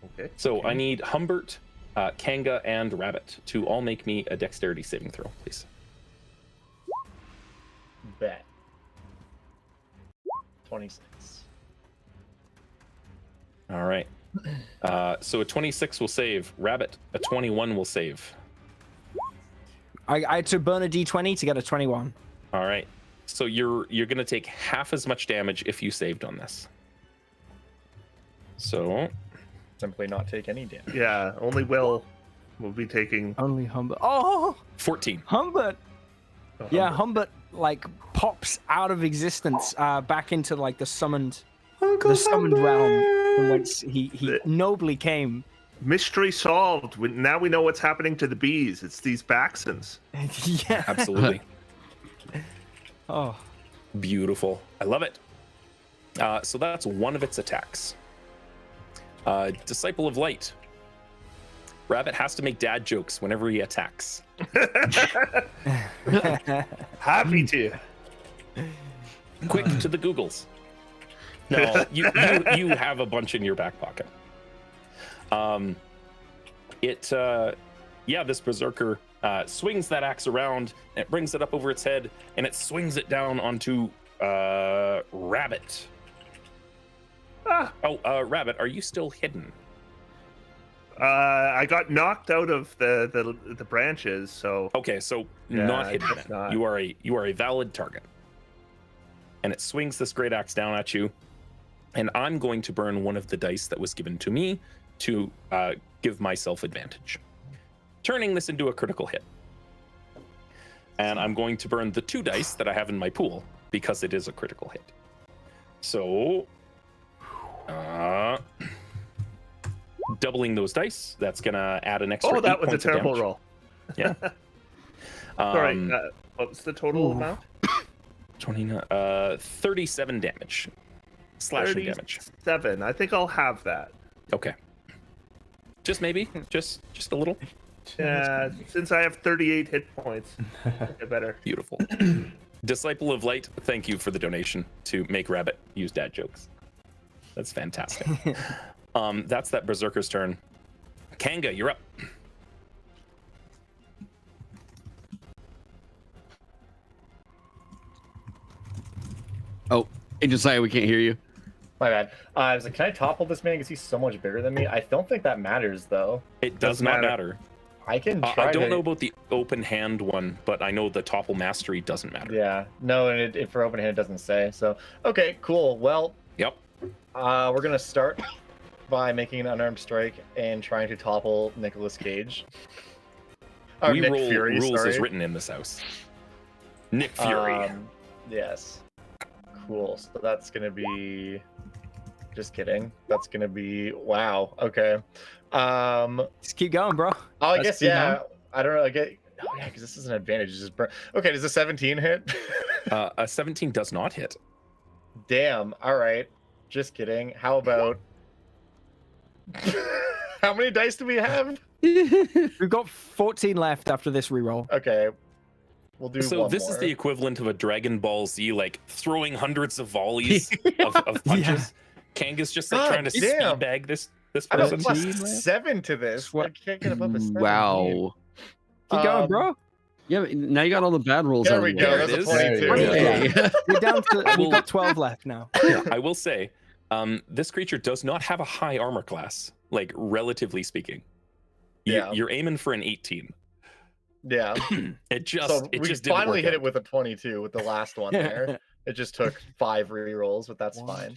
Speaker 6: Okay.
Speaker 1: So I need Humbert, Kanga, and Rabbit to all make me a dexterity saving throw, please.
Speaker 4: Bet. 26.
Speaker 1: All right. So a 26 will save. Rabbit, a 21 will save.
Speaker 5: I had to burn a d20 to get a 21.
Speaker 1: All right. So you're going to take half as much damage if you saved on this. So
Speaker 4: Simply not take any damage.
Speaker 6: Yeah, only Will be taking.
Speaker 5: Only Humbert. Oh,
Speaker 1: 14.
Speaker 5: Humbert. Yeah, Humbert like pops out of existence back into like the summoned realm from whence he nobly came.
Speaker 6: Mystery solved. Now we know what's happening to the bees. It's these Baxens.
Speaker 5: Yeah.
Speaker 1: Absolutely.
Speaker 5: Oh.
Speaker 1: Beautiful. I love it. So that's one of its attacks. Disciple of Light. Rabbit has to make dad jokes whenever he attacks.
Speaker 6: Happy to.
Speaker 1: Quick to the Googles. No, you have a bunch in your back pocket. This berserker swings that axe around, and it brings it up over its head, and it swings it down onto Rabbit. Rabbit, are you still hidden?
Speaker 6: I got knocked out of the branches, so.
Speaker 1: Okay, so
Speaker 6: Yeah,
Speaker 1: not
Speaker 6: I
Speaker 1: hidden.
Speaker 6: guess not.
Speaker 1: You are a valid target. And it swings this great axe down at you, and I'm going to burn one of the dice that was given to me to give myself advantage, turning this into a critical hit. And I'm going to burn the 2 dice that I have in my pool because it is a critical hit. So, doubling those dice, that's gonna add an extra.
Speaker 6: Oh, that
Speaker 1: 8
Speaker 6: was a
Speaker 1: points of
Speaker 6: terrible
Speaker 1: damage.
Speaker 6: roll.
Speaker 1: Yeah.
Speaker 6: Sorry. What's the total amount?
Speaker 1: 37 damage. Slashing damage.
Speaker 6: 7. I think I'll have that.
Speaker 1: Okay. Just maybe, just a little.
Speaker 6: Yeah, since I have 38 hit points, I better.
Speaker 1: Beautiful. Disciple of Light, thank you for the donation to make Rabbit use dad jokes. That's fantastic. That's that berserker's turn. Kanga, you're up.
Speaker 3: Oh, hey Josiah, we can't hear you.
Speaker 4: My bad. I was like, can I topple this man because he's so much bigger than me? I don't think that matters, though.
Speaker 1: It does not matter.
Speaker 4: I can try
Speaker 1: I don't know about the open hand one, but I know the topple mastery doesn't matter.
Speaker 4: Yeah. No, and it for open hand it doesn't say. So, okay, cool. Well,
Speaker 1: Yep.
Speaker 4: we're going to start by making an unarmed strike and trying to topple Nicolas Cage. Or
Speaker 1: We
Speaker 4: Nick
Speaker 1: roll
Speaker 4: Fury,
Speaker 1: rules
Speaker 4: sorry.
Speaker 1: as written in this house. Nick Fury.
Speaker 4: Yes. Cool. So that's going to be... Just kidding. That's going to be... Wow. Okay.
Speaker 5: Just keep going, bro.
Speaker 4: Oh, I
Speaker 5: That's
Speaker 4: guess,
Speaker 5: good,
Speaker 4: yeah.
Speaker 5: man.
Speaker 4: I don't know. I get... Oh, yeah, because this is an advantage. It's just burn. Okay, does a 17 hit?
Speaker 1: A 17 does not hit.
Speaker 4: Damn. All right. Just kidding. How about... How many dice do we have?
Speaker 5: We've got 14 left after this reroll.
Speaker 4: Okay. We'll do
Speaker 1: So
Speaker 4: one
Speaker 1: this
Speaker 4: more.
Speaker 1: is the equivalent of a Dragon Ball Z, like throwing hundreds of volleys of punches. Kanga's just like
Speaker 4: God
Speaker 1: trying to
Speaker 4: damn.
Speaker 1: speed bag this
Speaker 4: I have
Speaker 1: person.
Speaker 4: plus 7 to this. I can't get above a 17.
Speaker 3: Wow.
Speaker 5: Keep going, bro.
Speaker 3: Yeah, but now you got all the bad rolls.
Speaker 4: There
Speaker 3: out
Speaker 4: we
Speaker 3: of the
Speaker 4: go.
Speaker 3: way.
Speaker 4: That's a
Speaker 1: is.
Speaker 4: 22.
Speaker 2: There you go.
Speaker 3: Hey.
Speaker 5: We're down to.
Speaker 1: I
Speaker 5: We've
Speaker 1: will-
Speaker 5: got 12 left now.
Speaker 1: I will say, this creature does not have a high armor class, like relatively speaking.
Speaker 4: Yeah.
Speaker 1: You're aiming for an 18.
Speaker 4: Yeah.
Speaker 1: It just
Speaker 4: So
Speaker 1: it
Speaker 4: we
Speaker 1: just didn't
Speaker 4: finally
Speaker 1: work
Speaker 4: hit
Speaker 1: out.
Speaker 4: it with a 22 with the last one there. It just took 5 rerolls, but that's fine.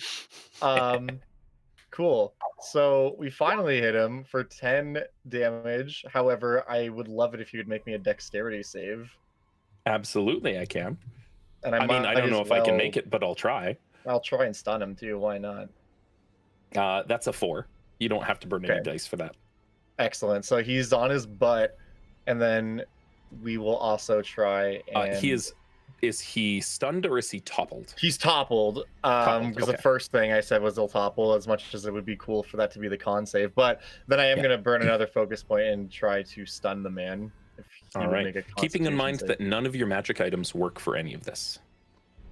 Speaker 4: Cool. So we finally hit him for 10 damage. However, I would love it if you would make me a dexterity save.
Speaker 1: Absolutely, I can.
Speaker 4: And
Speaker 1: I mean, I don't know if I can make it, but I'll try.
Speaker 4: I'll try and stun him too. Why not?
Speaker 1: That's a 4. You don't have to burn any dice for that.
Speaker 4: Excellent. So he's on his butt, and then we will also try and...
Speaker 1: Is he stunned or is he toppled?
Speaker 4: He's toppled. Because the first thing I said was he'll topple, as much as it would be cool for that to be the con save. But then I am going to burn another focus point and try to stun the man. If he
Speaker 1: All
Speaker 4: would
Speaker 1: right.
Speaker 4: make a
Speaker 1: Keeping in mind
Speaker 4: Constitution
Speaker 1: that
Speaker 4: save.
Speaker 1: none of your magic items work for any of this.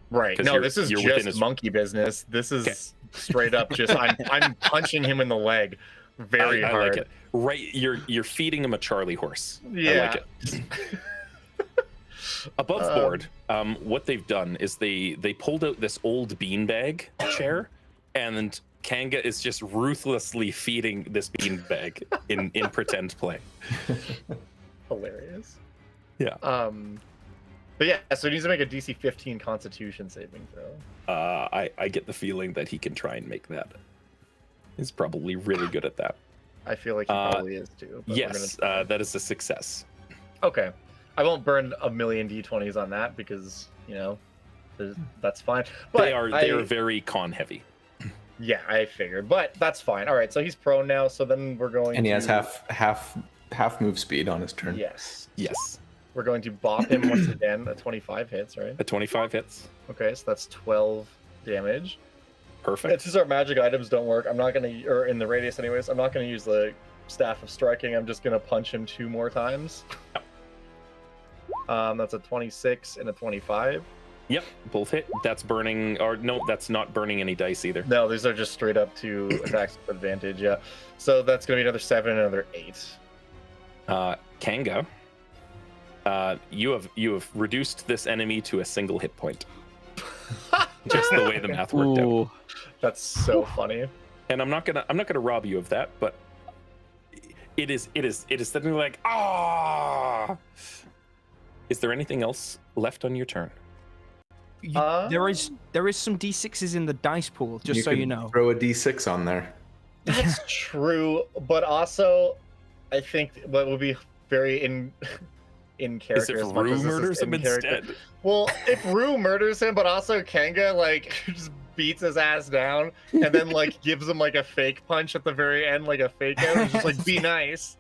Speaker 4: Right. No, this is
Speaker 1: you're within
Speaker 4: just
Speaker 1: his-
Speaker 4: monkey business. This is straight up just I'm punching him in the leg very
Speaker 1: I
Speaker 4: hard.
Speaker 1: like it. Right, you're feeding him a Charlie horse.
Speaker 4: Yeah.
Speaker 1: I like it. Above board, what they've done is they pulled out this old beanbag chair, and Kanga is just ruthlessly feeding this beanbag in pretend play.
Speaker 4: Hilarious.
Speaker 1: Yeah.
Speaker 4: But yeah, so he needs to make a DC 15 Constitution saving throw.
Speaker 1: I get the feeling that he can try and make that. He's probably really good at that.
Speaker 4: I feel like he probably is too. But
Speaker 1: Yes, that is a success.
Speaker 4: Okay. I won't burn a million D20s on that because, that's fine. But
Speaker 1: They are very con heavy.
Speaker 4: Yeah, I figured. But that's fine. All right, so he's prone now, so then we're going
Speaker 2: And he
Speaker 4: to...
Speaker 2: has half move speed on his turn.
Speaker 4: Yes.
Speaker 1: Yes.
Speaker 4: We're going to bop him once again. A 25 hits, right?
Speaker 1: A 25 hits.
Speaker 4: Okay, so that's 12 damage.
Speaker 1: Perfect.
Speaker 4: Since our magic items don't work, I'm not going to... Or in the radius anyways, I'm not going to use the Staff of Striking. I'm just going to punch him 2 more times. That's a 26 and a 25.
Speaker 1: Yep, both hit. That's burning, or no, that's not burning any dice either.
Speaker 4: No, these are just straight up to attacks with advantage, yeah. So that's going to be another 7 and another 8.
Speaker 1: Kanga, you have reduced this enemy to a single hit point. Just the way the math worked out.
Speaker 3: Ooh.
Speaker 4: That's so funny.
Speaker 1: And I'm not gonna rob you of that, but it is something like ah. Is there anything else left on your turn?
Speaker 5: There is some d6s in the dice pool, just so
Speaker 2: could
Speaker 5: you know.
Speaker 2: Throw a d6 on there.
Speaker 4: That's true, but also I think what would be very in character.
Speaker 1: Is it
Speaker 4: as much
Speaker 1: Rue
Speaker 4: as this is
Speaker 1: murders him
Speaker 4: in character.
Speaker 1: instead?
Speaker 4: Well, if Rue murders him, but also Kanga just beats his ass down and then gives him a fake punch at the very end, like a fake out. He's just be nice.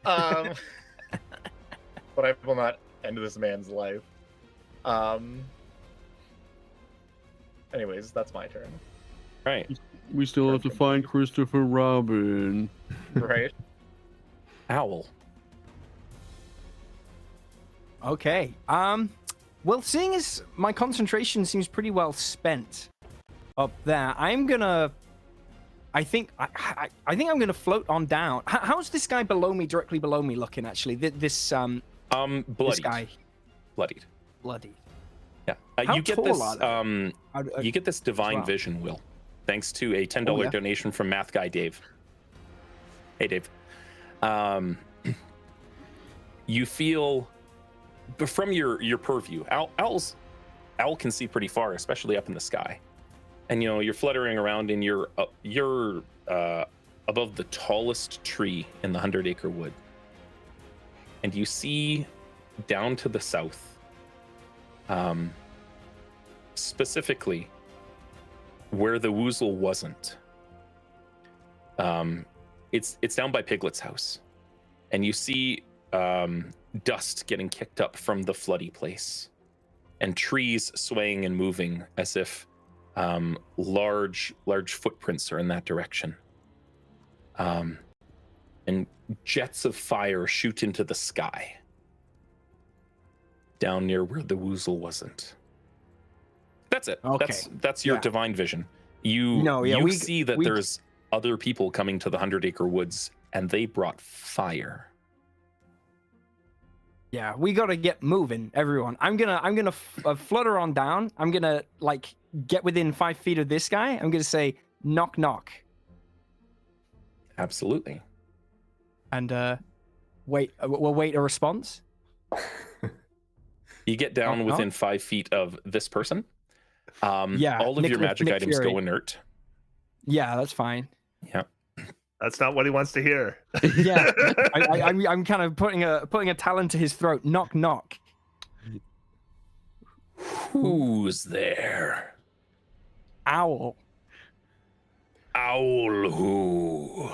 Speaker 4: But I will not end this man's life. Anyways, that's my turn.
Speaker 1: Right.
Speaker 3: We still have to find Christopher Robin.
Speaker 4: Right.
Speaker 1: Owl.
Speaker 5: Okay. Well, seeing as my concentration seems pretty well spent up there, I'm gonna. I think I'm gonna float on down. How's this guy below me, directly below me, looking? Actually, this
Speaker 1: Bloodied.
Speaker 5: this guy,
Speaker 1: Bloodied.
Speaker 5: bloody.
Speaker 1: Yeah.
Speaker 5: How
Speaker 1: You get
Speaker 5: tall
Speaker 1: this.
Speaker 5: are they?
Speaker 1: You get this divine
Speaker 5: Wow.
Speaker 1: vision, Will, thanks to a $10
Speaker 5: Oh, yeah.
Speaker 1: donation from Math Guy Dave. Hey, Dave. You feel, but from your purview, owl can see pretty far, especially up in the sky, and you're fluttering around, and you're above the tallest tree in the 100-acre wood, and you see down to the south. Specifically, where the woozle wasn't. It's down by Piglet's house, and you see dust getting kicked up from the floody place, and trees swaying and moving as if large footprints are in that direction. And jets of fire shoot into the sky down near where the woozle wasn't. That's it.
Speaker 5: Okay.
Speaker 1: That's your
Speaker 5: Yeah.
Speaker 1: divine vision. You see that there's other people coming to the 100-acre woods, and they brought fire.
Speaker 5: Yeah, we gotta get moving, everyone. I'm gonna flutter on down. I'm gonna get within 5 feet of this guy. I'm gonna say knock knock,
Speaker 1: Absolutely.
Speaker 5: and we'll wait a response.
Speaker 1: You get down
Speaker 5: Knock,
Speaker 1: within
Speaker 5: knock.
Speaker 1: 5 feet of this person.
Speaker 5: Yeah,
Speaker 1: All of your magic
Speaker 5: Nick
Speaker 1: items
Speaker 5: Fury.
Speaker 1: go inert.
Speaker 5: Yeah, that's fine.
Speaker 1: Yeah.
Speaker 6: That's not what he wants to hear.
Speaker 5: Yeah, I'm kind of putting a talon to his throat. Knock, knock.
Speaker 1: Who's there?
Speaker 5: Owl.
Speaker 1: Owl who?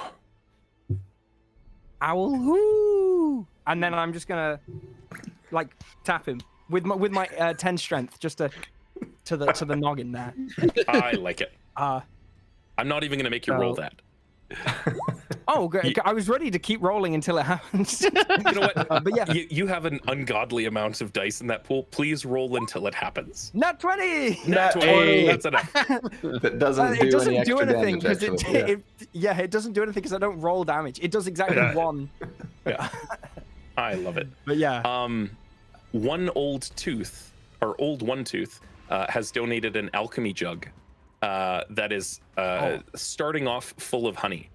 Speaker 5: Owl who? And then I'm just gonna like tap him with my 10 strength, just to the noggin there.
Speaker 1: I like it. I'm not even gonna make you roll
Speaker 5: so-
Speaker 1: that.
Speaker 5: Oh, great. I was ready to keep rolling until it happens.
Speaker 1: You know what?
Speaker 5: But yeah,
Speaker 1: You have an ungodly amount of dice in that pool. Please roll until it happens.
Speaker 5: nat 20.
Speaker 1: Nat 20. That's enough.
Speaker 2: That doesn't
Speaker 5: It
Speaker 2: do
Speaker 5: doesn't
Speaker 2: any extra
Speaker 5: do anything
Speaker 2: damage,
Speaker 5: because
Speaker 2: actually.
Speaker 5: it doesn't do anything because I don't roll damage. It does exactly
Speaker 6: Yeah.
Speaker 5: one.
Speaker 1: Yeah. I love it.
Speaker 5: But yeah,
Speaker 1: One old one tooth has donated an alchemy jug that is starting off full of honey.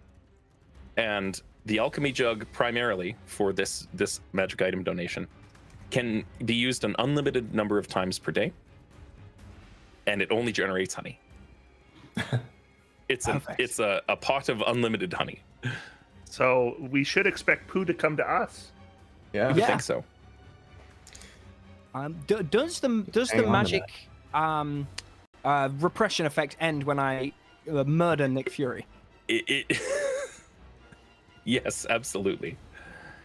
Speaker 1: And the alchemy jug, primarily for this magic item donation, can be used an unlimited number of times per day, and it only generates honey. It's a pot of unlimited honey.
Speaker 6: So we should expect poo to come to us.
Speaker 2: Yeah.
Speaker 1: I
Speaker 5: Yeah.
Speaker 1: think so.
Speaker 5: Does the
Speaker 2: Hang on to
Speaker 5: magic repression effect end when I murder Nick Fury?
Speaker 1: It yes, absolutely.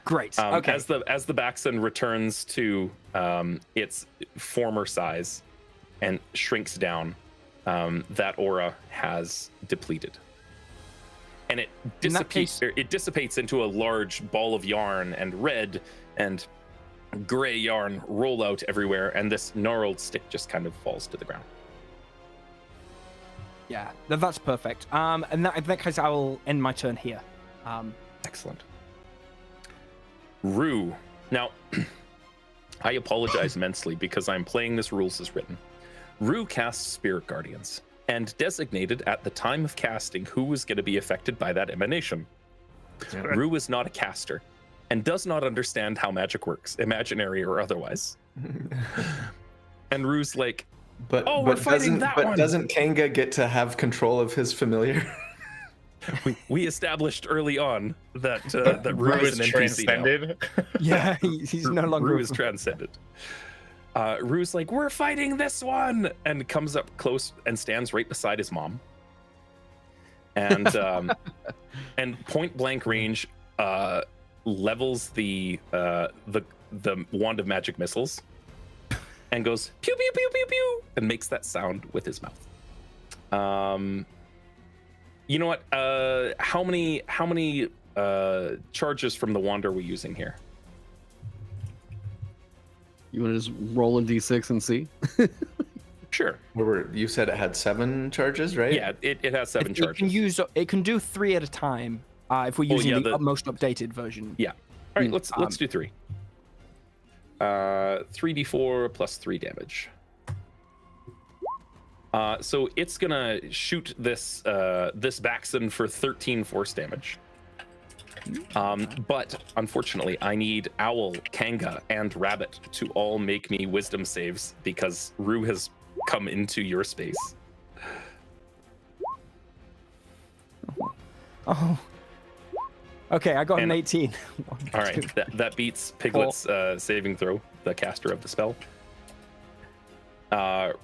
Speaker 5: Great. Okay.
Speaker 1: As the Baxen returns to its former size and shrinks down, that aura has depleted, and it
Speaker 5: In that case-
Speaker 1: dissipates into a large ball of yarn, and red and gray yarn roll out everywhere, and this gnarled stick just kind of falls to the ground.
Speaker 5: Yeah, that's perfect. And in that case, I will end my turn here.
Speaker 1: Excellent. Rue. Now, I apologize immensely because I'm playing this rules as written. Rue casts Spirit Guardians and designated at the time of casting who was going to be affected by that emanation.
Speaker 2: Yeah.
Speaker 1: Rue is not a caster and does not understand how magic works, imaginary or otherwise. And Rue's like,
Speaker 2: But
Speaker 1: Oh, we're fighting that one.
Speaker 2: doesn't Kanga get to have control of his familiar?
Speaker 1: we established early on that that Rue
Speaker 4: Rue
Speaker 1: is
Speaker 4: is
Speaker 1: an NPC now.
Speaker 4: transcended.
Speaker 5: Yeah, he's no longer.
Speaker 1: Rue is transcended. Rue's like, we're fighting this one, and comes up close and stands right beside his mom. And and point blank range levels the wand of magic missiles and goes pew pew pew pew pew and makes that sound with his mouth. You know what? How many charges from the wand are we using here?
Speaker 3: You want to just roll a d6 and see?
Speaker 1: Sure.
Speaker 2: You said it had 7 charges, right?
Speaker 1: Yeah, it has 7 charges.
Speaker 5: It can do 3 at a time. If we're using the most updated version.
Speaker 1: Yeah. All right, let's do 3. 3d4 plus 3 damage. So it's gonna shoot this Baxen for 13 force damage. But unfortunately, I need Owl, Kanga, and Rabbit to all make me wisdom saves because Rue has come into your space.
Speaker 5: Oh. Okay, I got an
Speaker 1: And-
Speaker 5: 18.
Speaker 1: All right, that beats Piglet's saving throw, the caster of the spell.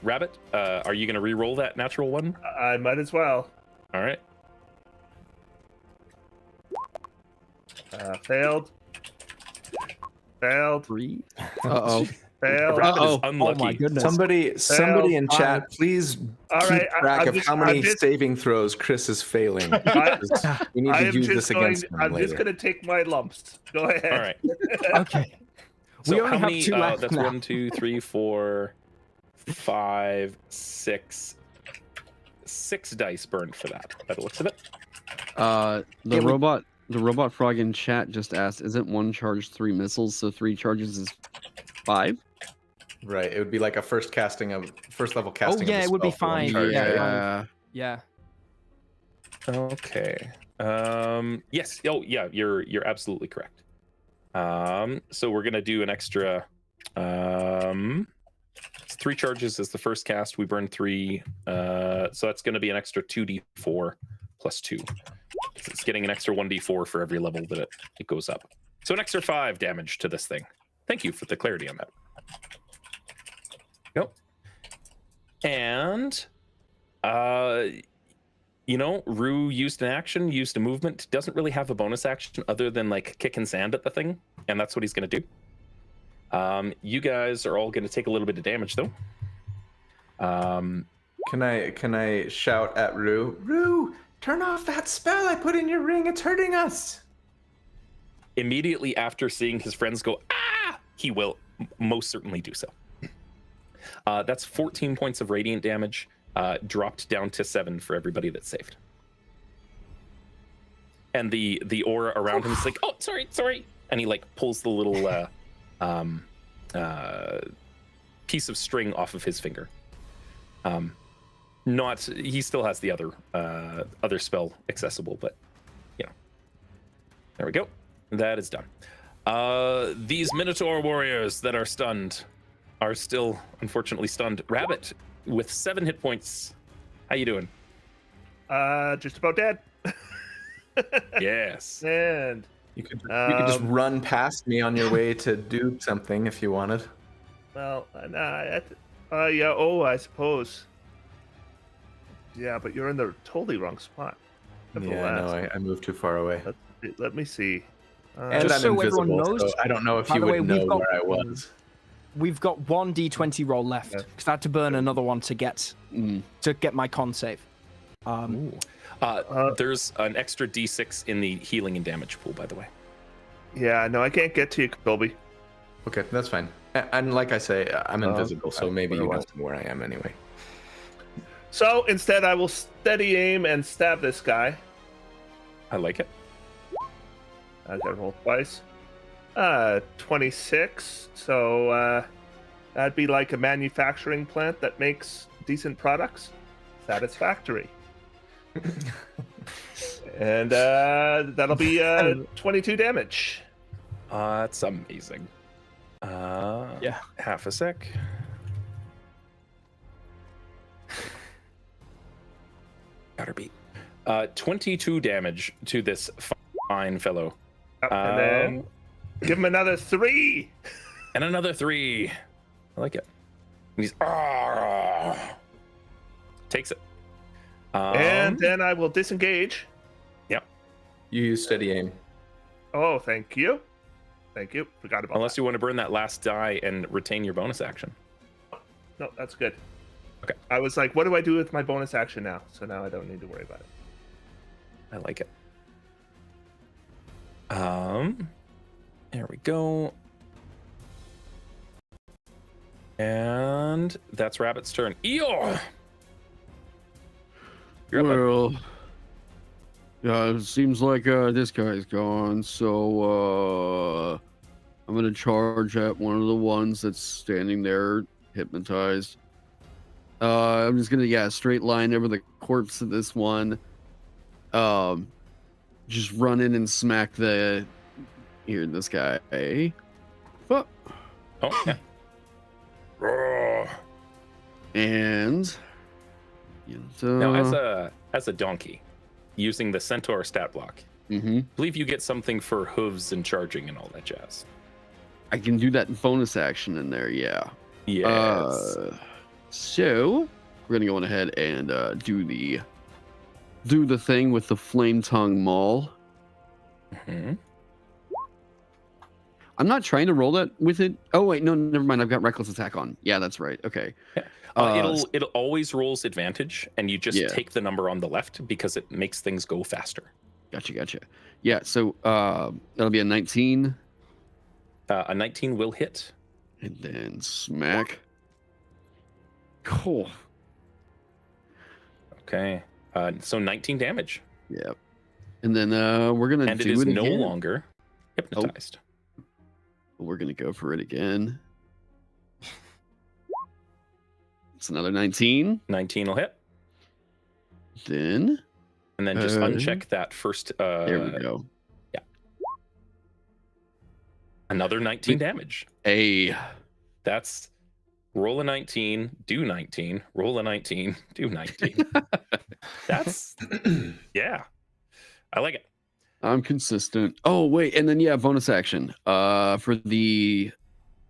Speaker 1: Rabbit, are you gonna re-roll that natural one?
Speaker 6: I might as well.
Speaker 1: All right.
Speaker 6: Failed.
Speaker 3: 3. Uh-oh.
Speaker 6: Failed.
Speaker 1: Rabbit is
Speaker 3: Uh-oh.
Speaker 1: unlucky.
Speaker 5: Oh my goodness.
Speaker 2: Somebody in
Speaker 5: Failed.
Speaker 2: chat, please
Speaker 6: All
Speaker 2: keep
Speaker 6: right,
Speaker 2: track
Speaker 6: I'm
Speaker 2: of
Speaker 6: just-
Speaker 2: how many
Speaker 6: I'm just-
Speaker 2: saving throws Chris is failing. We need
Speaker 6: I
Speaker 2: to
Speaker 6: am
Speaker 2: use
Speaker 6: just
Speaker 2: this
Speaker 6: going.
Speaker 2: against him
Speaker 6: I'm
Speaker 2: later.
Speaker 6: just going to take my lumps. Go ahead.
Speaker 1: All right.
Speaker 5: Okay.
Speaker 1: So
Speaker 5: We only
Speaker 1: how
Speaker 5: have
Speaker 1: many?
Speaker 5: 2 left
Speaker 1: That's
Speaker 5: now.
Speaker 1: 1, 2, 3, 4, 5, 6. 6 dice burned for that. By the looks of it.
Speaker 3: The
Speaker 5: It would-
Speaker 3: robot frog in chat just asked, isn't 1 charge 3 missiles, so 3 charges is 5?
Speaker 2: Right, it would be like a first level casting.
Speaker 5: Oh, yeah,
Speaker 2: of a
Speaker 5: it would be
Speaker 2: spell for one
Speaker 5: fine.
Speaker 2: charge.
Speaker 5: Yeah. Yeah.
Speaker 1: Okay. Yes. Oh, yeah. You're absolutely correct. So we're gonna do an extra. 3 charges is the first cast. We burn 3. So that's gonna be an extra 2d4 plus 2. It's getting an extra 1d4 for every level that it goes up. So an extra 5 damage to this thing. Thank you for the clarity on that. Yep. And, you know, Rue used an action, used a movement, doesn't really have a bonus action other than like kicking sand at the thing, and that's what he's going to do. You guys are all going to take a little bit of damage, though.
Speaker 2: Can I shout at Rue? Rue, turn off that spell I put in your ring. It's hurting us.
Speaker 1: Immediately after seeing his friends go, ah, he will most certainly do so. That's 14 points of radiant damage, dropped down to 7 for everybody that's saved. And the aura around him is like, oh, sorry. And he like pulls the little piece of string off of his finger. He still has the other spell accessible, but you know. There we go. That is done. These Minotaur warriors that are stunned are still unfortunately stunned. Rabbit with 7 hit points. How you doing?
Speaker 6: Just about dead.
Speaker 1: Yes.
Speaker 6: And
Speaker 2: You could just run past me on your way to do something if you wanted.
Speaker 6: well, yeah. Oh, I suppose. Yeah, but you're in the totally wrong spot.
Speaker 2: I moved too far away.
Speaker 6: Let me see.
Speaker 2: And
Speaker 5: Just
Speaker 2: I'm
Speaker 5: so
Speaker 2: invisible,
Speaker 5: everyone knows,
Speaker 2: so I don't know if
Speaker 5: by
Speaker 2: you
Speaker 5: the
Speaker 2: would
Speaker 5: way,
Speaker 2: know
Speaker 5: we've got-
Speaker 2: where I was.
Speaker 5: We've got one d20 roll left
Speaker 6: Yeah.
Speaker 5: because I had to burn another one to get my con save.
Speaker 1: There's an extra d6 in the healing and damage pool, by the way.
Speaker 6: Yeah, no, I can't get to you, Colby.
Speaker 2: Okay, that's fine. And like I say, I'm invisible, so maybe you
Speaker 6: where
Speaker 2: know
Speaker 6: was-
Speaker 2: where I am anyway.
Speaker 6: So instead, I will steady aim and stab this guy.
Speaker 1: I like it.
Speaker 6: I gotta roll twice. 26. So that'd be like a manufacturing plant that makes decent products. Satisfactory. And that'll be 22 damage.
Speaker 1: That's amazing.
Speaker 5: Yeah.
Speaker 1: Half a sec. Got her beat. 22 damage to this fine fellow.
Speaker 6: And then give him another 3.
Speaker 1: And another 3. I like it. And he's takes it.
Speaker 6: And then I will disengage.
Speaker 1: Yep.
Speaker 2: You use steady aim.
Speaker 6: Oh, thank you. Thank you. Forgot about
Speaker 1: Unless you want to burn that last die and retain your bonus action.
Speaker 6: that. No, that's good.
Speaker 1: Okay.
Speaker 6: I was like, what do I do with my bonus action now? So now I don't need to worry about it.
Speaker 1: I like it. There we go. And that's Rabbit's turn. Eeyore! You're up, bud.
Speaker 3: Well, yeah, it seems like this guy's gone, so I'm gonna charge at one of the ones that's standing there, hypnotized. I'm just gonna straight line over the corpse of this one. Just run in and smack this guy. Fuck.
Speaker 1: Oh, yeah. Roar.
Speaker 3: And
Speaker 1: Now, as a donkey, using the centaur stat block,
Speaker 3: mhm.
Speaker 1: I believe you get something for hooves and charging and all that jazz.
Speaker 3: I can do that bonus action in there, yeah.
Speaker 1: Yes.
Speaker 3: So we're gonna go on ahead and do the thing with the flame tongue maul.
Speaker 1: Mhm.
Speaker 3: I'm not trying to roll that with it. Oh wait, no, never mind. I've got reckless attack on. Yeah, that's right. Okay.
Speaker 1: It'll always rolls advantage, and you just
Speaker 3: Yeah.
Speaker 1: take the number on the left because it makes things go faster.
Speaker 3: Gotcha. Yeah. So that'll be a 19,
Speaker 1: A 19 will hit.
Speaker 3: and then smack. Cool.
Speaker 1: Okay. So 19 damage,
Speaker 3: Yep. And then we're gonna
Speaker 1: and it
Speaker 3: do
Speaker 1: is
Speaker 3: it
Speaker 1: no
Speaker 3: again.
Speaker 1: longer hypnotized.
Speaker 3: We're gonna go for it again. It's another 19.
Speaker 1: 19 will hit,
Speaker 3: Then
Speaker 1: and then just uncheck that first.
Speaker 3: there we go.
Speaker 1: Another 19 damage.
Speaker 3: Hey.
Speaker 1: That's roll a 19, do 19, roll a 19, do 19. That's yeah. I like it.
Speaker 3: I'm consistent. Oh, wait. And then, yeah, bonus action for the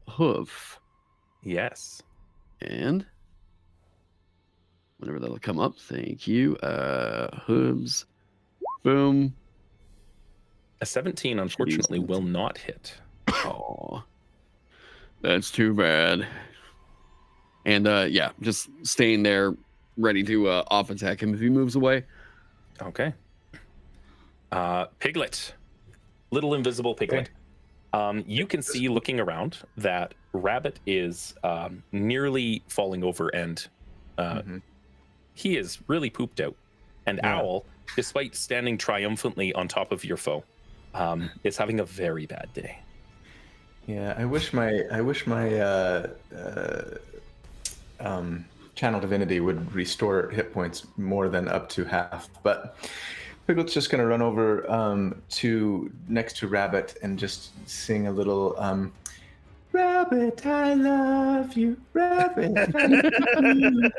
Speaker 3: hoof.
Speaker 1: Yes.
Speaker 3: And whenever that'll come up, thank you. Hooves. Boom.
Speaker 1: A 17, unfortunately, will not hit.
Speaker 3: Oh, that's too bad. And yeah, just staying there, ready to off attack him if he moves away.
Speaker 1: Okay. Piglet. Little invisible Piglet. You can see looking around that Rabbit is nearly falling over and he is really pooped out. And Owl, despite standing triumphantly on top of your foe, is having a very bad day.
Speaker 2: Yeah, I wish my channel divinity would restore hit points more than up to half, but Piglet's just gonna run over to next to Rabbit and just sing a little Rabbit, I love you, Rabbit, I love you.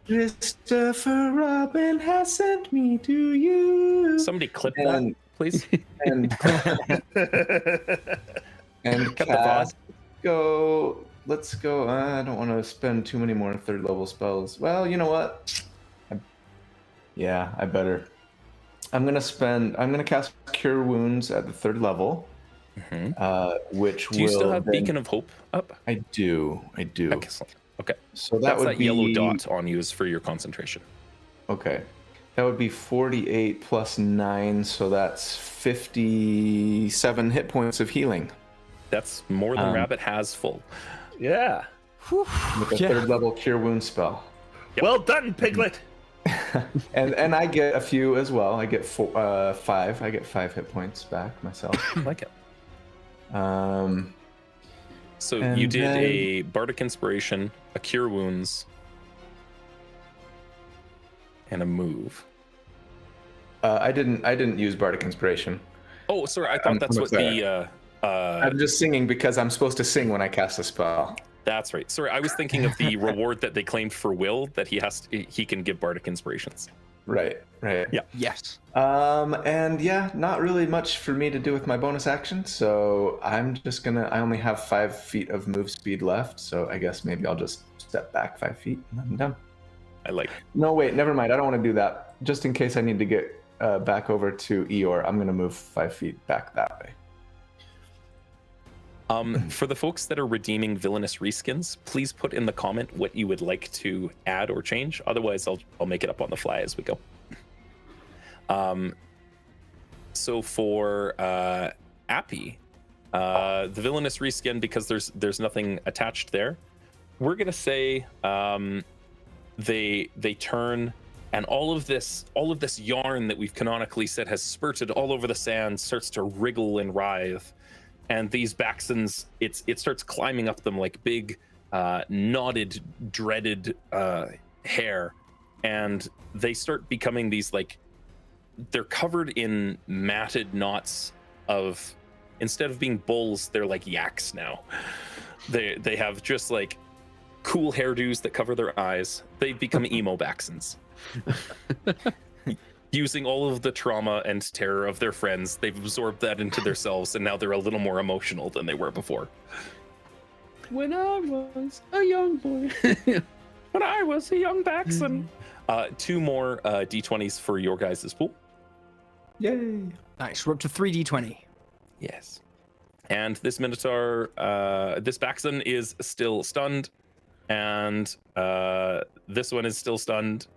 Speaker 2: Christopher Robin has sent me to you.
Speaker 1: Somebody clip that, please.
Speaker 2: And
Speaker 1: Cut the pause.
Speaker 2: Let's go. I don't want to spend too many more third level spells. Well, you know what? I better. I'm gonna cast Cure Wounds at the third level. Which
Speaker 1: do you still have Beacon of Hope up?
Speaker 2: I do.
Speaker 1: Excellent. Okay.
Speaker 2: So
Speaker 1: that's
Speaker 2: would
Speaker 1: that yellow dot on you is for your concentration.
Speaker 2: Okay. That would be 48 plus 9, so that's 57 hit points of healing. That's
Speaker 1: more than Rabbit has full.
Speaker 6: Yeah.
Speaker 2: With a third level Cure Wound spell.
Speaker 6: Yep. Well done, Piglet.
Speaker 2: and I get a few as well. I get 5. I get 5 hit points back myself.
Speaker 1: I like it. So
Speaker 2: and
Speaker 1: you did
Speaker 2: then
Speaker 1: a Bardic Inspiration, a Cure Wounds, and a move.
Speaker 2: I didn't use Bardic Inspiration.
Speaker 1: Oh, sorry. I thought that's what the.
Speaker 2: I'm just singing because I'm supposed to sing when I cast a spell.
Speaker 1: That's right. Sorry, I was thinking of the reward that they claimed for Will that he can give Bardic Inspirations.
Speaker 2: Right.
Speaker 1: Yeah.
Speaker 5: Yes.
Speaker 2: And yeah, not really much for me to do with my bonus action, so I'm just gonna. I only have 5 feet of move speed left, so I guess maybe I'll just step back 5 feet and I'm done.
Speaker 1: I like it.
Speaker 2: No, wait, never mind. I don't want to do that. Just in case I need to get back over to Eeyore, I'm gonna move 5 feet back that way.
Speaker 1: For the folks that are redeeming villainous reskins, please put in the comment what you would like to add or change. Otherwise, I'll make it up on the fly as we go. So for Appy, the villainous reskin, because there's nothing attached there, we're gonna say they turn, and all of this yarn that we've canonically said has spurted all over the sand starts to wriggle and writhe. And these Baxons, it starts climbing up them like big, knotted, dreaded hair. And they start becoming these, like, they're covered in matted knots of, instead of being bulls, they're like yaks now. They have just, like, cool hairdos that cover their eyes. They've become emo Baxons. Using all of the trauma and terror of their friends, they've absorbed that into themselves, and now they're a little more emotional than they were before.
Speaker 3: When I was a young boy.
Speaker 1: When I was a young Baxon. 2 more D20s for your guys' pool.
Speaker 2: Yay.
Speaker 5: Nice. We're up to 3d20.
Speaker 1: Yes. And this Minotaur, this Baxon is still stunned, and this one is still stunned.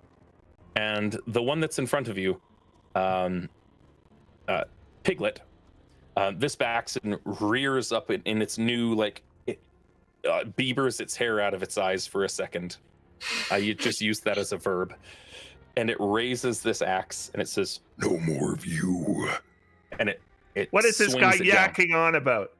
Speaker 1: And the one that's in front of you, Piglet, this Baxon rears up in its new, like, it beavers its hair out of its eyes for a second. You just use that as a verb. And it raises this axe, and it says, "No more of you." And it
Speaker 6: what is this guy
Speaker 1: swings it down.
Speaker 6: yakking on about?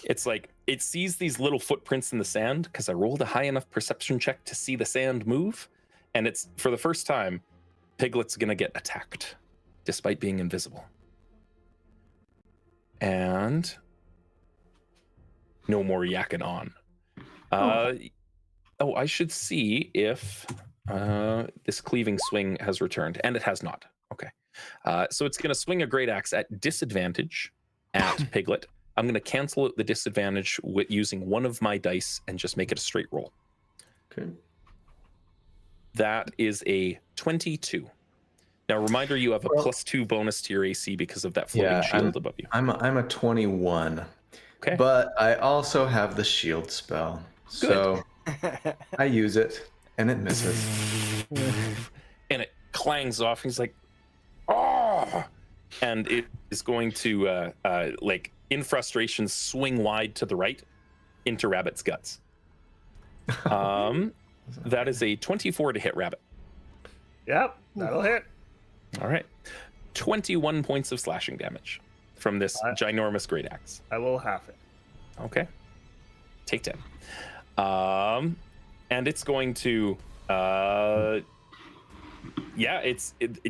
Speaker 1: It's like, it sees these little footprints in the sand, because I rolled a high enough perception check to see the sand move. And it's, for the first time, Piglet's gonna get attacked, despite being invisible. And no more yakking on. I should see if this cleaving swing has returned, and it has not. Okay. So it's going to swing a great axe at disadvantage at Piglet. I'm going to cancel out the disadvantage with using one of my dice and just make it a straight roll.
Speaker 2: Okay.
Speaker 1: That is a 22. Now, reminder, you have a +2 bonus to your AC because of that floating shield above you.
Speaker 2: I'm a 21.
Speaker 1: Okay.
Speaker 2: But I also have the shield spell. So I use it, and it misses.
Speaker 1: And it clangs off. He's like, oh! And it is going to, like, in frustration, swing wide to the right into Rabbit's guts. That is a 24 to hit Rabbit.
Speaker 6: Yep, that'll hit.
Speaker 1: All right. 21 points of slashing damage from this ginormous great axe.
Speaker 6: I will have it.
Speaker 1: Okay. Take 10. And it's going to it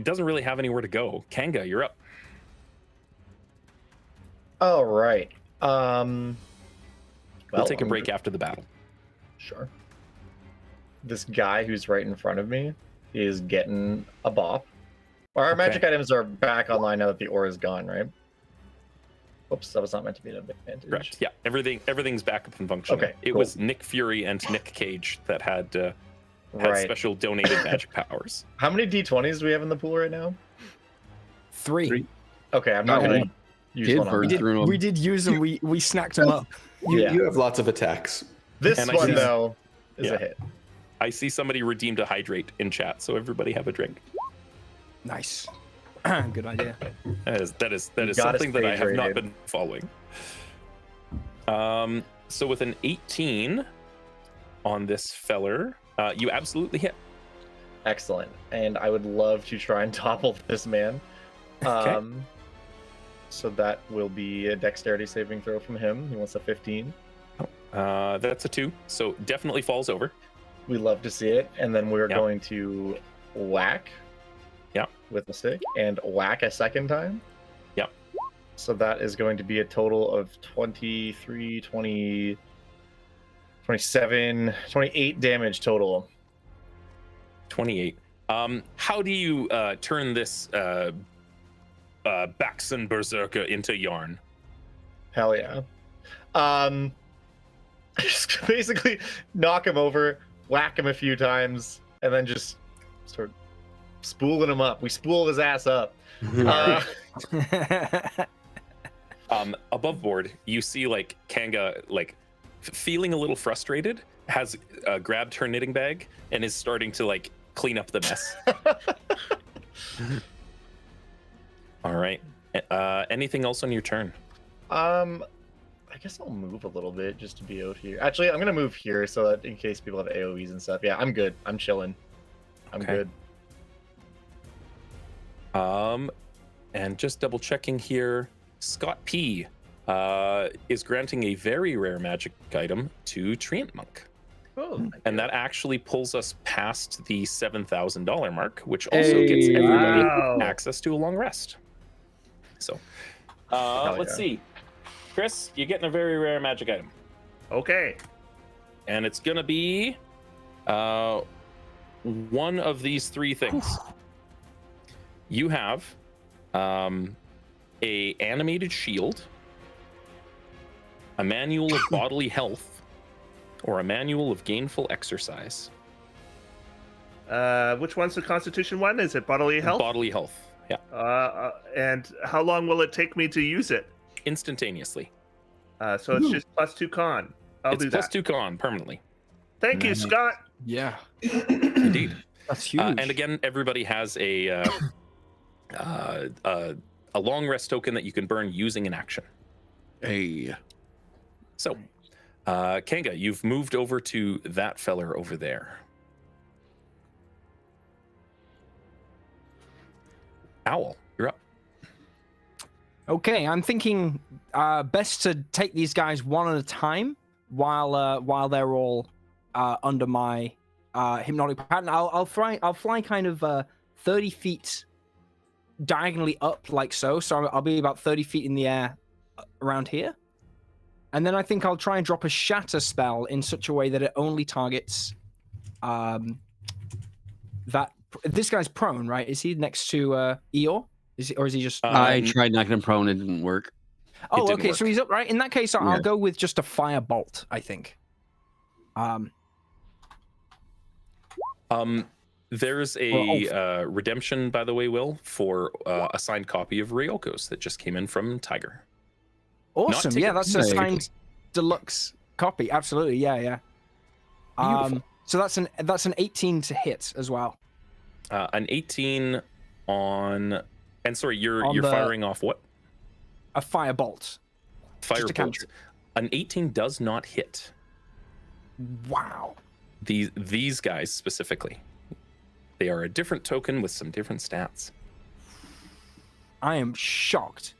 Speaker 1: doesn't really have anywhere to go. Kanga, you're up.
Speaker 4: All right. We'll
Speaker 1: take a break after the battle.
Speaker 4: Sure. This guy who's right in front of me is getting a bop. Our magic items are back online now that the ore is gone, right? Oops, that was not meant to be an advantage.
Speaker 1: Correct. Yeah, everything's back up and functioning.
Speaker 4: Okay,
Speaker 1: It was Nick Fury and Nick Cage that had special donated magic powers.
Speaker 4: How many D20s do we have in the pool right now?
Speaker 5: 3.
Speaker 4: Okay, I'm not going to use one on that.
Speaker 5: We did use them. We snacked them up.
Speaker 2: You have lots of attacks.
Speaker 4: This one, though, is a hit.
Speaker 1: I see somebody redeemed a hydrate in chat, so everybody have a drink.
Speaker 5: Nice. Good idea.
Speaker 1: That is something that I have not been following. So with an 18 on this feller, you absolutely hit.
Speaker 4: Excellent. And I would love to try and topple this man.
Speaker 1: Okay.
Speaker 4: So that will be a dexterity saving throw from him. He wants a 15.
Speaker 1: That's a 2, so definitely falls over.
Speaker 4: We love to see it. And then we're going to whack with the stick and whack a second time.
Speaker 1: Yep.
Speaker 4: So that is going to be a total of 23, 20, 27, 28 damage total.
Speaker 1: 28. How do you turn this Baxen Berserker into yarn?
Speaker 4: Hell yeah. Just basically knock him over, whack him a few times, and then just start spooling him up. We spool his ass up.
Speaker 1: Above board, you see like Kanga, like feeling a little frustrated, has grabbed her knitting bag and is starting to like clean up the mess. All right. Anything else on your turn?
Speaker 4: I guess I'll move a little bit just to be out here. Actually, I'm gonna move here so that in case people have AoEs and stuff. Yeah, I'm good. I'm chilling. I'm good.
Speaker 1: And just double checking here, Scott P is granting a very rare magic item to Treant Monk.
Speaker 2: Oh,
Speaker 1: and that actually pulls us past the $7,000 mark, which also gets everybody access to a long rest. So, let's see. Chris, you're getting a very rare magic item.
Speaker 6: Okay.
Speaker 1: And it's gonna be one of these 3 things. You have a animated shield, a manual of bodily health, or a manual of gainful exercise.
Speaker 6: Which one's the Constitution one? Is it bodily health?
Speaker 1: Bodily health, yeah.
Speaker 6: And how long will it take me to use it?
Speaker 1: Instantaneously.
Speaker 6: So it's just +2 con. I'll do that.
Speaker 1: +2 con permanently.
Speaker 6: Thank you, Scott.
Speaker 5: Yeah.
Speaker 1: Indeed.
Speaker 5: That's huge.
Speaker 1: And again, everybody has a long rest token that you can burn using an action.
Speaker 3: Hey.
Speaker 1: So, Kanga, you've moved over to that feller over there. Owl, you're up.
Speaker 5: Okay, I'm thinking best to take these guys one at a time while they're all under my hypnotic pattern. I'll fly kind of 30 feet diagonally up like so. So I'll be about 30 feet in the air around here. And then I think I'll try and drop a shatter spell in such a way that it only targets that. This guy's prone, right? Is he next to Eeyore? Is he just?
Speaker 3: I tried knocking him prone, it didn't work.
Speaker 5: Oh,
Speaker 1: didn't
Speaker 5: okay.
Speaker 1: work.
Speaker 5: So he's up, right? In that case, I'll
Speaker 3: Yeah.
Speaker 5: go with just a firebolt, I think.
Speaker 1: There's a redemption, by the way, Will, for a signed copy of Ryoko's that just came in from Tiger.
Speaker 5: Awesome.
Speaker 1: take
Speaker 5: Yeah,
Speaker 1: it
Speaker 5: that's a
Speaker 3: big.
Speaker 5: signed deluxe copy. Absolutely. Yeah.
Speaker 1: Beautiful.
Speaker 5: So that's an 18 to hit as well.
Speaker 1: An 18 on, and sorry, you're
Speaker 5: On the-
Speaker 1: firing off what?
Speaker 5: A firebolt. Just a
Speaker 1: Firebolt.
Speaker 5: cantrip.
Speaker 1: An 18 does not hit
Speaker 5: Wow.
Speaker 1: these guys specifically. They are a different token with some different stats.
Speaker 5: I am shocked.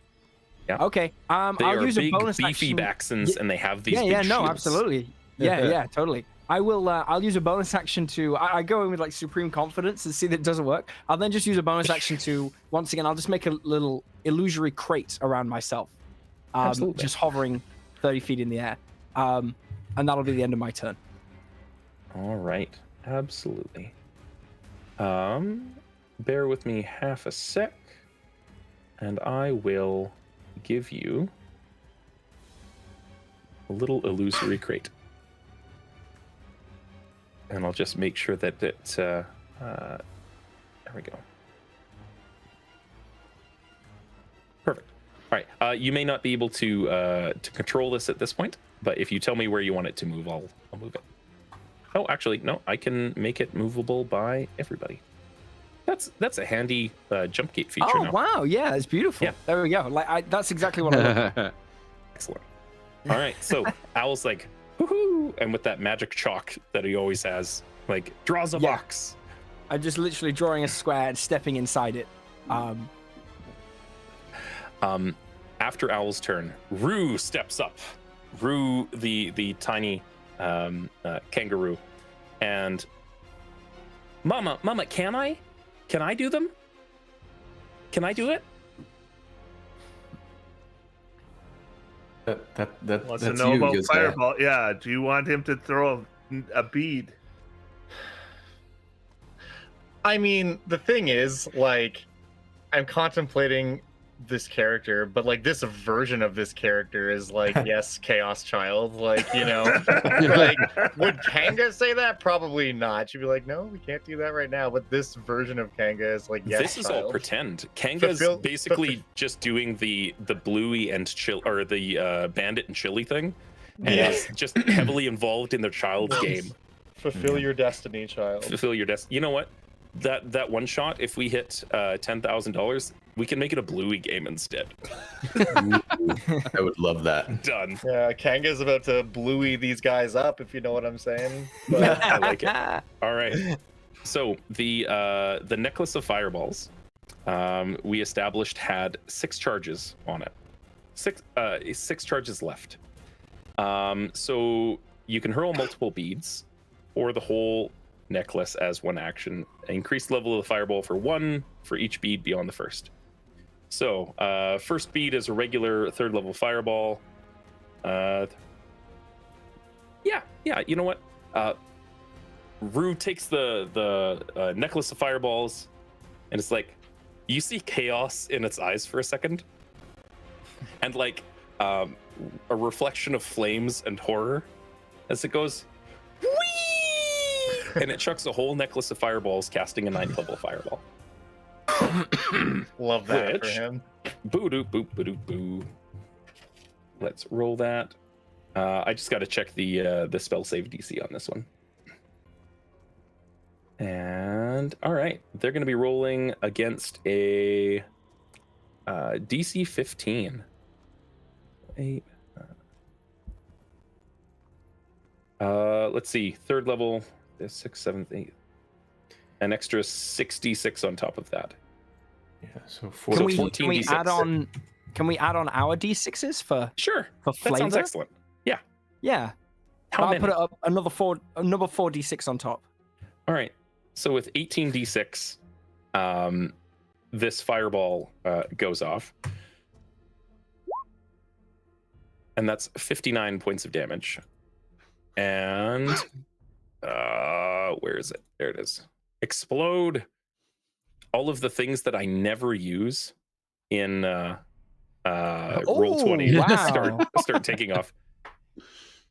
Speaker 1: Yeah.
Speaker 5: Okay.
Speaker 1: They
Speaker 5: I'll
Speaker 1: are
Speaker 5: use a
Speaker 1: big,
Speaker 5: bonus
Speaker 1: beefy
Speaker 5: action.
Speaker 1: Baxons, and they have these.
Speaker 5: Yeah,
Speaker 1: big
Speaker 5: yeah, no,
Speaker 1: shields.
Speaker 5: absolutely. Yeah, totally. I will. I'll use a bonus action to. I go in with like supreme confidence and see that it doesn't work. I'll then just use a bonus action to once again. I'll just make a little illusory crate around myself,
Speaker 1: Absolutely.
Speaker 5: just hovering 30 feet in the air, and that'll be the end of my turn.
Speaker 1: All right, absolutely. Bear with me half a sec, and I will give you a little illusory crate. And I'll just make sure that there we go. Perfect. All right. You may not be able to control this at this point, but if you tell me where you want it to move, I'll move it. Oh, actually, no. I can make it movable by everybody. That's a handy jump gate feature
Speaker 5: Oh
Speaker 1: now.
Speaker 5: wow, yeah, it's beautiful.
Speaker 1: Yeah.
Speaker 5: There we go. That's exactly what I want.
Speaker 1: Excellent. All right. So Owl's like, woohoo! And with that magic chalk that he always has, like draws a
Speaker 5: Yeah.
Speaker 1: box.
Speaker 5: I'm just literally drawing a square and stepping inside it.
Speaker 1: After Owl's turn, Rue steps up. Rue, the tiny kangaroo, and Mama, can I do them? Can I do it?
Speaker 6: Wants
Speaker 2: That's
Speaker 6: to know
Speaker 2: you,
Speaker 6: about
Speaker 2: Josiah.
Speaker 6: fireball. Yeah. Do you want him to throw a bead?
Speaker 4: I mean, the thing is, like, I'm contemplating this character, but like this version of this character is like, yes, Chaos Child. Like, you know, like, would Kanga say that? Probably not. She'd be like, no, we can't do that right now. But this version of Kanga is like, yes,
Speaker 1: This is all
Speaker 4: child.
Speaker 1: pretend. Kanga's
Speaker 4: Fulfill-
Speaker 1: basically just doing the bluey and chill, or the bandit and chili thing, and
Speaker 4: Yeah.
Speaker 1: is just heavily involved in their child's game.
Speaker 4: Fulfill your destiny, child.
Speaker 1: Fulfill your destiny. You know what? That one shot, if we hit $10,000, we can make it a bluey game instead.
Speaker 2: I would love that.
Speaker 1: Done.
Speaker 4: Yeah, Kanga's about to bluey these guys up, if you know what I'm saying. But
Speaker 1: I like it. All right. So the necklace of fireballs, we established had 6 charges on it. Six charges left. So you can hurl multiple beads, or the whole necklace as one action. Increase the level of the fireball for 1 for each bead beyond the first. So first bead is a regular 3rd level fireball. Yeah. You know what? Rue takes the necklace of fireballs, and it's like, you see chaos in its eyes for a second, and like a reflection of flames and horror as it goes, whee! And it chucks a whole necklace of fireballs, casting a 9th level fireball.
Speaker 4: love that for
Speaker 1: Which-
Speaker 4: him.
Speaker 1: Boo doo boo boo doo boo. Let's roll that. I just got to check the spell save DC on this one. And all right, they're going to be rolling against a DC 15. 8. Let's see, 3rd level, 6th, 7th, 8th. An extra 66 on top of that.
Speaker 2: Yeah, so
Speaker 5: Can we
Speaker 1: 14 D6.
Speaker 5: add on? Can we add on our d6s for
Speaker 1: Sure,
Speaker 5: for
Speaker 1: that
Speaker 5: flavor?
Speaker 1: sounds excellent. Yeah.
Speaker 5: Yeah.
Speaker 1: How
Speaker 5: I'll
Speaker 1: many?
Speaker 5: put it up another 4d6 on top.
Speaker 1: All right. So with 18 d6, this fireball goes off, and that's 59 points of damage. And where is it? There it is. Explode. All of the things that I never use in Roll20
Speaker 5: wow.
Speaker 1: start taking off.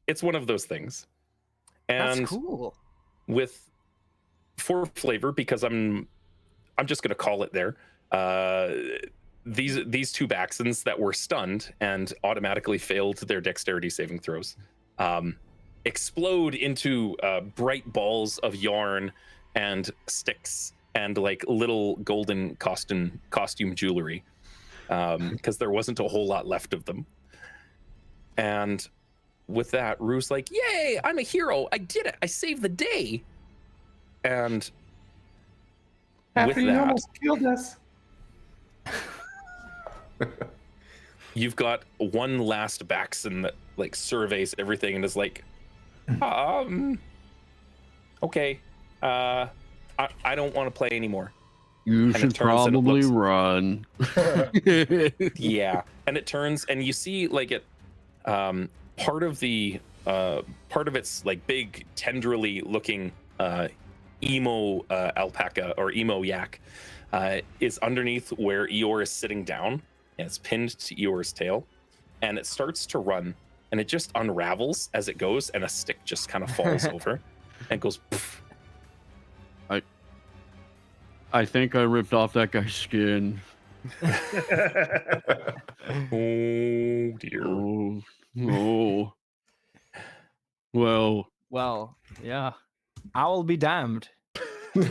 Speaker 1: It's one of those things. And
Speaker 5: That's cool.
Speaker 1: for flavor, because I'm just gonna call it there. These two Baxons that were stunned and automatically failed their dexterity saving throws explode into bright balls of yarn and sticks and like little golden costume jewelry, because there wasn't a whole lot left of them. And with that, Rue's like, "Yay! I'm a hero! I did it! I saved the day!" And with
Speaker 2: You
Speaker 1: that,
Speaker 2: almost killed us.
Speaker 1: you've got one last Baxon that like surveys everything and is like, okay, I don't want to play anymore.
Speaker 3: You should probably run.
Speaker 1: Yeah, and it turns and you see like it, part of its like big tenderly looking emo alpaca or emo yak is underneath where Eeyore is sitting down, and it's pinned to Eeyore's tail, and it starts to run, and it just unravels as it goes, and a stick just kind of falls over and goes poof.
Speaker 3: I think I ripped off that guy's skin.
Speaker 1: Oh dear.
Speaker 3: Oh.
Speaker 5: Well, yeah. I'll be damned.
Speaker 4: You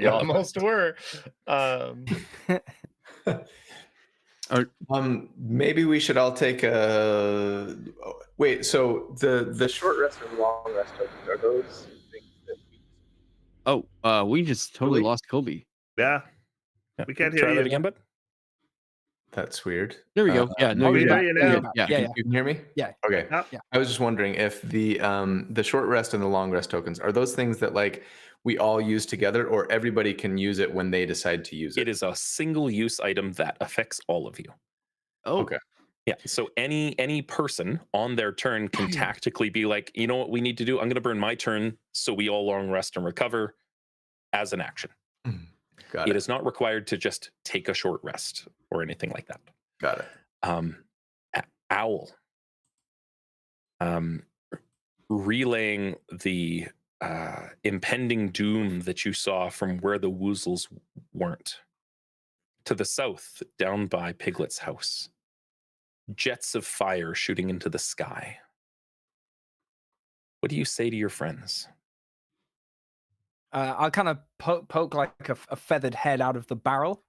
Speaker 4: almost were.
Speaker 2: Maybe we should all take a wait. So the short rest and long rest are those things that
Speaker 3: we just totally
Speaker 2: Really?
Speaker 3: lost Kobe.
Speaker 6: Yeah. We can't hear
Speaker 1: Try
Speaker 6: you
Speaker 1: that again, bud.
Speaker 2: That's weird.
Speaker 3: There we go. Yeah, no,
Speaker 6: we
Speaker 3: you're
Speaker 6: hear
Speaker 3: back.
Speaker 6: you now.
Speaker 3: Yeah.
Speaker 5: Yeah.
Speaker 2: You can hear me?
Speaker 5: Yeah.
Speaker 2: Okay.
Speaker 6: Yep.
Speaker 2: I was just wondering if the short rest and the long rest tokens are those things that like we all use together, or everybody can use it when they decide to use it?
Speaker 1: It is a single use item that affects all of you.
Speaker 3: Oh,
Speaker 2: Okay.
Speaker 1: Yeah, so any person on their turn can tactically be like, you know what we need to do? I'm going to burn my turn so we all long rest and recover as an action.
Speaker 2: Got
Speaker 1: It
Speaker 2: it.
Speaker 1: is not required to just take a short rest or anything like that.
Speaker 2: Got it.
Speaker 1: Owl, relaying the impending doom that you saw from where the woozles weren't. To the south, down by Piglet's house. Jets of fire shooting into the sky. What do you say to your friends?
Speaker 5: I'll kind of poke like a feathered head out of the barrel.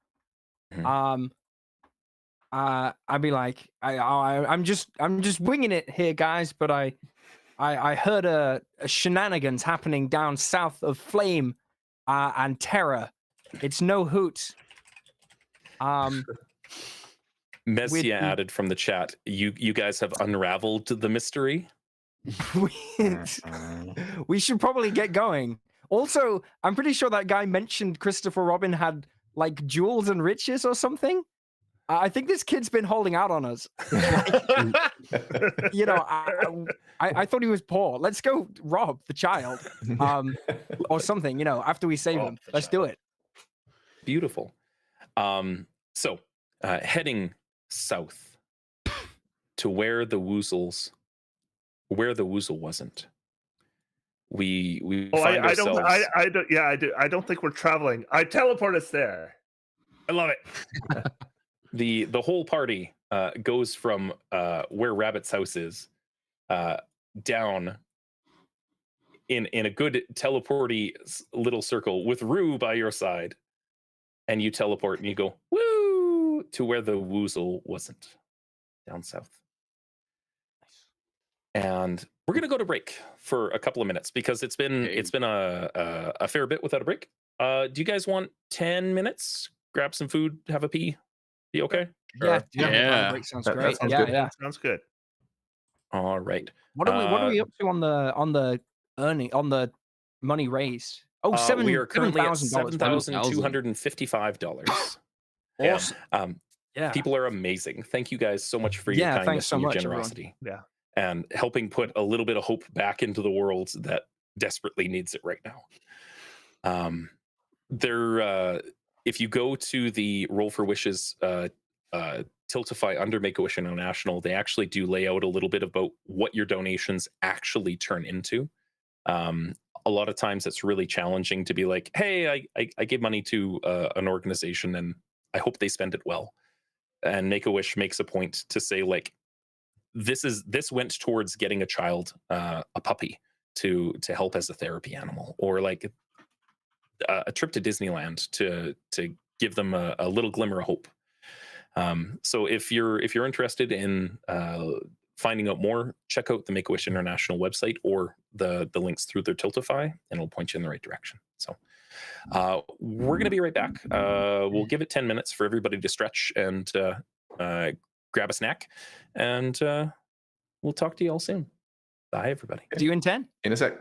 Speaker 1: Mhm.
Speaker 5: I'd be like, I'm just winging it here, guys. But I heard a shenanigans happening down south of Flame and Terror. It's no hoot.
Speaker 1: Messia added from the chat, you guys have unraveled the mystery.
Speaker 5: We should probably get going. Also, I'm pretty sure that guy mentioned Christopher Robin had like jewels and riches or something. I think this kid's been holding out on us. You know, I thought he was poor. Let's go rob the child, or something. You know, after we save him, let's do it.
Speaker 1: Beautiful. So heading south to where the woozle wasn't. We find ourselves.
Speaker 6: I don't think we're traveling. I teleport us there. I love it.
Speaker 1: The whole party goes from where Rabbit's house is down in a good teleporty little circle with Rue by your side, and you teleport and you go woo to where the woozle wasn't, down south. And we're gonna go to break for a couple of minutes because it's been a fair bit without a break. Do you guys want 10 minutes? Grab some food, have a pee. Be okay?
Speaker 5: Yeah. Break sounds great.
Speaker 2: sounds
Speaker 5: Yeah,
Speaker 2: good.
Speaker 5: yeah.
Speaker 6: Sounds good.
Speaker 1: All right.
Speaker 5: What are we up to on the money raised? Oh,
Speaker 1: we are currently at
Speaker 5: $7,000.
Speaker 1: $7,255.
Speaker 5: Awesome. Yeah.
Speaker 1: People are amazing. Thank you guys so much for your kindness
Speaker 5: thanks so
Speaker 1: and your
Speaker 5: much,
Speaker 1: generosity.
Speaker 6: Everyone.
Speaker 1: And helping put a little bit of hope back into the world that desperately needs it right now. if you go to the Roll for Wishes Tiltify under Make-A-Wish International, they actually do lay out a little bit about what your donations actually turn into. A lot of times it's really challenging to be like, hey, I gave money to an organization and I hope they spend it well. And Make-A-Wish makes a point to say, like, this went towards getting a child a puppy to help as a therapy animal, or like a trip to Disneyland to give them a little glimmer of hope. So if you're interested in finding out more, check out the Make-A-Wish International website or the links through their Tiltify, and it'll point you in the right direction. So we're going to be right back. We'll give it 10 minutes for everybody to stretch and grab a snack, and we'll talk to you all soon. Bye, everybody.
Speaker 5: See you in 10.
Speaker 2: In a sec.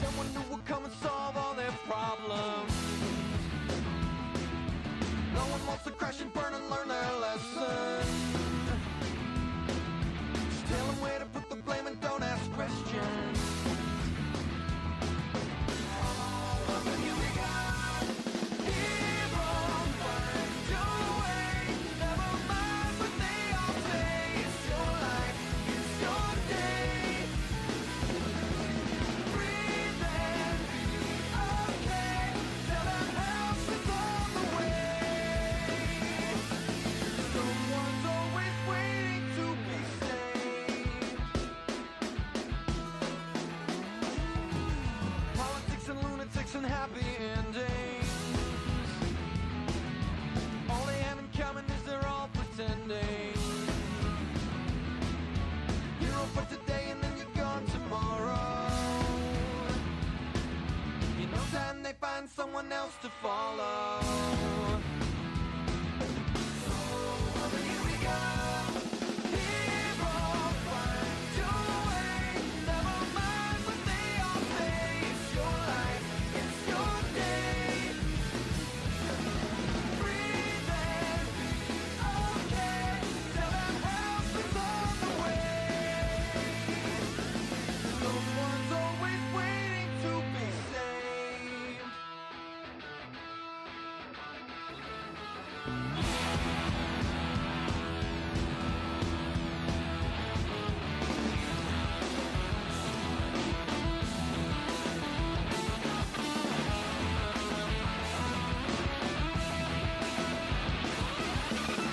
Speaker 7: someone who will come and solve all their problems. No one wants to crash and burn and learn their lesson. Just tell them where to put the blame and don't ask questions. But here we go. Hero, find your way. Never mind what they all say. It's your life, it's your day. Breathe in, okay. Tell them else is on the way. Someone's always waiting to be saved. Politics and lunatics and happy endings. All they have in common is they're all pretending. Hero for today and then you're gone tomorrow. In no time they find someone else to follow. So here we go. Hero, find your way. Never mind what they all say. It's your life, it's your day. Breathe in, okay. Tell them help is on the way. Someone's always waiting to be saved.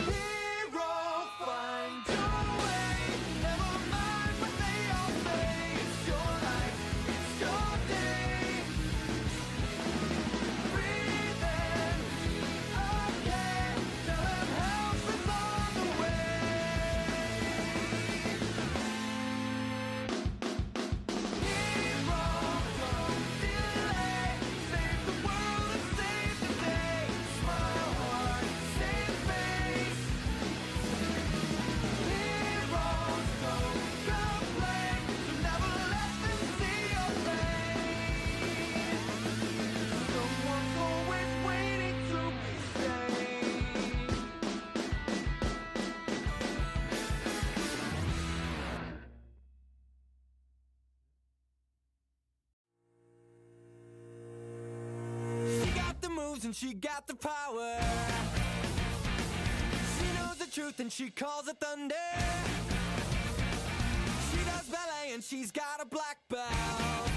Speaker 7: Hero, find your way. Never mind what they all say. It's your life, it's your day. Breathe in, okay. Tell them help is on the way. Hero, don't delay. Save the world and save the day. Smile hard, save face. Heroes don't complain, so never let them see your pain. Someone's always waiting to be saved. She got the moves and she got the power. She knows the truth and she calls it thunder. She does ballet and she's got a black belt.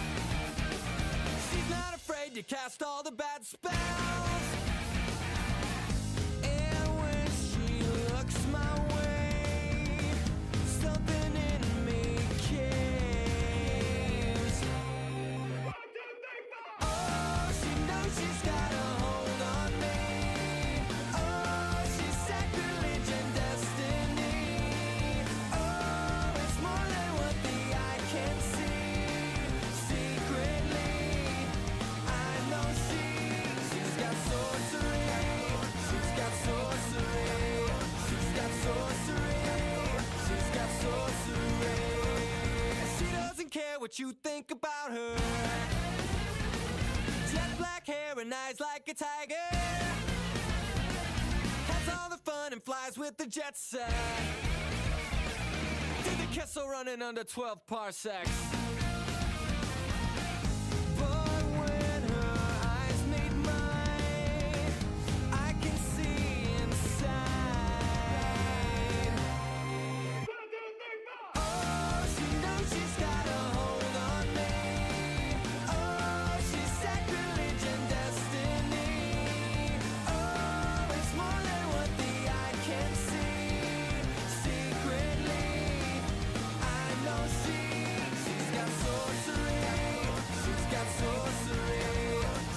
Speaker 7: She's not afraid to cast all the bad spells. And when she looks my way, something in me caves. Oh, she knows she's got a hold on me. Oh, she's sacrilege and destiny. Oh, it's more than what the eye can see. Secretly, I know she's got sorcery. She's got sorcery. She's got sorcery. She's got sorcery. She doesn't care what you think about her. Jet black hair and eyes like a tiger. Has all the fun and flies with the jet set. Did the Kessel running under 12 parsecs. But when her eyes meet mine, I can see inside. Oh, she knows she's got a hold on me. Oh, she's sacrilege and destiny. Oh, it's more than what the eye can see. Secretly, I know she's got sorcery. She's got sorcery.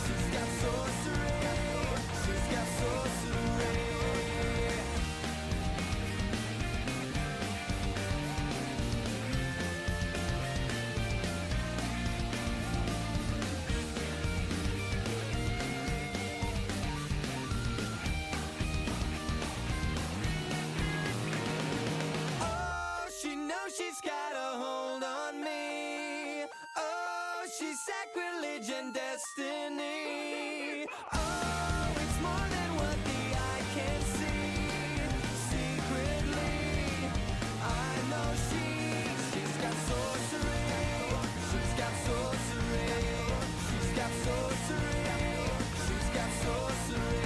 Speaker 7: She's got sorcery. She's got sorcery. Oh, she knows she's got a hold sacrilege and destiny. Oh, it's more than what the eye can see. Secretly, I know she's got sorcery. She's got sorcery. She's got sorcery. She's got sorcery.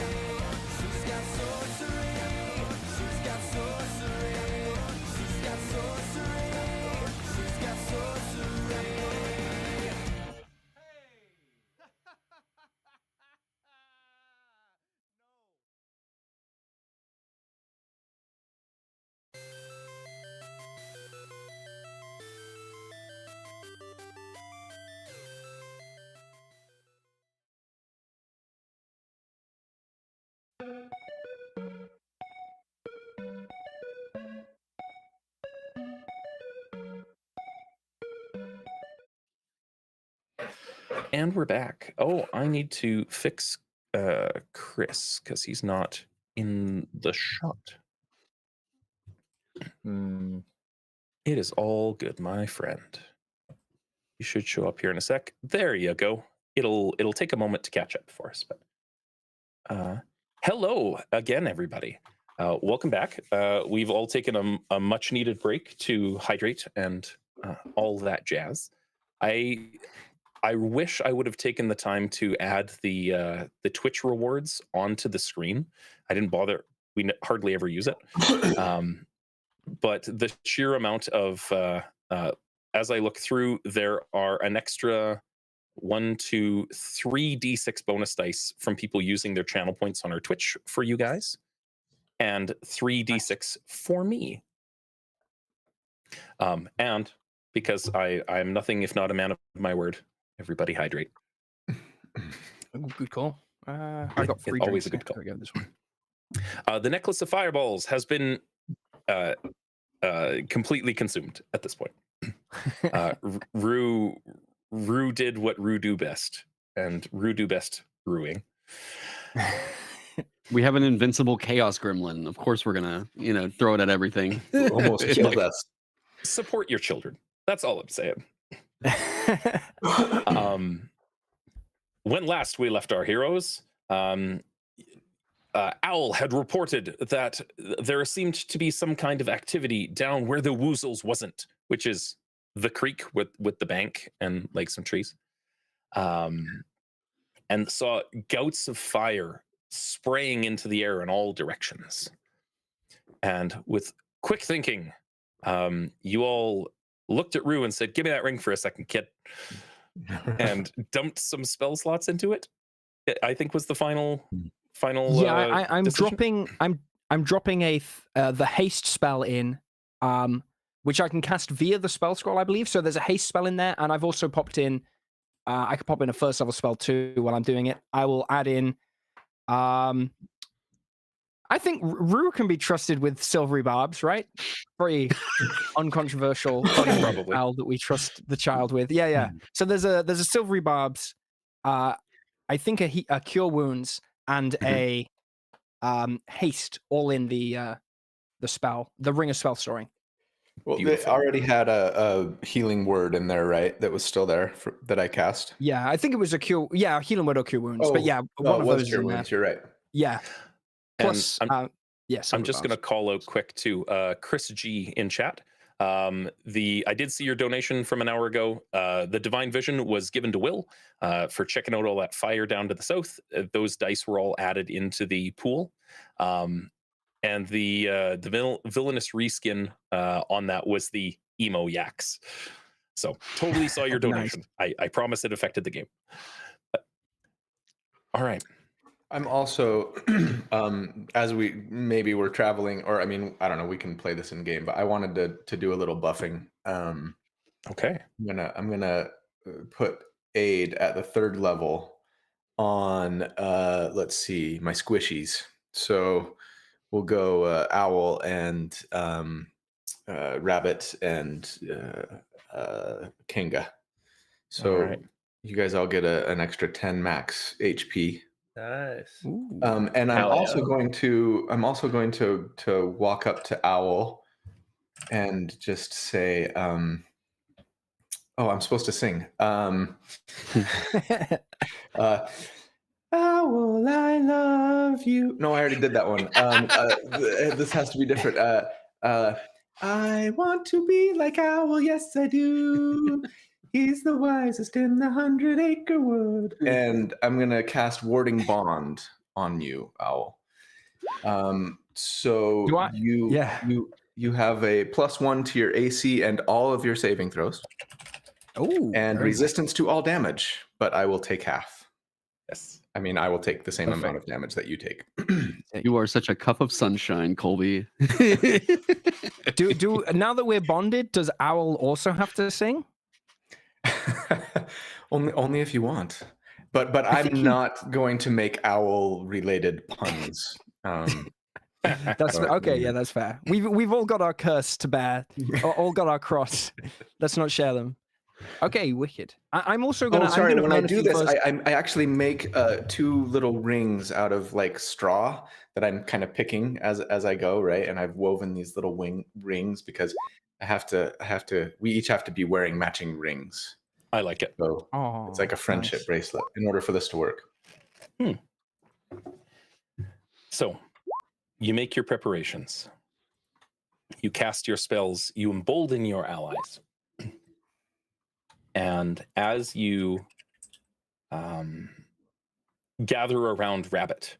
Speaker 7: She's got sorcery. She's got sorcery. She's got sorcery. She's got sorcery.
Speaker 1: And we're back. Oh, I need to fix Chris because he's not in the shot. It is all good, my friend. You should show up here in a sec. There you go. It'll take a moment to catch up for us, but hello again, everybody. Welcome back. We've all taken a much needed break to hydrate and all that jazz. I wish I would have taken the time to add the Twitch rewards onto the screen. I didn't bother. We hardly ever use it. But the sheer amount of, as I look through, there are an extra 1, 2, 3 D6 bonus dice from people using their channel points on our Twitch for you guys, and 3 D6 for me. And because I'm nothing if not a man of my word, everybody hydrate.
Speaker 5: Ooh, good call. I got 3
Speaker 1: Always
Speaker 5: drinks.
Speaker 1: a good call.
Speaker 5: There we go, this one.
Speaker 1: The necklace of fireballs has been completely consumed at this point. Rue did what Rue do best, and Rue do best ruing.
Speaker 3: We have an invincible chaos gremlin. Of course, we're gonna, throw it at everything.
Speaker 2: Almost killed us.
Speaker 1: Support your children. That's all I'm saying. When last we left our heroes, Owl had reported that there seemed to be some kind of activity down where the Woozles wasn't, which is the creek with the bank and like some trees, and saw gouts of fire spraying into the air in all directions. And with quick thinking, you all looked at Rue and said, "Give me that ring for a second, kid," and dumped some spell slots into it. I think was the final.
Speaker 5: Yeah, I'm
Speaker 1: decision?
Speaker 5: I'm dropping the haste spell in, which I can cast via the spell scroll, I believe. So there's a haste spell in there, and I've also popped in. I could pop in a first level spell too while I'm doing it. I will add in. I think Rue can be trusted with silvery barbs, right? Pretty uncontroversial spell that we trust the child with. Yeah. So there's a silvery barbs. I think a cure wounds and a haste all in the spell, the ring of spell storing.
Speaker 2: Well,
Speaker 1: Beautiful.
Speaker 2: they already had a healing word in there, right? That was still there that I cast.
Speaker 5: Yeah, I think it was a cure. Yeah, healing word or cure wounds. But yeah, one of
Speaker 2: was
Speaker 5: those is
Speaker 2: cure
Speaker 5: in there.
Speaker 2: wounds. You're right.
Speaker 5: Yeah. Plus, yes.
Speaker 1: I'm just going to call out quick to Chris G in chat. I did see your donation from an hour ago. The Divine Vision was given to Will for checking out all that fire down to the south. Those dice were all added into the pool. And the villainous reskin on that was the emo yaks. So totally saw your donation. Nice. I promise it affected the game. All right.
Speaker 2: I'm also, as we were traveling, or I mean, I don't know, we can play this in game, but I wanted to do a little buffing.
Speaker 1: Okay.
Speaker 2: I'm gonna put aid at the 3rd level on let's see, my squishies. So we'll go Owl and Rabbit and Kinga. So you guys all get an extra 10 max HP.
Speaker 6: Nice.
Speaker 2: And I'm also going to walk up to Owl and just say, Oh, I'm supposed to sing. Owl, I love you. No, I already did that one. This has to be different. I want to be like Owl, yes I do. He's the wisest in the 100-acre wood. And I'm gonna cast Warding Bond on you, Owl. So
Speaker 5: Do I- yeah.
Speaker 2: you have a +1 to your AC and all of your saving throws,
Speaker 5: Oh,
Speaker 2: and resistance to all damage, but I will take half.
Speaker 1: Yes.
Speaker 2: I mean, I will take the same
Speaker 5: Perfect.
Speaker 2: amount of damage that you take.
Speaker 3: You are such a cup of sunshine, Colby.
Speaker 5: Do now that we're bonded, does Owl also have to sing?
Speaker 2: only if you want. But I'm not going to make owl related puns.
Speaker 5: That's
Speaker 2: So,
Speaker 5: okay. Yeah, that's fair. We've all got our curse to bear. All got our cross. Let's not share them. Okay, wicked. I'm also gonna.
Speaker 2: Oh, sorry.
Speaker 5: I'm gonna
Speaker 2: When I
Speaker 5: burn a
Speaker 2: do
Speaker 5: few
Speaker 2: this,
Speaker 5: first-
Speaker 2: I actually make 2 little rings out of like straw that I'm kind of picking as I go, right? And I've woven these little rings because I have to. We each have to be wearing matching rings.
Speaker 1: I like it.
Speaker 2: So
Speaker 5: Oh,
Speaker 2: it's like a friendship
Speaker 5: nice.
Speaker 2: bracelet in order for this to work.
Speaker 1: So you make your preparations. You cast your spells. You embolden your allies. And as you gather around Rabbit,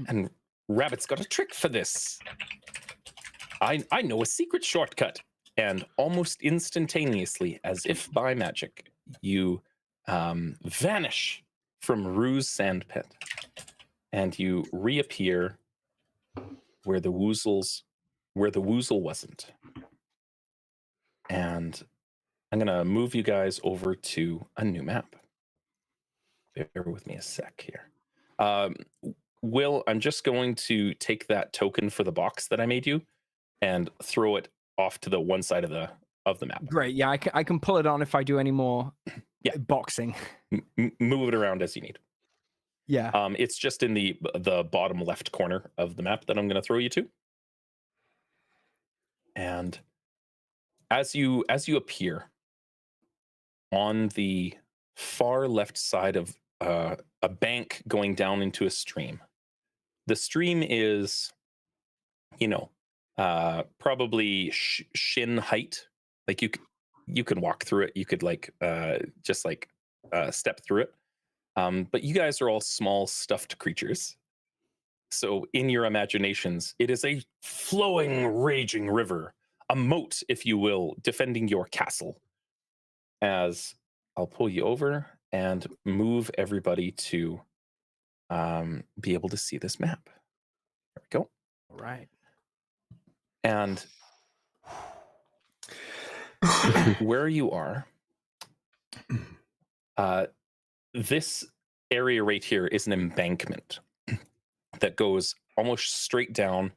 Speaker 1: and Rabbit's got a trick for this. I know a secret shortcut. And almost instantaneously, as if by magic, you vanish from Rue's sandpit. And you reappear where the woozle wasn't. And I'm gonna move you guys over to a new map. Bear with me a sec here. Will, I'm just going to take that token for the box that I made you and throw it off to the one side of the map.
Speaker 5: Great. Yeah, I can pull it on if I do any more.
Speaker 1: Yeah.
Speaker 5: Boxing.
Speaker 1: Move it around as you need.
Speaker 5: Yeah.
Speaker 1: It's just in the bottom left corner of the map that I'm going to throw you to. And as you appear on the far left side of a bank going down into a stream, the stream is, probably shin height. Like you can walk through it. You could step through it. But you guys are all small stuffed creatures. So in your imaginations, it is a flowing, raging river, a moat, if you will, defending your castle. As I'll pull you over and move everybody to be able to see this map. There we go.
Speaker 5: All right.
Speaker 1: And where you are, this area right here is an embankment that goes almost straight down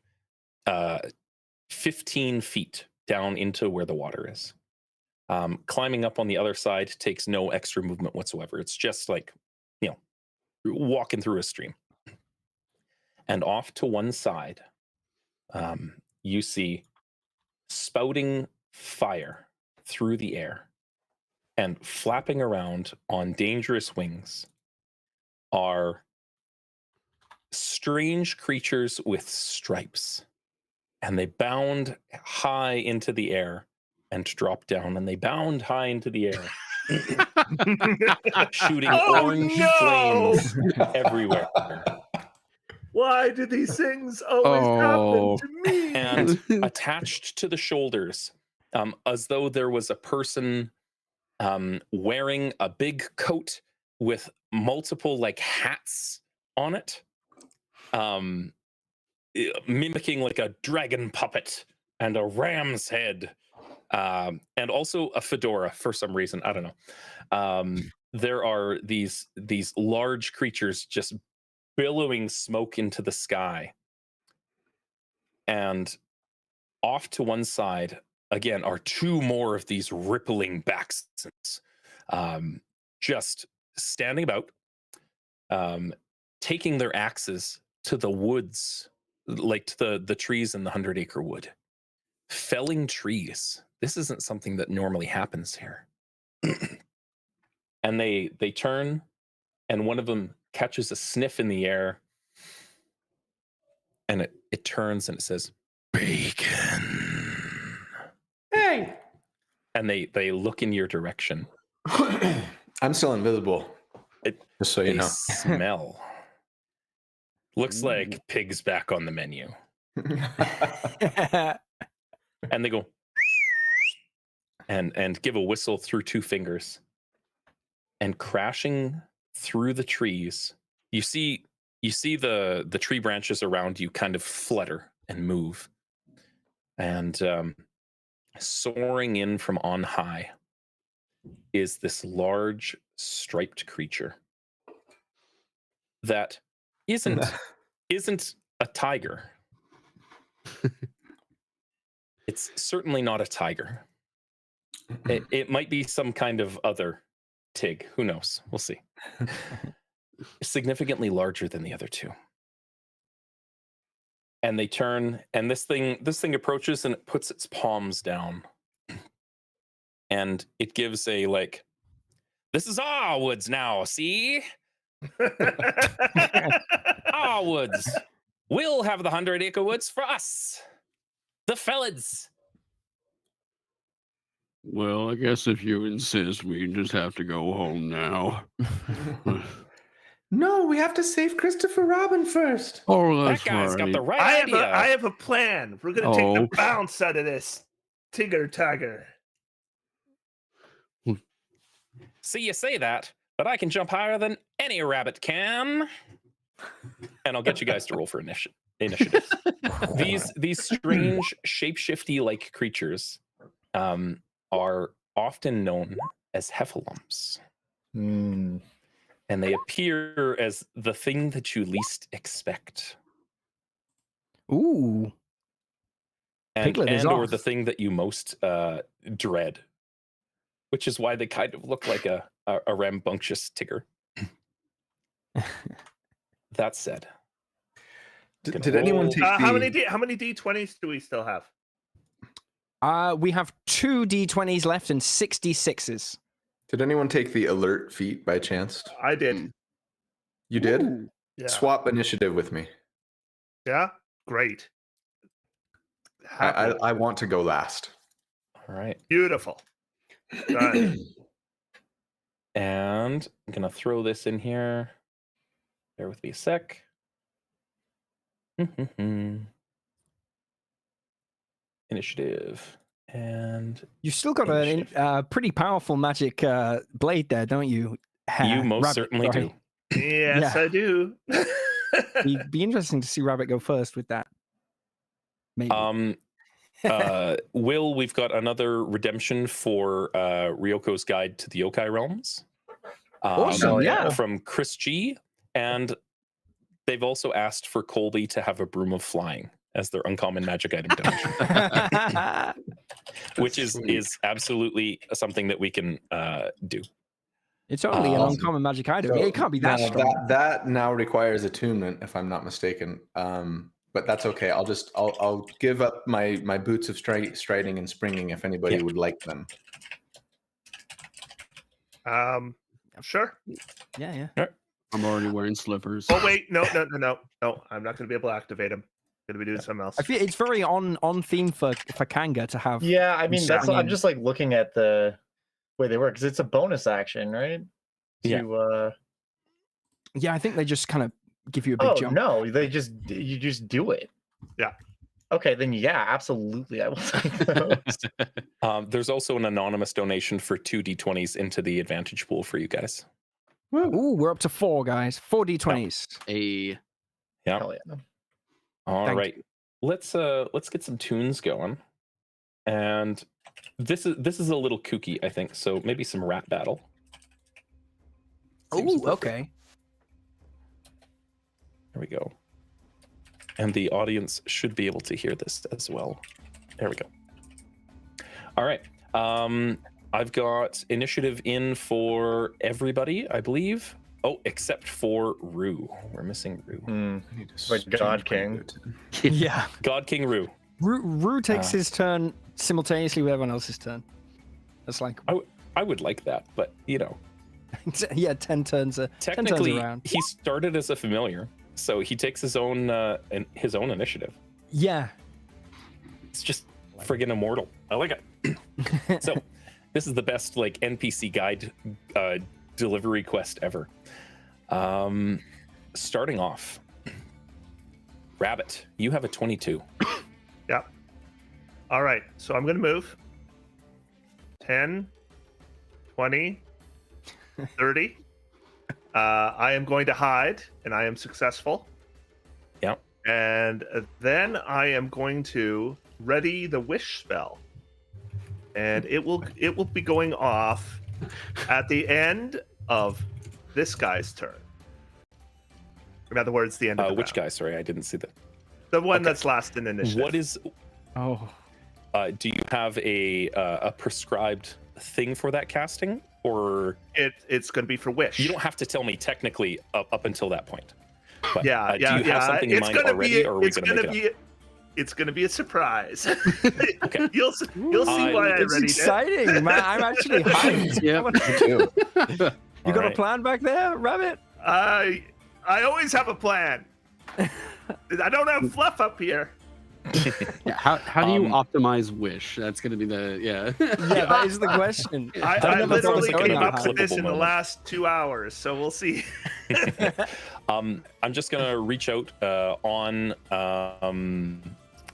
Speaker 1: 15 feet down into where the water is. Climbing up on the other side takes no extra movement whatsoever. It's just like, walking through a stream. And off to one side, you see spouting fire through the air and flapping around on dangerous wings are strange creatures with stripes. And they bound high into the air and drop down, and they bound high into the air, shooting orange flames everywhere.
Speaker 6: Why do these things always happen to me?
Speaker 1: And attached to the shoulders, as though there was a person wearing a big coat with multiple hats on it, mimicking like a dragon puppet and a ram's head, and also a fedora for some reason. I don't know. There are these large creatures just billowing smoke into the sky. And off to one side, again, are 2 more of these rippling Baxons, just standing about, taking their axes to the woods, like to the trees in the 100-acre wood, felling trees. This isn't something that normally happens here. And they turn, and one of them catches a sniff in the air, and it turns and it says, "Bacon."
Speaker 2: Hey.
Speaker 1: And they look in your direction.
Speaker 2: I'm still invisible. Just so you
Speaker 1: They
Speaker 2: know.
Speaker 1: smell. Looks like pig's back on the menu. And they go and give a whistle through two fingers. And crashing through the trees, you see the tree branches around you kind of flutter and move. And soaring in from on high is this large striped creature that isn't a tiger. It's certainly not a tiger. It might be some kind of other Tig. Who knows? We'll see. Significantly larger than the other two. And they turn, and this thing approaches and it puts its palms down. And it gives a like, "This is our woods now, see? Our woods. We'll have the 100-acre woods for us. The fellas."
Speaker 3: Well, I guess if you insist, we just have to go home now.
Speaker 2: No, we have to save Christopher Robin first.
Speaker 3: Oh,
Speaker 1: That
Speaker 3: that's
Speaker 1: guy's got
Speaker 3: right.
Speaker 1: the right
Speaker 6: I
Speaker 1: idea.
Speaker 6: have a plan. We're gonna take
Speaker 3: Oh.
Speaker 6: the bounce out of this Tigger Tiger.
Speaker 1: See, you say that, but I can jump higher than any rabbit can. And I'll get you guys to roll for initiative. These strange shapeshifty like creatures are often known as heffalumps.
Speaker 4: Hmm.
Speaker 1: And they appear as the thing that you least expect.
Speaker 5: Ooh. Piglet is
Speaker 1: or
Speaker 5: off.
Speaker 1: the thing that you most dread. Which is why they kind of look like a rambunctious Tigger. That said.
Speaker 2: Did anyone take
Speaker 6: How many D20s do we still have?
Speaker 5: We have 2 D20s left and 66s.
Speaker 2: Did anyone take the alert feat by chance?
Speaker 6: I did.
Speaker 2: You did?
Speaker 5: Ooh.
Speaker 6: Yeah.
Speaker 2: Swap initiative with me.
Speaker 6: Yeah. Great.
Speaker 2: I want to go last.
Speaker 1: All right.
Speaker 6: Beautiful. Done.
Speaker 1: And I'm going to throw this in here. Bear with me a sec. Initiative. And
Speaker 5: You've still got a pretty powerful magic blade there, don't you?
Speaker 1: you most
Speaker 5: Rabbit,
Speaker 1: certainly
Speaker 5: sorry.
Speaker 1: do.
Speaker 6: Yes,
Speaker 5: Yeah.
Speaker 6: I do.
Speaker 5: It'd be interesting to see Rabbit go first with that. Maybe.
Speaker 1: Will, we've got another redemption for Ryoko's Guide to the Yokai Realms.
Speaker 5: Awesome, yeah.
Speaker 1: From Chris G. And they've also asked for Colby to have a Broom of Flying as their uncommon magic item donation. Which is absolutely something that we can do.
Speaker 5: It's only an
Speaker 2: Awesome.
Speaker 5: uncommon magic item.
Speaker 2: So
Speaker 5: It can't be that
Speaker 2: now
Speaker 5: strong.
Speaker 2: that now requires attunement, if I'm not mistaken. But that's okay. I'll give up my boots of striding and springing if anybody would like them.
Speaker 6: Sure.
Speaker 5: Yeah.
Speaker 3: I'm already wearing slippers.
Speaker 6: Oh wait, no. I'm not going to be able to activate him. I'm going to be doing something else.
Speaker 5: I feel it's very on theme for Kanga to have.
Speaker 4: Yeah, I mean that's. I'm
Speaker 5: swinging.
Speaker 4: just like looking at the way they work because it's a bonus action, right?
Speaker 1: Yeah.
Speaker 5: Yeah, I think they just kind of give you a big jump.
Speaker 4: No, you just do it.
Speaker 6: Yeah.
Speaker 4: Okay, then yeah, absolutely, I will take those.
Speaker 1: There's also an anonymous donation for 2 D20s into the advantage pool for you guys.
Speaker 5: Ooh, we're up to 4 guys. 4 D20s.
Speaker 3: A
Speaker 1: Yeah.
Speaker 4: Hell yeah.
Speaker 1: All
Speaker 5: Thank
Speaker 1: right. Let's get some tunes going. And this is a little kooky, I think. So maybe some rap battle. Seems
Speaker 5: Ooh,
Speaker 1: appropriate.
Speaker 5: okay.
Speaker 1: There we go. And the audience should be able to hear this as well. There we go. All right. I've got initiative in for everybody, I believe. Oh, except for Rue. We're missing Rue.
Speaker 4: Like God King.
Speaker 5: Yeah.
Speaker 1: God King Rue.
Speaker 5: Rue takes his turn simultaneously with everyone else's turn. That's like
Speaker 1: I I would like that, but
Speaker 5: Yeah, 10 turns. 10 turns
Speaker 1: technically
Speaker 5: around.
Speaker 1: he started as a familiar, so he takes his own initiative.
Speaker 5: Yeah.
Speaker 1: It's just friggin' immortal. I like it. So this is the best like NPC guide delivery quest ever. Starting off, Rabbit, you have a 22.
Speaker 6: Yeah. All right. So I'm going to move 10, 20, 30. I am going to hide, and I am successful.
Speaker 1: Yeah.
Speaker 6: And then I am going to ready the wish spell, and it will be going off at the end of this guy's turn. In other words, the end of the
Speaker 1: Which
Speaker 6: round.
Speaker 1: guy? Sorry, I didn't see that.
Speaker 6: The one
Speaker 1: Okay.
Speaker 6: that's last in initiative.
Speaker 1: What is?
Speaker 5: Oh.
Speaker 1: Do you have a prescribed thing for that casting, or
Speaker 6: It's going to be for wish.
Speaker 1: you don't have to tell me technically up until that point? But,
Speaker 6: Yeah,
Speaker 1: do you have something in
Speaker 6: It's
Speaker 1: mind
Speaker 6: gonna
Speaker 1: already, or are we
Speaker 6: it's
Speaker 1: going to
Speaker 6: gonna
Speaker 1: make it
Speaker 6: be. It's going to be a surprise.
Speaker 1: Okay.
Speaker 6: You'll see why I
Speaker 5: It's
Speaker 6: readied it.
Speaker 5: exciting, man. I'm actually hyped.
Speaker 3: Yep.
Speaker 5: You got a
Speaker 1: Alright.
Speaker 5: plan back there, Rabbit?
Speaker 6: I always have a plan. I don't have fluff up here.
Speaker 3: Yeah, how do you
Speaker 1: Um,
Speaker 3: optimize wish? That's going to be the
Speaker 5: Yeah, that is the question.
Speaker 6: I
Speaker 1: never
Speaker 6: literally
Speaker 1: thought it was
Speaker 6: came
Speaker 1: gonna
Speaker 6: up
Speaker 1: be
Speaker 6: with this
Speaker 1: clippable
Speaker 6: in the
Speaker 1: moment.
Speaker 6: last 2 hours, so we'll see.
Speaker 1: I'm just gonna reach out on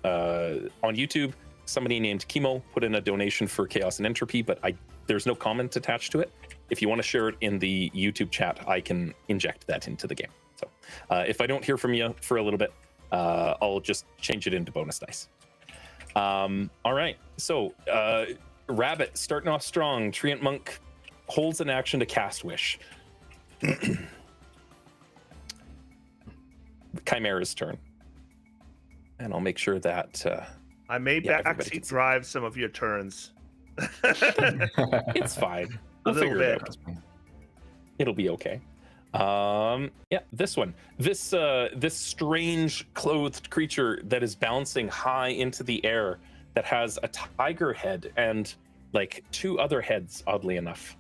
Speaker 1: YouTube. Somebody named Kimo put in a donation for Chaos and Entropy, but there's no comment attached to it. If you want to share it in the YouTube chat, I can inject that into the game. So if I don't hear from you for a little bit, I'll just change it into bonus dice. All right, so Rabbit starting off strong. Treant Monk holds an action to cast Wish. Chimera's turn, and I'll make sure that
Speaker 6: I may
Speaker 1: Yeah, everybody
Speaker 6: backseat
Speaker 1: gets it.
Speaker 6: drive some of your turns.
Speaker 1: it's fine. We'll
Speaker 6: little
Speaker 1: figure it
Speaker 6: bit.
Speaker 1: out. It'll be okay. Yeah, this one. This strange clothed creature that is bouncing high into the air, that has a tiger head and like two other heads, oddly enough,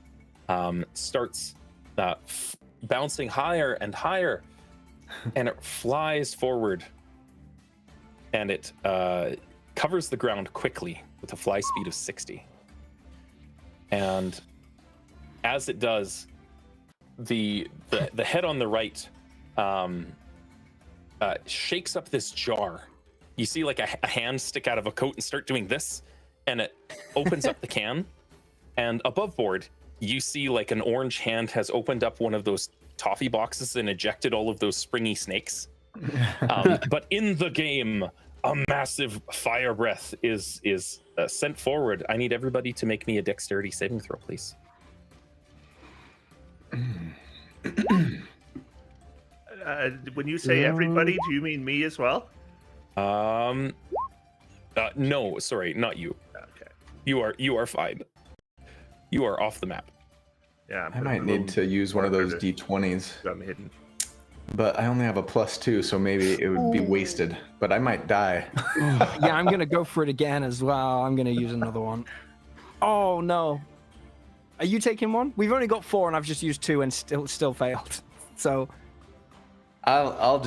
Speaker 1: starts bouncing higher and higher, and it flies forward, and it covers the ground quickly with a fly speed of 60. And as it does, the head on the right shakes up this jar. You see like a hand stick out of a coat and start doing this, and it opens up the can, and above board you see like an orange hand has opened up one of those toffee boxes and ejected all of those springy snakes. But in the game, a massive fire breath is sent forward. I need everybody to make me a dexterity saving throw, please.
Speaker 6: When you say everybody, do you mean me as well?
Speaker 1: No, sorry, not you.
Speaker 6: Okay.
Speaker 1: You are fine. You are off the map.
Speaker 6: Yeah.
Speaker 2: I might need to use one of those D20s,
Speaker 6: I'm hidden.
Speaker 2: but I only have a +2, so maybe it would be wasted. But I might die.
Speaker 5: Yeah, I'm gonna go for it again as well. I'm gonna use another one. Oh no. Are you taking one? We've only got 4 and I've just used 2 and still failed. So
Speaker 2: I'll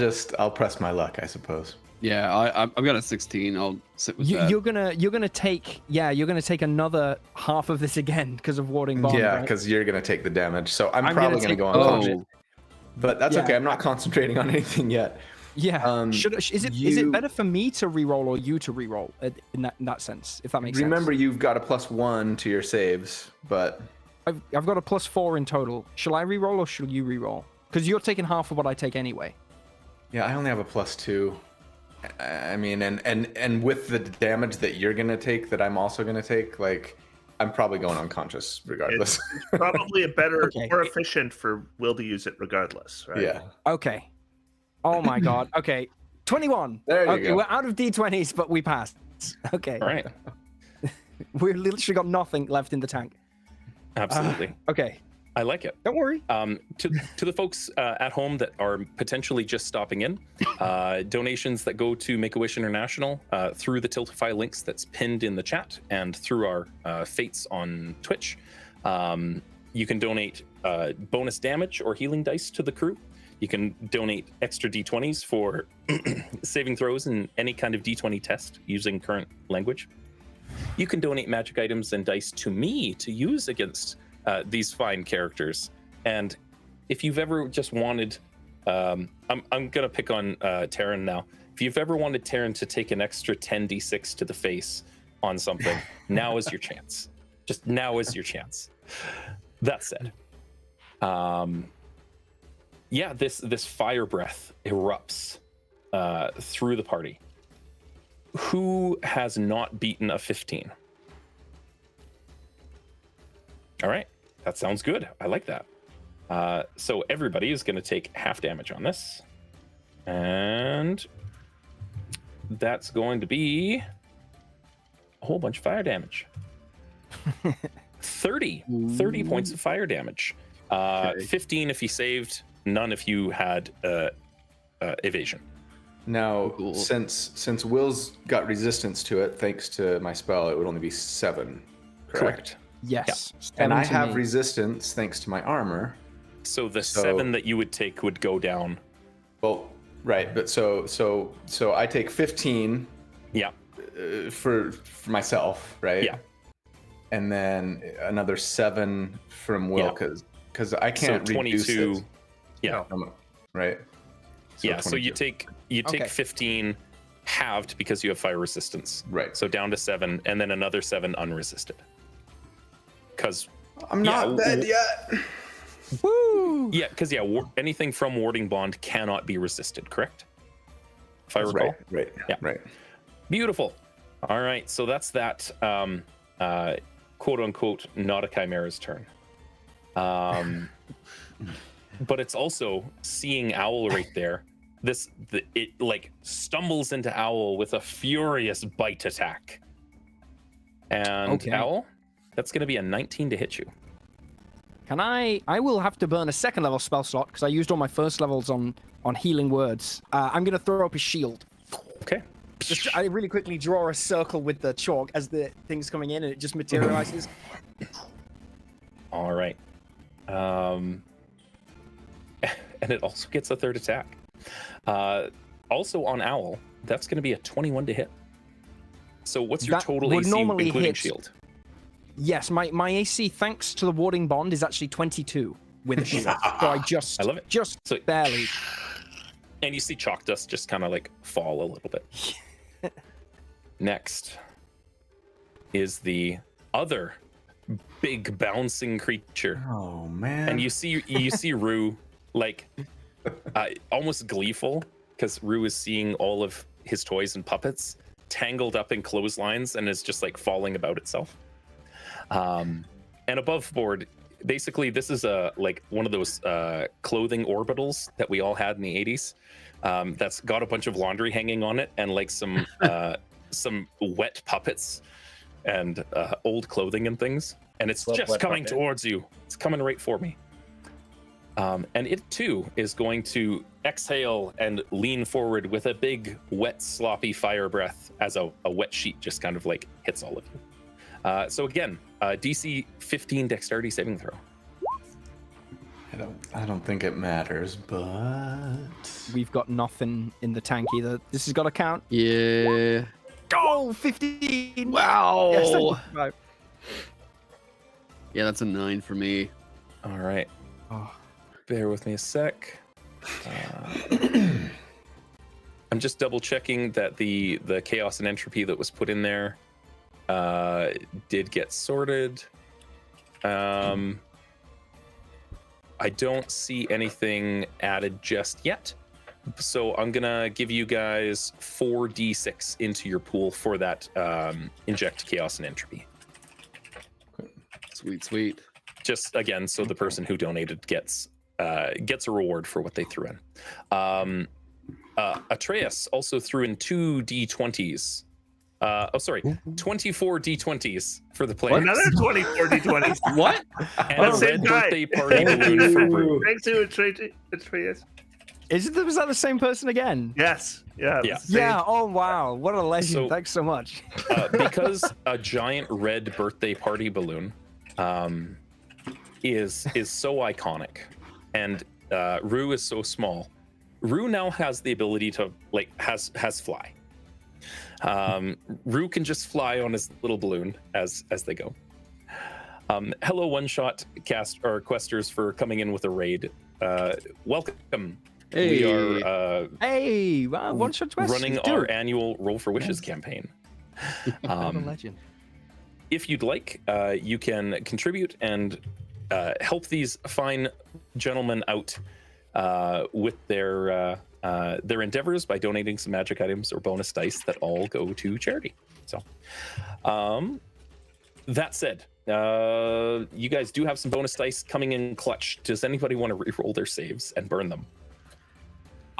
Speaker 2: press my luck, I suppose.
Speaker 3: Yeah, I've got a 16. I'll sit with that.
Speaker 5: you're gonna take another half of this again because of warding bomb.
Speaker 2: Yeah,
Speaker 5: right?
Speaker 2: because you're gonna take the damage. So I'm
Speaker 5: I'm
Speaker 2: probably
Speaker 5: gonna
Speaker 2: gonna
Speaker 5: take
Speaker 2: go
Speaker 5: all
Speaker 2: on
Speaker 5: of
Speaker 2: conscious.
Speaker 5: it.
Speaker 2: But that's
Speaker 5: Yeah.
Speaker 2: okay. I'm not concentrating on anything yet.
Speaker 5: Yeah. Is it
Speaker 2: you-
Speaker 5: better for me to reroll or you to reroll in that sense? If that makes
Speaker 2: Remember,
Speaker 5: sense.
Speaker 2: you've got a +1 to your saves, but
Speaker 5: I've got a +4 in total. Shall I reroll or shall you reroll? Because you're taking half of what I take anyway.
Speaker 2: yeah, I only have a +2. I mean, and with the damage that you're gonna take, that I'm also gonna take, like, I'm probably going unconscious regardless.
Speaker 6: It's probably a better,
Speaker 5: Okay.
Speaker 6: more efficient for Will to use it regardless, right?
Speaker 2: Yeah.
Speaker 5: Okay. Oh my god. Okay. 21.
Speaker 2: There you
Speaker 5: Okay,
Speaker 2: go.
Speaker 5: we're out of D20s, but we passed. Okay.
Speaker 1: All right.
Speaker 5: We've literally got nothing left in the tank.
Speaker 1: Absolutely.
Speaker 5: Okay.
Speaker 1: I like it.
Speaker 5: Don't worry.
Speaker 1: To the folks at home that are potentially just stopping in, donations that go to Make-A-Wish International through the Tiltify links that's pinned in the chat and through our Fates on Twitch You can donate bonus damage or healing dice to the crew. You can donate extra d20s for saving throws in any kind of d20 test using current language. You can donate magic items and dice to me to use against these fine characters. And if you've ever just wanted, I'm gonna pick on Taryn now. If you've ever wanted Taryn to take an extra 10d6 to the face on something, now is your chance. Just now is your chance. That said, yeah, this fire breath erupts through the party. Who has not beaten a 15? All right, that sounds good. I like that. So everybody is going to take half damage on this. And that's going to be a whole bunch of fire damage. 30 points of fire damage. 15 if you saved, none if you had evasion.
Speaker 2: Now, since Will's got resistance to it, thanks to my spell, it would only be 7. Correct.
Speaker 5: Yes.
Speaker 2: And I
Speaker 5: 7 to
Speaker 2: have
Speaker 5: me.
Speaker 2: resistance thanks to my armor.
Speaker 1: So the 7 that you would take would go down.
Speaker 2: Well, right, but so I take 15.
Speaker 1: Yeah.
Speaker 2: For myself, right?
Speaker 1: Yeah.
Speaker 2: And then another 7 from Will, because I can't
Speaker 1: so 22.
Speaker 2: reduce it.
Speaker 1: Yeah.
Speaker 2: Right.
Speaker 1: Yeah. So you
Speaker 2: 22.
Speaker 1: take 15 halved because you have fire resistance.
Speaker 2: Right.
Speaker 1: So down to 7, and then another 7 unresisted. Because
Speaker 2: I'm not dead yet.
Speaker 5: Woo!
Speaker 1: Yeah, because anything from warding bond cannot be resisted. Correct? If I recall.
Speaker 2: Right.
Speaker 1: Yeah.
Speaker 2: Right.
Speaker 1: Beautiful. All right. So that's that. Quote unquote not a chimera's turn. But it's also seeing Owl right there. It like stumbles into Owl with a furious bite attack. And Owl, that's going to be a 19 to hit you.
Speaker 5: Can I will have to burn a second level spell slot because I used all my first levels on healing words. I'm going to throw up a shield.
Speaker 1: Okay.
Speaker 5: I really quickly draw a circle with the chalk as the thing's coming in and it just materializes.
Speaker 1: All right. And it also gets a third attack. Also on Owl, that's going to be a 21 to hit. So what's your
Speaker 5: That
Speaker 1: total
Speaker 5: would
Speaker 1: AC
Speaker 5: normally
Speaker 1: including
Speaker 5: hit-
Speaker 1: shield?
Speaker 5: Yes, my AC, thanks to the warding bond, is actually 22 with a shield. So I just,
Speaker 1: I love it.
Speaker 5: just
Speaker 1: So-
Speaker 5: barely.
Speaker 1: And you see chalk dust just kind of like fall a little bit. Next is the other big bouncing creature.
Speaker 2: Oh man.
Speaker 1: And you see Rue like almost gleeful because Rue is seeing all of his toys and puppets tangled up in clotheslines and is just like falling about itself. And above board, basically this is like one of those clothing orbitals that we all had in the 80s. That's got a bunch of laundry hanging on it and like some wet puppets and old clothing and things. And it's
Speaker 4: Love
Speaker 1: just
Speaker 4: wet
Speaker 1: coming
Speaker 4: puppet.
Speaker 1: towards you. It's coming right for me. And it too is going to exhale and lean forward with a big, wet, sloppy fire breath as a wet sheet just kind of like hits all of you. So again, DC 15 dexterity saving throw.
Speaker 2: I don't think it matters, but
Speaker 5: We've got nothing in the tank either. This has got to count.
Speaker 3: Yeah.
Speaker 5: Oh, 15!
Speaker 3: Wow.
Speaker 5: Yes, right.
Speaker 3: Yeah, that's a 9 for me.
Speaker 1: All right.
Speaker 5: Oh.
Speaker 1: Bear with me a sec. I'm just double checking that the chaos and entropy that was put in there did get sorted. I don't see anything added just yet. So I'm gonna give you guys 4d6 into your pool for that inject chaos and entropy.
Speaker 3: Sweet, sweet.
Speaker 1: Just again, so the person who donated gets a reward for what they threw in. Atreus also threw in 2 d20s. 24 d20s for the players.
Speaker 6: Another 24 d20s.
Speaker 3: What?
Speaker 1: And a
Speaker 6: same
Speaker 1: red
Speaker 6: guy.
Speaker 1: birthday party balloon for Brew.
Speaker 6: Thanks to Atreus.
Speaker 5: Was that the same person again?
Speaker 6: Yes. Yeah.
Speaker 1: Yeah.
Speaker 6: Same.
Speaker 5: Yeah, oh wow, what a legend.
Speaker 1: So-
Speaker 5: Thanks so much.
Speaker 1: Because a giant red birthday party balloon is so iconic, and Rue is so small. Rue now has the ability to has fly. Rue can just fly on his little balloon as they go. Hello, one-shot cast or questers for coming in with a raid. Welcome.
Speaker 3: Hey.
Speaker 1: We are
Speaker 5: Hey, wow, one shot quest.
Speaker 1: running our annual Roll for Wishes campaign.
Speaker 5: I'm a legend.
Speaker 1: If you'd like, you can contribute and help these fine gentlemen out with their endeavors by donating some magic items or bonus dice that all go to charity. So, that said, you guys do have some bonus dice coming in clutch. Does anybody want to re-roll their saves and burn them?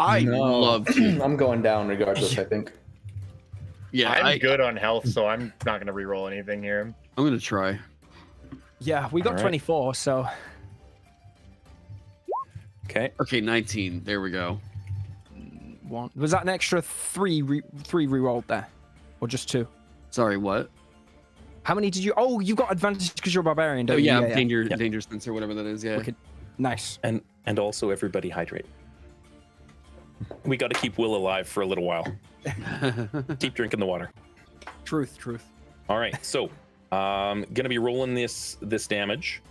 Speaker 3: I love to.
Speaker 2: I'm going down regardless, I think.
Speaker 3: Yeah,
Speaker 4: I'm good on health, so I'm not gonna re-roll anything here.
Speaker 3: I'm gonna try.
Speaker 5: Yeah, we got
Speaker 1: All right.
Speaker 5: 24, so
Speaker 1: Okay.
Speaker 3: Okay, 19. There we go.
Speaker 5: one. Was that an extra three re-rolled there, or just 2?
Speaker 3: Sorry, what?
Speaker 5: How many did you? Oh, you got advantage because you're a barbarian, don't
Speaker 3: Oh
Speaker 5: you?
Speaker 3: yeah, danger sense or whatever that is. Yeah.
Speaker 5: Wicked. Nice.
Speaker 1: And also everybody hydrate. We got to keep Will alive for a little while. Keep drinking the water.
Speaker 5: Truth.
Speaker 1: All right, so gonna be rolling this damage.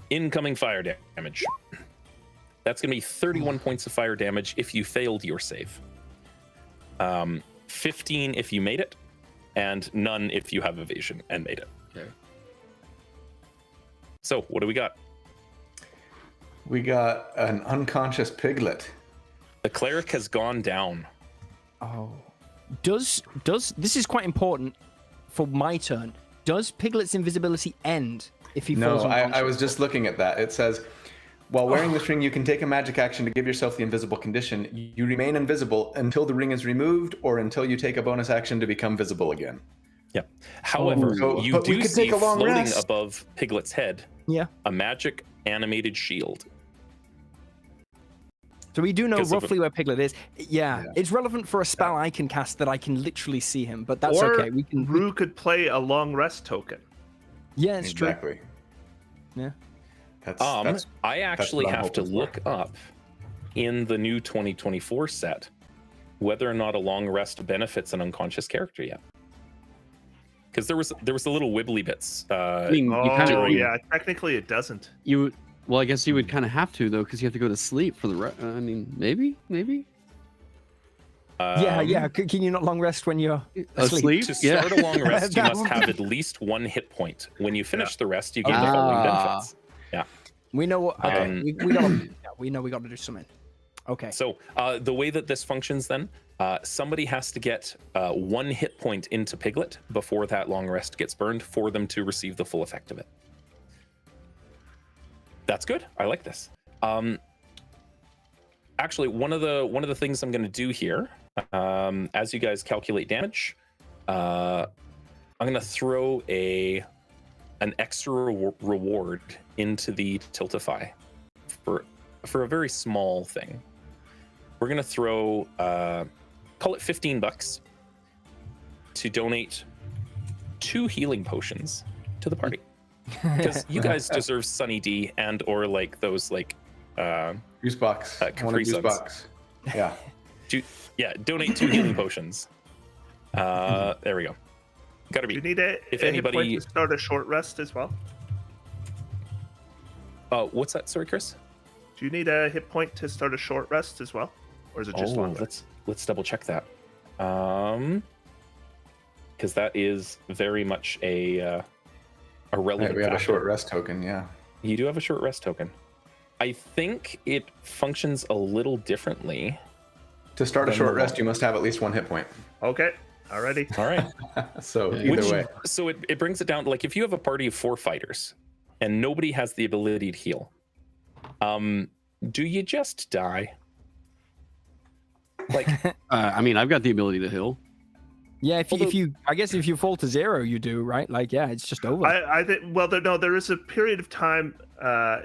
Speaker 1: Incoming fire damage. That's gonna be 31 points of fire damage if you failed your save. 15 if you made it, and none if you have evasion and made it.
Speaker 3: Okay.
Speaker 1: So what do we got?
Speaker 2: We got an unconscious piglet.
Speaker 1: The cleric has gone down.
Speaker 5: Oh, does this is quite important for my turn? Does Piglet's invisibility end if he falls
Speaker 2: No,
Speaker 5: unconscious?
Speaker 2: I was just looking at that. It says, while wearing the ring, you can take a magic action to give yourself the invisible condition. You remain invisible until the ring is removed or until you take a bonus action to become visible again.
Speaker 1: Yeah. However,
Speaker 2: Oh,
Speaker 1: you
Speaker 2: but we
Speaker 1: do
Speaker 2: could
Speaker 1: see
Speaker 2: take a long
Speaker 1: floating
Speaker 2: rest.
Speaker 1: above Piglet's head
Speaker 5: Yeah.
Speaker 1: a magic animated shield.
Speaker 5: So we do know
Speaker 1: 'Cause of
Speaker 5: roughly where Piglet is. Yeah, it's relevant for a spell I can cast that I can literally see him, but that's
Speaker 6: or
Speaker 5: okay. We can.
Speaker 6: Rue could play a long rest token.
Speaker 5: Yeah, it's true.
Speaker 2: Exactly.
Speaker 5: Yeah.
Speaker 2: That's
Speaker 1: I actually
Speaker 2: what I'm
Speaker 1: have to
Speaker 2: hoping for.
Speaker 1: look up in the new 2024 set whether or not a long rest benefits an unconscious character yet. Because there was a little wibbly bits.
Speaker 3: I mean, you
Speaker 6: Oh
Speaker 3: kind of
Speaker 6: yeah, technically it doesn't.
Speaker 3: Well, I guess you would kind of have to though, because you have to go to sleep for the. I mean, maybe.
Speaker 5: Yeah. Can you not long rest when you're asleep?
Speaker 1: To start a long rest, you must have at least 1 hit point. When you finish the rest, you gain the following benefits. Yeah.
Speaker 5: We know what. Okay.
Speaker 1: Um,
Speaker 5: we gotta. Yeah, we know we got to do something. Okay.
Speaker 1: So the way that this functions then, somebody has to get 1 hit point into Piglet before that long rest gets burned for them to receive the full effect of it. That's good. I like this. Actually, one of the things I'm going to do here, as you guys calculate damage, I'm going to throw an extra reward into the Tiltify for a very small thing. We're going to throw, call it $15 to donate 2 healing potions to the party. Because you guys deserve Sunny D and or like those like
Speaker 2: Juice box. I want a
Speaker 1: Capri
Speaker 2: juice
Speaker 1: Suns.
Speaker 2: box. Yeah.
Speaker 1: Donate 2 healing potions. There we go. Gotta
Speaker 6: Do you
Speaker 1: be.
Speaker 6: need a
Speaker 1: If
Speaker 6: hit
Speaker 1: anybody-
Speaker 6: point to start a short rest as well?
Speaker 1: What's that? Sorry, Chris.
Speaker 6: Do you need a hit point to start a short rest as well, or is it just long rest?
Speaker 1: let's double check that. Because that is very much a relevant.
Speaker 2: Right, we have a
Speaker 1: factor.
Speaker 2: short rest token, yeah.
Speaker 1: You do have a short rest token. I think it functions a little differently.
Speaker 2: To start a
Speaker 1: Then
Speaker 2: short
Speaker 1: the
Speaker 2: rest,
Speaker 1: long-
Speaker 2: you must have at least 1 hit point.
Speaker 6: Okay, alrighty.
Speaker 1: All right.
Speaker 2: So either way.
Speaker 1: So it brings it down. Like if you have a party of 4 fighters and nobody has the ability to heal, do you just die? Like
Speaker 3: I mean, I've got the ability to heal.
Speaker 5: Yeah, if you, I guess if you fall to 0, you do, right? Like, yeah, it's just over.
Speaker 6: I think. Well, there is a period of time,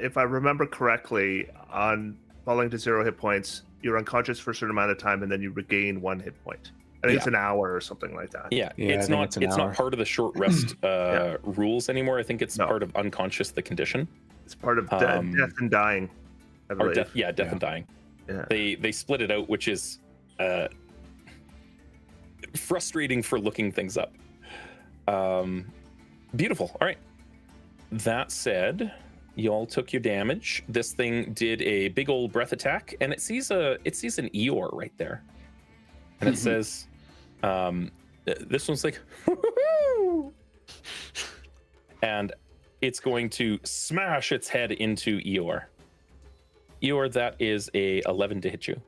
Speaker 6: if I remember correctly, on falling to 0 hit points, you're unconscious for a certain amount of time, and then you regain 1 hit point. I think it's an hour or something like that.
Speaker 1: Yeah,
Speaker 2: Yeah, I
Speaker 1: it's
Speaker 2: think
Speaker 1: not
Speaker 2: it's an
Speaker 1: it's
Speaker 2: hour.
Speaker 1: not part of the short rest rules anymore. I think it's
Speaker 6: No.
Speaker 1: part of unconscious the condition.
Speaker 6: It's part of death and dying. I
Speaker 1: Or
Speaker 6: believe.
Speaker 1: death, death and dying.
Speaker 6: Yeah.
Speaker 1: They split it out, which is frustrating for looking things up. Beautiful. All right. That said, y'all took your damage. This thing did a big old breath attack, and it sees an Eeyore right there, and it says, "This one's like," and it's going to smash its head into Eeyore. Eeyore, that is a 11 to hit you.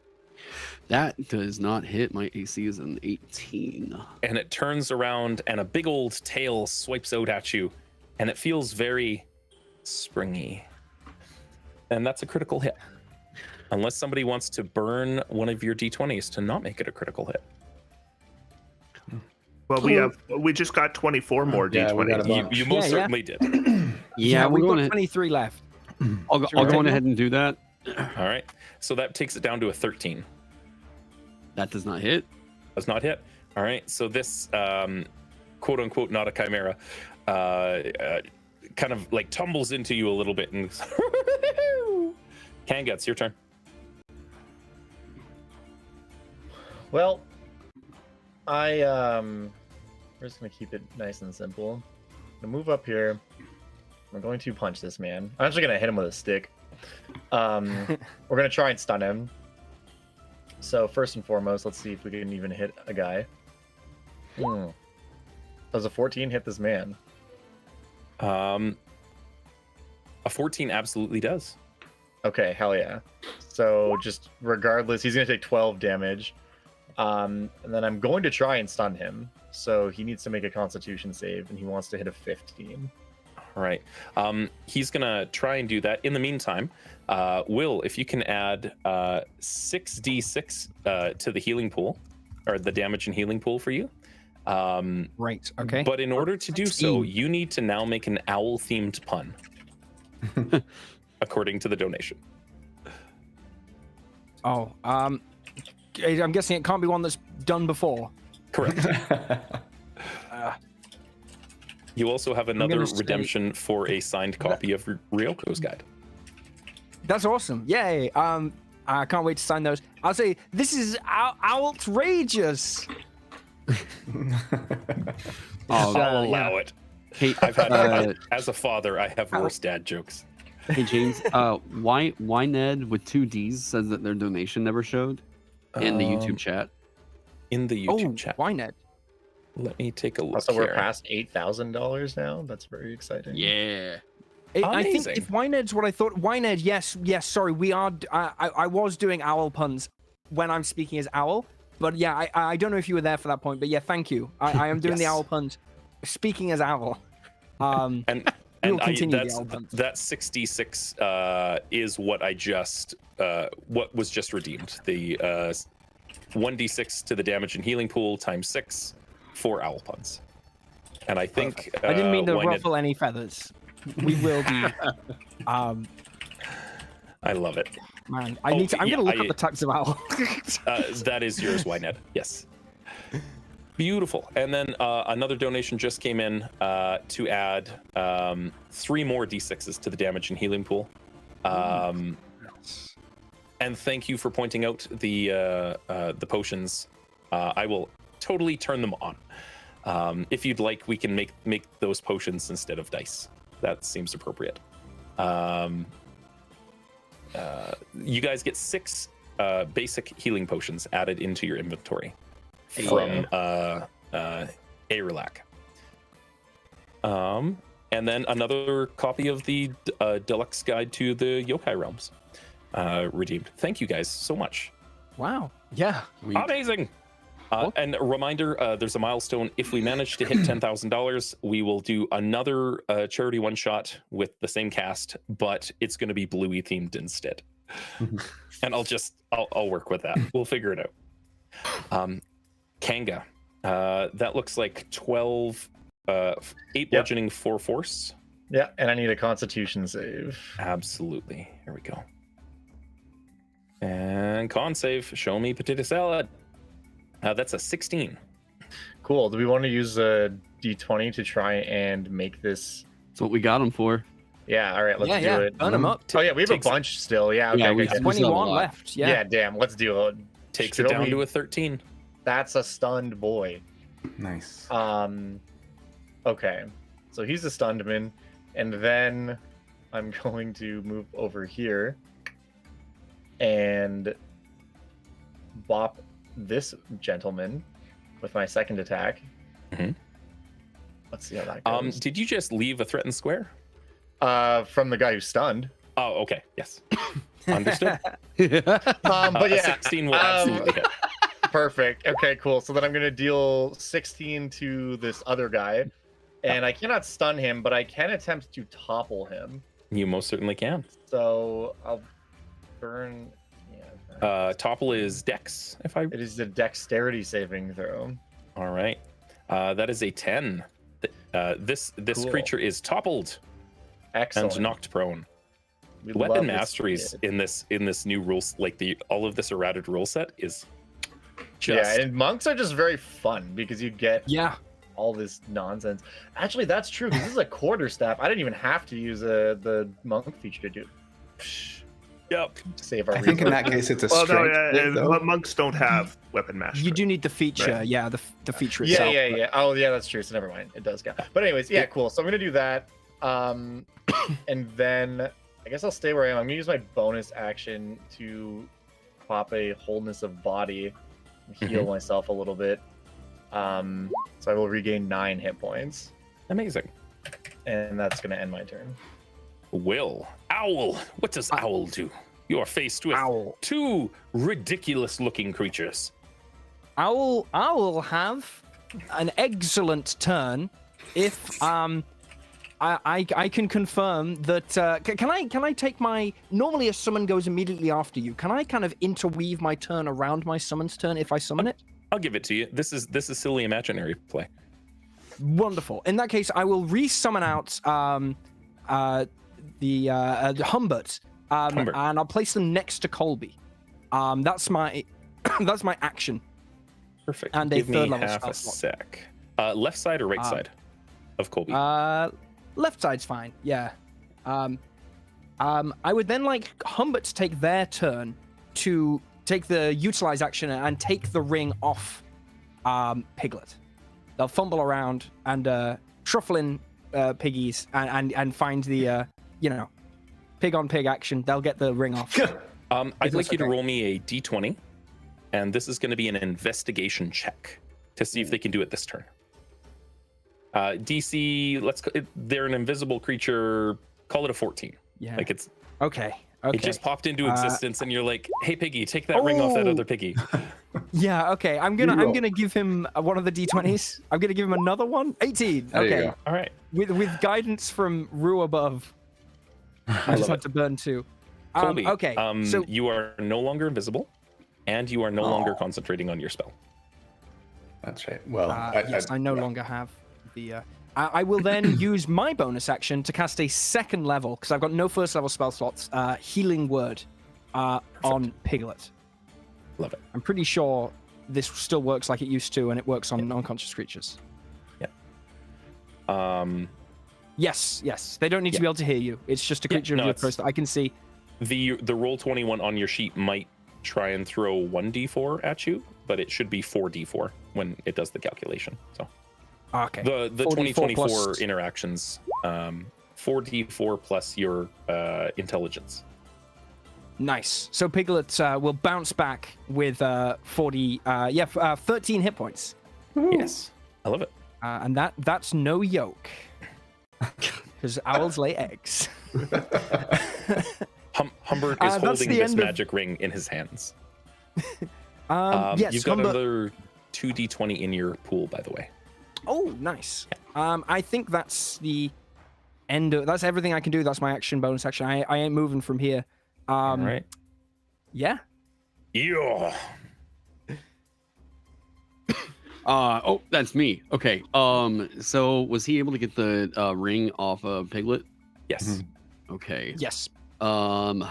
Speaker 3: That does not hit. My AC is an 18.
Speaker 1: And it turns around and a big old tail swipes out at you, and it feels very springy. And that's a critical hit. Unless somebody wants to burn one of your d20s to not make it a critical hit.
Speaker 6: Well, we just got 24 more
Speaker 2: Yeah, we got a
Speaker 6: d20s.
Speaker 2: bunch.
Speaker 1: You most
Speaker 5: Yeah.
Speaker 1: certainly did.
Speaker 3: Yeah,
Speaker 5: we've
Speaker 3: we're
Speaker 5: got
Speaker 3: going to.
Speaker 5: 23 left.
Speaker 3: I'll
Speaker 5: Should we
Speaker 3: go
Speaker 5: take
Speaker 3: on
Speaker 5: one?
Speaker 3: ahead and do that.
Speaker 1: All right. So that takes it down to a 13.
Speaker 3: That does not hit.
Speaker 1: Does not hit. All right. So this quote unquote not a chimera kind of like tumbles into you a little bit and Kanga, it's your turn.
Speaker 4: Well, we're just gonna keep it nice and simple. I'm gonna move up here. I'm going to punch this man. I'm actually gonna hit him with a stick. We're gonna try and stun him. So first and foremost, let's see if we can even hit a guy. Does a 14 hit this man?
Speaker 1: A 14 absolutely does.
Speaker 4: Okay, hell yeah. So just regardless, he's gonna take 12 damage. And then I'm going to try and stun him. So he needs to make a Constitution save, and he wants to hit a 15.
Speaker 1: All right. He's gonna try and do that. In the meantime, Will, if you can add 6d6 to the healing pool, or the damage and healing pool for you.
Speaker 5: Right. Okay.
Speaker 1: But in order to do so,
Speaker 5: 16.
Speaker 1: you need to now make an owl-themed pun, according to the donation.
Speaker 5: Oh, I'm guessing it can't be one that's done before.
Speaker 1: Correct. You also have another
Speaker 5: gonna say-
Speaker 1: redemption for a signed copy of Ryoko's guide.
Speaker 5: That's awesome. Yay. I can't wait to sign those. I'll say this is outrageous.
Speaker 3: Oh,
Speaker 1: I'll allow it.
Speaker 3: hey,
Speaker 1: I've had, as a father, I have worse dad jokes.
Speaker 3: hey, James. Why Ned with 2 D's says that their donation never showed in the YouTube chat?
Speaker 1: In the YouTube chat.
Speaker 5: Why not?
Speaker 1: Let me take a look.
Speaker 4: Also, we're
Speaker 1: here.
Speaker 4: past $8,000 now. That's very exciting.
Speaker 3: Yeah.
Speaker 5: I think
Speaker 1: Amazing.
Speaker 5: if Wyned's what I thought. Wyned, yes. Sorry, we are. I was doing owl puns when I'm speaking as owl, but yeah, I don't know if you were there for that point, but yeah, thank you. I am doing the
Speaker 1: Yes.
Speaker 5: owl puns, speaking as owl.
Speaker 1: And
Speaker 5: We'll
Speaker 1: and
Speaker 5: continue the
Speaker 1: that's
Speaker 5: album.
Speaker 1: that 66 is what I just what was just redeemed. The 1d6 to the damage and healing pool times 6 for owl puns. And I think
Speaker 5: I didn't mean to
Speaker 1: Wyned-
Speaker 5: ruffle any feathers. We will be.
Speaker 1: I love it.
Speaker 5: Man, I'm gonna look up the types of owl.
Speaker 1: That is yours, Wyned. Yes. Beautiful. And then another donation just came in to add 3 more d6s to the damage and healing pool. And thank you for pointing out the potions. I will totally turn them on. If you'd like, we can make those potions instead of dice. That seems appropriate. You guys get 6 basic healing potions added into your inventory from Arulac. And then another copy of the deluxe guide to the yokai realms redeemed. Thank you guys so much.
Speaker 5: Wow. Yeah.
Speaker 1: Amazing. And a reminder, there's a milestone. If we manage to hit $10,000, we will do another charity one shot with the same cast, but it's going to be Bluey themed instead. And I'll work with that. We'll figure it out. Kanga, that looks like 12, 8 bludgeoning, 4 force.
Speaker 4: Yeah, and I need a Constitution save.
Speaker 1: Absolutely. Here we go. And con save. Show me potato salad. That's a 16.
Speaker 4: Cool. Do we want to use a d20 to try and make this?
Speaker 3: That's what we got him for.
Speaker 4: Yeah. All right. Let's do it.
Speaker 5: Burn them up.
Speaker 4: Oh yeah, we have a
Speaker 1: Takes it.
Speaker 4: bunch still. Yeah. Okay.
Speaker 3: Yeah, we
Speaker 4: okay,
Speaker 3: have
Speaker 4: good.
Speaker 5: 21
Speaker 3: lot.
Speaker 5: left.
Speaker 4: Yeah.
Speaker 5: Yeah.
Speaker 4: Damn. Let's do it.
Speaker 1: Takes
Speaker 4: Show
Speaker 1: it down
Speaker 4: me-
Speaker 1: to a 13.
Speaker 4: That's a stunned boy.
Speaker 2: Nice.
Speaker 4: Okay. So he's a stunned man, and then I'm going to move over here and bop this gentleman with my second attack.
Speaker 1: Mhm.
Speaker 4: Let's see how that goes.
Speaker 1: Did you just leave a threatened square?
Speaker 4: From the guy who's stunned.
Speaker 1: Oh, okay. Yes. Understood.
Speaker 4: But
Speaker 1: A
Speaker 4: yeah,
Speaker 1: 16 will absolutely hit.
Speaker 4: perfect. Okay, cool. So then I'm gonna deal 16 to this other guy, and I cannot stun him, but I can attempt to topple him.
Speaker 1: You most certainly can.
Speaker 4: So I'll burn. Yeah.
Speaker 1: Topple is Dex, if I.
Speaker 4: It is a dexterity saving throw.
Speaker 1: All right. That is a 10. This
Speaker 4: Cool.
Speaker 1: creature is toppled
Speaker 4: Excellent.
Speaker 1: and knocked prone.
Speaker 4: We
Speaker 1: Weapon
Speaker 4: love this
Speaker 1: masteries
Speaker 4: kid.
Speaker 1: in this new rules, like all of this errated rule set is just
Speaker 4: Yeah, and monks are just very fun because you get
Speaker 5: Yeah.
Speaker 4: all this nonsense. Actually, that's true. 'Cause this is a quarterstaff. I didn't even have to use the monk feature to do.
Speaker 1: Yep.
Speaker 4: Save our.
Speaker 2: I think in
Speaker 4: resources.
Speaker 2: that case it's a
Speaker 6: Well, no,
Speaker 2: strength.
Speaker 6: yeah,
Speaker 2: roll, though.
Speaker 6: but monks don't have weapon mastery.
Speaker 5: You do need the feature.
Speaker 6: Right.
Speaker 5: Yeah, the feature
Speaker 4: Yeah,
Speaker 5: itself.
Speaker 4: yeah, yeah. Oh, yeah, that's true. So never mind. It does count. But anyways, yeah, cool. So I'm gonna do that. And then I guess I'll stay where I am. I'm gonna use my bonus action to pop a wholeness of body, and heal myself a little bit. So I will regain 9 hit points,
Speaker 1: Amazing.
Speaker 4: and that's gonna end my turn.
Speaker 1: Will. Owl. What does Owl do? You are faced with
Speaker 5: Owl.
Speaker 1: 2 ridiculous looking creatures.
Speaker 5: Owl will have an excellent turn if I can confirm that can I take my normally a summon goes immediately after you. Can I kind of interweave my turn around my summon's turn if I summon it?
Speaker 1: I'll give it to you. This is silly imaginary play.
Speaker 5: Wonderful. In that case, I will re-summon out the Humbert,
Speaker 1: Humbert.
Speaker 5: and I'll place them next to Colby. That's my that's my action.
Speaker 1: Perfect.
Speaker 5: And a
Speaker 1: give me
Speaker 5: third level
Speaker 1: half
Speaker 5: spell
Speaker 1: a
Speaker 5: slot.
Speaker 1: sec. Left side or right side of Colby?
Speaker 5: Left side's fine. Yeah. I would then like Humbert to take their turn to take the utilize action and take the ring off Piglet. They'll fumble around and truffle in piggies and find the pig on pig action. They'll get the ring off.
Speaker 1: I'd
Speaker 5: that's
Speaker 1: like you to
Speaker 5: okay.
Speaker 1: roll me a d20, and this is going to be an investigation check to see if they can do it this turn. DC, they're an invisible creature. Call it a 14.
Speaker 5: Yeah.
Speaker 1: Like it's
Speaker 5: Okay.
Speaker 1: it just popped into existence, and you're like, "Hey, piggy, take that ring off that other piggy."
Speaker 5: Yeah. Okay. I'm gonna give him one of the d20s. I'm gonna give him another one. 18.
Speaker 2: There you
Speaker 5: Okay.
Speaker 2: go.
Speaker 1: All right,
Speaker 5: With guidance from Rue above. I just
Speaker 1: love
Speaker 5: had
Speaker 1: it.
Speaker 5: to burn 2.
Speaker 1: Colby.
Speaker 5: Okay. So
Speaker 1: you are no longer invisible, and you are no longer concentrating on your spell.
Speaker 2: That's right. Well,
Speaker 5: yes, I no longer have the. I will then use my bonus action to cast a second level because I've got no first level spell slots. Healing word on Piglet.
Speaker 1: Love it.
Speaker 5: I'm pretty sure this still works like it used to, and it works on unconscious creatures.
Speaker 1: Yeah.
Speaker 5: Yes. They don't need to be able to hear you. It's just a creature
Speaker 1: no,
Speaker 5: of your
Speaker 1: it's-
Speaker 5: choice that I can see.
Speaker 1: The roll 21 on your sheet might try and throw 1d4 at you, but it should be 4d4 when it does the calculation. So
Speaker 5: Okay.
Speaker 1: the
Speaker 5: 44
Speaker 1: 2024
Speaker 5: plus-
Speaker 1: interactions, 4d4 plus your intelligence.
Speaker 5: Nice. So Piglet will bounce back with 13 hit points.
Speaker 1: Yes, I love it.
Speaker 5: And that's no yoke. Because owls lay eggs.
Speaker 1: Humbert is
Speaker 5: that's
Speaker 1: holding
Speaker 5: the
Speaker 1: this
Speaker 5: end of-
Speaker 1: magic ring in his hands.
Speaker 5: Yes,
Speaker 1: You've got
Speaker 5: Humbert-
Speaker 1: another 2d20 in your pool, by the way.
Speaker 5: Oh, nice. I think that's the end of... That's everything I can do. That's my action, bonus action. I ain't moving from here.
Speaker 1: All right.
Speaker 5: Yeah.
Speaker 1: Yeah.
Speaker 3: Oh, that's me. Okay. So was he able to get the ring off of Piglet?
Speaker 1: Yes.
Speaker 3: Okay.
Speaker 5: Yes.
Speaker 3: I'll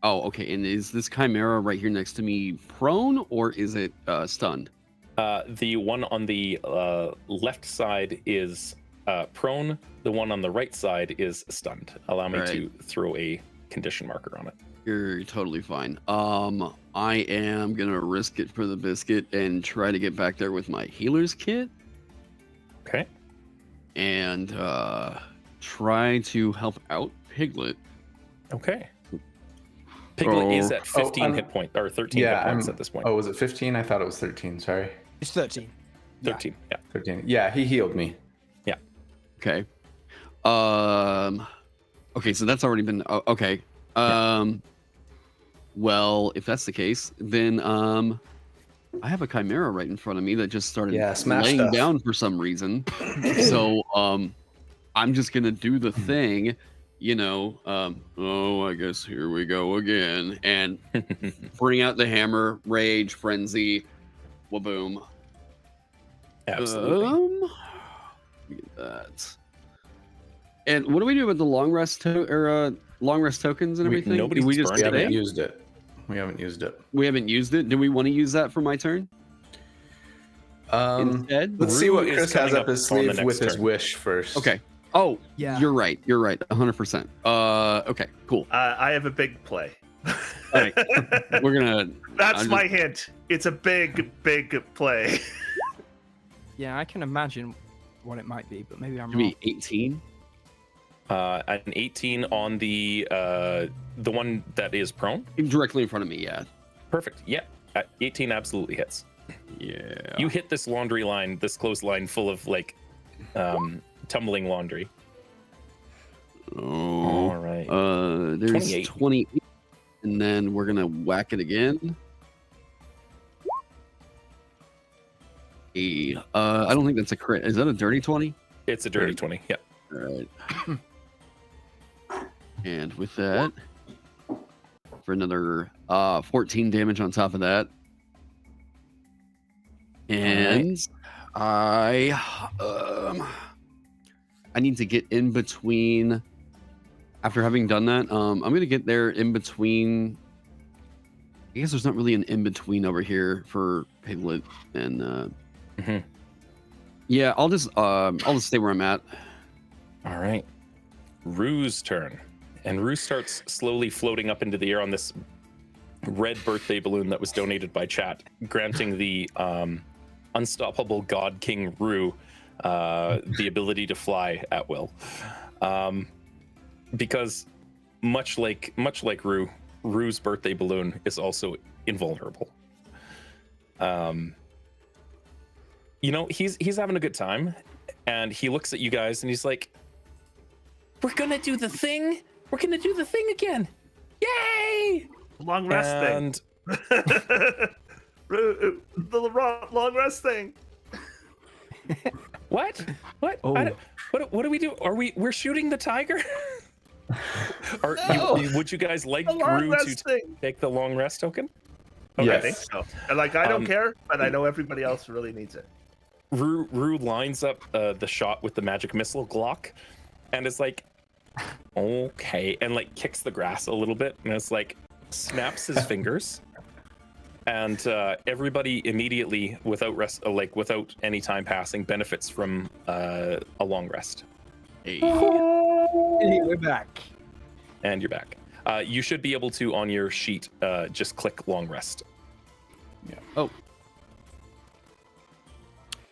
Speaker 3: Oh, okay. And is this chimera right here next to me prone, or is it stunned?
Speaker 1: The one on the left side is prone. The one on the right side is stunned. Allow me to throw a condition marker on it.
Speaker 3: You're totally fine. I am gonna risk it for the biscuit and try to get back there with my healer's kit.
Speaker 1: Okay.
Speaker 3: And try to help out Piglet.
Speaker 1: Okay. Piglet is at 15 hit points, or 13 hit points at this point.
Speaker 2: Oh, was it 15? I thought it was 13. Sorry.
Speaker 5: It's 13.
Speaker 1: 13. Yeah.
Speaker 2: 13. Yeah, he healed me.
Speaker 1: Yeah.
Speaker 3: Okay. Okay, so that's already been okay. Well, if that's the case, then I have a chimera right in front of me that just started laying down for some reason. So I'm just gonna do the thing, you know. I guess here we go again, and bring out the hammer, rage, frenzy, waboom.
Speaker 1: Absolutely.
Speaker 3: Look at that. And what do we do with the long rest long rest tokens and everything?
Speaker 1: Nobody's
Speaker 3: we just
Speaker 2: We haven't used it. We haven't used it.
Speaker 3: We haven't used it. Do we want to use that for my turn? Instead,
Speaker 2: Let's see
Speaker 1: Rue
Speaker 2: what
Speaker 1: is
Speaker 2: Chris
Speaker 1: coming
Speaker 2: has up
Speaker 1: up
Speaker 2: his
Speaker 1: on the
Speaker 2: sleeve
Speaker 1: next
Speaker 2: with his
Speaker 1: turn.
Speaker 2: wish first.
Speaker 3: Okay. Oh,
Speaker 5: Yeah.
Speaker 3: You're right. You're right. 100%. Okay. Cool.
Speaker 6: I have a big play.
Speaker 3: All right. We're gonna.
Speaker 6: That's
Speaker 3: I'm
Speaker 6: my hint. It's a big play.
Speaker 5: Yeah, I can imagine what it might be, but maybe I'm
Speaker 3: Give
Speaker 5: wrong.
Speaker 3: me 18.
Speaker 1: An 18 on the one that is prone.
Speaker 3: Directly in front of me. Yeah.
Speaker 1: Perfect. Yeah. 18 absolutely hits.
Speaker 3: Yeah.
Speaker 1: You hit this laundry line, this clothesline full of like tumbling laundry.
Speaker 3: Oh.
Speaker 1: All right.
Speaker 3: There's
Speaker 1: 28.
Speaker 3: 28, and then we're gonna whack it again. I don't think that's a crit. Is that a dirty 20?
Speaker 1: It's a dirty 20. Yeah.
Speaker 3: All right. And with that, for another 14 damage on top of that. And I need to get in between. After having done that, I'm gonna get there in between. I guess there's not really an in between over here for Piglet and. Yeah, I'll just stay where I'm at.
Speaker 1: All right. Rue's turn. And Rue starts slowly floating up into the air on this red birthday balloon that was donated by chat, granting the unstoppable God King Rue the ability to fly at will. Because much like Rue, Rue's birthday balloon is also invulnerable. You know, he's having a good time, and he looks at you guys and he's like, "We're gonna do the thing. We're gonna do the thing again. Yay!"
Speaker 6: Long rest
Speaker 1: And
Speaker 6: thing. The long rest thing.
Speaker 1: what? What?
Speaker 2: Oh.
Speaker 1: What do we do? We're shooting the tiger? Would you guys like
Speaker 6: The long
Speaker 1: Rue
Speaker 6: rest
Speaker 1: to
Speaker 6: thing.
Speaker 1: take the long rest token?
Speaker 6: Okay, I
Speaker 2: Yes.
Speaker 6: think so. And like, I don't care, but I know everybody else really needs it.
Speaker 1: Rue lines up the shot with the magic missile Glock, and is like, okay, and like kicks the grass a little bit, and it's like snaps his fingers, and everybody immediately, without any time passing, benefits from a long rest.
Speaker 3: Hey.
Speaker 5: Hey, we're back.
Speaker 1: And you're back. You should be able to, on your sheet, just click long rest.
Speaker 2: Yeah.
Speaker 3: Oh.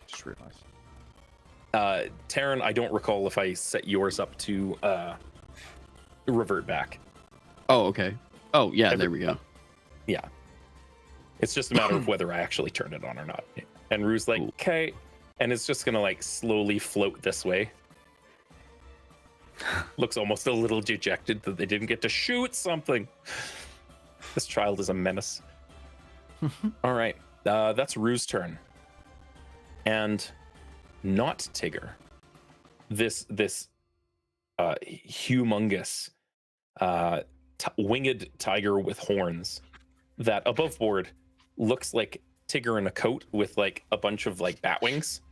Speaker 2: Just realized.
Speaker 1: Taryn, I don't recall if I set yours up to revert back.
Speaker 3: Oh, okay. Oh, yeah. There we go.
Speaker 1: Yeah. It's just a matter of whether I actually turned it on or not. And Rue's like,
Speaker 3: Cool.
Speaker 1: okay. And it's just gonna like slowly float this way. Looks almost a little dejected that they didn't get to shoot something. This child is a menace. All right. That's Rue's turn. And not Tigger. This humongous winged tiger with horns that above board looks like Tigger in a coat with like a bunch of like bat wings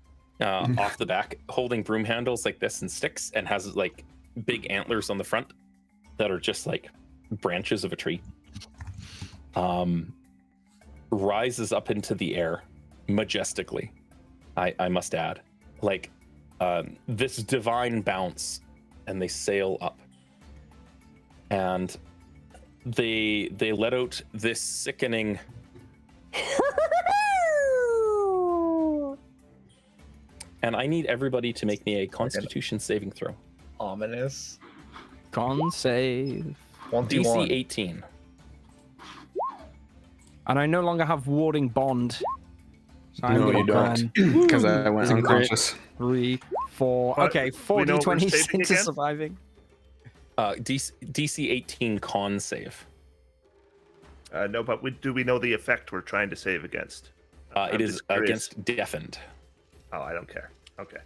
Speaker 1: off the back, holding broom handles like this and sticks, and has like big antlers on the front that are just like branches of a tree. rises up into the air majestically. I must add, like this divine bounce, and they sail up, and they let out this sickening and I need everybody to make me a Constitution saving throw.
Speaker 4: Ominous.
Speaker 5: Con save.
Speaker 1: DC 18.
Speaker 5: And I no longer have warding bond. So
Speaker 2: No, you don't, because I went
Speaker 3: Is it great?
Speaker 2: unconscious.
Speaker 5: 3, 4.
Speaker 6: But
Speaker 5: Okay, 4
Speaker 6: we know we're
Speaker 5: d20s
Speaker 6: saving
Speaker 5: into
Speaker 6: again?
Speaker 5: surviving.
Speaker 1: DC 18 con save.
Speaker 6: No, but do we know the effect we're trying to save against?
Speaker 1: It
Speaker 6: I'm
Speaker 1: is
Speaker 6: just curious.
Speaker 1: against deafened.
Speaker 6: Oh, I don't care. Okay.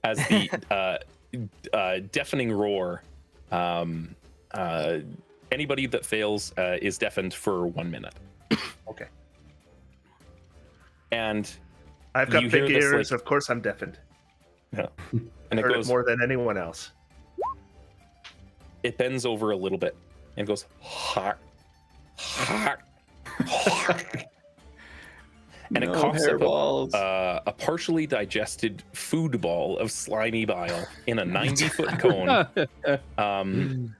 Speaker 1: As the deafening roar. Anybody that fails is deafened for 1 minute.
Speaker 6: Okay.
Speaker 1: And
Speaker 6: I've got
Speaker 1: You hear
Speaker 6: big
Speaker 1: this,
Speaker 6: ears.
Speaker 1: like-
Speaker 6: Of course, I'm deafened.
Speaker 1: and
Speaker 6: I
Speaker 1: it
Speaker 6: heard
Speaker 1: goes,
Speaker 6: it more than anyone else.
Speaker 1: it bends over a little bit and goes, "Har, har, har." And it coughs up a partially digested food ball of slimy bile in a 90-foot cone.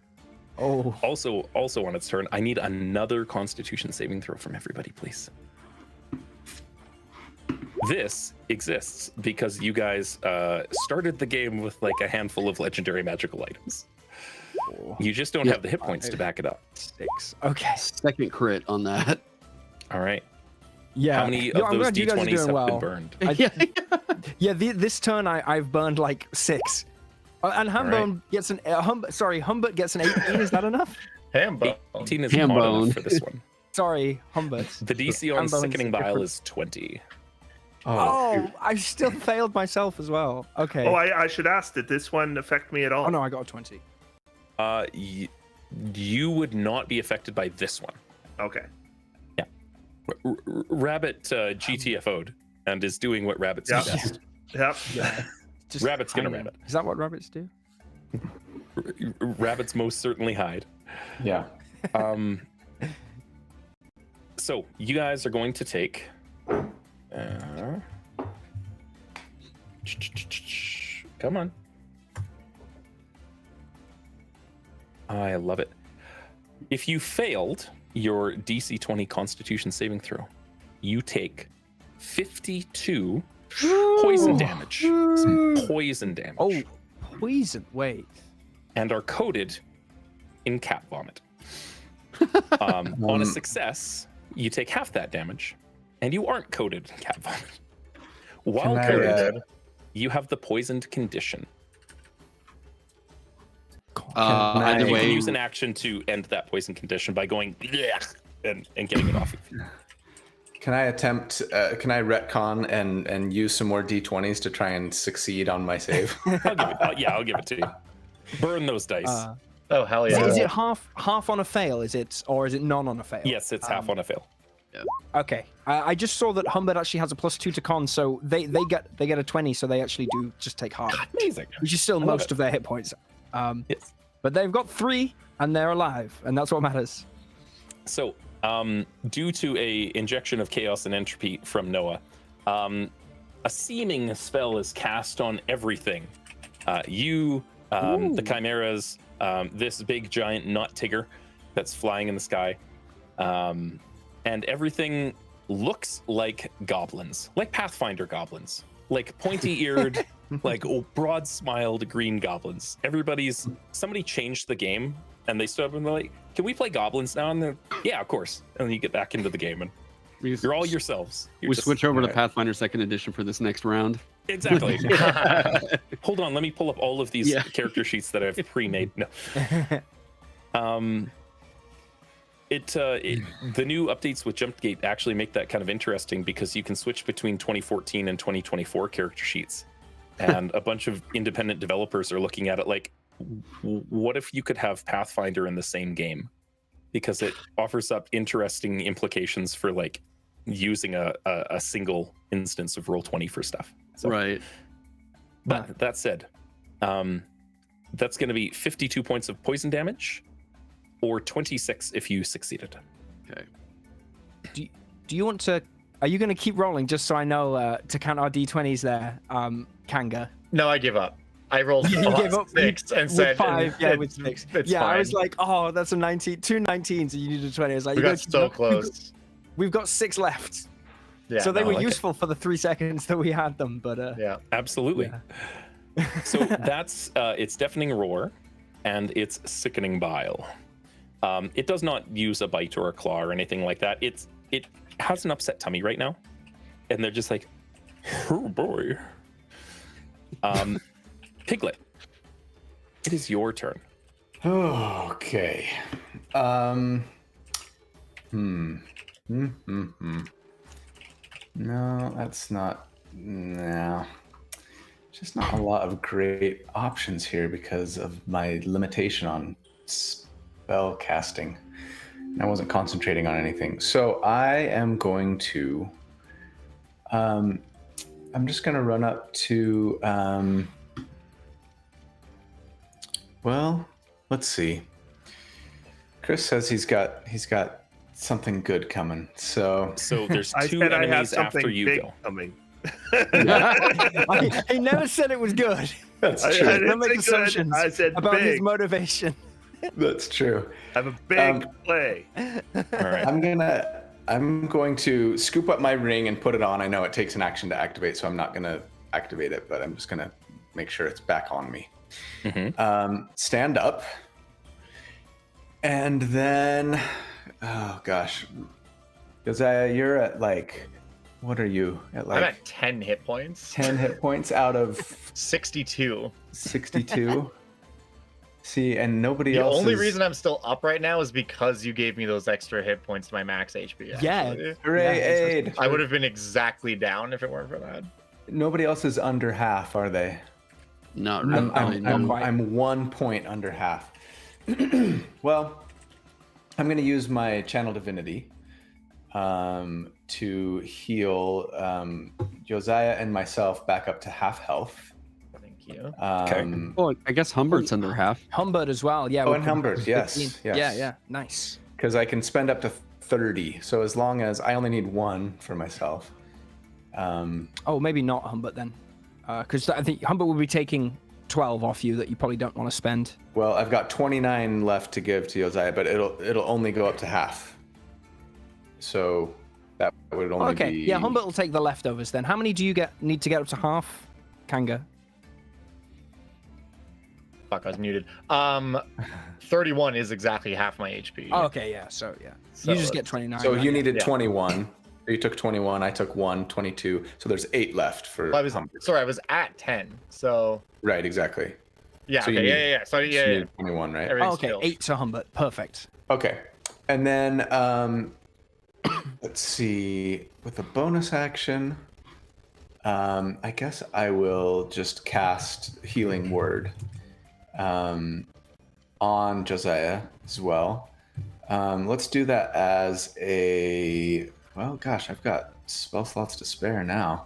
Speaker 1: Also on its turn, I need another Constitution saving throw from everybody, please. This exists because you guys started the game with like a handful of legendary magical items. You just don't have the hit points to back it up.
Speaker 5: 6. Okay.
Speaker 3: Second crit on that.
Speaker 1: All right.
Speaker 5: Yeah.
Speaker 1: How many
Speaker 5: Yo,
Speaker 1: of
Speaker 5: I'm
Speaker 1: those
Speaker 5: glad you guys are
Speaker 1: D20s
Speaker 5: doing
Speaker 1: have
Speaker 5: well.
Speaker 1: been burned?
Speaker 5: This turn I've burned like 6. And Humbone gets an Humbert gets an 18. Is that enough?
Speaker 4: Hambo.
Speaker 1: 18 is
Speaker 3: Ham
Speaker 1: not
Speaker 3: bone.
Speaker 1: enough for this one.
Speaker 5: Sorry, Humbert.
Speaker 1: The DC on
Speaker 5: Hambone's
Speaker 1: sickening bile
Speaker 5: different.
Speaker 1: is 20.
Speaker 5: Oh, I still failed myself as well. Okay.
Speaker 6: Oh, I should ask, did this one affect me at all?
Speaker 5: Oh no, I got a 20.
Speaker 1: You would not be affected by this one.
Speaker 6: Okay.
Speaker 1: Rabbit GTFO'd and is doing what rabbits do
Speaker 6: Yeah.
Speaker 1: best.
Speaker 6: Yep.
Speaker 5: Yeah. Just
Speaker 1: Rabbit's gonna
Speaker 5: hiding.
Speaker 1: rabbit.
Speaker 5: Is that what rabbits do?
Speaker 1: Rabbits most certainly hide.
Speaker 2: Yeah.
Speaker 1: So you guys are going to take. Come on. I love it. If you failed your DC 20 Constitution saving throw, you take 52 poison damage. Some poison damage.
Speaker 5: Oh, poison. Wait.
Speaker 1: And are coated in cat vomit. On a success, you take half that damage, and you aren't coated in cat vomit. While
Speaker 2: Can I,
Speaker 1: coated, you have the poisoned condition.
Speaker 3: Either
Speaker 1: You
Speaker 3: way,
Speaker 1: can use an action to end that poison condition by going "Blech," and getting it off of you.
Speaker 2: Can I attempt? Can I retcon and use some more D20s to try and succeed on my save?
Speaker 1: I'll give it to you. Burn those dice.
Speaker 4: Oh, hell
Speaker 5: Is
Speaker 4: yeah.
Speaker 5: it half on a fail? Is it none on a fail?
Speaker 1: Yes, it's half on a fail.
Speaker 5: Okay. I just saw that Humbert actually has a +2 to con, so they get a 20, so they actually do just take half,
Speaker 1: Amazing.
Speaker 5: which is still
Speaker 1: love
Speaker 5: most
Speaker 1: it.
Speaker 5: of their hit points.
Speaker 1: Yes.
Speaker 5: But they've got 3, and they're alive, and that's what matters.
Speaker 1: So, due to a injection of chaos and entropy from Noah, a seeming spell is cast on everything. The chimeras, this big giant nut tigger that's flying in the sky, and everything looks like goblins, like Pathfinder goblins, like pointy-eared, like broad-smiled green goblins. Somebody changed the game, and they stood up and they're like, "Can we play goblins now?" And they're, "Yeah, of course." And then you get back into the game, and you're all yourselves. You're
Speaker 3: we
Speaker 1: just-
Speaker 3: switch over to
Speaker 1: Alright.
Speaker 3: Pathfinder 2nd Edition for this next round.
Speaker 1: Exactly. Hold on, let me pull up all of these character sheets that I've pre-made. No. The new updates with Jumpgate actually make that kind of interesting because you can switch between 2014 and 2024 character sheets. And a bunch of independent developers are looking at it like, what if you could have Pathfinder in the same game? Because it offers up interesting implications for like using a single instance of Roll20 for stuff. So,
Speaker 3: Right.
Speaker 1: But that said, that's going to be 52 points of poison damage, or 26 if you succeeded.
Speaker 3: Okay.
Speaker 5: Do you want to? Are you going to keep rolling just so I know to count our d20s there, Kanga?
Speaker 4: No, I give up. I rolled
Speaker 5: You gave up
Speaker 4: 6 and
Speaker 5: with
Speaker 4: said
Speaker 5: 5, yeah, with
Speaker 4: it's
Speaker 5: 6.
Speaker 4: It's
Speaker 5: yeah,
Speaker 4: fine.
Speaker 5: I was like, oh, that's a 19, 2 19s, and you need a 20. I was like,
Speaker 4: we
Speaker 5: you
Speaker 4: got so close.
Speaker 5: We've got 6 left.
Speaker 4: Yeah,
Speaker 5: so they
Speaker 1: no,
Speaker 5: were
Speaker 1: I like
Speaker 5: useful for the 3 seconds that we had them, but
Speaker 4: Yeah.
Speaker 1: Absolutely.
Speaker 5: Yeah.
Speaker 1: So that's it's deafening roar, and it's sickening bile. It does not use a bite or a claw or anything like that. It has an upset tummy right now, and they're just like, oh boy. Piglet, it is your turn.
Speaker 2: Okay. No, that's not. No. Just not a lot of great options here because of my limitation on spell casting. I wasn't concentrating on anything. So I am going to. I'm just going to run up to. Well, let's see. Chris says he's got something good coming. So
Speaker 1: there's
Speaker 6: I
Speaker 1: 2
Speaker 6: said I have
Speaker 1: enemies
Speaker 6: something
Speaker 1: after you
Speaker 6: big
Speaker 1: go.
Speaker 6: coming.
Speaker 5: he never said it was good.
Speaker 2: that's
Speaker 6: I
Speaker 2: true.
Speaker 6: didn't
Speaker 5: Don't make
Speaker 6: say good,
Speaker 5: assumptions
Speaker 6: I said
Speaker 5: about his
Speaker 6: big.
Speaker 5: motivation.
Speaker 2: That's true.
Speaker 6: I have a big play.
Speaker 1: All right.
Speaker 2: I'm going to scoop up my ring and put it on. I know it takes an action to activate, so I'm not going to activate it, but I'm just going to make sure it's back on me. Stand up. And then, oh gosh. Josiah, you're at like, what are you? At like
Speaker 4: I'm at 10 hit points.
Speaker 2: 10 hit points out of
Speaker 4: 62.
Speaker 2: 62. See, and nobody
Speaker 4: The
Speaker 2: else
Speaker 4: only
Speaker 2: is...
Speaker 4: reason I'm still up right now is because you gave me those extra hit points to my max HP.
Speaker 5: Yeah.
Speaker 4: actually.
Speaker 2: Hooray,
Speaker 5: Yeah,
Speaker 2: aid!
Speaker 4: I would have been exactly down if it weren't for that.
Speaker 2: Nobody else is under half, are they?
Speaker 3: Not
Speaker 2: I'm,
Speaker 3: really.
Speaker 2: I'm,
Speaker 3: no.
Speaker 2: I'm,
Speaker 5: quite.
Speaker 2: I'm 1 point under half. Well, I'm going to use my Channel Divinity to heal Josiah and myself back up to half health.
Speaker 4: Thank you.
Speaker 3: Oh, I guess Humbert's under half.
Speaker 5: Humbert as well. Yeah.
Speaker 2: Oh,
Speaker 5: we
Speaker 2: and
Speaker 5: could-
Speaker 2: Humbert, yes,
Speaker 5: 15.
Speaker 2: yes.
Speaker 5: Yeah. Nice.
Speaker 2: Because I can spend up to 30. So as long as I only need 1 for myself.
Speaker 5: Oh, maybe not Humbert then, because I think Humbert will be taking 12 off you that you probably don't want to spend.
Speaker 2: Well, I've got 29 left to give to Josiah, but it'll only go up to half. So that would only
Speaker 5: Okay.
Speaker 2: be...
Speaker 5: Yeah, Humbert will take the leftovers then. How many do you need to get up to half, Kanga?
Speaker 4: Fuck, I was muted. 31 is exactly half my HP.
Speaker 5: Oh, okay, yeah. So yeah,
Speaker 4: So
Speaker 5: you just get
Speaker 4: it's-
Speaker 5: 29.
Speaker 2: So
Speaker 5: right?
Speaker 2: you needed
Speaker 4: Yeah.
Speaker 2: 21. You took 21. I took 1, 22. So there's 8 left for.
Speaker 4: Well, I was
Speaker 2: Humbert.
Speaker 4: sorry, I was at 10. So
Speaker 2: Right, exactly.
Speaker 4: yeah,
Speaker 2: So you
Speaker 4: okay,
Speaker 2: need-
Speaker 4: yeah. So
Speaker 2: So
Speaker 4: yeah,
Speaker 2: you
Speaker 4: yeah.
Speaker 2: need 21, right?
Speaker 4: Everything's
Speaker 5: Oh, okay,
Speaker 4: filled.
Speaker 5: 8 to Humbert. Perfect.
Speaker 2: Okay. And then let's see. With a bonus action, I guess I will just cast Healing Word on Josiah as well. Let's do that as a. Well, gosh, I've got spell slots to spare now.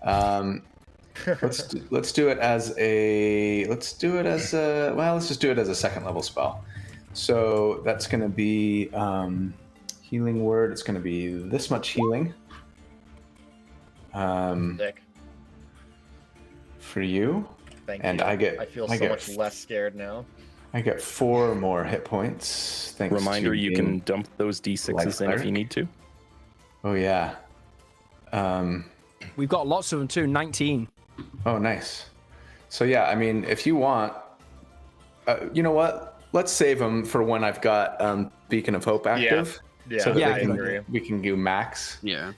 Speaker 2: Let's do it as a. Let's do it as a. Well, let's just do it as a 2nd level spell. So that's going to be Healing Word. It's going to be this much healing.
Speaker 4: Sick.
Speaker 2: For you,
Speaker 4: Thank
Speaker 2: and
Speaker 4: you.
Speaker 2: I
Speaker 4: feel
Speaker 2: I
Speaker 4: so
Speaker 2: get
Speaker 4: much less scared now.
Speaker 2: I get 4 more hit points. Thanks.
Speaker 1: Reminder:
Speaker 2: to
Speaker 1: you
Speaker 2: being-
Speaker 1: can dump those d6s
Speaker 2: Life
Speaker 1: in if
Speaker 2: cleric?
Speaker 1: you need to.
Speaker 2: Oh yeah.
Speaker 5: We've got lots of them too. 19.
Speaker 2: Oh nice. So yeah, I mean, if you want, you know what? Let's save them for when I've got Beacon of Hope active.
Speaker 4: Yeah,
Speaker 2: So that
Speaker 5: Yeah,
Speaker 2: we
Speaker 5: I
Speaker 2: can,
Speaker 4: agree.
Speaker 2: we can do max.
Speaker 3: Yeah.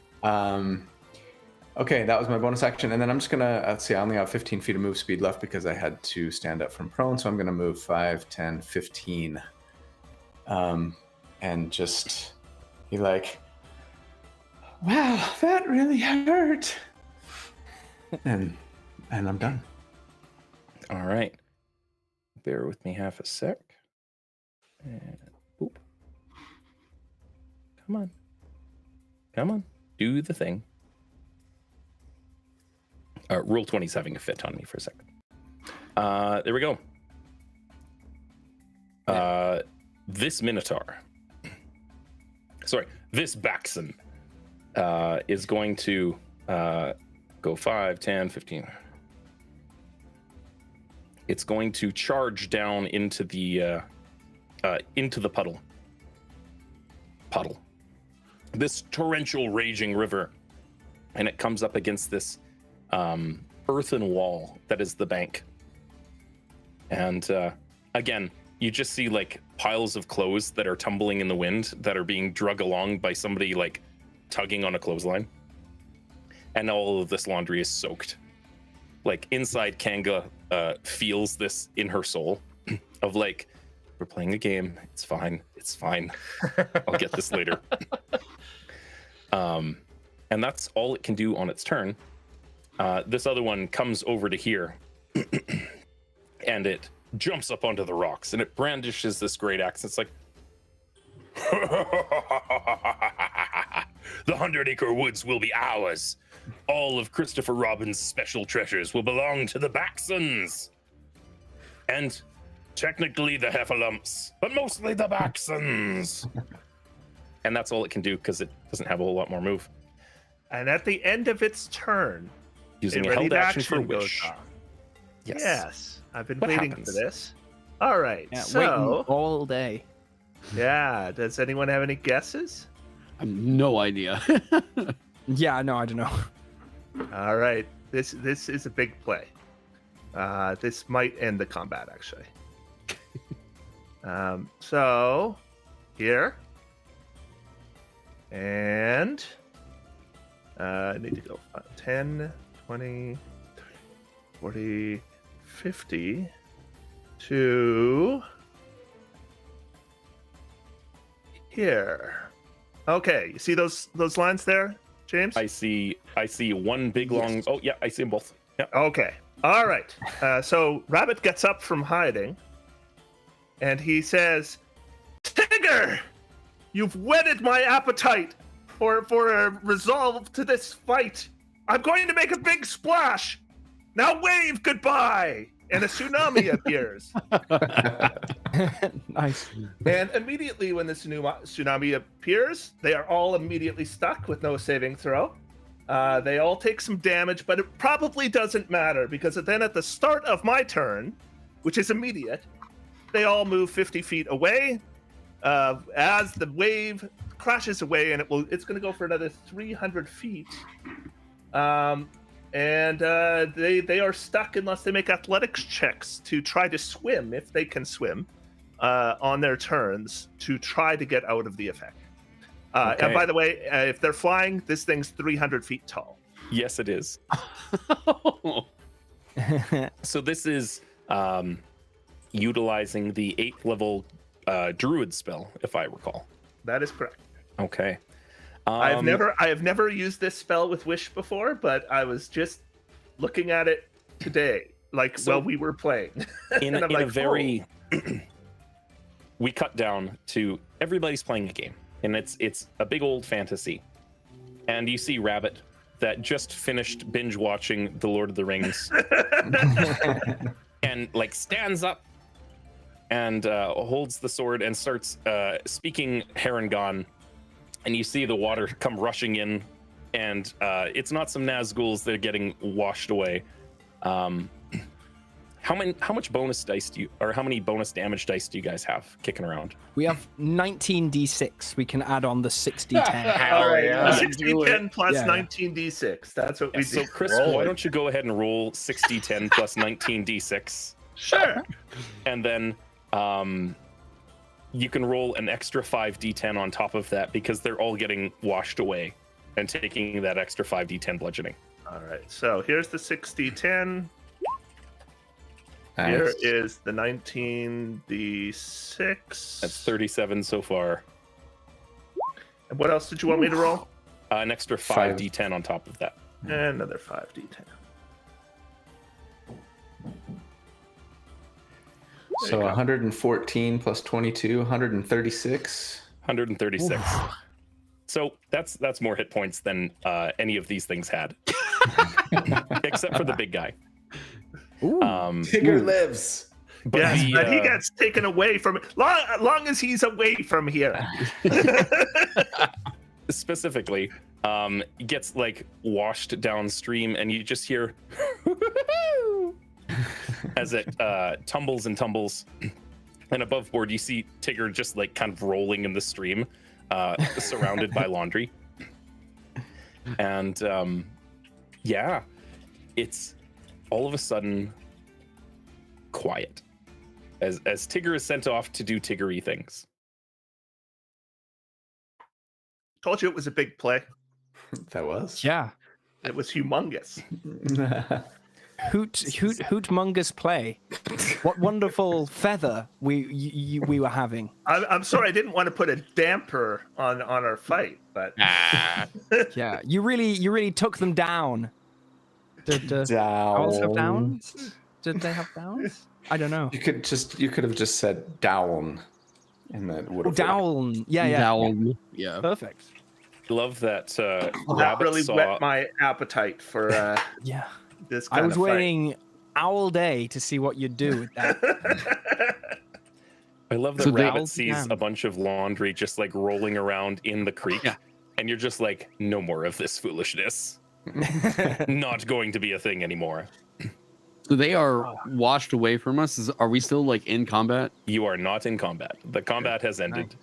Speaker 2: Okay, that was my bonus action. And then I'm just going to, let's see, I only have 15 feet of move speed left because I had to stand up from prone. So I'm going to move 5, 10, 15. And just be like, wow, that really hurt. and I'm done.
Speaker 1: All right. Bear with me half a sec. And boop. Come on. Come on. Do the thing. Rule 20's having a fit on me for a second. There we go. this Minotaur, this Baxon is going to go 5, 10, 15. It's going to charge down into the puddle. This torrential, raging river, and it comes up against this earthen wall that is the bank. And again, you just see like piles of clothes that are tumbling in the wind that are being drug along by somebody like tugging on a clothesline. And all of this laundry is soaked. Like inside, Kanga feels this in her soul of like, we're playing a game. It's fine. It's fine. I'll get this later. And that's all it can do on its turn. This other one comes over to here and it jumps up onto the rocks and it brandishes this great axe. It's like, the 100-acre woods will be ours. All of Christopher Robin's special treasures will belong to the Baxons. And technically the Heffalumps, but mostly the Baxons. And that's all it can do because it doesn't have a whole lot more move.
Speaker 6: And at the end of its turn,
Speaker 1: Using
Speaker 6: a
Speaker 1: a held
Speaker 6: ready
Speaker 1: action for
Speaker 6: action goes
Speaker 1: wish.
Speaker 6: off.
Speaker 1: Yes.
Speaker 6: Yes, I've been
Speaker 1: What
Speaker 6: waiting
Speaker 1: happens?
Speaker 6: for this. All right,
Speaker 5: Yeah,
Speaker 6: so
Speaker 5: waiting all day.
Speaker 6: yeah, does anyone have any guesses?
Speaker 3: I have no idea.
Speaker 5: Yeah, no, I don't know.
Speaker 6: All right, this is a big play. This might end the combat actually. So here, and I need to go 10, 20, 40, 50 to here. Okay, you see those lines there, James?
Speaker 1: I see one big long. Oh yeah, I see them both. Yeah.
Speaker 6: Okay. All right. So Rabbit gets up from hiding, and he says, "Tigger, you've whetted my appetite for a resolve to this fight. I'm going to make a big splash. Now wave goodbye." And a tsunami appears.
Speaker 5: Nice.
Speaker 6: And immediately when the tsunami appears, they are all immediately stuck with no saving throw. They all take some damage, but it probably doesn't matter because then at the start of my turn, which is immediate, they all move 50 feet away as the wave crashes away, and it's going to go for another 300 feet. And they are stuck unless they make athletics checks to try to swim, if they can swim, on their turns to try to get out of the effect.
Speaker 1: Okay.
Speaker 6: And by the way, if they're flying, this thing's 300 feet tall.
Speaker 1: Yes, it is. So this is utilizing the 8th level druid spell, if I recall.
Speaker 6: That is correct.
Speaker 1: Okay.
Speaker 6: I have never used this spell with Wish before, but I was just looking at it today, while we were playing.
Speaker 1: in
Speaker 6: And I'm
Speaker 1: a
Speaker 6: like,
Speaker 1: very we cut down to everybody's playing a game, and it's a big old fantasy, and you see Rabbit that just finished binge watching The Lord of the Rings and like stands up and holds the sword and starts speaking Harangon, and you see the water come rushing in, and it's not some Nazguls that are getting washed away. How much bonus dice how many bonus damage dice do you guys have kicking around?
Speaker 5: We have 19d6. We can add on the 60d10.
Speaker 4: Hell
Speaker 6: All right,
Speaker 4: yeah.
Speaker 6: 60-10 plus
Speaker 5: Yeah.
Speaker 6: 19d6. That's what we do.
Speaker 1: So Chris, why don't you go ahead and roll 60-10 plus 19d6,
Speaker 6: Sure.
Speaker 1: and then you can roll an extra 5d10 on top of that because they're all getting washed away and taking that extra 5d10 bludgeoning.
Speaker 6: All right, so here's the 60-10.
Speaker 2: Nice.
Speaker 6: Here is the 19d6.
Speaker 1: That's 37 so far.
Speaker 6: And what else did you want me to roll?
Speaker 1: An extra
Speaker 2: Five.
Speaker 1: 5d10 on top of that.
Speaker 6: And another 5d10.
Speaker 2: So 114 plus 22, 136.
Speaker 1: 136. So that's more hit points than any of these things had, except for the big guy.
Speaker 5: Ooh.
Speaker 2: Tigger lives.
Speaker 1: But
Speaker 6: Yes,
Speaker 1: the,
Speaker 6: but he gets taken away from it. Long as he's away from here.
Speaker 1: specifically gets like washed downstream, and you just hear as it tumbles and tumbles. And above board, you see Tigger just like kind of rolling in the stream, surrounded by laundry. And yeah, it's all of a sudden quiet as Tigger is sent off to do Tiggery things.
Speaker 6: Told you it was a big play.
Speaker 2: That was.
Speaker 5: Yeah.
Speaker 6: It was humongous.
Speaker 5: Hootmungus play. What wonderful feather we were having.
Speaker 6: I'm sorry, I didn't want to put a damper on our fight, but
Speaker 5: Yeah, you really took them down. Did owls have downs? Did they have downs? I don't know.
Speaker 2: You could have just said down, and that would have.
Speaker 5: Down. Yeah.
Speaker 3: Down. Yeah.
Speaker 5: Perfect.
Speaker 1: Love that.
Speaker 6: that
Speaker 1: Rabbit
Speaker 6: really
Speaker 1: saw,
Speaker 6: whet my appetite for
Speaker 5: Yeah.
Speaker 6: this
Speaker 5: I
Speaker 6: kind
Speaker 5: was
Speaker 6: of fight.
Speaker 5: waiting all day to see what you'd do with that.
Speaker 1: I love that
Speaker 3: So they-
Speaker 1: Rabbit sees a bunch of laundry just like rolling around in the creek,
Speaker 3: Yeah.
Speaker 1: and you're just like, no more of this foolishness. Not going to be a thing anymore.
Speaker 3: So they are washed away from us. Are we still like in combat?
Speaker 1: You are not in combat. The combat has ended.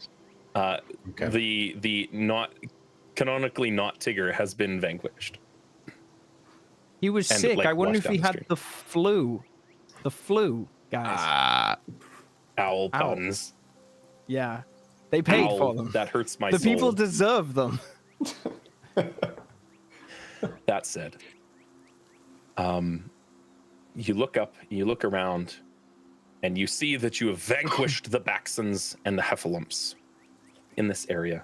Speaker 2: Okay.
Speaker 1: The not canonically not Tigger has been vanquished.
Speaker 5: He was
Speaker 1: And,
Speaker 5: sick.
Speaker 1: like,
Speaker 5: I wonder
Speaker 1: washed
Speaker 5: if he
Speaker 1: down the
Speaker 5: had the flu. The flu, guys.
Speaker 1: Owl puns.
Speaker 5: Yeah. They paid
Speaker 1: Ow,
Speaker 5: for them.
Speaker 1: That hurts my
Speaker 5: The
Speaker 1: soul.
Speaker 5: people deserve them.
Speaker 1: That said, you look up, you look around, and you see that you have vanquished the Baxons and the Heffalumps in this area.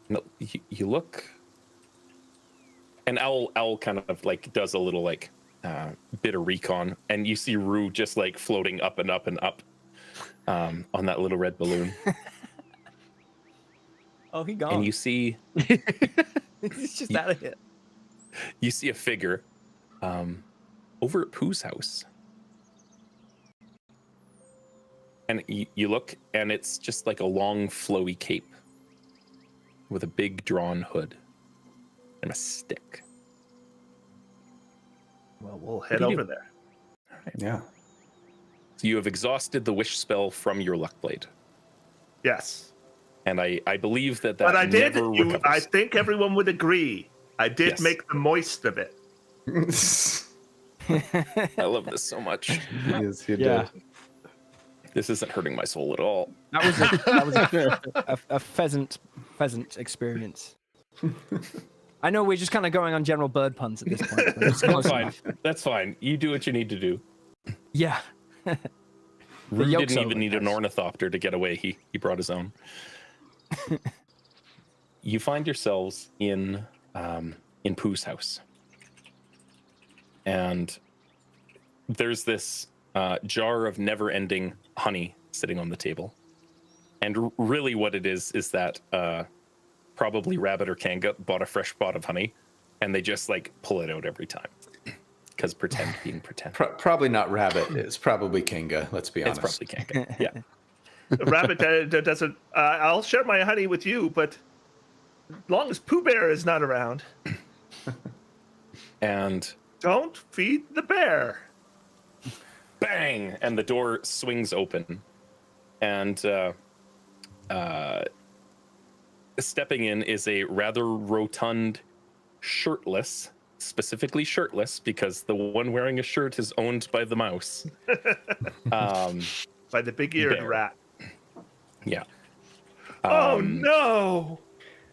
Speaker 1: No, you look, and Owl kind of like does a little like bit of recon, and you see Rue just like floating up and up and up on that little red balloon.
Speaker 5: Oh, he gone.
Speaker 1: And you see
Speaker 5: He's just out of here.
Speaker 1: you see a figure over at Pooh's house. And you look, and it's just like a long, flowy cape with a big drawn hood and a stick.
Speaker 6: Well, we'll head
Speaker 1: do you
Speaker 6: over
Speaker 1: do?
Speaker 6: there.
Speaker 2: Yeah.
Speaker 1: So you have exhausted the wish spell from your luck blade.
Speaker 6: Yes.
Speaker 1: And I believe that
Speaker 6: But I did.
Speaker 1: never
Speaker 6: I
Speaker 1: recovers.
Speaker 6: think everyone would agree. I did
Speaker 1: Yes.
Speaker 6: make the moist of it.
Speaker 1: I love this so much.
Speaker 2: Yes, you
Speaker 5: Yeah.
Speaker 2: did.
Speaker 1: This isn't hurting my soul at all.
Speaker 5: That was a pheasant experience. I know we're just kind of going on general bird puns at this point. But it's
Speaker 1: That's
Speaker 5: close
Speaker 1: fine.
Speaker 5: enough.
Speaker 1: That's fine. You do what you need to do.
Speaker 5: Yeah.
Speaker 1: Rue
Speaker 5: yolk's
Speaker 1: didn't
Speaker 5: over,
Speaker 1: even need an
Speaker 5: guys.
Speaker 1: ornithopter to get away. He brought his own. You find yourselves in Pooh's house, and there's this jar of never-ending honey sitting on the table. And really, what it is that probably Rabbit or Kanga bought a fresh pot of honey, and they just like pull it out every time because pretend being pretend.
Speaker 2: Probably not Rabbit. It's probably Kinga. Let's be
Speaker 1: It's
Speaker 2: honest.
Speaker 1: probably Kanga. Yeah.
Speaker 6: The rabbit doesn't. I'll share my honey with you, but as long as Pooh Bear is not around,
Speaker 1: And
Speaker 6: don't feed the bear.
Speaker 1: bang, and the door swings open, and stepping in is a rather rotund, shirtless, specifically shirtless because the one wearing a shirt is owned by the mouse.
Speaker 6: By the big-eared
Speaker 1: Bear.
Speaker 6: rat.
Speaker 1: Yeah.
Speaker 6: Oh no!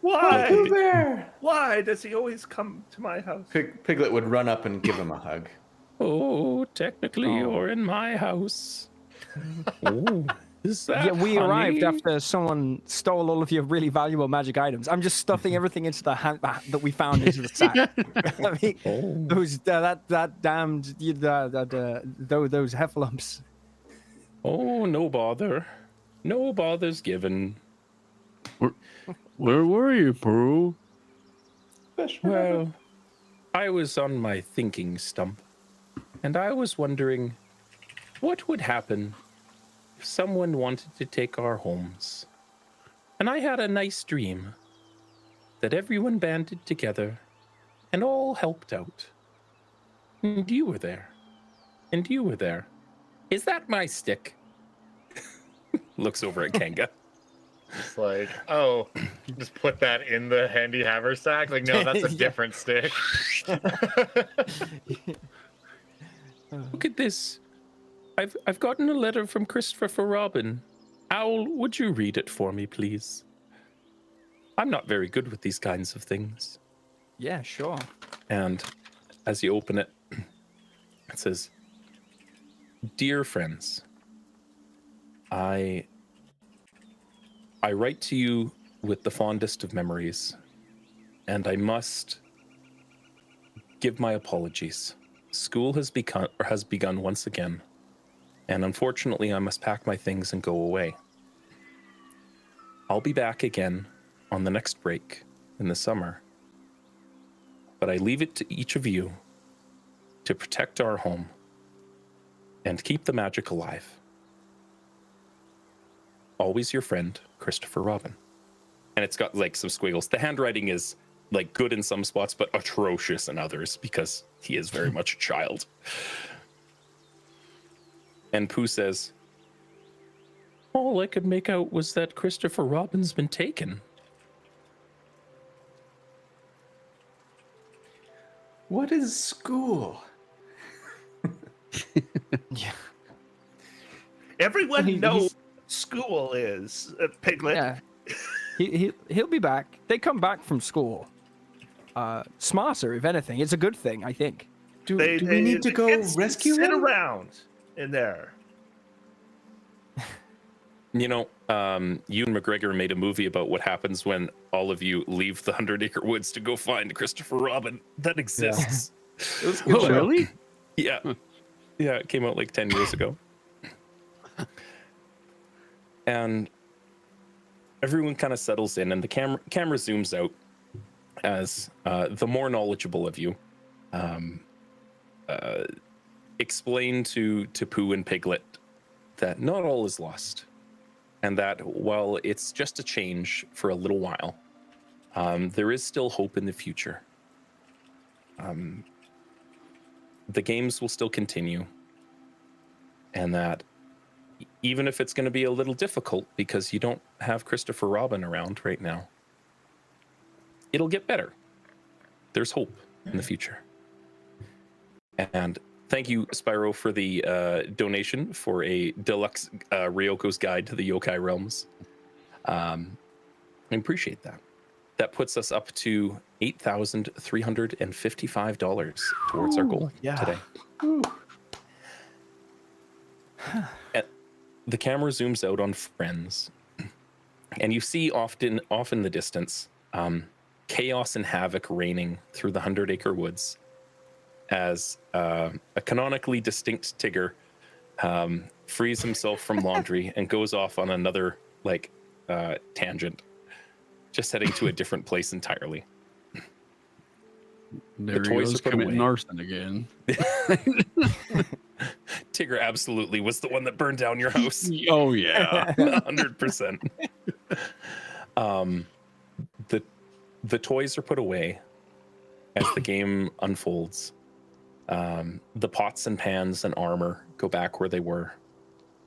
Speaker 6: Why? Why does he always come to my house?
Speaker 2: Piglet would run up and give him a hug.
Speaker 1: Oh, technically you're in my house. Oh, is that
Speaker 5: Yeah, we arrived
Speaker 1: honey?
Speaker 5: after someone stole all of your really valuable magic items. I'm just stuffing everything into the hand that we found into the sack. I mean, those that damned those heffalumps.
Speaker 1: Oh, no bother. No bother's given.
Speaker 3: Where were you, Pooh?
Speaker 1: Well, I was on my thinking stump. And I was wondering what would happen if someone wanted to take our homes. And I had a nice dream that everyone banded together and all helped out. And you were there. And you were there. Is that my stick? Looks over at Kanga.
Speaker 4: It's like, oh, just put that in the handy haversack. Like, no, that's a
Speaker 5: Yeah.
Speaker 4: different stick.
Speaker 1: Look at this. I've gotten a letter from Christopher Robin. Owl, would you read it for me, please? I'm not very good with these kinds of things.
Speaker 5: Yeah, sure.
Speaker 1: And as you open it, it says, "Dear friends, I write to you with the fondest of memories, and I must give my apologies. School has begun once again, and unfortunately I must pack my things and go away. I'll be back again on the next break in the summer, but I leave it to each of you to protect our home and keep the magic alive. Always your friend, Christopher Robin." And it's got like some squiggles. The handwriting is like good in some spots, but atrocious in others because he is very much a child. And Pooh says, "All I could make out was that Christopher Robin's been taken."
Speaker 2: What is school?
Speaker 5: Yeah.
Speaker 6: Everyone
Speaker 5: He-
Speaker 6: knows
Speaker 5: he's-
Speaker 6: what school is, Piglet.
Speaker 5: Yeah. He'll be back. They come back from school. Smarter, if anything. It's a good thing, I think.
Speaker 2: Do we need to
Speaker 6: the
Speaker 2: go
Speaker 6: kids
Speaker 2: rescue
Speaker 6: sit
Speaker 2: him?
Speaker 6: around in there.
Speaker 1: You know, Ewan McGregor made a movie about what happens when all of you leave the 100 Acre Woods to go find Christopher Robin. That exists.
Speaker 2: It was a good
Speaker 3: Oh,
Speaker 2: show.
Speaker 3: really?
Speaker 1: Yeah. Yeah, it came out like 10 years ago. And everyone kind of settles in, and the camera zooms out as the more knowledgeable of you explain to Pooh and Piglet that not all is lost, and that while it's just a change for a little while, there is still hope in the future. The games will still continue, and that even if it's going to be a little difficult because you don't have Christopher Robin around right now, it'll get better. There's hope in the future. And thank you, Spyro, for the donation for a deluxe Ryoko's Guide to the Yokai Realms. I appreciate that. That puts us up to $8,355 towards our goal today. And the camera zooms out on friends, and you see off in the distance chaos and havoc reigning through the 100 Acre Woods as a canonically distinct Tigger frees himself from laundry and goes off on another tangent, just heading to a different place entirely.
Speaker 3: There
Speaker 1: The
Speaker 3: he
Speaker 1: toys
Speaker 3: goes
Speaker 1: are put
Speaker 3: committing
Speaker 1: away.
Speaker 3: arson again.
Speaker 1: Tigger absolutely was the one that burned down your house.
Speaker 3: Oh yeah.
Speaker 1: 100%. The toys are put away as the game unfolds. The pots and pans and armor go back where they were.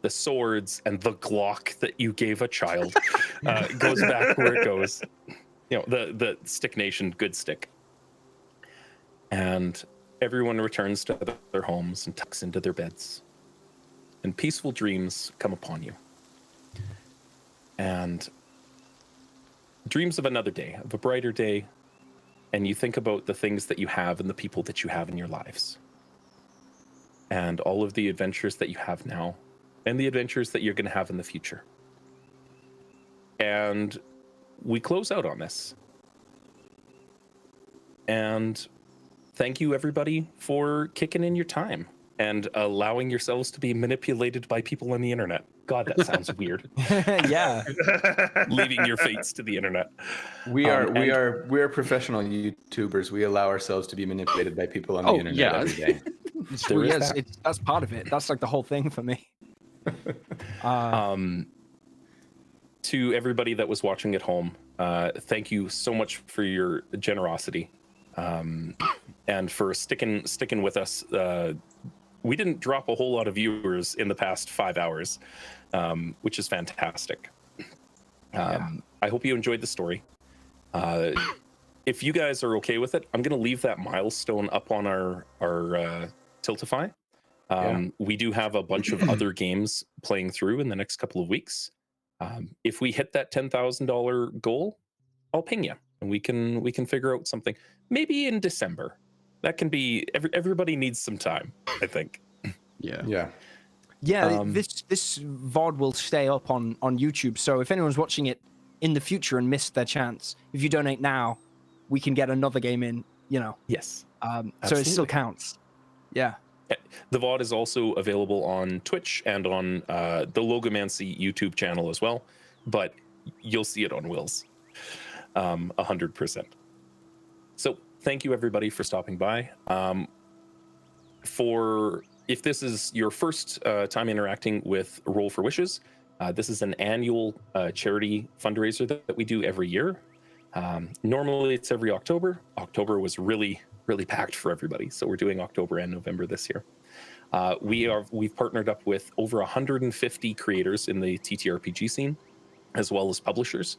Speaker 1: The swords and the Glock that you gave a child goes back where it goes. You know, the Stick Nation good stick. And everyone returns to their homes and tucks into their beds. And peaceful dreams come upon you. And dreams of another day, of a brighter day. And you think about the things that you have and the people that you have in your lives. And all of the adventures that you have now. And the adventures that you're going to have in the future. And we close out on this. And thank you, everybody, for kicking in your time and allowing yourselves to be manipulated by people on the internet. God, that sounds weird.
Speaker 5: Yeah.
Speaker 1: Leaving your fates to the internet.
Speaker 2: We are professional YouTubers. We allow ourselves to be manipulated by people on the internet
Speaker 3: yeah.
Speaker 2: every day.
Speaker 1: There is
Speaker 5: Yes,
Speaker 1: that.
Speaker 5: that's part of it. That's like the whole thing for me.
Speaker 1: To everybody that was watching at home, thank you so much for your generosity, and for sticking with us. We didn't drop a whole lot of viewers in the past 5 hours, which is fantastic. I hope you enjoyed the story. If you guys are okay with it, I'm going to leave that milestone up on our Tiltify. We do have a bunch of other games playing through in the next couple of weeks. If we hit that $10,000 goal, I'll ping you, and we can figure out something. Maybe in December. That can be. Everybody needs some time, I think.
Speaker 2: Yeah.
Speaker 5: This VOD will stay up on YouTube. So if anyone's watching it in the future and missed their chance, if you donate now, we can get another game in.
Speaker 1: Yes.
Speaker 5: So it still counts. Yeah.
Speaker 1: The VOD is also available on Twitch and on the Logomancy YouTube channel as well, but you'll see it on Will's 100%. So thank you everybody for stopping by. If this is your first time interacting with Roll for Wishes, this is an annual charity fundraiser that we do every year. Normally it's every October. October was really packed for everybody, so we're doing October and November this year. We've partnered up with over 150 creators in the TTRPG scene, as well as publishers.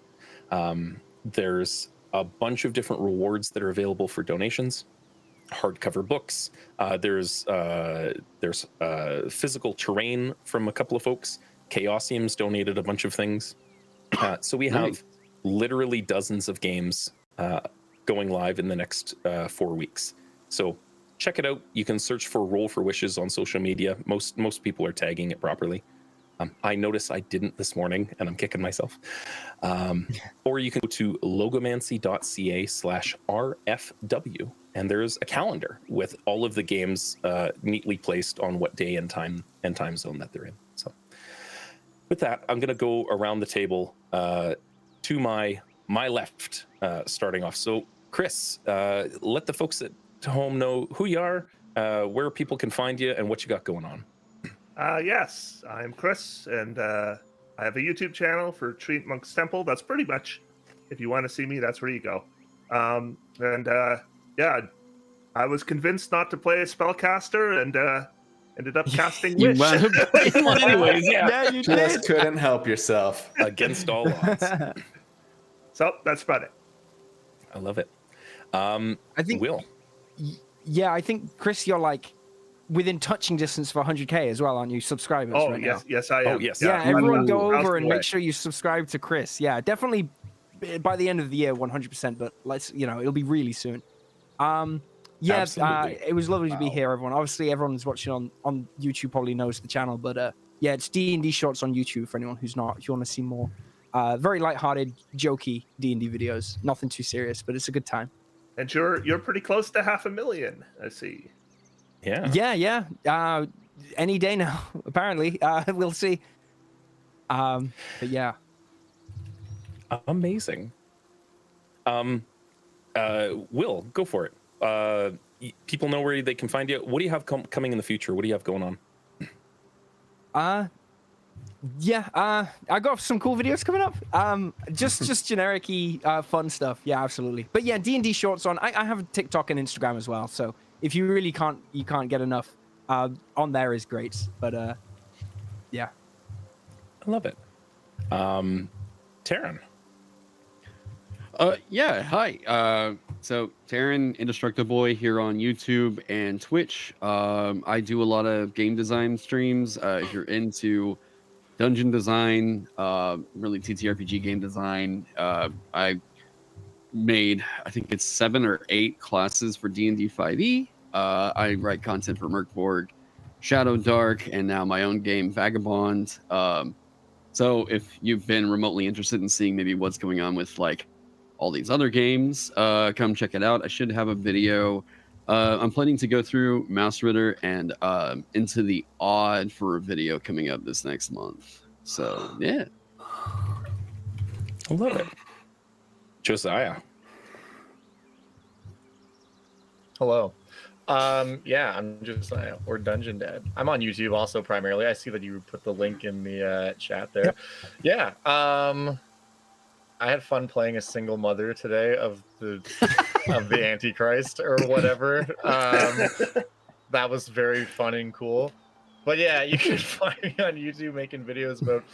Speaker 1: There's a bunch of different rewards that are available for donations. Hardcover books. There's physical terrain from a couple of folks. Chaosium's donated a bunch of things. So we have literally dozens of games going live in the next 4 weeks. So check it out. You can search for Roll for Wishes on social media. Most people are tagging it properly. I noticed I didn't this morning, and I'm kicking myself. Or you can go to logomancy.ca/RFW, and there's a calendar with all of the games neatly placed on what day and time zone that they're in. So with that, I'm going to go around the table to my left, starting off. So Chris, let the folks at home know who you are, where people can find you, and what you got going on.
Speaker 6: Yes, I'm Chris, and I have a YouTube channel for Treat Monk's Temple. That's pretty much, if you want to see me, that's where you go. Yeah, I was convinced not to play a spellcaster, and ended up casting
Speaker 3: You
Speaker 6: Wish.
Speaker 3: wound up playing one anyways, yeah.
Speaker 5: Yeah, you
Speaker 2: Just
Speaker 5: did.
Speaker 2: couldn't help yourself.
Speaker 1: Against all odds.
Speaker 6: So that's about it.
Speaker 1: I love it.
Speaker 5: I think
Speaker 1: Will.
Speaker 5: Yeah, I think Chris, you're like within touching distance of 100K as well, aren't you? Subscribers
Speaker 6: Oh,
Speaker 5: right
Speaker 6: yes,
Speaker 5: now.
Speaker 6: yes, I am.
Speaker 1: Oh, yes.
Speaker 5: Yeah,
Speaker 6: I'm
Speaker 5: everyone
Speaker 6: a
Speaker 5: go
Speaker 6: thousand
Speaker 5: over and
Speaker 6: away.
Speaker 5: make sure you subscribe to Chris. Yeah, definitely by the end of the year, 100%. But it'll be really soon. Yeah,
Speaker 1: Absolutely.
Speaker 5: it was lovely to be here, everyone. Obviously, everyone's watching on YouTube probably knows the channel, but yeah, it's D&D Shorts on YouTube for anyone who's not. If you want to see more, very lighthearted, jokey D&D videos. Nothing too serious, but it's a good time.
Speaker 6: And you're pretty close to 500,000, I see.
Speaker 1: Yeah.
Speaker 5: Yeah. Any day now, apparently. We'll see. But yeah.
Speaker 1: Amazing. Will, go for it. People know where they can find you. What do you have coming in the future? What do you have going on?
Speaker 5: Yeah, I got some cool videos coming up. Just generic-y, fun stuff. Yeah, absolutely. But yeah, D&D Shorts on. I have a TikTok and Instagram as well. So if you really can't get enough, on there is great. But yeah.
Speaker 1: I love it. Taryn.
Speaker 3: Yeah, hi. So Taryn, Indestructible Boy here on YouTube and Twitch. I do a lot of game design streams. If you're into dungeon design, really TTRPG game design, I made, I think it's 7 or 8 classes for D&D 5e. I write content for Merkborg, Shadow Dark, and now my own game, Vagabond. So if you've been remotely interested in seeing maybe what's going on with like all these other games, come check it out. I should have a video I'm planning to go through Mouse Ritter and Into the Odd for a video coming up this next month. So yeah,
Speaker 1: I love it. Josiah.
Speaker 4: Hello. Yeah, I'm just or Dungeon Dad. I'm on YouTube also primarily. I see that you put the link in the chat there. Yep. Yeah. I had fun playing a single mother today of the Antichrist or whatever. That was very fun and cool. But yeah, you can find me on YouTube making videos about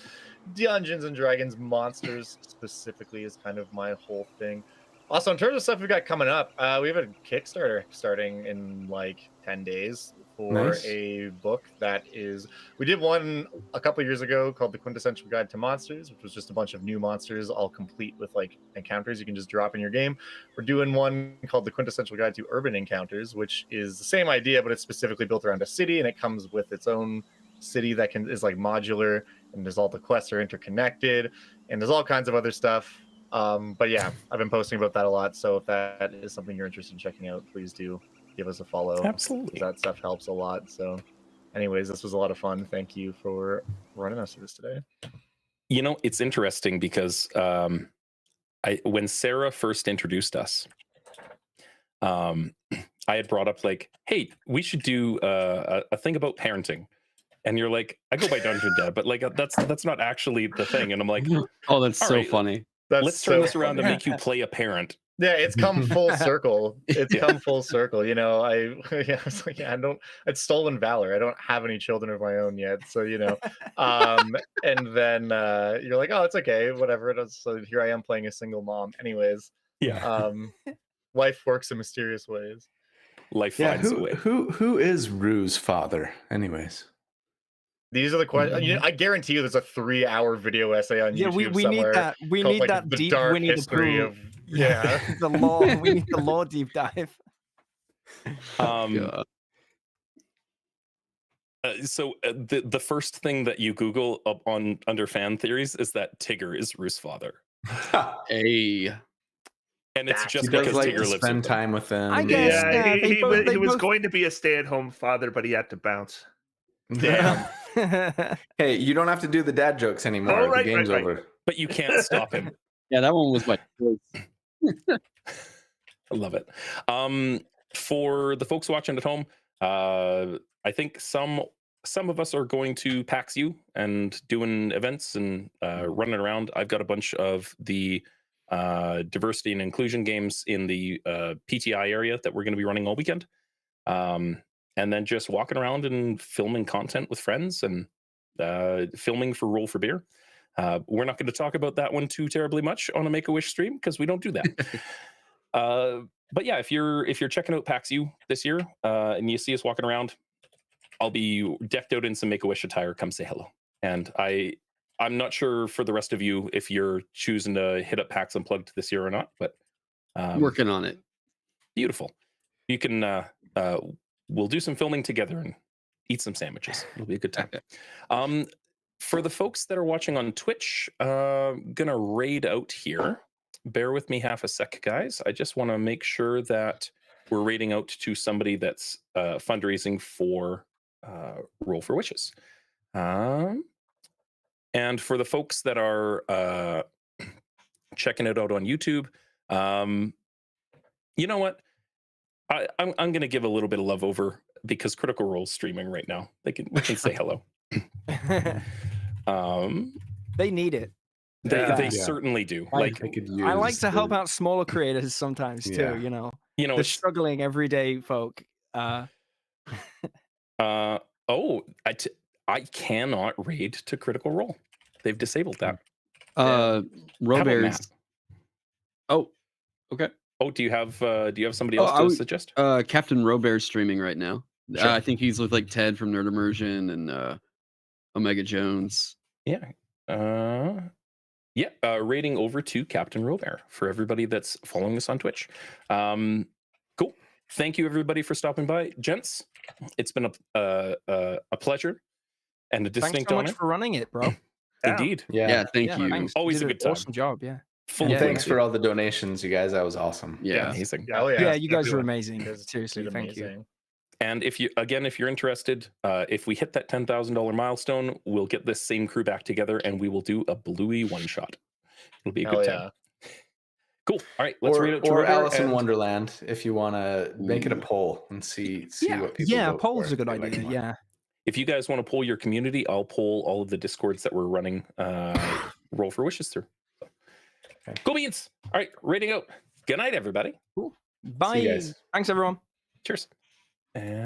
Speaker 4: Dungeons and Dragons, monsters specifically is kind of my whole thing. Also, in terms of stuff we've got coming up, we have a Kickstarter starting in like 10 days for a book that is. We did one a couple years ago called The Quintessential Guide to Monsters, which was just a bunch of new monsters, all complete with like encounters you can just drop in your game. We're doing one called The Quintessential Guide to Urban Encounters, which is the same idea, but it's specifically built around a city, and it comes with its own city that is like modular, and there's all the quests are interconnected, and there's all kinds of other stuff. But yeah, I've been posting about that a lot. So if that is something you're interested in checking out, please do give us a follow.
Speaker 1: Absolutely.
Speaker 4: That stuff helps a lot. So anyways, this was a lot of fun. Thank you for running us through this today.
Speaker 1: You know, it's interesting because when Sarah first introduced us, I had brought up like, hey, we should do a thing about parenting. And you're like, I go by Dungeon Dad, but like that's not actually the thing. And I'm like,
Speaker 3: oh, that's so funny.
Speaker 1: Let's turn this around and make you play a parent.
Speaker 4: Yeah, it's come full circle. It's come full circle. You know, I was like, it's stolen valor. I don't have any children of my own yet. So, you know, and then you're like, oh, it's okay, whatever. So here I am playing a single mom. Anyways,
Speaker 1: yeah.
Speaker 4: Life works in mysterious ways.
Speaker 1: Life finds a way.
Speaker 2: Who is Rue's father, anyways?
Speaker 4: These are the questions. You know, I guarantee you, there's a 3-hour video essay on YouTube.
Speaker 5: We
Speaker 4: somewhere
Speaker 5: need that. We need that
Speaker 4: the
Speaker 5: deep
Speaker 4: dark
Speaker 5: Winnie the
Speaker 4: history
Speaker 5: Pooh.
Speaker 4: of
Speaker 5: The lore. We need the lore deep dive.
Speaker 1: So the first thing that you Google up under fan theories is that Tigger is Rue's father.
Speaker 3: Hey.
Speaker 1: And it's just
Speaker 2: he does
Speaker 1: because
Speaker 2: like
Speaker 1: Tigger
Speaker 2: to
Speaker 1: lives
Speaker 2: spend
Speaker 1: with
Speaker 2: time with them.
Speaker 5: I guess.
Speaker 6: Yeah,
Speaker 5: Yeah,
Speaker 6: he was going to be a stay-at-home father, but he had to bounce.
Speaker 4: Damn.
Speaker 2: Hey, you don't have to do the dad jokes anymore.
Speaker 6: Oh, right,
Speaker 2: the game's
Speaker 6: right.
Speaker 2: over.
Speaker 1: But you can't stop him.
Speaker 3: Yeah, that one was my choice.
Speaker 1: I love it. For the folks watching at home, I think some of us are going to PAX U and doing events and running around. I've got a bunch of the diversity and inclusion games in the PTI area that we're going to be running all weekend. And then just walking around and filming content with friends and filming for Roll for Beer. We're not going to talk about that one too terribly much on a Make-A-Wish stream because we don't do that. But yeah, if you're checking out PAX U this year and you see us walking around, I'll be decked out in some Make-A-Wish attire. Come say hello. And I'm not sure for the rest of you if you're choosing to hit up PAX Unplugged this year or not, but
Speaker 3: Working on it.
Speaker 1: Beautiful. You can we'll do some filming together and eat some sandwiches. It'll be a good time. For the folks that are watching on Twitch, gonna raid out here. Bear with me half a sec, guys. I just want to make sure that we're raiding out to somebody that's fundraising for Roll for Wishes. And for the folks that are checking it out on YouTube, you know what? I'm going to give a little bit of love over because Critical Role's streaming right now. We can say hello.
Speaker 5: They need it.
Speaker 1: They certainly do.
Speaker 5: I like to help out smaller creators sometimes too.
Speaker 2: Yeah.
Speaker 5: You know,
Speaker 1: the
Speaker 5: struggling everyday folk.
Speaker 1: I cannot raid to Critical Role. They've disabled that.
Speaker 3: Robert's. Oh, okay.
Speaker 1: Oh, do you have somebody else to suggest?
Speaker 3: Captain Robert's streaming right now.
Speaker 1: Sure.
Speaker 3: I think he's with like Ted from Nerd Immersion and Omega Jones.
Speaker 1: Yeah. Rating over to Captain Robert for everybody that's following us on Twitch. Cool. Thank you everybody for stopping by, gents. It's been a pleasure and a distinct honor.
Speaker 5: Thanks so much for running it, bro.
Speaker 1: Indeed.
Speaker 3: Yeah. Thank you.
Speaker 5: Thanks.
Speaker 1: Always
Speaker 5: You
Speaker 1: a
Speaker 5: did
Speaker 1: good time.
Speaker 5: Awesome job. Yeah.
Speaker 1: Full
Speaker 2: And
Speaker 1: of
Speaker 2: thanks
Speaker 1: links.
Speaker 2: for all the donations, you guys. That was awesome.
Speaker 3: Yeah.
Speaker 1: Amazing.
Speaker 4: Hell
Speaker 5: Yeah, you guys are
Speaker 4: everyone
Speaker 5: amazing.
Speaker 4: is-
Speaker 5: Seriously,
Speaker 4: did
Speaker 5: thank you.
Speaker 4: amazing.
Speaker 1: And if you're interested, if we hit that $10,000 milestone, we'll get this same crew back together and we will do a Bluey one shot. It'll be a
Speaker 4: Hell
Speaker 1: good
Speaker 4: yeah.
Speaker 1: time. Cool. All right, let's read it to
Speaker 2: or
Speaker 1: River
Speaker 2: Alice in
Speaker 1: and-
Speaker 2: Wonderland if you want to make it a poll and see what people
Speaker 5: Yeah,
Speaker 2: vote
Speaker 5: polls
Speaker 2: for,
Speaker 5: are a good
Speaker 2: if they like
Speaker 5: idea.
Speaker 2: more.
Speaker 5: Yeah.
Speaker 1: If you guys want to poll your community, I'll poll all of the Discords that we're running Roll for Wishes through.
Speaker 2: Okay.
Speaker 1: Cool beans. All right, rating out. Good night, everybody.
Speaker 5: Bye.
Speaker 2: guys.
Speaker 5: Thanks, everyone.
Speaker 1: Cheers. And